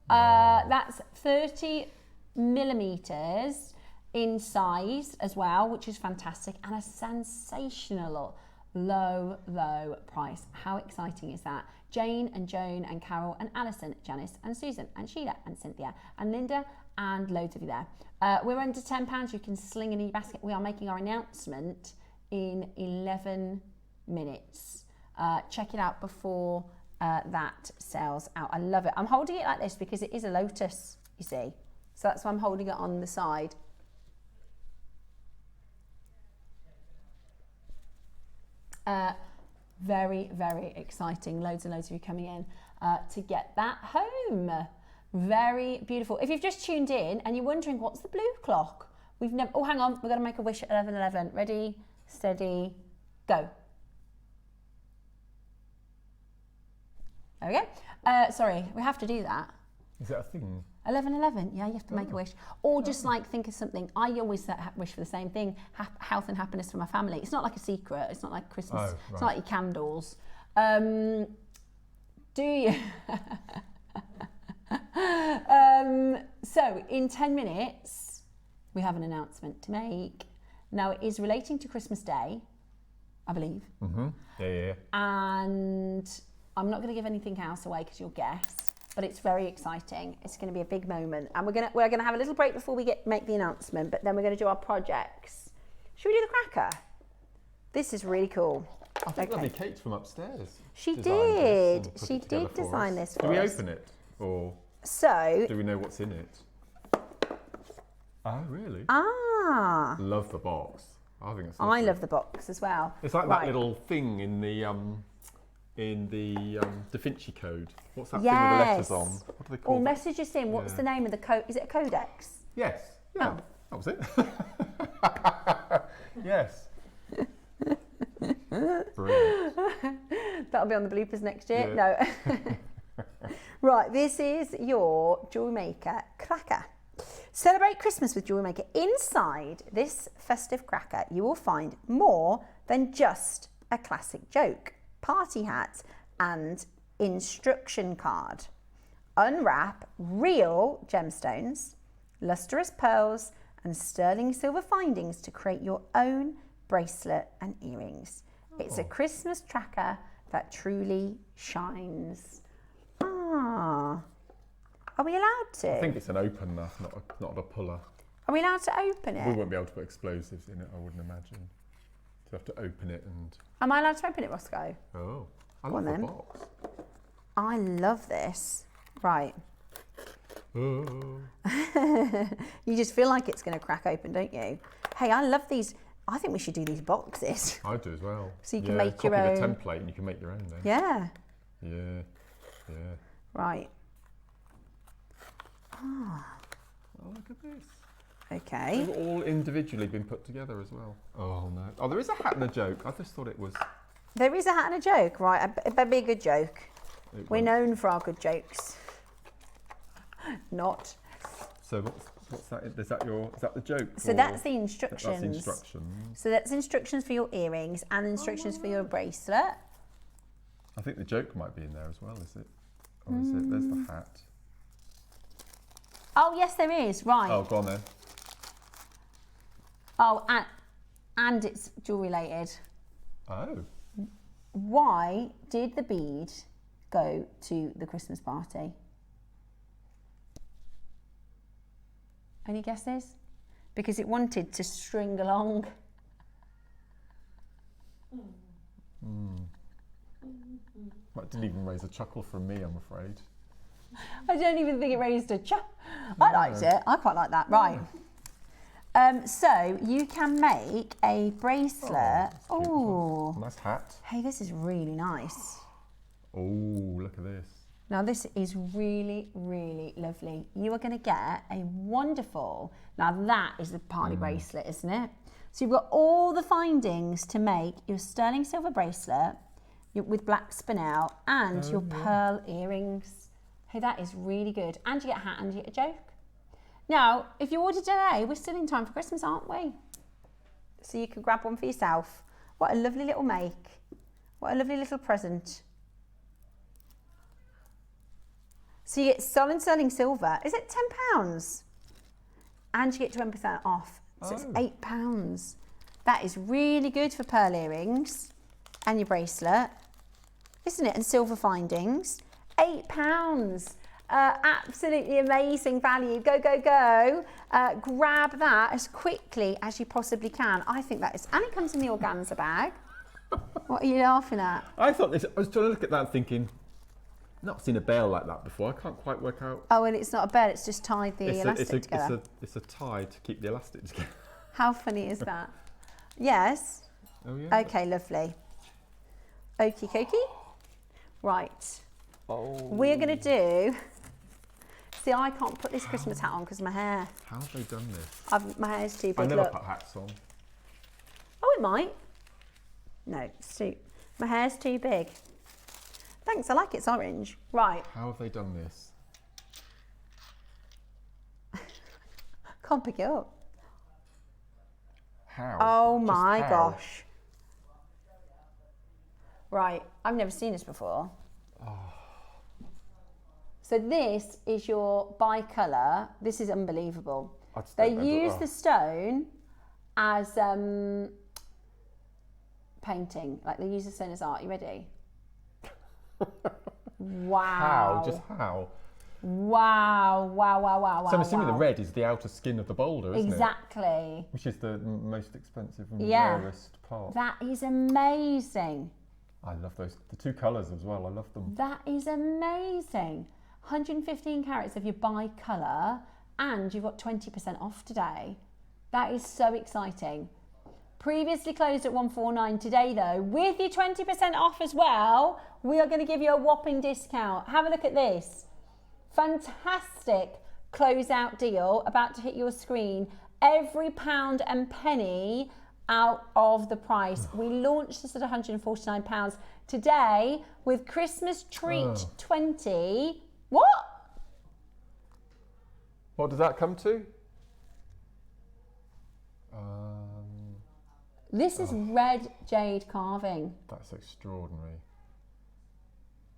That's 30 millimetres in size as well, which is fantastic, and a sensational low price. How exciting is that? Jane and Joan and Carol and Alison, Janice and Susan and Sheila and Cynthia and Linda and loads of you there. We're under £10. You can sling in your basket. We are making our announcement in 11 minutes. Check it out before that sells out. I love it. I'm holding it like this because it is a lotus, you see. So that's why I'm holding it on the side. Very, very exciting. Loads and loads of you coming in to get that home. Very beautiful. If you've just tuned in and you're wondering what's the blue clock, we've never, oh, hang on, we've got to make a wish at 11:11. Ready, steady, go. There we go. Sorry, we have to do that. Is that a thing? 11:11, yeah, you have to make a wish. Or just like think of something. I always wish for the same thing, health and happiness for my family. It's not like a secret, it's not like Christmas, right. It's not like your candles. Do you? So in 10 minutes, we have an announcement to make. Now it is relating to Christmas Day, I believe. Mm-hmm. Yeah. And I'm not going to give anything else away because you'll guess. But it's very exciting. It's going to be a big moment, and we're gonna have a little break before we make the announcement. But then we're going to do our projects. Should we do the cracker? This is really cool. I think lovely Kate from upstairs. She did. She did design this for us. Do we open it, or so? Do we know what's in it? Oh, really? Ah. Love the box. I think it's. I love the box as well. It's like that little thing in the Da Vinci Code. What's that thing with the letters on? What do they call it? Or messages in. What's the name of the code? Is it a codex? Yes. Yeah. Oh. That was it. Yes. Brilliant. That'll be on the bloopers next year. Yeah. No. Right, this is your JewelleryMaker cracker. Celebrate Christmas with JewelleryMaker. Inside this festive cracker, you will find more than just a classic joke, party hat, and instruction card. Unwrap real gemstones, lustrous pearls, and sterling silver findings to create your own bracelet and earrings. It's a Christmas tracker that truly shines. Ah. Are we allowed to? I think it's an opener, not a puller. Are we allowed to open it? We won't be able to put explosives in it, I wouldn't imagine. So you have to open it and... Am I allowed to open it, Roscoe? Oh, I love the box. I love this. Right. Oh. You just feel like it's going to crack open, don't you? Hey, I love these. I think we should do these boxes. I do as well. So you can make your own. own. Copy the template and you can make your own then. Yeah. Yeah. Right. Oh, look at this. Okay. They've all individually been put together as well. Oh no. Oh, there is a hat and a joke. I just thought it was... There is a hat and a joke, right? It better be a good joke. We're known for our good jokes. Not. So what's that? Is that the joke? So that's the instructions. That's the instructions. So that's instructions for your earrings and instructions for your bracelet. I think the joke might be in there as well, is it? Or is it? There's the hat. Oh, yes, there is. Right. Oh, go on then. Oh, and it's jewelry related. Oh. Why did the bead go to the Christmas party? Any guesses? Because it wanted to string along. That didn't even raise a chuckle from me, I'm afraid. I don't even think it raised a chuckle. I liked it. I quite like that. Right. So you can make a bracelet. Oh, nice hat. Hey, this is really nice. Oh, look at this. Now this is really, really lovely. You are going to get a wonderful, now that is the party bracelet, isn't it? So you've got all the findings to make your sterling silver bracelet with black spinel and your pearl earrings. Hey, that is really good. And you get a hat and you get a joke. Now, if you order today, we're still in time for Christmas, aren't we? So you can grab one for yourself. What a lovely little make. What a lovely little present. So you get solid sterling silver. Is it £10? and you get 20% off. So it's Oh. £8. That is really good for pearl earrings and your bracelet, isn't it? And silver findings. £8. Absolutely amazing value. Go, go, go. Grab that as quickly as you possibly can. I think that is, and it comes in the organza bag. What are you laughing at? I thought this, I was trying to look at that and thinking, not seen a bell like that before. I can't quite work out. Oh, and it's not a bell, it's just tied the elastic together. It's a tie to keep the elastic together. How funny is that? Yes. Oh yeah. Okay, lovely. Okie dokie. Right. Oh. We're going to do... See, I can't put this Christmas hat on because my hair. How have they done this? My hair's too big. I never Look. put hats on. Oh, it might. No, it's too... My hair's too big. Thanks, I like it's orange. Right. How have they done this? Can't pick it up. How? Oh Just my how? gosh. Right, I've never seen this before. Oh. So this is your bi-colour. This is unbelievable. They use the stone as painting. Like they use the stone as art. You ready? Wow. How? Just how? Wow, wow, wow, wow, wow. So I'm assuming wow. the red is the outer skin of the boulder, isn't it? Exactly. Which is the most expensive and Yeah. rarest part. That is amazing. I love those. The two colours as well. I love them. That is amazing. 115 carats of your bi-colour, and you've got 20% off today. That is so exciting. Previously closed at 149. Today though, with your 20% off as well, we are going to give you a whopping discount. Have a look at this. Fantastic closeout deal about to hit your screen. Every pound and penny out of the price. We launched this at £149. Today, with Christmas treat 20. What? What does that come to? This is red jade carving. That's extraordinary.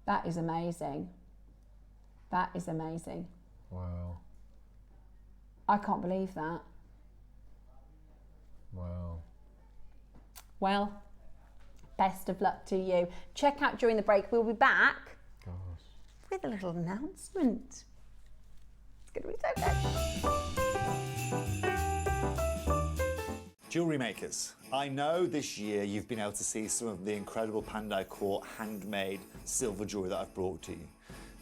That is amazing. That is amazing. Wow. I can't believe that. Wow. Well, best of luck to you. Check out during the break. We'll be back with a little announcement. It's going to be so good. Jewellery makers, I know this year you've been able to see some of the incredible Pandai Court handmade silver jewellery that I've brought to you.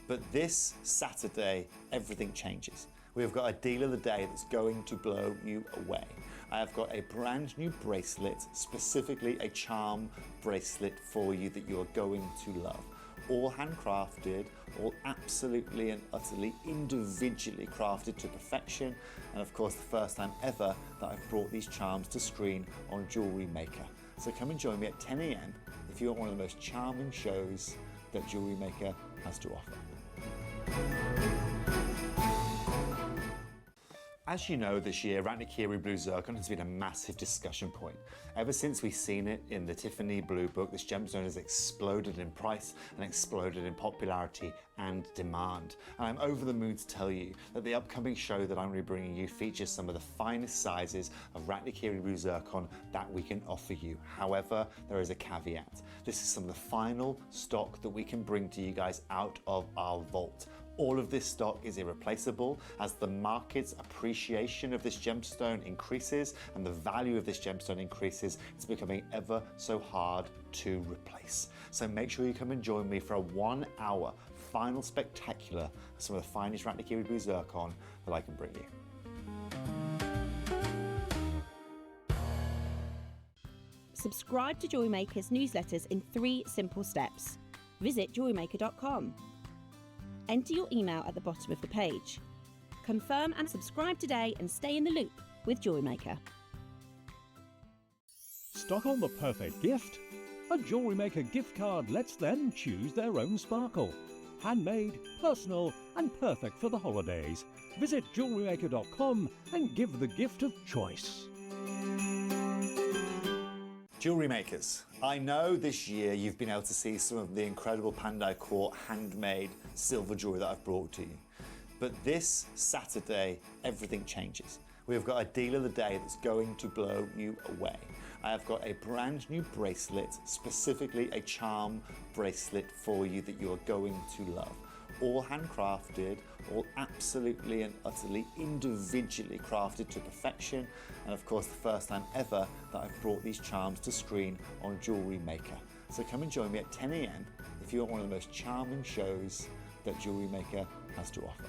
But this Saturday, everything changes. We've got a deal of the day that's going to blow you away. I have got a brand new bracelet, specifically a charm bracelet for you that you are going to love. All handcrafted, all absolutely and utterly individually crafted to perfection. And of course, the first time ever that I've brought these charms to screen on Jewellery Maker. So come and join me at 10 AM if you want one of the most charming shows that Jewellery Maker has to offer. As you know, this year, Ratnakiri Blue Zircon has been a massive discussion point. Ever since we've seen it in the Tiffany Blue Book, this gemstone has exploded in price and exploded in popularity and demand. And I'm over the moon to tell you that the upcoming show that I'm going to be bringing you features some of the finest sizes of Ratnakiri Blue Zircon that we can offer you. However, there is a caveat. This is some of the final stock that we can bring to you guys out of our vault. All of this stock is irreplaceable. As the market's appreciation of this gemstone increases and the value of this gemstone increases, it's becoming ever so hard to replace. So make sure you come and join me for a 1 hour final spectacular of some of the finest Ratnakiri Blue Zircon that I can bring you. Subscribe to JewelleryMaker's newsletters in 3 simple steps. Visit jewellerymaker.com. Enter your email at the bottom of the page. Confirm and subscribe today and stay in the loop with JewelleryMaker. Stock on the perfect gift? A JewelleryMaker gift card lets them choose their own sparkle. Handmade, personal and perfect for the holidays. Visit jewellerymaker.com and give the gift of choice. Jewellery makers, I know this year you've been able to see some of the incredible Pandai Court handmade silver jewellery that I've brought to you. But this Saturday, everything changes. we've got a deal of the day that's going to blow you away. I have got a brand new bracelet, specifically a charm bracelet for you that you are going to love. All handcrafted, all absolutely and utterly individually crafted to perfection, and of course the first time ever that I've brought these charms to screen on Jewellery Maker. So come and join me at 10 AM if you want one of the most charming shows that Jewellery Maker has to offer.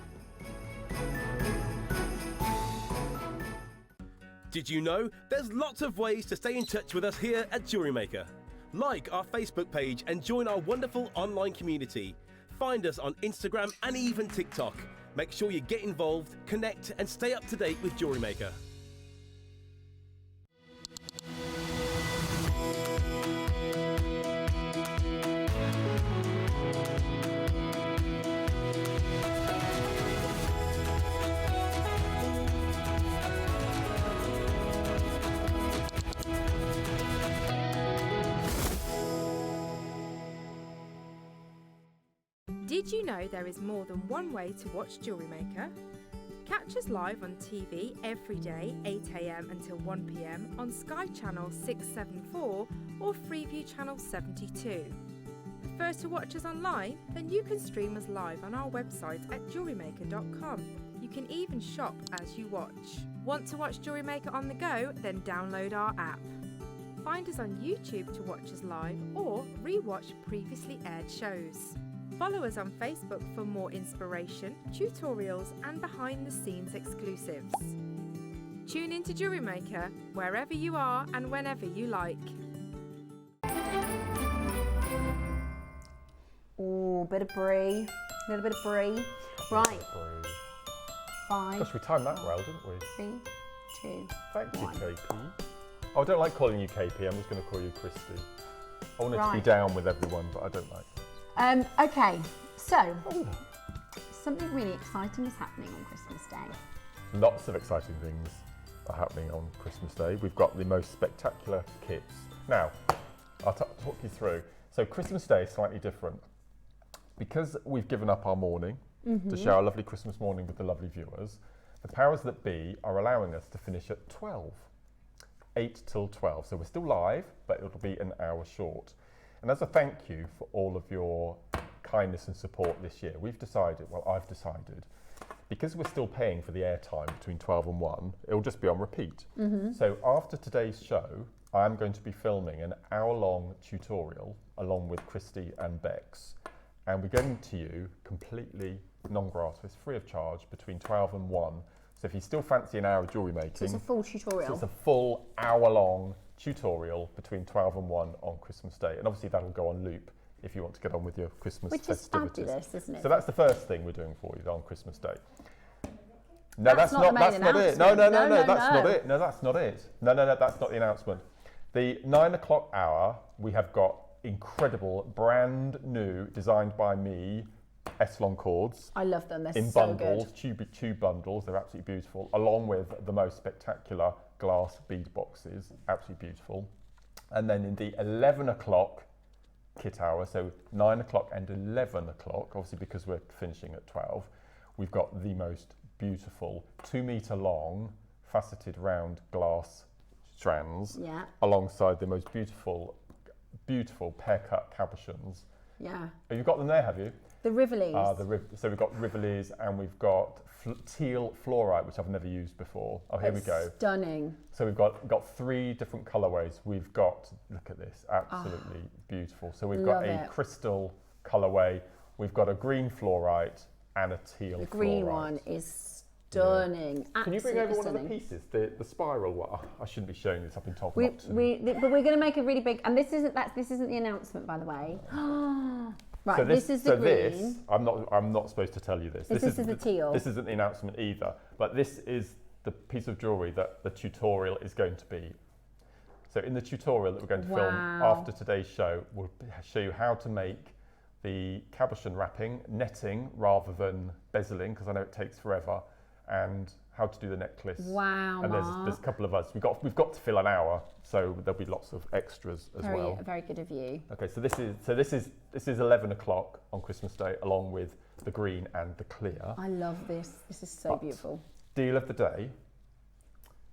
Did you know there's lots of ways to stay in touch with us here at Jewellery Maker? Like our Facebook page and join our wonderful online community. Find us on Instagram and even TikTok. Make sure you get involved, connect and stay up to date with Jewellery Maker. Did you know there is more than one way to watch Jewellery Maker? Catch us live on TV every day, 8 AM until 1 PM on Sky Channel 674 or Freeview Channel 72. Prefer to watch us online? Then you can stream us live on our website at jewellerymaker.com. You can even shop as you watch. Want to watch Jewellery Maker on the go? Then download our app. Find us on YouTube to watch us live or re-watch previously aired shows. Follow us on Facebook for more inspiration, tutorials and behind-the-scenes exclusives. Tune in to Jewellery Maker wherever you are and whenever you like. Oh, bit of brie, a little bit of brie. Right. 5. Gosh, we timed that well, didn't we? 3, 2, Thank you, 1. KP. Oh, I don't like calling you KP, I'm just going to call you Christy. I want it to be Right. down with everyone, but I don't like it. Okay, so something really exciting is happening on Christmas Day. Lots of exciting things are happening on Christmas Day. We've got the most spectacular kits. Now, I'll talk you through. So Christmas Day is slightly different. Because we've given up our morning to share our lovely Christmas morning with the lovely viewers, the powers that be are allowing us to finish at 12. 8 till 12. So we're still live, but it'll be an hour short. And as a thank you for all of your kindness and support this year, I've decided, because we're still paying for the airtime between 12 and 1, it'll just be on repeat. So after today's show, I'm going to be filming an hour-long tutorial along with Christy and Bex, and we're getting to you completely non-gratis, free of charge, between 12 and 1. So if you still fancy an hour of jewellery making, So it's a full tutorial. so it's a full hour-long tutorial between 12 and 1 on Christmas Day, and obviously that'll go on loop if you want to get on with your Christmas Which is festivities. fabulous, isn't it? So that's the first thing we're doing for you on Christmas Day. No, that's not the main it. No, announcement. that's not it. No, that's not it. No, that's not the announcement. The 9 o'clock hour, we have got incredible, brand new, designed by me, Eslon cords. I love them, they're in so bundles, good. tube bundles, they're absolutely beautiful, along with the most spectacular glass bead boxes, absolutely beautiful. And then in the 11 o'clock kit hour, so 9 o'clock and 11 o'clock, obviously because we're finishing at 12, we've got the most beautiful 2 metre long faceted round glass strands, alongside the most beautiful pear cut cabochons. Yeah. Oh, you've got them there, have you? The Rivolees. So we've got Rivolees and we've got teal fluorite, which I've never used before. Oh, here we go. Stunning. So we've got 3 different colourways. We've got, look at this, absolutely beautiful. So we've got a crystal colourway, we've got a green fluorite and a teal fluorite. The green one is stunning. Yeah. Can you bring over one of the pieces, the spiral one? Oh, I shouldn't be showing this, I've been told not to. But we're going to make a really big, and this isn't the announcement, by the way. Right, so this is the green. This, I'm not supposed to tell you this. This is the teal. This isn't the announcement either, but this is the piece of jewellery that the tutorial is going to be. So in the tutorial that we're going to film after today's show, we'll show you how to make the cabochon wrapping, netting rather than bezeling, because I know it takes forever, and how to do the necklace. Wow, and there's a couple of us. We've got to fill an hour, so there'll be lots of extras as well. Very good of you. Okay, so this is 11 o'clock on Christmas Day, along with the green and the clear. I love this. This is so beautiful. Deal of the day.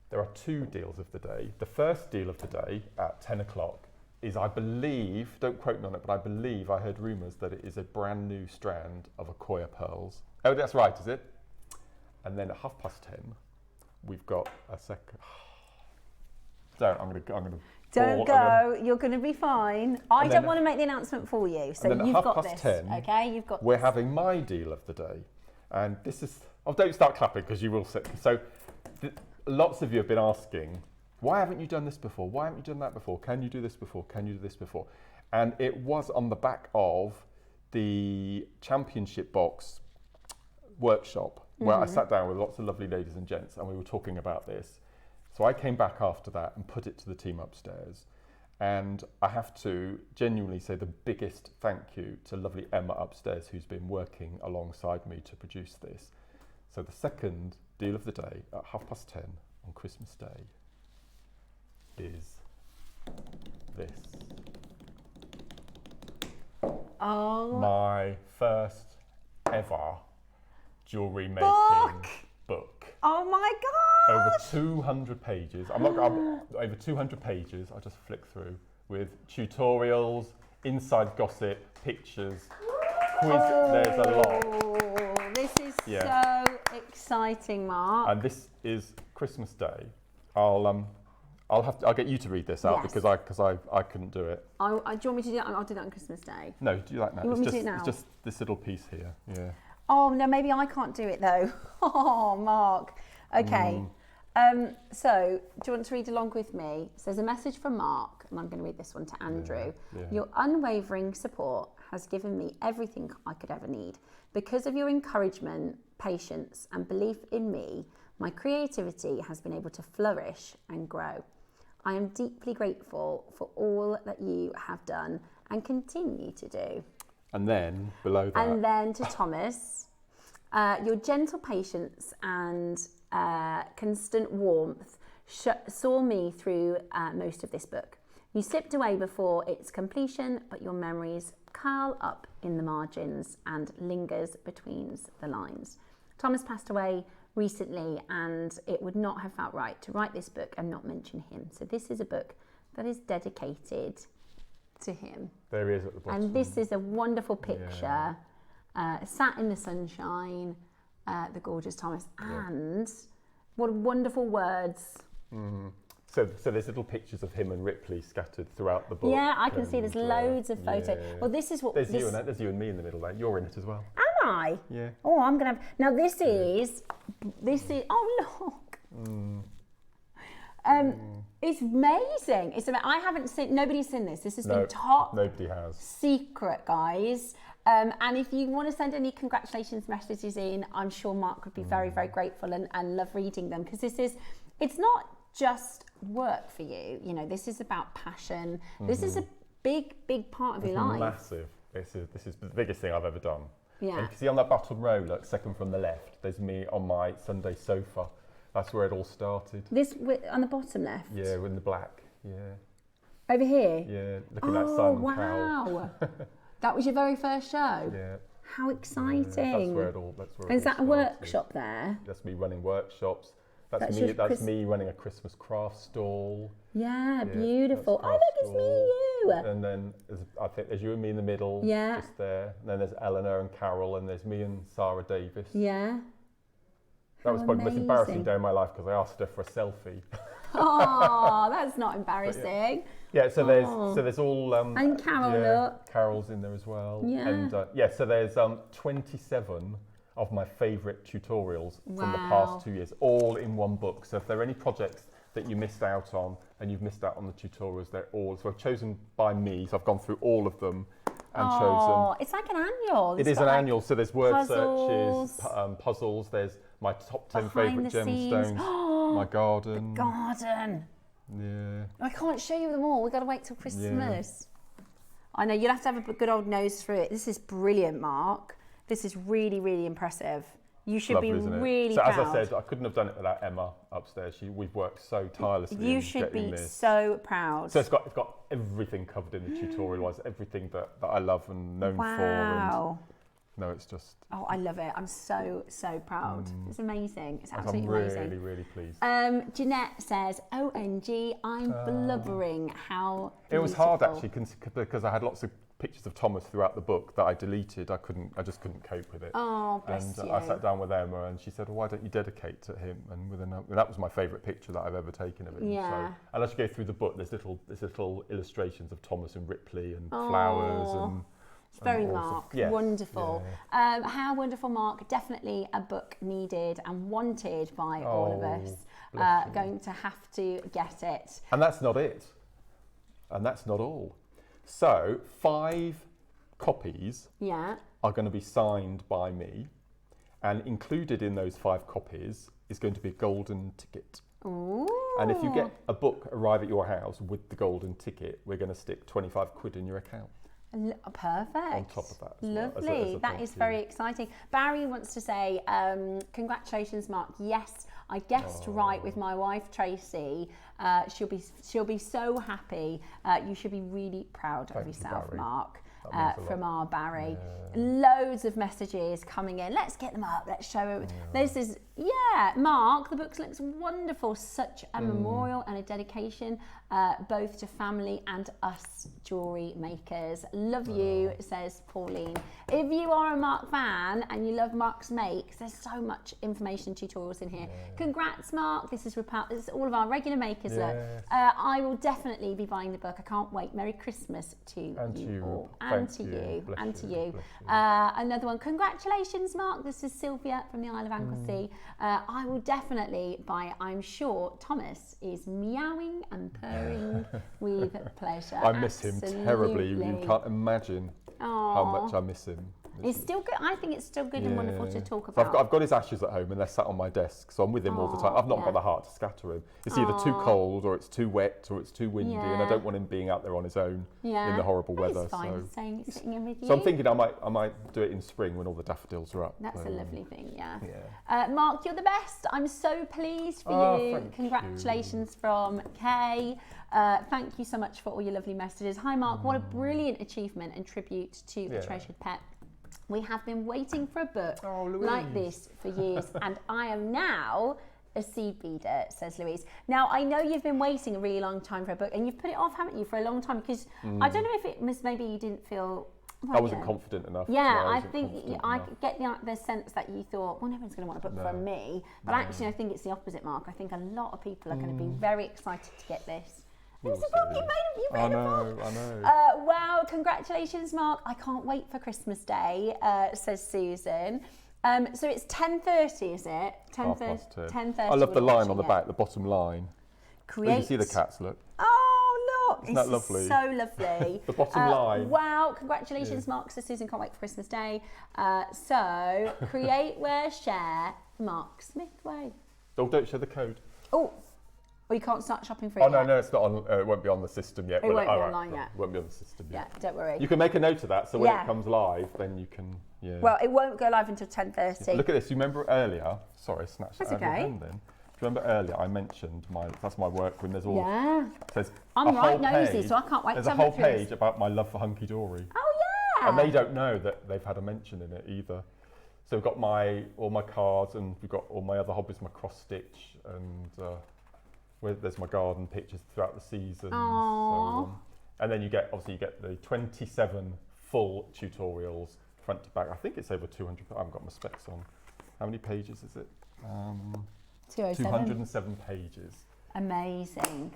There are 2 deals of the day. The first deal of the day at 10 o'clock is, I believe, don't quote me on it, but I believe I heard rumours that it is a brand new strand of Akoya pearls. Oh, that's right, is it? And then at 10:30, we've got a second. I'm gonna. Don't go. You're going to be fine. I don't want to make the announcement for you, so you've got this. 10:30, okay, you've got. We're having my deal of the day, and this is. Oh, don't start clapping because you will sit. So, lots of you have been asking, why haven't you done this before? Why haven't you done that before? Can you do this before? Can you do this before? And it was on the back of the championship box workshop where I sat down with lots of lovely ladies and gents, and we were talking about this. So I came back after that and put it to the team upstairs. And I have to genuinely say the biggest thank you to lovely Emma upstairs, who's been working alongside me to produce this. So the second deal of the day at 10:30 on Christmas Day is this. Oh. My first ever jewellery making book. Oh my God. Over 200 pages. I'm over 200 pages. I just flick through with tutorials, inside gossip, pictures, quiz. There's a lot. This is so exciting, Mark. And this is Christmas Day. I'll get you to read this out because I couldn't do it. Do you want me to do that? I'll do that on Christmas Day. No, do that now. You want me to do it now? It's just this little piece here. Yeah. Oh no, maybe I can't do it though. Oh, Mark. Okay. So, do you want to read along with me? So there's a message from Mark, and I'm going to read this one to Andrew. Yeah. Your unwavering support has given me everything I could ever need. Because of your encouragement, patience, and belief in me, my creativity has been able to flourish and grow. I am deeply grateful for all that you have done and continue to do. And then below that. And then to Thomas, your gentle patience and constant warmth saw me through most of this book. You slipped away before its completion, but your memories curl up in the margins and lingers between the lines. Thomas passed away recently, and it would not have felt right to write this book and not mention him. So this is a book that is dedicated to him. There he is at the bottom. And this is a wonderful picture, sat in the sunshine, the gorgeous Thomas, and what wonderful words. Mm-hmm. So there's little pictures of him and Ripley scattered throughout the book. Yeah, I can see there's loads of photos. Yeah. Well, this is what... There's you and me in the middle there. You're in it as well. Am I? Yeah. Oh, I'm going to have... Now, this is... Oh, look. It's amazing. I haven't seen... Nobody's seen this. This has been top... Nobody has. Secret, guys. And if you want to send any congratulations messages in, I'm sure Mark would be very, very grateful and love reading them, because this is... It's not just work for you. You know, this is about passion. This is a big, big part of your life. Massive. This is the biggest thing I've ever done. Yeah. And you can see on that bottom row, look, second from the left, there's me on my Sunday sofa. That's where it all started. This on the bottom left? Yeah, in the black. Yeah. Over here? Yeah, looking at Simon Cowell. Wow. That was your very first show? Yeah. How exciting. Yeah, that's where it all Is that a started. workshop there? That's me running workshops. That's me running a Christmas craft stall. Yeah, beautiful. Oh, look, it's me and you. And then I think there's you and me in the middle. Yeah. Just there. And then there's Eleanor and Carol, and there's me and Sarah Davis. Yeah. That was probably the most embarrassing day of my life because I asked her for a selfie. Oh, that's not embarrassing. Yeah, so there's all and Carol, look. Carol's in there as well. Yeah. And so there's 27 of my favourite tutorials from the past 2 years, all in one book. So if there are any projects that you missed out on and you've missed out on the tutorials, they're all chosen by me. So I've gone through all of them and chosen. It's like an annual. It is an annual. So there's word searches, puzzles. There's my top 10 favourite gemstones. My garden. The garden. Yeah. I can't show you them all. We've got to wait till Christmas. Yeah. I know, you'll have to have a good old nose through it. This is brilliant, Mark. This is really, really impressive. You should be really proud. So as I said, I couldn't have done it without Emma upstairs. We've worked so tirelessly. You should be so proud. So it's got everything covered in the tutorial-wise, everything that I love and known for. And No, it's just... Oh, I love it. I'm so proud. It's amazing. It's absolutely amazing. amazing. I'm really pleased. Jeanette says, OMG, I'm blubbering. How It was hard actually because I had lots of pictures of Thomas throughout the book that I deleted. I just couldn't cope with it. Oh, bless you. I sat down with Emma and she said, well, why don't you dedicate to him? And that was my favourite picture that I've ever taken of him. Yeah. So, and as you go through the book, there's little illustrations of Thomas and Ripley and flowers and... It's very Mark, yeah. wonderful. Yeah. How wonderful, Mark. Definitely a book needed and wanted by all of us. Going to have to get it. And that's not it. And that's not all. So 5 copies are going to be signed by me, and included in those 5 copies is going to be a golden ticket. Ooh. And if you get a book arrive at your house with the golden ticket, we're going to stick 25 quid in your account. Perfect. On top of that. Lovely. That is very exciting. Barry wants to say, congratulations, Mark. Yes, I guessed right with my wife Tracy. She'll be so happy. You should be really proud of yourself, Mark. From our Barry. Loads of messages coming in. Let's get them up. Let's show it. This is, Mark, the book looks wonderful. Such a memorial and a dedication, both to family and us jewellery makers. Love you, says Pauline. If you are a Mark fan and you love Mark's makes, there's so much information tutorials in here. Congrats, Mark. This is all of our regular makers. Look, I will definitely be buying the book. I can't wait. Merry Christmas to you all. And to you. And to you. Another one. Congratulations, Mark. This is Sylvia from the Isle of Anglesey. I will definitely buy it. I'm sure Thomas is meowing and purring with pleasure. I miss him terribly. You can't imagine how much I miss him. It's still good. I think it's still good and wonderful to talk about. So I've got his ashes at home and they're sat on my desk, so I'm with him all the time. I've not got the heart to scatter him. It's either too cold or it's too wet or it's too windy, and I don't want him being out there on his own in the horrible weather. It's fine sitting in with you. So I'm thinking I might do it in spring when all the daffodils are up. That's a lovely thing, Mark, you're the best. I'm so pleased for you. Congratulations from Kay. Thank you so much for all your lovely messages. Hi, Mark. What a brilliant achievement and tribute to the treasured pet. We have been waiting for a book like this for years, and I am now a seed beader, says Louise. Now, I know you've been waiting a really long time for a book, and you've put it off, haven't you, for a long time, because I don't know if it was maybe you didn't feel... I wasn't confident enough. Yeah, I think I get the sense that you thought, well, no one's going to want a book from me. But actually, I think it's the opposite, Mark. I think a lot of people are going to be very excited to get this. It's a book you made a book. I know. Wow, congratulations, Mark. I can't wait for Christmas Day, says Susan. So it's 10:30, is it? 10:30. 10:30. I love the line on the back, the bottom line. Create. You can see the cats, look. Oh, look. Isn't that lovely? So lovely. The bottom line. Wow, congratulations, Mark. So Susan can't wait for Christmas Day. So create, wear, share, Mark Smith way. Oh, don't show the code. Oh. Or you can't start shopping for it yet? No, it's not on. It won't be on the system yet. It won't be online yet. It won't be on the system yet. Yeah, don't worry. You can make a note of that, so when it comes live, then you can. Yeah. Well, it won't go live until 10:30. Look at this. You remember earlier? Sorry, I snatched That's that out of your hand then. Do you remember earlier I mentioned that's my work when there's all. Yeah. There's I'm right nosy, so I can't wait to There's a whole page about my love for hunky dory. Oh yeah. And they don't know that they've had a mention in it either. So we've got all my cards, and we've got all my other hobbies, my cross stitch, and there's my garden pictures throughout the season. And then you get the 27 full tutorials, front to back. I think it's over 200. I haven't got my specs on. How many pages is it? 207 pages. Amazing.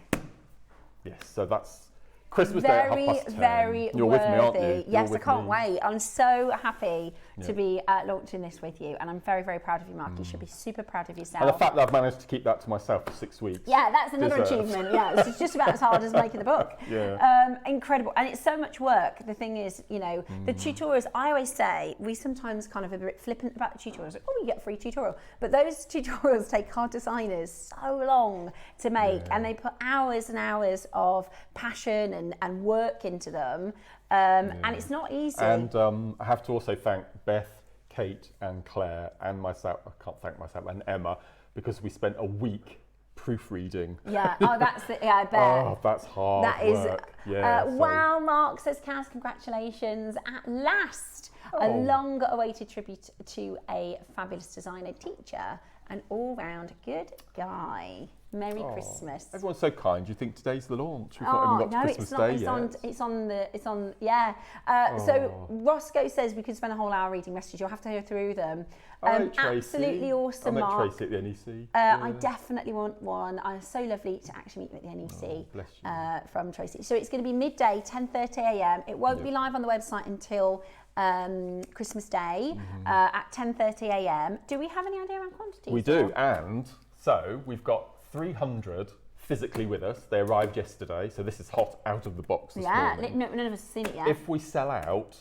Yes, so that's Christmas Day at 10:30. Very You're with me, aren't you? Yes, I can't wait. I'm so happy to be launching this with you, and I'm very, very proud of you, Mark. You should be super proud of yourself. And the fact that I've managed to keep that to myself for 6 weeks. Yeah, that's another achievement. Yeah, it's just about as hard as making the book. Yeah. Incredible, and it's so much work. The thing is, the tutorials. I always say we sometimes kind of a bit flippant about the tutorials. Like, you get a free tutorial, but those tutorials take our designers so long to make, and they put hours and hours of passion and work into them, and it's not easy. And I have to also thank Beth, Kate and Claire and myself, I can't thank myself, and Emma, because we spent a week proofreading. Yeah. Oh, that's the. Yeah, I bet. Oh, that's hard work. Yeah. Wow, Mark says, Kaz, congratulations. At last, a long-awaited tribute to a fabulous designer, teacher, an all-round good guy. Merry Christmas. Everyone's so kind. Do you think today's the launch? We've not even got to Christmas Day yet. So Roscoe says we could spend a whole hour reading messages. You'll have to go through them. Absolutely awesome, I met Mark. Tracy at the NEC. I definitely want one. It's so lovely to actually meet you at the NEC from Tracy. So it's going to be midday, 10:30 a.m. It won't be live on the website until Christmas Day at 10:30 a.m. Do we have any idea around quantities? We do, and so we've got 300 physically with us. They arrived yesterday, so this is hot out of the box this morning. None of us have seen it yet. If we sell out,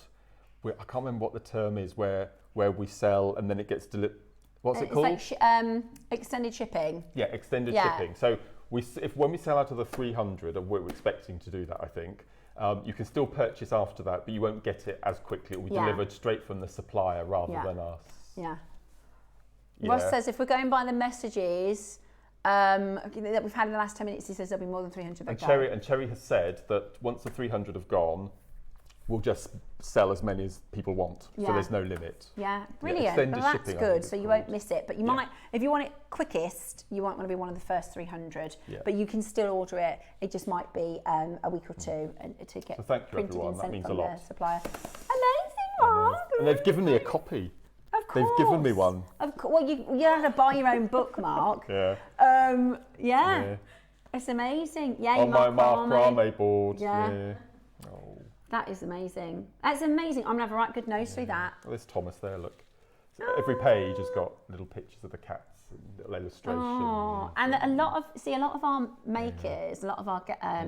I can't remember what the term is, where we sell and then it gets delivered. What's it called? It's like extended shipping. Yeah, extended shipping. So when we sell out of the 300, and we're expecting to do that, I think, you can still purchase after that, but you won't get it as quickly. It will be delivered straight from the supplier rather than us. Yeah. Ross says if we're going by the messages that we've had in the last 10 minutes, he says there'll be more than 300 that go. And Cherry has said that once the 300 have gone, we'll just sell as many as people want. So there's no limit. Yeah, brilliant. Well, that's shipping, good. So you won't miss it. But you might, if you want it quickest, you won't want to be one of the first 300. Yeah. But you can still order it. It just might be a week or two to get printed and sent from the supplier. Amazing, Mark. And they've given me a copy. Of course. They've given me one. Of course. Well, you have to buy your own book, Mark. Yeah. It's amazing. Yeah, on my macrame board. Yeah. That is amazing. That's amazing. I'm going to have a right good nose through that. Well, there's Thomas there, look. So every page has got little pictures of the cats and little illustrations. Oh, and a lot of our makers, a lot of our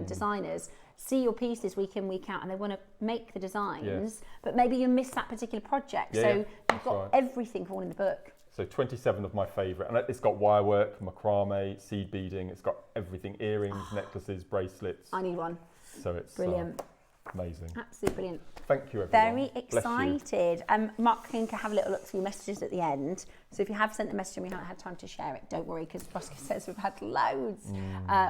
designers see your pieces week in, week out, and they want to make the designs, but maybe you miss that particular project. So you've got everything all in the book. So 27 of my favourite, and it's got wire work, macrame, seed beading, it's got everything, earrings, necklaces, bracelets. I need one. So it's brilliant. Amazing. Absolutely brilliant. Thank you, everyone. Very excited. Mark can have a little look through messages at the end. So if you have sent a message and we haven't had time to share it, don't worry, because Roscoe says we've had loads,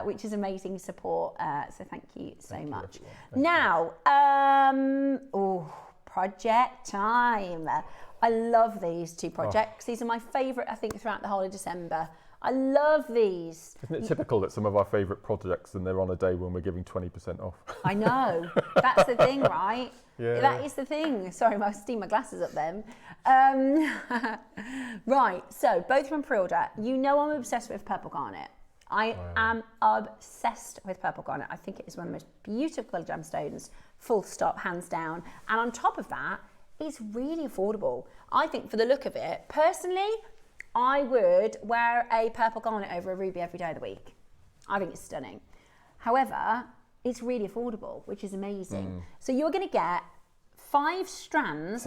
which is amazing support. So thank you so much. Now, project time. I love these two projects. These are my favourite, I think, throughout the whole of December. I love these. Isn't it typical that some of our favourite projects and they're on a day when we're giving 20% off? I know. That's the thing, right? Yeah. That is the thing. Sorry, I steam my glasses up then. Right, so both from pre-order. You know I'm obsessed with purple garnet. I am obsessed with purple garnet. I think it is one of the most beautiful gemstones, full stop, hands down. And on top of that, it's really affordable. I think for the look of it, personally, I would wear a purple garnet over a ruby every day of the week. I think it's stunning. However, it's really affordable, which is amazing. So you're going to get 5 strands,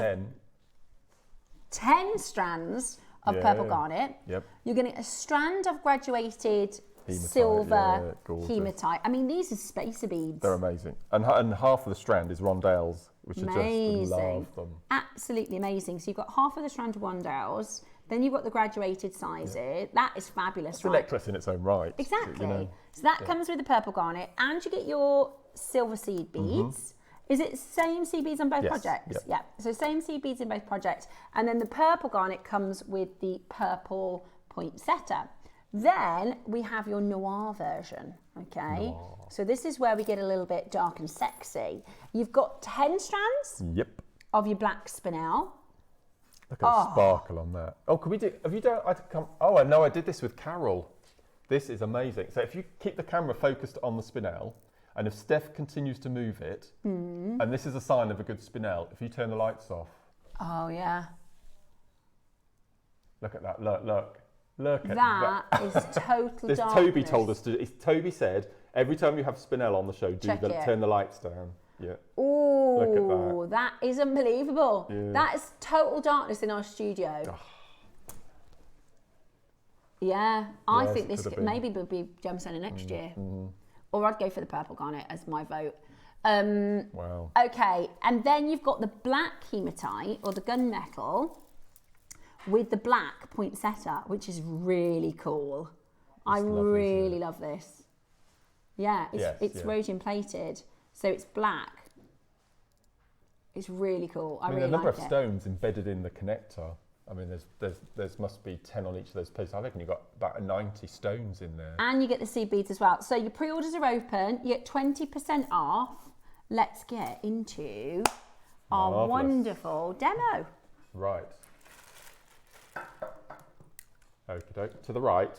10 strands of purple garnet. Yep. You're going to get a strand of graduated silver hematite. I mean, these are spacer beads. They're amazing. And half of the strand is rondelles, which are just, love them. Absolutely amazing. So you've got half of the strand of rondelles. Then you've got the graduated sizes. Yeah. That is fabulous, it's a necklace in its own right. Exactly. You know? So that comes with the purple garnet, and you get your silver seed beads. Is it same seed beads on both projects? Yeah. So same seed beads in both projects. And then the purple garnet comes with the purple poinsettia. Then we have your noir version, okay? Noir. So this is where we get a little bit dark and sexy. You've got 10 strands of your black spinel. Look at the sparkle on that. Oh, can we do, have you done, I know I did this with Carol. This is amazing. So if you keep the camera focused on the spinel, and if Steph continues to move it, and this is a sign of a good spinel, if you turn the lights off. Oh, yeah. Look at that, look at that. That is total darkness. Toby told us to, Toby said, every time you have spinel on the show, turn the lights down. Yeah. Oh, look at that is unbelievable. Yeah. That is total darkness in our studio. Oh. Yeah, I think this maybe will be gemstone next year. Or I'd go for the purple garnet as my vote. Wow. Okay, and then you've got the black hematite or the gunmetal with the black poinsettia, which is really cool. I really love this. Yeah, it's yeah. rhodium plated, so it's black. It's really cool. I really the number like of it. stones embedded in the connector. I mean, there's must be 10 on each of those places. I reckon you've got about 90 stones in there. And you get the seed beads as well. So your pre-orders are open. You get 20% off. Let's get into our wonderful demo. Right. Okey-doke. To the right,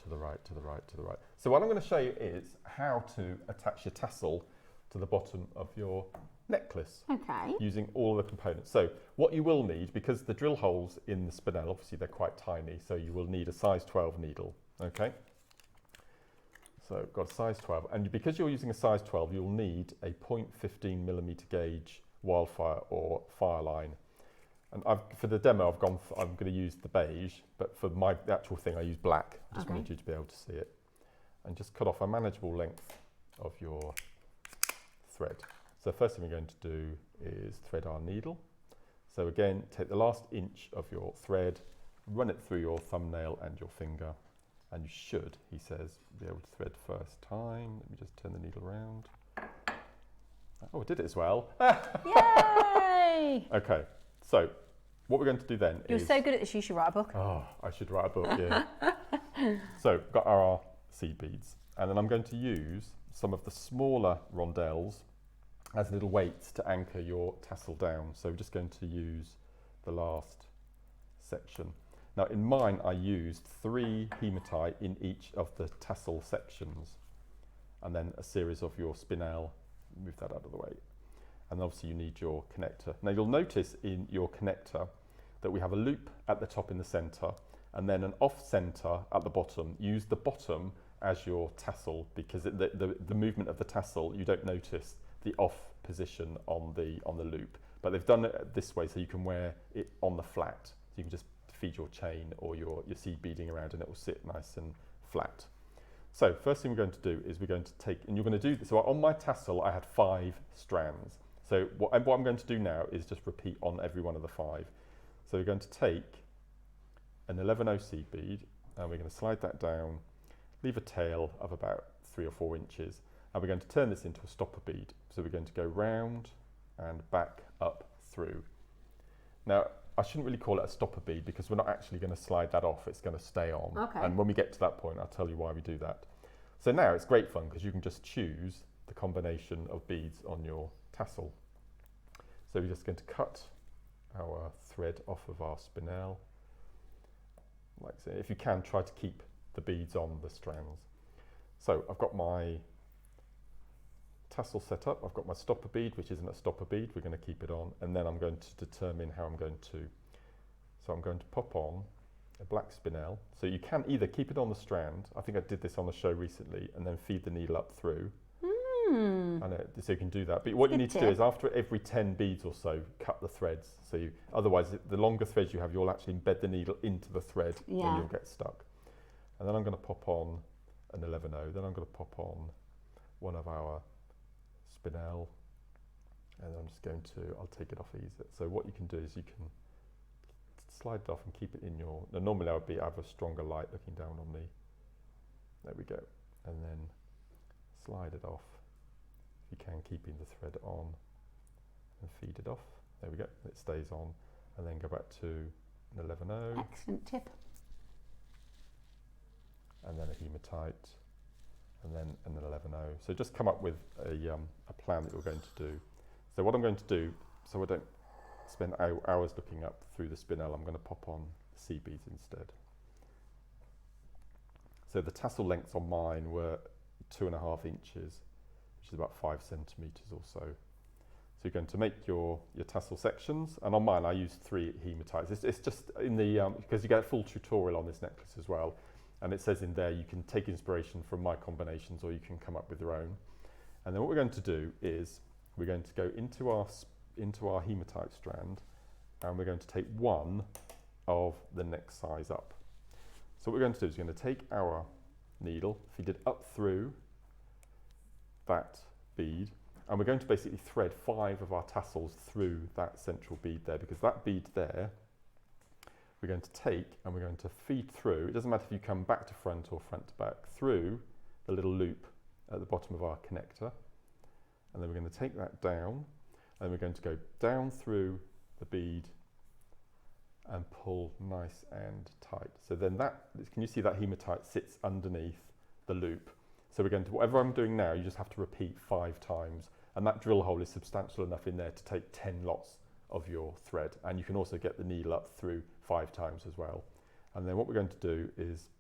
to the right, to the right, to the right. So what I'm going to show you is how to attach your tassel to the bottom of your necklace. Okay. Using all of the components. So what you will need, because the drill holes in the spinel, obviously they're quite tiny, so you will need a size 12 needle. Okay. So I've got a size 12, and because you're using a size 12, you'll need a 0.15mm gauge wildfire or fire line. And for the demo, I'm going to use the beige, but for the actual thing, I use black. I just wanted you to be able to see it. And just cut off a manageable length of your thread. So the first thing we're going to do is thread our needle. So again, take the last inch of your thread, run it through your thumbnail and your finger, and you should, he says, be able to thread first time. Let me just turn the needle around. Oh, I did it as well. Yay! Okay, so what we're going to do then You're so good at this, you should write a book. Oh, I should write a book, yeah. So, got our seed beads, and then I'm going to use some of the smaller rondelles as little weights to anchor your tassel down. So we're just going to use the last section. Now in mine I used 3 hematite in each of the tassel sections, and then a series of your spinel. Move that out of the way. And obviously you need your connector. Now you'll notice in your connector that we have a loop at the top in the center and then an off center at the bottom. Use the bottom as your tassel because the movement of the tassel, you don't notice the off position on the loop, but they've done it this way so you can wear it on the flat. So you can just feed your chain or your seed beading around and it will sit nice and flat. So first thing we're going to do is we're going to take, and you're going to do this, so on my tassel I had 5 strands. So what I'm going to do now is just repeat on every one of the 5. So we're going to take an 11/0 seed bead and we're going to slide that down, leave a tail of about 3 or 4 inches, and we're going to turn this into a stopper bead. So we're going to go round and back up through. Now, I shouldn't really call it a stopper bead because we're not actually going to slide that off, it's going to stay on. Okay. And when we get to that point, I'll tell you why we do that. So now it's great fun because you can just choose the combination of beads on your tassel. So we're just going to cut our thread off of our spinel. Like so. If you can, try to keep the beads on the strands. So I've got my tassel set up, I've got my stopper bead, which isn't a stopper bead, we're going to keep it on, and then I'm going to determine how I'm going to. So I'm going to pop on a black spinel. So you can either keep it on the strand, I think I did this on the show recently, and then feed the needle up through. So you can do that. But what you need to do is after every 10 beads or so, cut the threads. So otherwise, the longer threads you have, you'll actually embed the needle into the thread and you'll get stuck. And then I'm going to pop on an 11/0. Then I'm going to pop on one of our spinel, and I'm just going to, I'll take it off easy. So what you can do is you can slide it off and keep it in your, now normally I have a stronger light looking down on me. There we go. And then slide it off. If you can, keeping the thread on, and feed it off. There we go, it stays on. And then go back to an 11/0. Excellent tip. And then a hematite, and then an 11/0. So just come up with a plan that you're going to do. So what I'm going to do, so I don't spend hours looking up through the spinel, I'm going to pop on seed beads instead. So the tassel lengths on mine were 2.5 inches, which is about 5 centimeters or so. So you're going to make your tassel sections, and on mine I used 3 hematites. It's just in the, because you get a full tutorial on this necklace as well, and it says in there you can take inspiration from my combinations or you can come up with your own. And then what we're going to do is we're going to go into our hematite strand, and we're going to take one of the next size up. So what we're going to do is we're going to take our needle, feed it up through that bead, and we're going to basically thread 5 of our tassels through that central bead there, because that bead there, we're going to take and we're going to feed through. It doesn't matter if you come back to front or front to back, through the little loop at the bottom of our connector. And then we're going to take that down, and we're going to go down through the bead and pull nice and tight. So then that, can you see that hematite sits underneath the loop? So we're going to, whatever I'm doing now, you just have to repeat 5 times. And that drill hole is substantial enough in there to take 10 lots of your thread. And you can also get the needle up through 5 times as well. And then what we're going to do is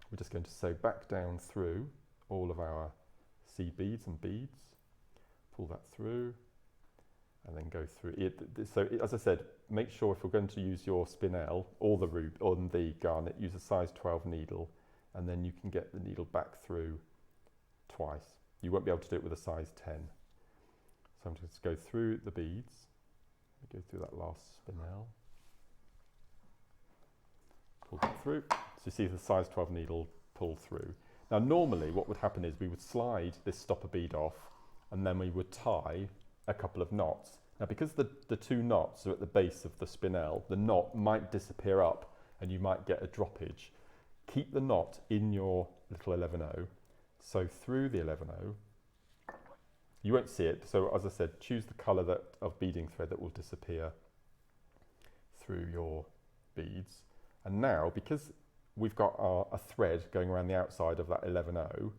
we're just going to sew back down through all of our seed beads and beads, pull that through, and then go through it. So as I said, make sure if you're going to use your spinel or the ruby on the garnet, use a size 12 needle, and then you can get the needle back through twice. You won't be able to do it with a size 10. So I'm just going to go through the beads, go through that last spinel, pull that through. So you see the size 12 needle pull through. Now normally what would happen is we would slide this stopper bead off, and then we would tie a couple of knots. Now because the 2 knots are at the base of the spinel, the knot might disappear up and you might get a droppage. Keep the knot in your little 11-0, sew through the 11-0. You won't see it, so as I said, choose the colour of beading thread that will disappear through your beads. And now, because we've got a thread going around the outside of that 11-0,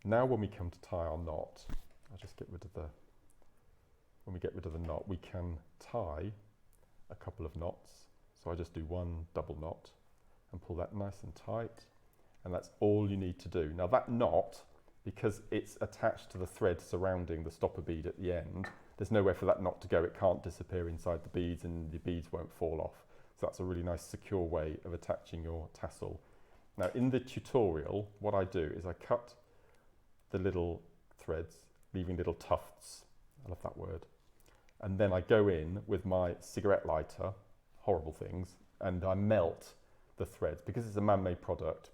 now when we come to tie our knot, I'll just get rid of when we get rid of the knot, we can tie a couple of knots. So I just do 1 double knot and pull that nice and tight, and that's all you need to do. Now that knot, because it's attached to the thread surrounding the stopper bead at the end, there's nowhere for that knot to go. It can't disappear inside the beads and the beads won't fall off. So that's a really nice secure way of attaching your tassel. Now in the tutorial, what I do is I cut the little threads, leaving little tufts, I love that word, and then I go in with my cigarette lighter, horrible things, and I melt the threads. Because it's a man-made product,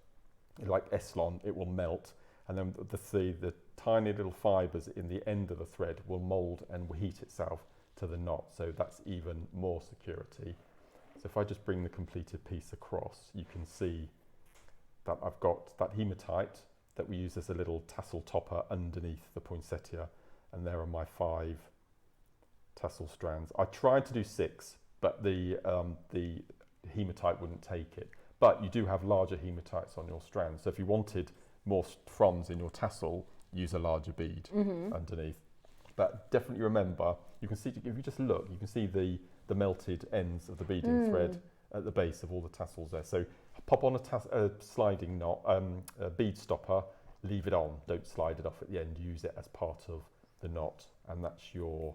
like Eslon, it will melt, and then the tiny little fibres in the end of the thread will mould and heat itself to the knot, so that's even more security. So if I just bring the completed piece across, you can see that I've got that hematite that we use as a little tassel topper underneath the poinsettia, and there are my 5 tassel strands. I tried to do 6, but the hematite wouldn't take it. But you do have larger hematites on your strands, so if you wanted more fronds in your tassel, use a larger bead underneath. But definitely remember, you can see, if you just look, you can see the melted ends of the beading thread at the base of all the tassels there. So pop on a sliding knot, a bead stopper, leave it on, don't slide it off at the end, use it as part of the knot, and that's your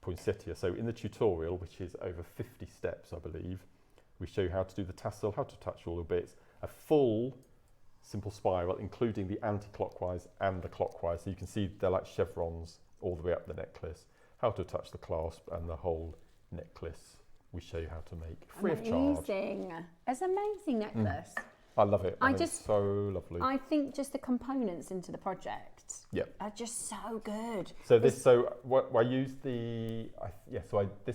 poinsettia. So in the tutorial, which is over 50 steps I believe, we show you how to do the tassel, how to attach all the bits, a full simple spiral including the anti-clockwise and the clockwise, so you can see they're like chevrons all the way up the necklace, how to attach the clasp and the whole necklace we show you how to make free of charge. Amazing. It's an amazing necklace. I love it. It's so lovely. I think just the components into the project are just so good. So this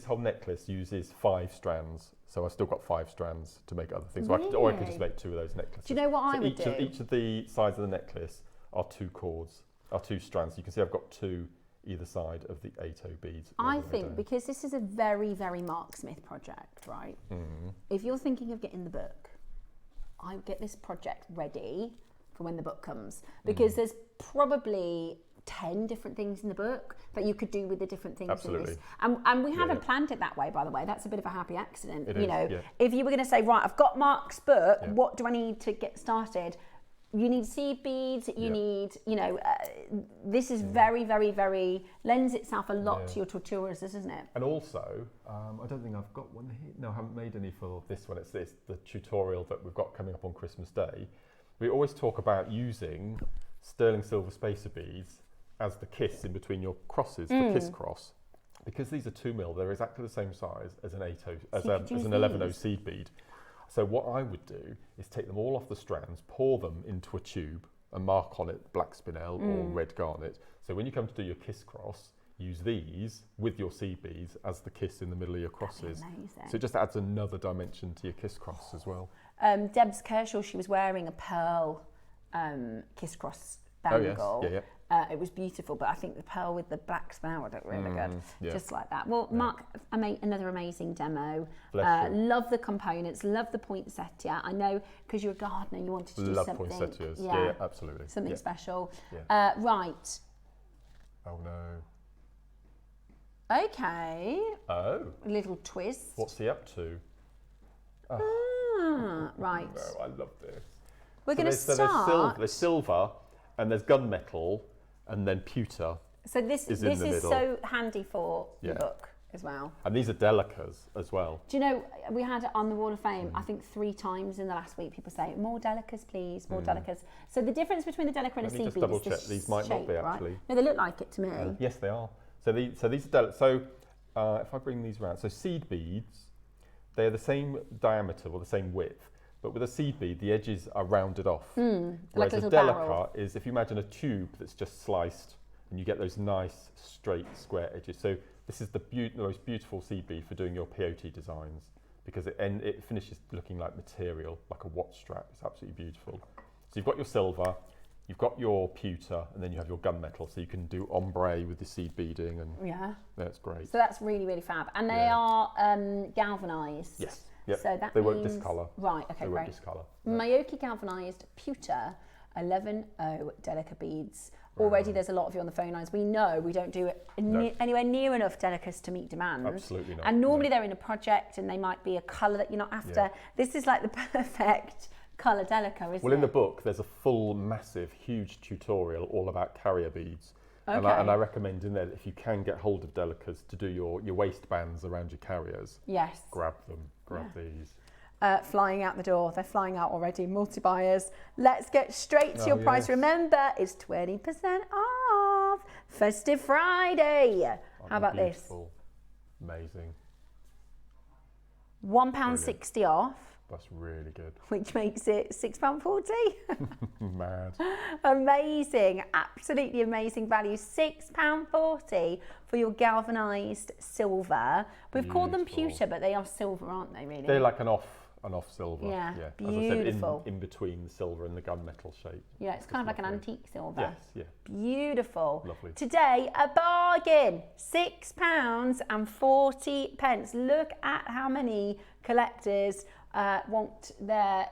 whole necklace uses 5 strands. So I still got 5 strands to make other things. Really? Or I could just make 2 of those necklaces. Do you know what I would do? Each of the sides of the necklace are 2 cords, are 2 strands. You can see I've got 2 either side of the 8/0 beads. I think because this is a very, very Mark Smith project, right? If you're thinking of getting the book, I would get this project ready for when the book comes, because there's probably 10 different things in the book that you could do with the different things in this. And we haven't planned it that way, by the way. That's a bit of a happy accident. If you were going to say, right, I've got Mark's book, what do I need to get started? You need seed beads, you need, this is very, very, very, lends itself a lot to your tutorials, isn't it? And also, I don't think I've got one here. No, I haven't made any for this one. It's the tutorial that we've got coming up on Christmas Day. We always talk about using sterling silver spacer beads as the kiss in between your crosses, the kiss cross. Because these are 2mm, they're exactly the same size as an 8/0, as an 11/0 seed bead. So what I would do is take them all off the strands, pour them into a tube and mark on it black spinel or red garnet. So when you come to do your kiss cross, use these with your seed beads as the kiss in the middle of your crosses. Amazing. So it just adds another dimension to your kiss cross as well. Debs Kershaw, she was wearing a pearl kiss cross bangle. Oh yes, it was beautiful, but I think the pearl with the black snout looked really good. Yeah. Just like that. Well, Mark, another amazing demo. Bless you. Love the components, love the poinsettia. I know because you're a gardener, you wanted to do Love something. poinsettias. Yeah, absolutely. Something special. Yeah. Right. Oh no. Okay. Oh. Little twist. What's he up to? Right. No, I love this. We're going to start. There's silver, and there's gunmetal, and then pewter. So this is so handy for the book as well. And these are delicas as well. Do you know, we had on the Wall of Fame, I think 3 times in the last week, people say, more delicas, please, more delicas. So the difference between the delica and a seed bead double is the check. These might not be shape, actually. Right? No, they look like it to me. Yes, they are. So these are delicas. So if I bring these around, so seed beads, they're the same diameter or the same width, but with a seed bead, the edges are rounded off. Whereas like a a little delica barrel. is, if you imagine a tube that's just sliced, and you get those nice straight square edges. So this is the most beautiful seed bead for doing your peyote designs, because it finishes looking like material, like a watch strap. It's absolutely beautiful. So you've got your silver, you've got your pewter, and then you have your gunmetal, so you can do ombre with the seed beading, and that's great. So that's really, really fab. And they are galvanised. Yes. Yep. So that they means, won't discolour. Right, okay, they great. Won't discolour. Mayoki galvanised pewter 11.0 delica beads. Already there's a lot of you on the phone lines. We know we don't do it anywhere near enough delicas to meet demand. Absolutely not. And normally they're in a project and they might be a colour that you're not after. Yeah. This is like the perfect colour delica, isn't it? Well, in the book, there's a full, massive, huge tutorial all about carrier beads. Okay. And I recommend in there that if you can get hold of delicas to do your waistbands around your carriers. Yes. Grab them. Grab these. Flying out the door. They're flying out already. Multi-buyers. Let's get straight to your price. Remember, it's 20% off. Festive Friday. How about beautiful. This? Amazing. £1.60 off. That's really good. Which makes it £6.40. Mad. Amazing. Absolutely amazing value. £6.40 for your galvanised silver. We've called them pewter, but they are silver, aren't they, really? They're like an off silver. Yeah, beautiful. As I said, in between the silver and the gunmetal shape. Yeah, it's kind of like an antique silver. Yes, yeah. Beautiful. Lovely. Today, a bargain. £6.40. Look at how many collectors want their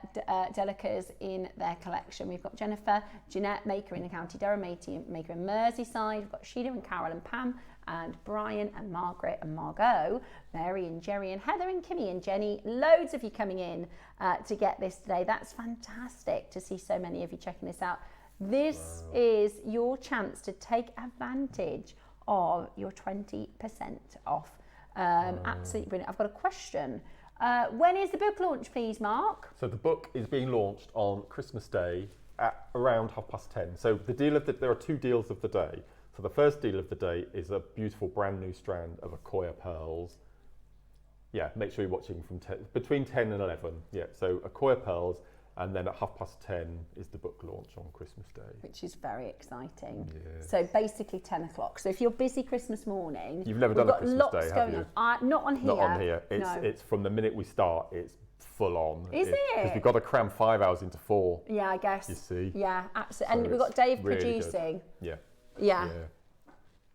delicas in their collection. We've got Jennifer, Jeanette, maker in the County Durham, maker in Merseyside. We've got Sheila and Carol and Pam and Brian and Margaret and Margot, Mary and Jerry and Heather and Kimmy and Jenny. Loads of you coming in to get this today. That's fantastic to see so many of you checking this out. This is your chance to take advantage of your 20% off. Absolutely brilliant. I've got a question. When is the book launch, please, Mark? So the book is being launched on Christmas Day at around 10:30. So there are 2 deals of the day. So the first deal of the day is a beautiful brand new strand of Akoya pearls. Yeah, make sure you're watching from between 10 and 11. Yeah, so Akoya pearls, and then at 10:30 is the book launch on Christmas Day. Which is very exciting. Yes. So basically 10 o'clock. So if you're busy Christmas morning, you've never done a Christmas Day, have you? Not on here. Not on here. No. It's from the minute we start. It's full on. Is it? Because we've got to cram 5 hours into 4. Yeah, I guess. You see. Yeah, absolutely. So And we've got Dave really producing. Good.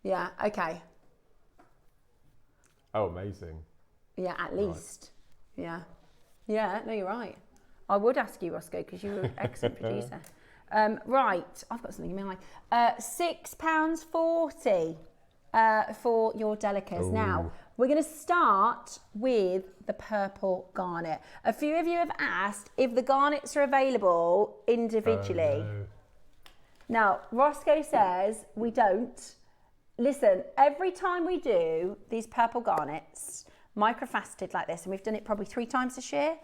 Yeah. Okay. Oh, amazing. Yeah, at least. Right. Yeah, no, you're right. I would ask you, Roscoe, because you were an excellent producer. Right, I've got something in my mind. £6.40 for your delicas. Ooh. Now, we're going to start with the purple garnet. A few of you have asked if the garnets are available individually. No. Now, Roscoe says we don't. Listen, every time we do these purple garnets, microfaceted like this, and we've done it probably 3 times this year,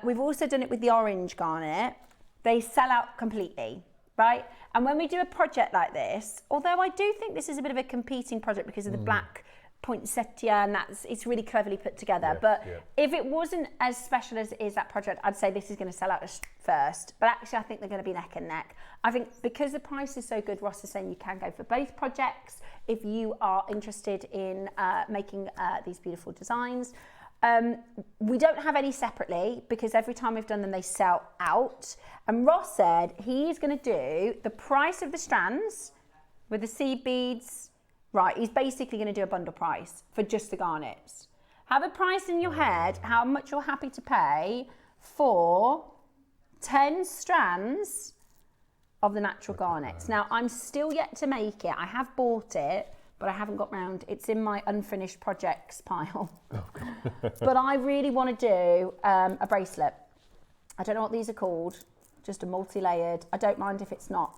we've also done it with the orange garnet, they sell out completely, right? And when we do a project like this, although I do think this is a bit of a competing project because of the black poinsettia, and it's really cleverly put together. But if it wasn't as special as it is that project, I'd say this is going to sell out first. But actually, I think they're going to be neck and neck. I think because the price is so good, Ross is saying you can go for both projects if you are interested in making these beautiful designs. We don't have any separately because every time we've done them, they sell out. And Ross said he's going to do the price of the strands with the seed beads. Right, he's basically going to do a bundle price for just the garnets. Have a price in your head, how much you're happy to pay for 10 strands of the natural garnets. Now, I'm still yet to make it. I have bought it, but I haven't got round. It's in my unfinished projects pile. But I really want to do a bracelet. I don't know what these are called, just a multi-layered. I don't mind if it's not,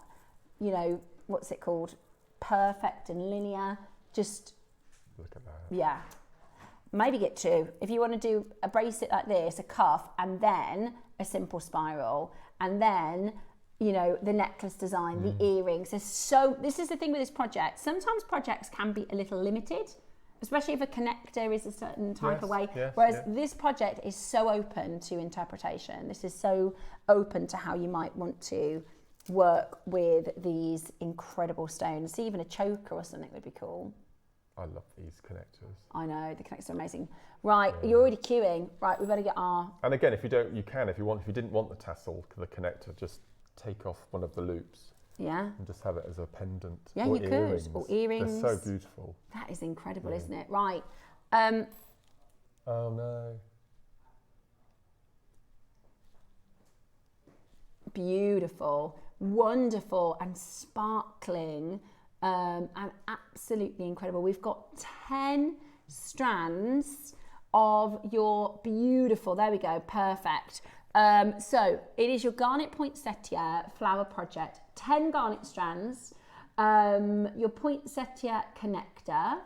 you know, what's it called? Perfect and linear. Just look at that. Yeah, maybe get two. If you want to do a bracelet like this, a cuff, and then a simple spiral, and then, you know, the necklace design, the earrings. This is the thing with this project. Sometimes projects can be a little limited, especially if a connector is a certain type of way. Whereas this project is so open to interpretation. This is so open to how you might want to work with these incredible stones. See, even a choker or something would be cool. I love these connectors. I know, the connectors are amazing. Right, you're already queuing. Right, we better get our... And again, if you don't, you can. If you didn't want the tassel, the connector, just take off one of the loops. Yeah. And just have it as a pendant. Yeah, or you earrings. could. Or earrings. They're so beautiful. That is incredible, isn't it? Right. Oh no. Beautiful, wonderful and sparkling and absolutely incredible. We've got 10 strands of your beautiful, there we go, perfect. So it is your garnet poinsettia flower project, 10 garnet strands, your poinsettia connector.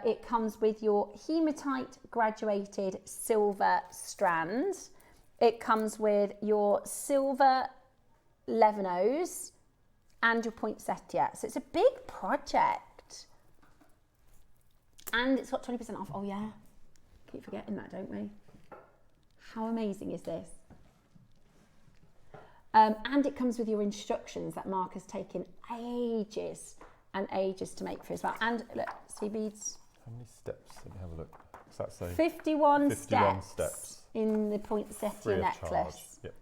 It comes with your hematite graduated silver strands. It comes with your silver levanos and your poinsettia. So it's a big project. And it's got 20% off. Oh yeah, keep forgetting that, don't we? How amazing is this? And it comes with your instructions that Mark has taken ages and ages to make for as well. And look, see beads. How many steps? Let me have a look. What's that say? 51 steps in the poinsettia necklace. Yep.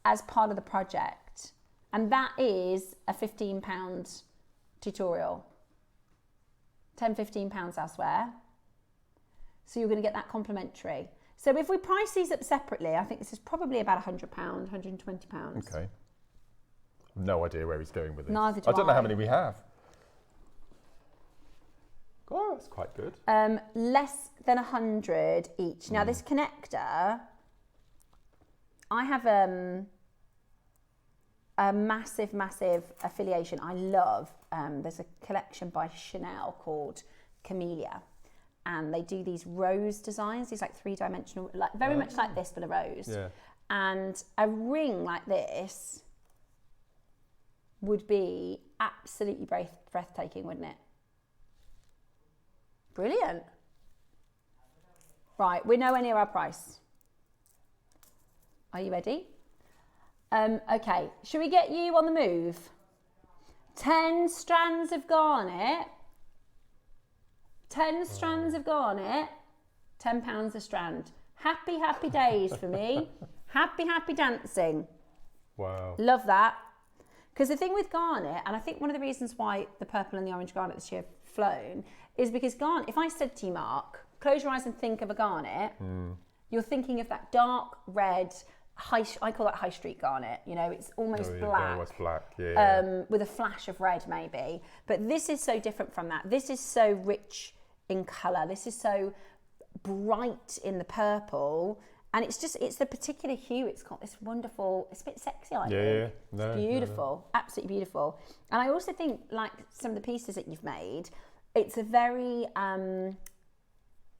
As part of the project. And that is a £15 tutorial. £10-15 elsewhere. So you're going to get that complimentary. So if we price these up separately, I think this is probably about £100, £120. Okay. No idea where he's going with this. Neither do I. I don't know how many we have. Oh, that's quite good. Less than 100 each. Now this connector, I have a massive, massive affiliation. I love, there's a collection by Chanel called Camellia. And they do these rose designs, these like 3-dimensional, like very much like this, but a rose. Yeah. And a ring like this would be absolutely breathtaking, wouldn't it? Brilliant. Right, we're nowhere near our price. Are you ready? Okay, should we get you on the move? 10 strands of garnet. 10 strands of garnet, £10 a strand. Happy, happy days for me. Happy, happy dancing. Wow. Love that. Because the thing with garnet, and I think one of the reasons why the purple and the orange garnet this year have flown, is because garnet, if I said to you, Mark, close your eyes and think of a garnet, you're thinking of that dark red, I call that high street garnet, you know, it's almost black. Almost black, yeah. With a flash of red maybe. But this is so different from that. This is so rich in colour. This is so bright in the purple. And it's the particular hue. It's got this wonderful, it's a bit sexy, I think. Yeah. No, it's beautiful, absolutely beautiful. And I also think, like some of the pieces that you've made, it's a very,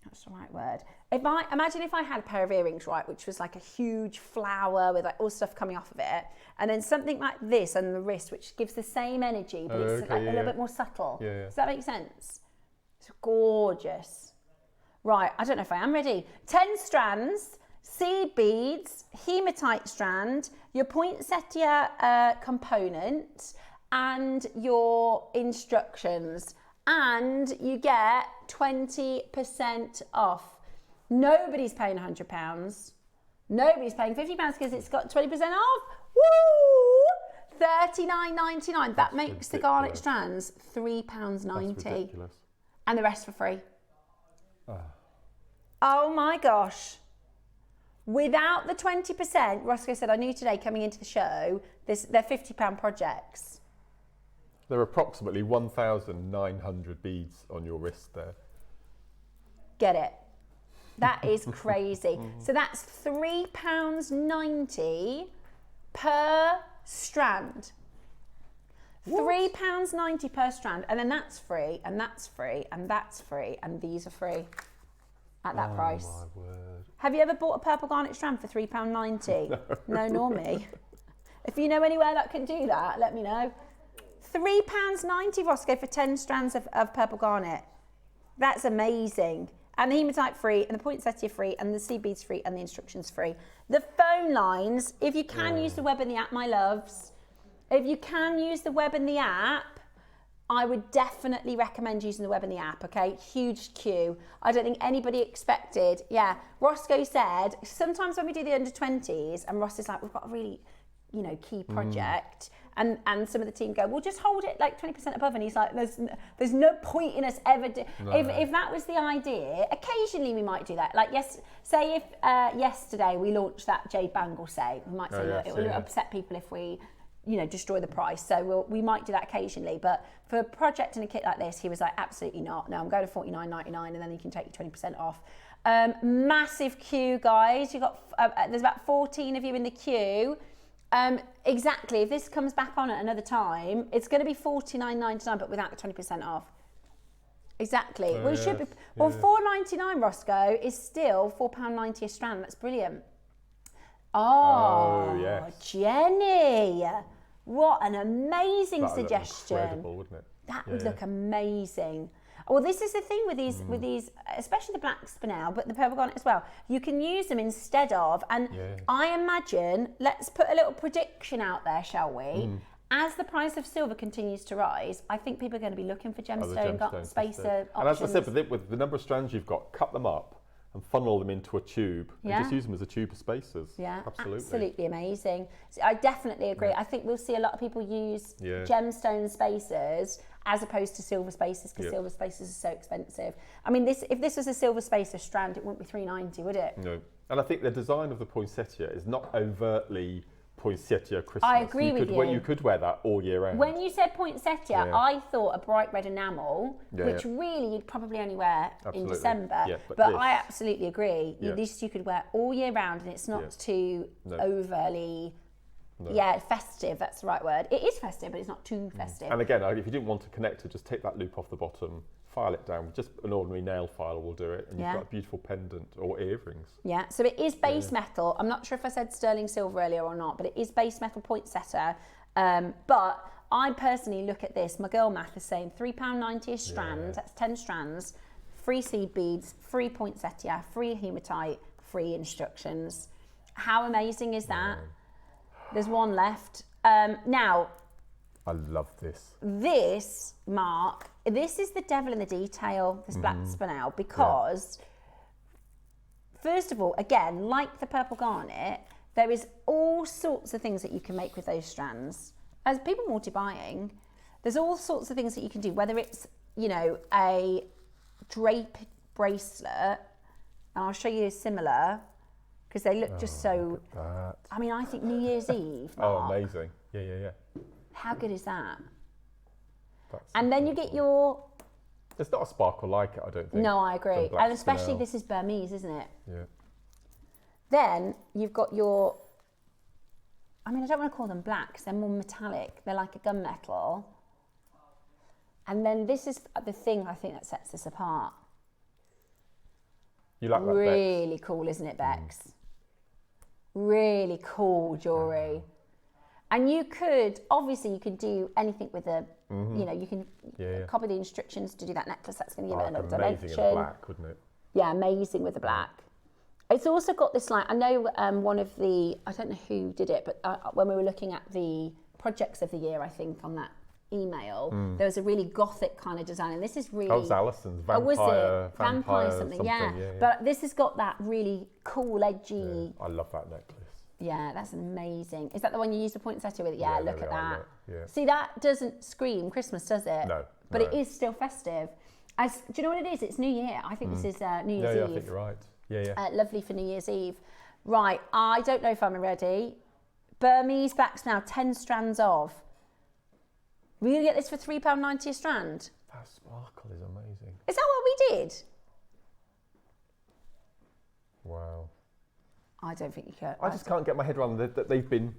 what's the right word? Imagine if I had a pair of earrings, right, which was like a huge flower with like all stuff coming off of it, and then something like this on the wrist, which gives the same energy, but it's like a little bit more subtle. Yeah. Does that make sense? It's gorgeous. Right, I don't know if I am ready. 10 strands, seed beads, hematite strand, your poinsettia component, and your instructions. And you get 20% off. Nobody's paying £100. Nobody's paying £50 because it's got 20% off. Woo! $39.99. That makes ridiculous. the garnet strands £3.90. That's ridiculous. And the rest for free. Oh my gosh. Without the 20%, Roscoe said, I knew today coming into the show, they're £50 projects. There are approximately 1,900 beads on your wrist there. Get it? That is crazy. So that's £3.90 per strand. £3.90 per strand. And then that's free, and that's free, and that's free, and these are free at that price. My word. Have you ever bought a purple garnet strand for £3.90? No, nor me. If you know anywhere that can do that, let me know. £3.90, Roscoe, for 10 strands of purple garnet. That's amazing. And the hematite free, and the poinsettia free, and the seed beads free, and the instructions free. The phone lines, if you can use the web and the app, my loves, if you can use the web and the app, I would definitely recommend using the web and the app, okay? Huge queue. I don't think anybody expected. Yeah, Roscoe said, sometimes when we do the under 20s, and Ross is like, we've got a really, key project. And some of the team go, well, just hold it like 20% above. And he's like, there's no point in us ever if that was the idea, occasionally we might do that. Like, say if yesterday we launched that jade bangle set, we might say, look, it will upset people if we, destroy the price. So we might do that occasionally. But for a project and a kit like this, he was like, absolutely not. No, I'm going to $49.99 and then you can take your 20% off. Massive queue, guys. You got there's about 14 of you in the queue. Exactly, if this comes back on at another time, it's going to be $49.99 but without the 20% off. Exactly. Well, it should be. Well, $4.99, Roscoe, is still £4.90 a strand. That's brilliant. Oh, yes. Jenny, what an amazing suggestion. That'd look incredible, wouldn't it? That would look amazing. Well, this is the thing with these, especially the black spinel, but the purple garnet as well. You can use them instead of, and I imagine, let's put a little prediction out there, shall we? As the price of silver continues to rise, I think people are going to be looking for gemstone spacer options. And as I said, with the number of strands you've got, cut them up and funnel them into a tube and just use them as a tube of spacers. Yeah, absolutely amazing. So I definitely agree. I think we'll see a lot of people use gemstone spacers as opposed to silver spacers because silver spacers are so expensive. I mean, if this was a silver spacer strand, it wouldn't be $3.90, would it? No. And I think the design of the poinsettia is not overtly poinsettia Christmas. I agree with you. You could wear that all year round. When you said poinsettia, I thought a bright red enamel, which really you'd probably only wear in December. Yeah, but I absolutely agree. This you could wear all year round and it's not too overly... No. Yeah, festive, that's the right word. It is festive, but it's not too festive. And again, if you didn't want a connector, just take that loop off the bottom, file it down. Just an ordinary nail file will do it, and you've got a beautiful pendant or earrings. Yeah, so it is base metal. I'm not sure if I said sterling silver earlier or not, but it is base metal poinsettia. But I personally look at this, my girl math is saying £3.90 a strand, that's 10 strands, free seed beads, free poinsettia, free hematite, free instructions. How amazing is that? There's one left. Now, I love this. This, Mark, this is the devil in the detail, this black spinel, because first of all, again, like the purple garnet, there is all sorts of things that you can make with those strands. As people multi-buying, there's all sorts of things that you can do, whether it's, a drape bracelet, and I'll show you similar, because they look just so... I mean, I think New Year's Eve, Mark, amazing. Yeah. How good is that? And then you get your... There's not a sparkle like it, I don't think. No, I agree. And especially this is Burmese, isn't it? Yeah. Then you've got your... I mean, I don't want to call them black because they're more metallic. They're like a gunmetal. And then this is the thing I think that sets this apart. You like that, really Bex? Cool, isn't it, Bex? Really cool jewellery. And you could, obviously you could do anything with a you know, you can copy the instructions to do that necklace. That's going to give it another amazing dimension. in black, wouldn't it? Yeah, amazing with the black. It's also got this, like, I know one of the, I don't know who did it, but when we were looking at the projects of the year, I think on that email, there was a really gothic kind of design, and this is really... Oh, it was Alison's vampire. Oh, was it? Vampire something, yeah. But this has got that really cool, edgy... I love that necklace. Yeah, that's amazing. Is that the one you used the poinsettia with? Yeah, look at that. Yeah. See, that doesn't scream Christmas, does it? No. But it is still festive. Do you know what it is? It's New Year. I think this is New Year's Eve. Yeah, I think you're right. Yeah. Lovely for New Year's Eve. Right, I don't know if I'm ready. Burmese blacks now, 10 strands of. We're going to get this for £3.90 a strand. That sparkle is amazing. Is that what we did? Wow. I don't think you could. I just can't get my head around that they've been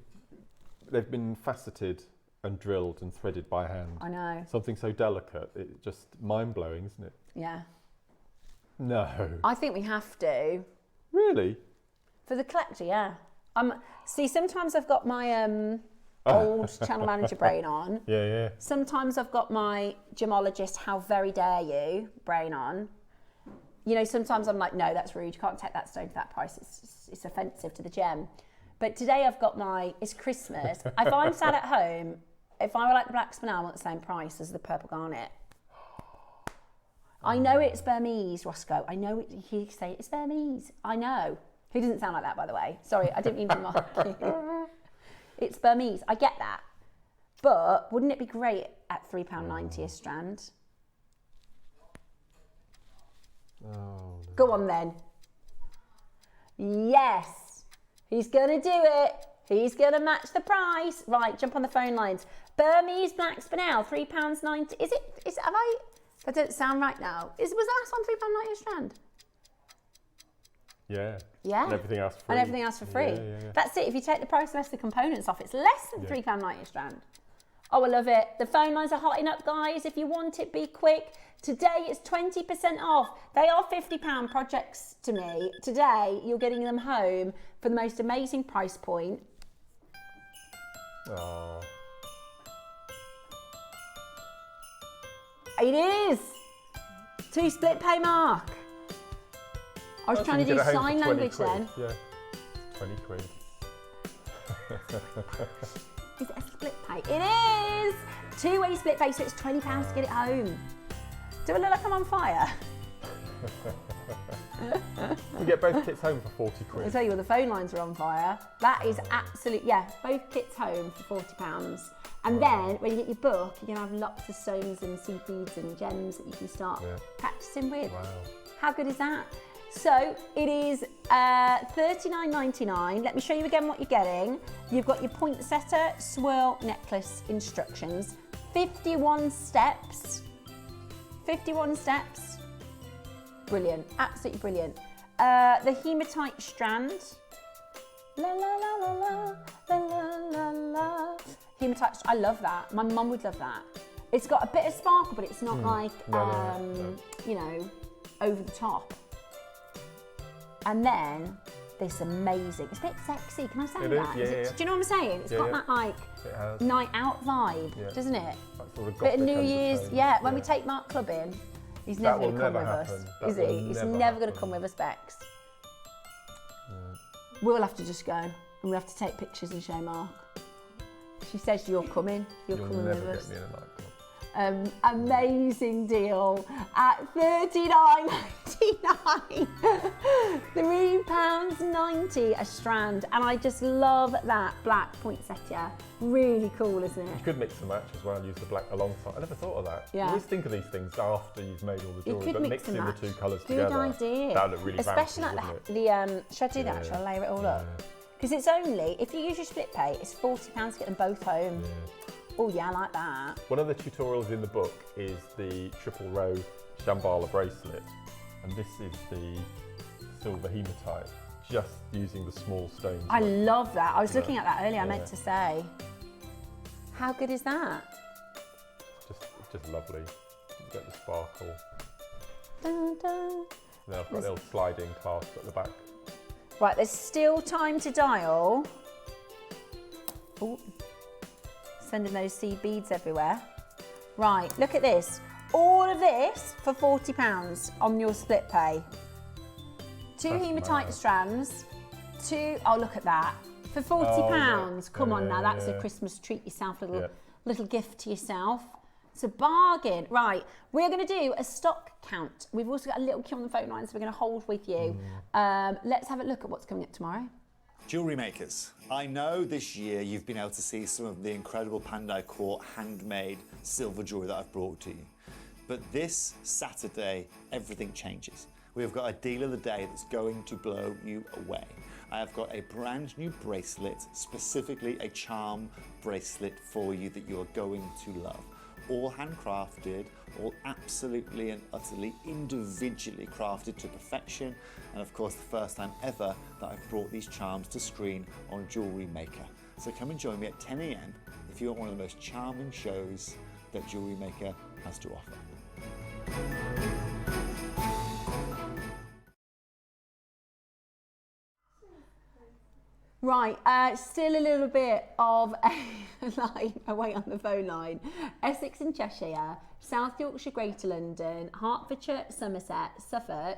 faceted and drilled and threaded by hand. I know. Something so delicate, it's just mind-blowing, isn't it? Yeah. No. I think we have to. Really? For the collector, yeah. See, sometimes I've got my old channel manager brain on. Yeah. Sometimes I've got my gemologist, how very dare you, brain on. You know, sometimes I'm like, no, that's rude. You can't take that stone for that price. It's offensive to the gem. But today I've got it's Christmas. If I'm sat at home, if I were like the black spinel, I want the same price as the purple garnet. I know it's Burmese, Roscoe. I know he say it's Burmese. I know. He doesn't sound like that, by the way. Sorry, I didn't mean to mock you. It's Burmese. I get that. But wouldn't it be great at £3.90 a strand? Oh, no. Go on then. Yes. He's going to do it. He's going to match the price. Right, jump on the phone lines. Burmese black spinel, £3.90. Is it, have I... That doesn't sound right now. Was the last one £3.90 a strand? Yeah. Yeah. And everything else free. And everything else for free. Yeah. That's it. If you take the price less the components off, it's less than £3.90 a strand. Oh, I love it. The phone lines are hotting up, guys. If you want it, be quick. Today it's 20% off. They are £50 projects to me. Today you're getting them home for the most amazing price point. Oh. It is. 2 split pay, Mark. I was trying to do sign language then. Yeah, 20 quid. Is it a split pay? It is! 2-way split pay, so it's £20 to get it home. Do I look like I'm on fire? You get both kits home for 40 quid. I'll tell you what, the phone lines are on fire. That is absolute, yeah, both kits home for £40. And then when you get your book, you're going to have lots of stones and seed beads and gems that you can start practicing with. Wow. How good is that? So it is $39.99. Let me show you again what you're getting. You've got your poinsettia swirl necklace instructions. 51 steps. 51 steps. Brilliant, absolutely brilliant. The hematite strand. La la la la la, la la la la. Hematite, I love that. My mum would love that. It's got a bit of sparkle, but it's not like, you know, over the top. And then this amazing, it's a bit sexy, can I say that? Yeah. Do you know what I'm saying? It's got that like night out vibe, doesn't it? Sort of bit of New undertone. Year's, when we take Mark clubbing, he's never going to come with us, is he? He's never going to come with us, Bex. We'll have to just go and we'll have to take pictures and show Mark. She says you're coming with us. Never get me in a nightclub. Amazing deal at $39.99. £3.90 a strand, and I just love that black poinsettia. Really cool, isn't it? You could mix and match as well, use the black alongside. I never thought of that. Yeah. You always think of these things after you've made all the You jewellery, could but mix mixing and the match. two colours Good together. idea. That would look really especially fancy, like wouldn't it? Should I do that? Shall I layer it all up? Because it's only, if you use your split pay, it's £40 to get them both home. Oh yeah, I like that. One of the tutorials in the book is the triple row Shambhala bracelet, and this is the silver hematite, just using the small stones. I love that. I was looking at that earlier, I meant to say. How good is that? Just lovely. You get the sparkle. Dun, dun. Then I've got a little sliding clasp at the back. Right, there's still time to dial. Oh, sending those seed beads everywhere. Right, look at this. All of this for £40 on your split pay. 2 hematite strands, 2, oh look at that. For £40, come on now, that's a Christmas treat yourself, little gift to yourself. It's a bargain. Right, we're going to do a stock count. We've also got a little queue on the phone line, so we're going to hold with you. Let's have a look at what's coming up tomorrow. Jewellery makers, I know this year you've been able to see some of the incredible Pandai Court handmade silver jewellery that I've brought to you. But this Saturday, everything changes. We've got a deal of the day that's going to blow you away. I have got a brand new bracelet, specifically a charm bracelet for you that you are going to love. All handcrafted, all absolutely and utterly individually crafted to perfection. And of course, the first time ever that I've brought these charms to screen on Jewellery Maker. So come and join me at 10 AM if you want one of the most charming shows that Jewellery Maker has to offer. Right, still a little bit of a line away on the phone line. Essex and Cheshire, South Yorkshire, Greater London, Hertfordshire, Somerset, Suffolk.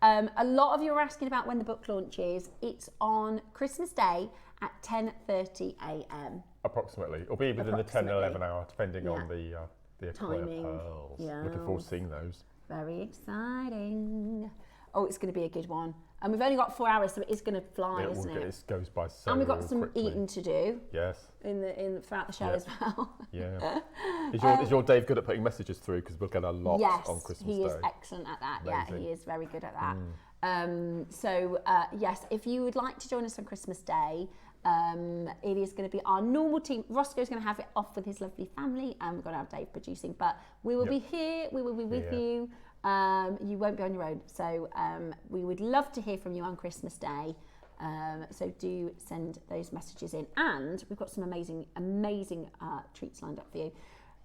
A lot of you are asking about when the book launch is. It's on Christmas Day at 10:30 AM. Approximately. It'll be within the 10 and 11 hour, depending on the timing. Pearls. Yeah. Looking forward to seeing those. Very exciting. Oh, it's going to be a good one. And we've only got 4 hours, so it is going to fly, isn't it? It goes by so And we've got some quickly. eating to do. Yes. Throughout the show as well. Yeah. Is your Dave good at putting messages through? Because we'll get a lot on Christmas Day. Yes, he is excellent at that. Amazing. Yeah, he is very good at that. Yes, if you would like to join us on Christmas Day, it is going to be our normal team. Roscoe's going to have it off with his lovely family, and we're going to have Dave producing. But we will be here. We will be with you. You won't be on your own. So we would love to hear from you on Christmas Day. So do send those messages in. And we've got some amazing treats lined up for you.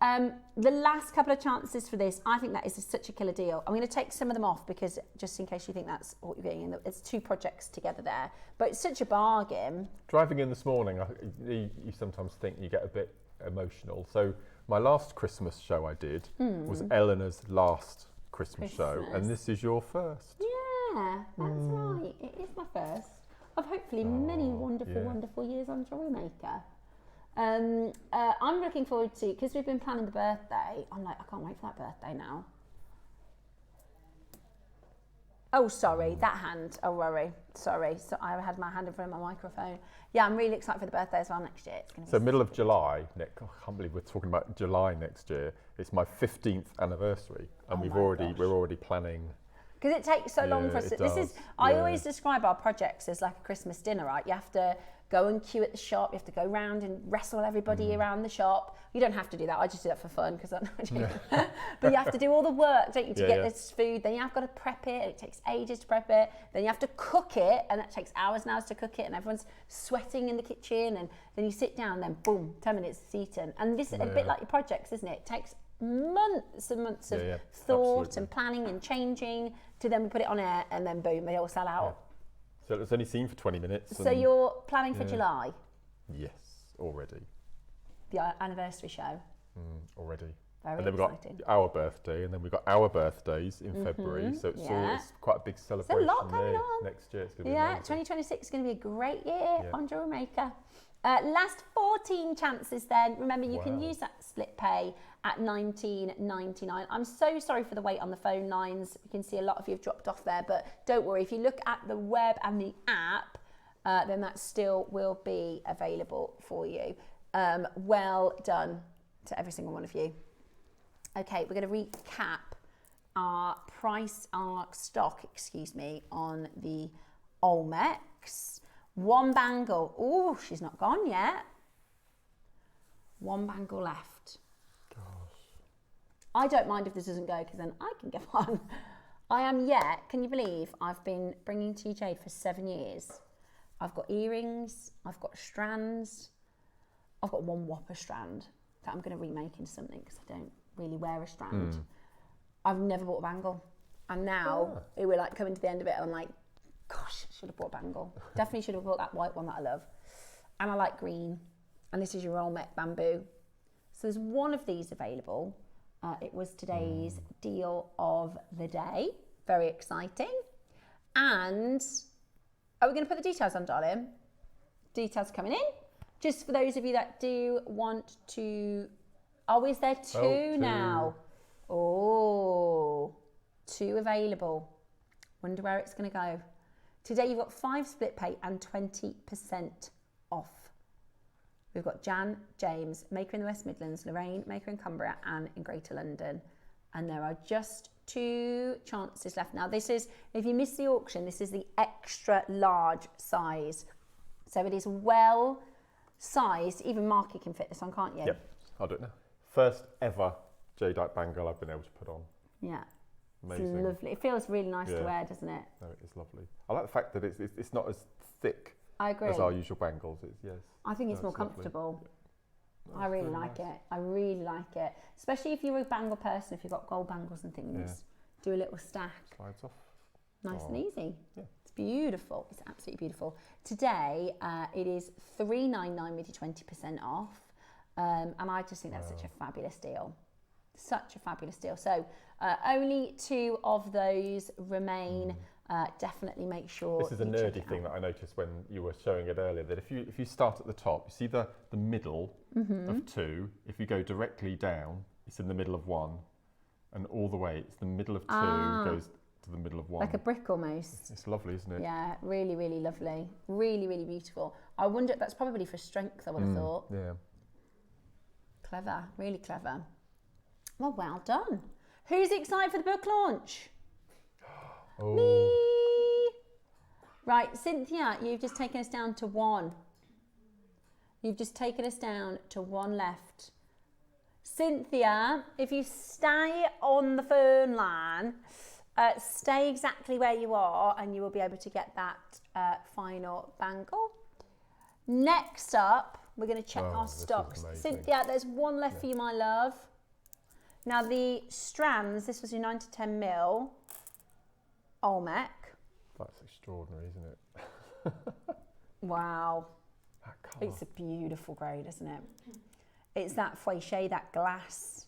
The last couple of chances for this, I think that is such a killer deal. I'm going to take some of them off because just in case you think that's what you're getting, it's 2 projects together there. But it's such a bargain. Driving in this morning, you sometimes think you get a bit emotional. So my last Christmas show I did was Eleanor's last Christmas show, and this is your first. Yeah, that's right. It is my first of hopefully many wonderful years on JewelleryMaker. I'm looking forward to, because we've been planning the birthday, I'm like, I can't wait for that birthday now. Oh, sorry, that hand. Oh, Rory, sorry. So I had my hand in front of my microphone. Yeah, I'm really excited for the birthday as well next year. It's going to be middle of July, Nick, I can't believe we're talking about July next year. It's my 15th anniversary, and we're already planning. Because it takes so long for us. I always describe our projects as like a Christmas dinner, right? You have to go and queue at the shop. You have to go around and wrestle everybody around the shop. You don't have to do that. I just do that for fun because I know. But you have to do all the work, don't you, to get this food. Then you have got to prep it. It takes ages to prep it. Then you have to cook it, and that takes hours and hours to cook it. And everyone's sweating in the kitchen. And then you sit down. And then boom, 10 minutes it's eaten. And this is a bit like your projects, isn't it? It takes months and months of thought and planning and changing to then put it on air, and then boom, they all sell out. So it was only seen for 20 minutes. So you're planning for July? Yes, already. The anniversary show? Already. Very and then exciting. we've got our birthday, and then we've got our birthdays in February. So it's quite a big celebration. There's a lot going on. Next year. It's going to be amazing. 2026 is going to be a great year on JewelleryMaker. Last 14 chances then. Remember, you can use that split pay at $19.99. I'm so sorry for the wait on the phone lines. You can see a lot of you have dropped off there, but don't worry. If you look at the web and the app, then that still will be available for you. Well done to every single one of you. Okay, we're going to recap our stock, on the Olmecs. One bangle. Oh, she's not gone yet. One bangle left. Gosh. I don't mind if this doesn't go because then I can get one. Can you believe I've been bringing to you Jade for 7 years? I've got earrings, I've got strands, I've got one whopper strand that I'm going to remake into something because I don't really wear a strand. I've never bought a bangle. And now we're like coming to the end of it and I'm like, gosh, I should have bought a bangle. Definitely should have bought that white one that I love. And I like green. And this is your Olmec bamboo. So there's one of these available It was today's deal of the day. Very exciting. And are we going to put the details on, darling? Details coming in. Just for those of you that do want to... Oh, is there two now? Oh, 2 available. Wonder where it's going to go. Today you've got 5 split pay and 20% off. We've got Jan, James, maker in the West Midlands, Lorraine, maker in Cumbria, and in Greater London. And there are just 2 chances left. Now this is, if you miss the auction, this is the extra large size. So it is well sized. Even Marky can fit this on, can't you? Yep, I'll do it now. First ever jadeite bangle I've been able to put on. Yeah. Amazing. It's lovely. It feels really nice to wear, doesn't it? No, it is lovely. I like the fact that it's not as thick as our usual bangles. I think it's more comfortable. Yeah. I really like it. I really like it. Especially if you're a bangle person, if you've got gold bangles and things. Do a little stack. Slides off. Nice and easy. Yeah. It's beautiful. It's absolutely beautiful. Today, it is $3.99 with you 20% off. And I just think that's such a fabulous deal. Such a fabulous deal. So only 2 of those remain. Definitely make sure. This is a nerdy thing that I noticed when you were showing it earlier, that if you start at the top, you see the middle of 2. If you go directly down, it's in the middle of 1, and all the way it's the middle of 2 goes to the middle of 1. Like a brick almost. It's lovely, isn't it? Yeah, really, really lovely. Really, really beautiful. I wonder, that's probably for strength, I would have thought. Yeah. Clever, really clever. Well done. Who's excited for the book launch? Me. Right, Cynthia, you've just taken us down to 1. You've just taken us down to 1 left. Cynthia, if you stay on the phone line, stay exactly where you are and you will be able to get that final bangle. Next up, we're going to check our stocks. Cynthia, there's 1 left for you, my love. Now the strands, this was your 9 to 10 mil Olmec. That's extraordinary, isn't it? Wow. That colour. It's a beautiful grade, isn't it? It's that feuille, that glass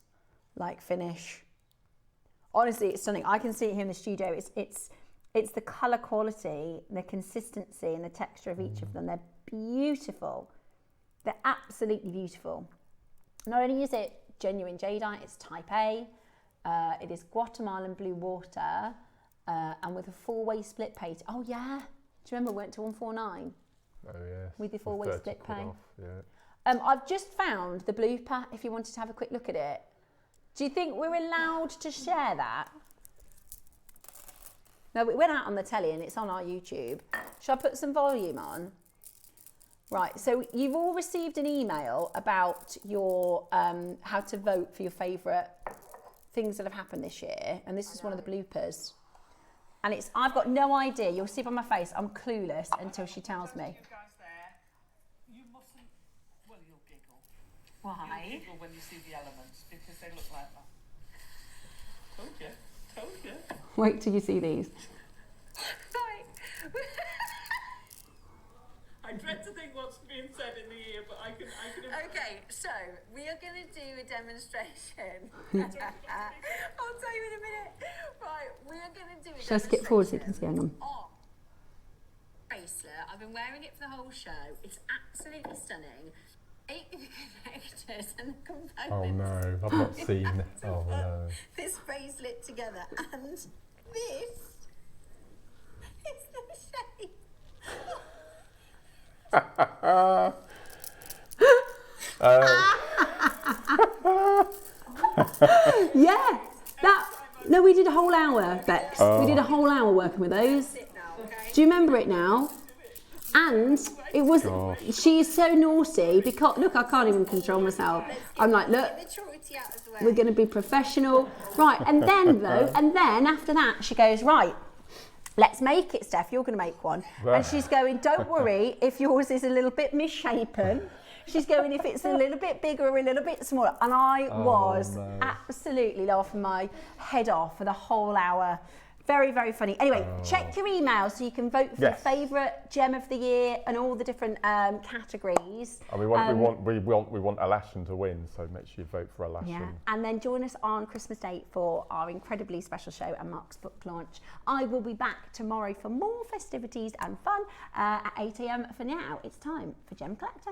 like finish. Honestly, it's stunning. I can see it here in the studio. It's the colour quality, the consistency and the texture of each of them. They're beautiful. They're absolutely beautiful. Not only is it genuine jadeite, it's type A. It is Guatemalan blue water and with a 4-way split pay. Oh yeah, do you remember we went to 149? Oh yes. With the 4-way split pay. Yeah. I've just found the blooper if you wanted to have a quick look at it. Do you think we're allowed to share that? No, it went out on the telly and it's on our YouTube. Shall I put some volume on? Right, so you've all received an email about your how to vote for your favourite things that have happened this year, and this is one of the bloopers. And I've got no idea. You'll see by my face, I'm clueless until she tells me. You guys there, you mustn't. Well, you'll giggle. Why? You'll giggle when you see the elements because they look like that. Told you. Wait till you see these. I dread to think what's being said in the ear, but I can. Okay, so we are going to do a demonstration. I'll tell you in a minute. Right, we are going to do a Shall I skip forward so you can see? Hang on. Bracelet. I've been wearing it for the whole show. It's absolutely stunning. The connectors and the components. Oh no, I've not seen. Oh no. This bracelet together, and this is the shape. Yeah, no, we did a whole hour, Bex. We did a whole hour working with those. Do you remember it now? And it was, she is so naughty because, look, I can't even control myself. I'm like, look, we're going to be professional. Right, and then after that, she goes, right, let's make it, Steph, you're going to make one. And she's going, don't worry if yours is a little bit misshapen. She's going, if it's a little bit bigger or a little bit smaller. And I was absolutely laughing my head off for the whole hour Very, very funny. Anyway, check your email so you can vote for your favourite gem of the year and all the different categories. And we want Alashan to win, so make sure you vote for Alashan. Yeah, and then join us on Christmas Day for our incredibly special show and Mark's book launch. I will be back tomorrow for more festivities and fun at 8 AM. For now, it's time for Gem Collector.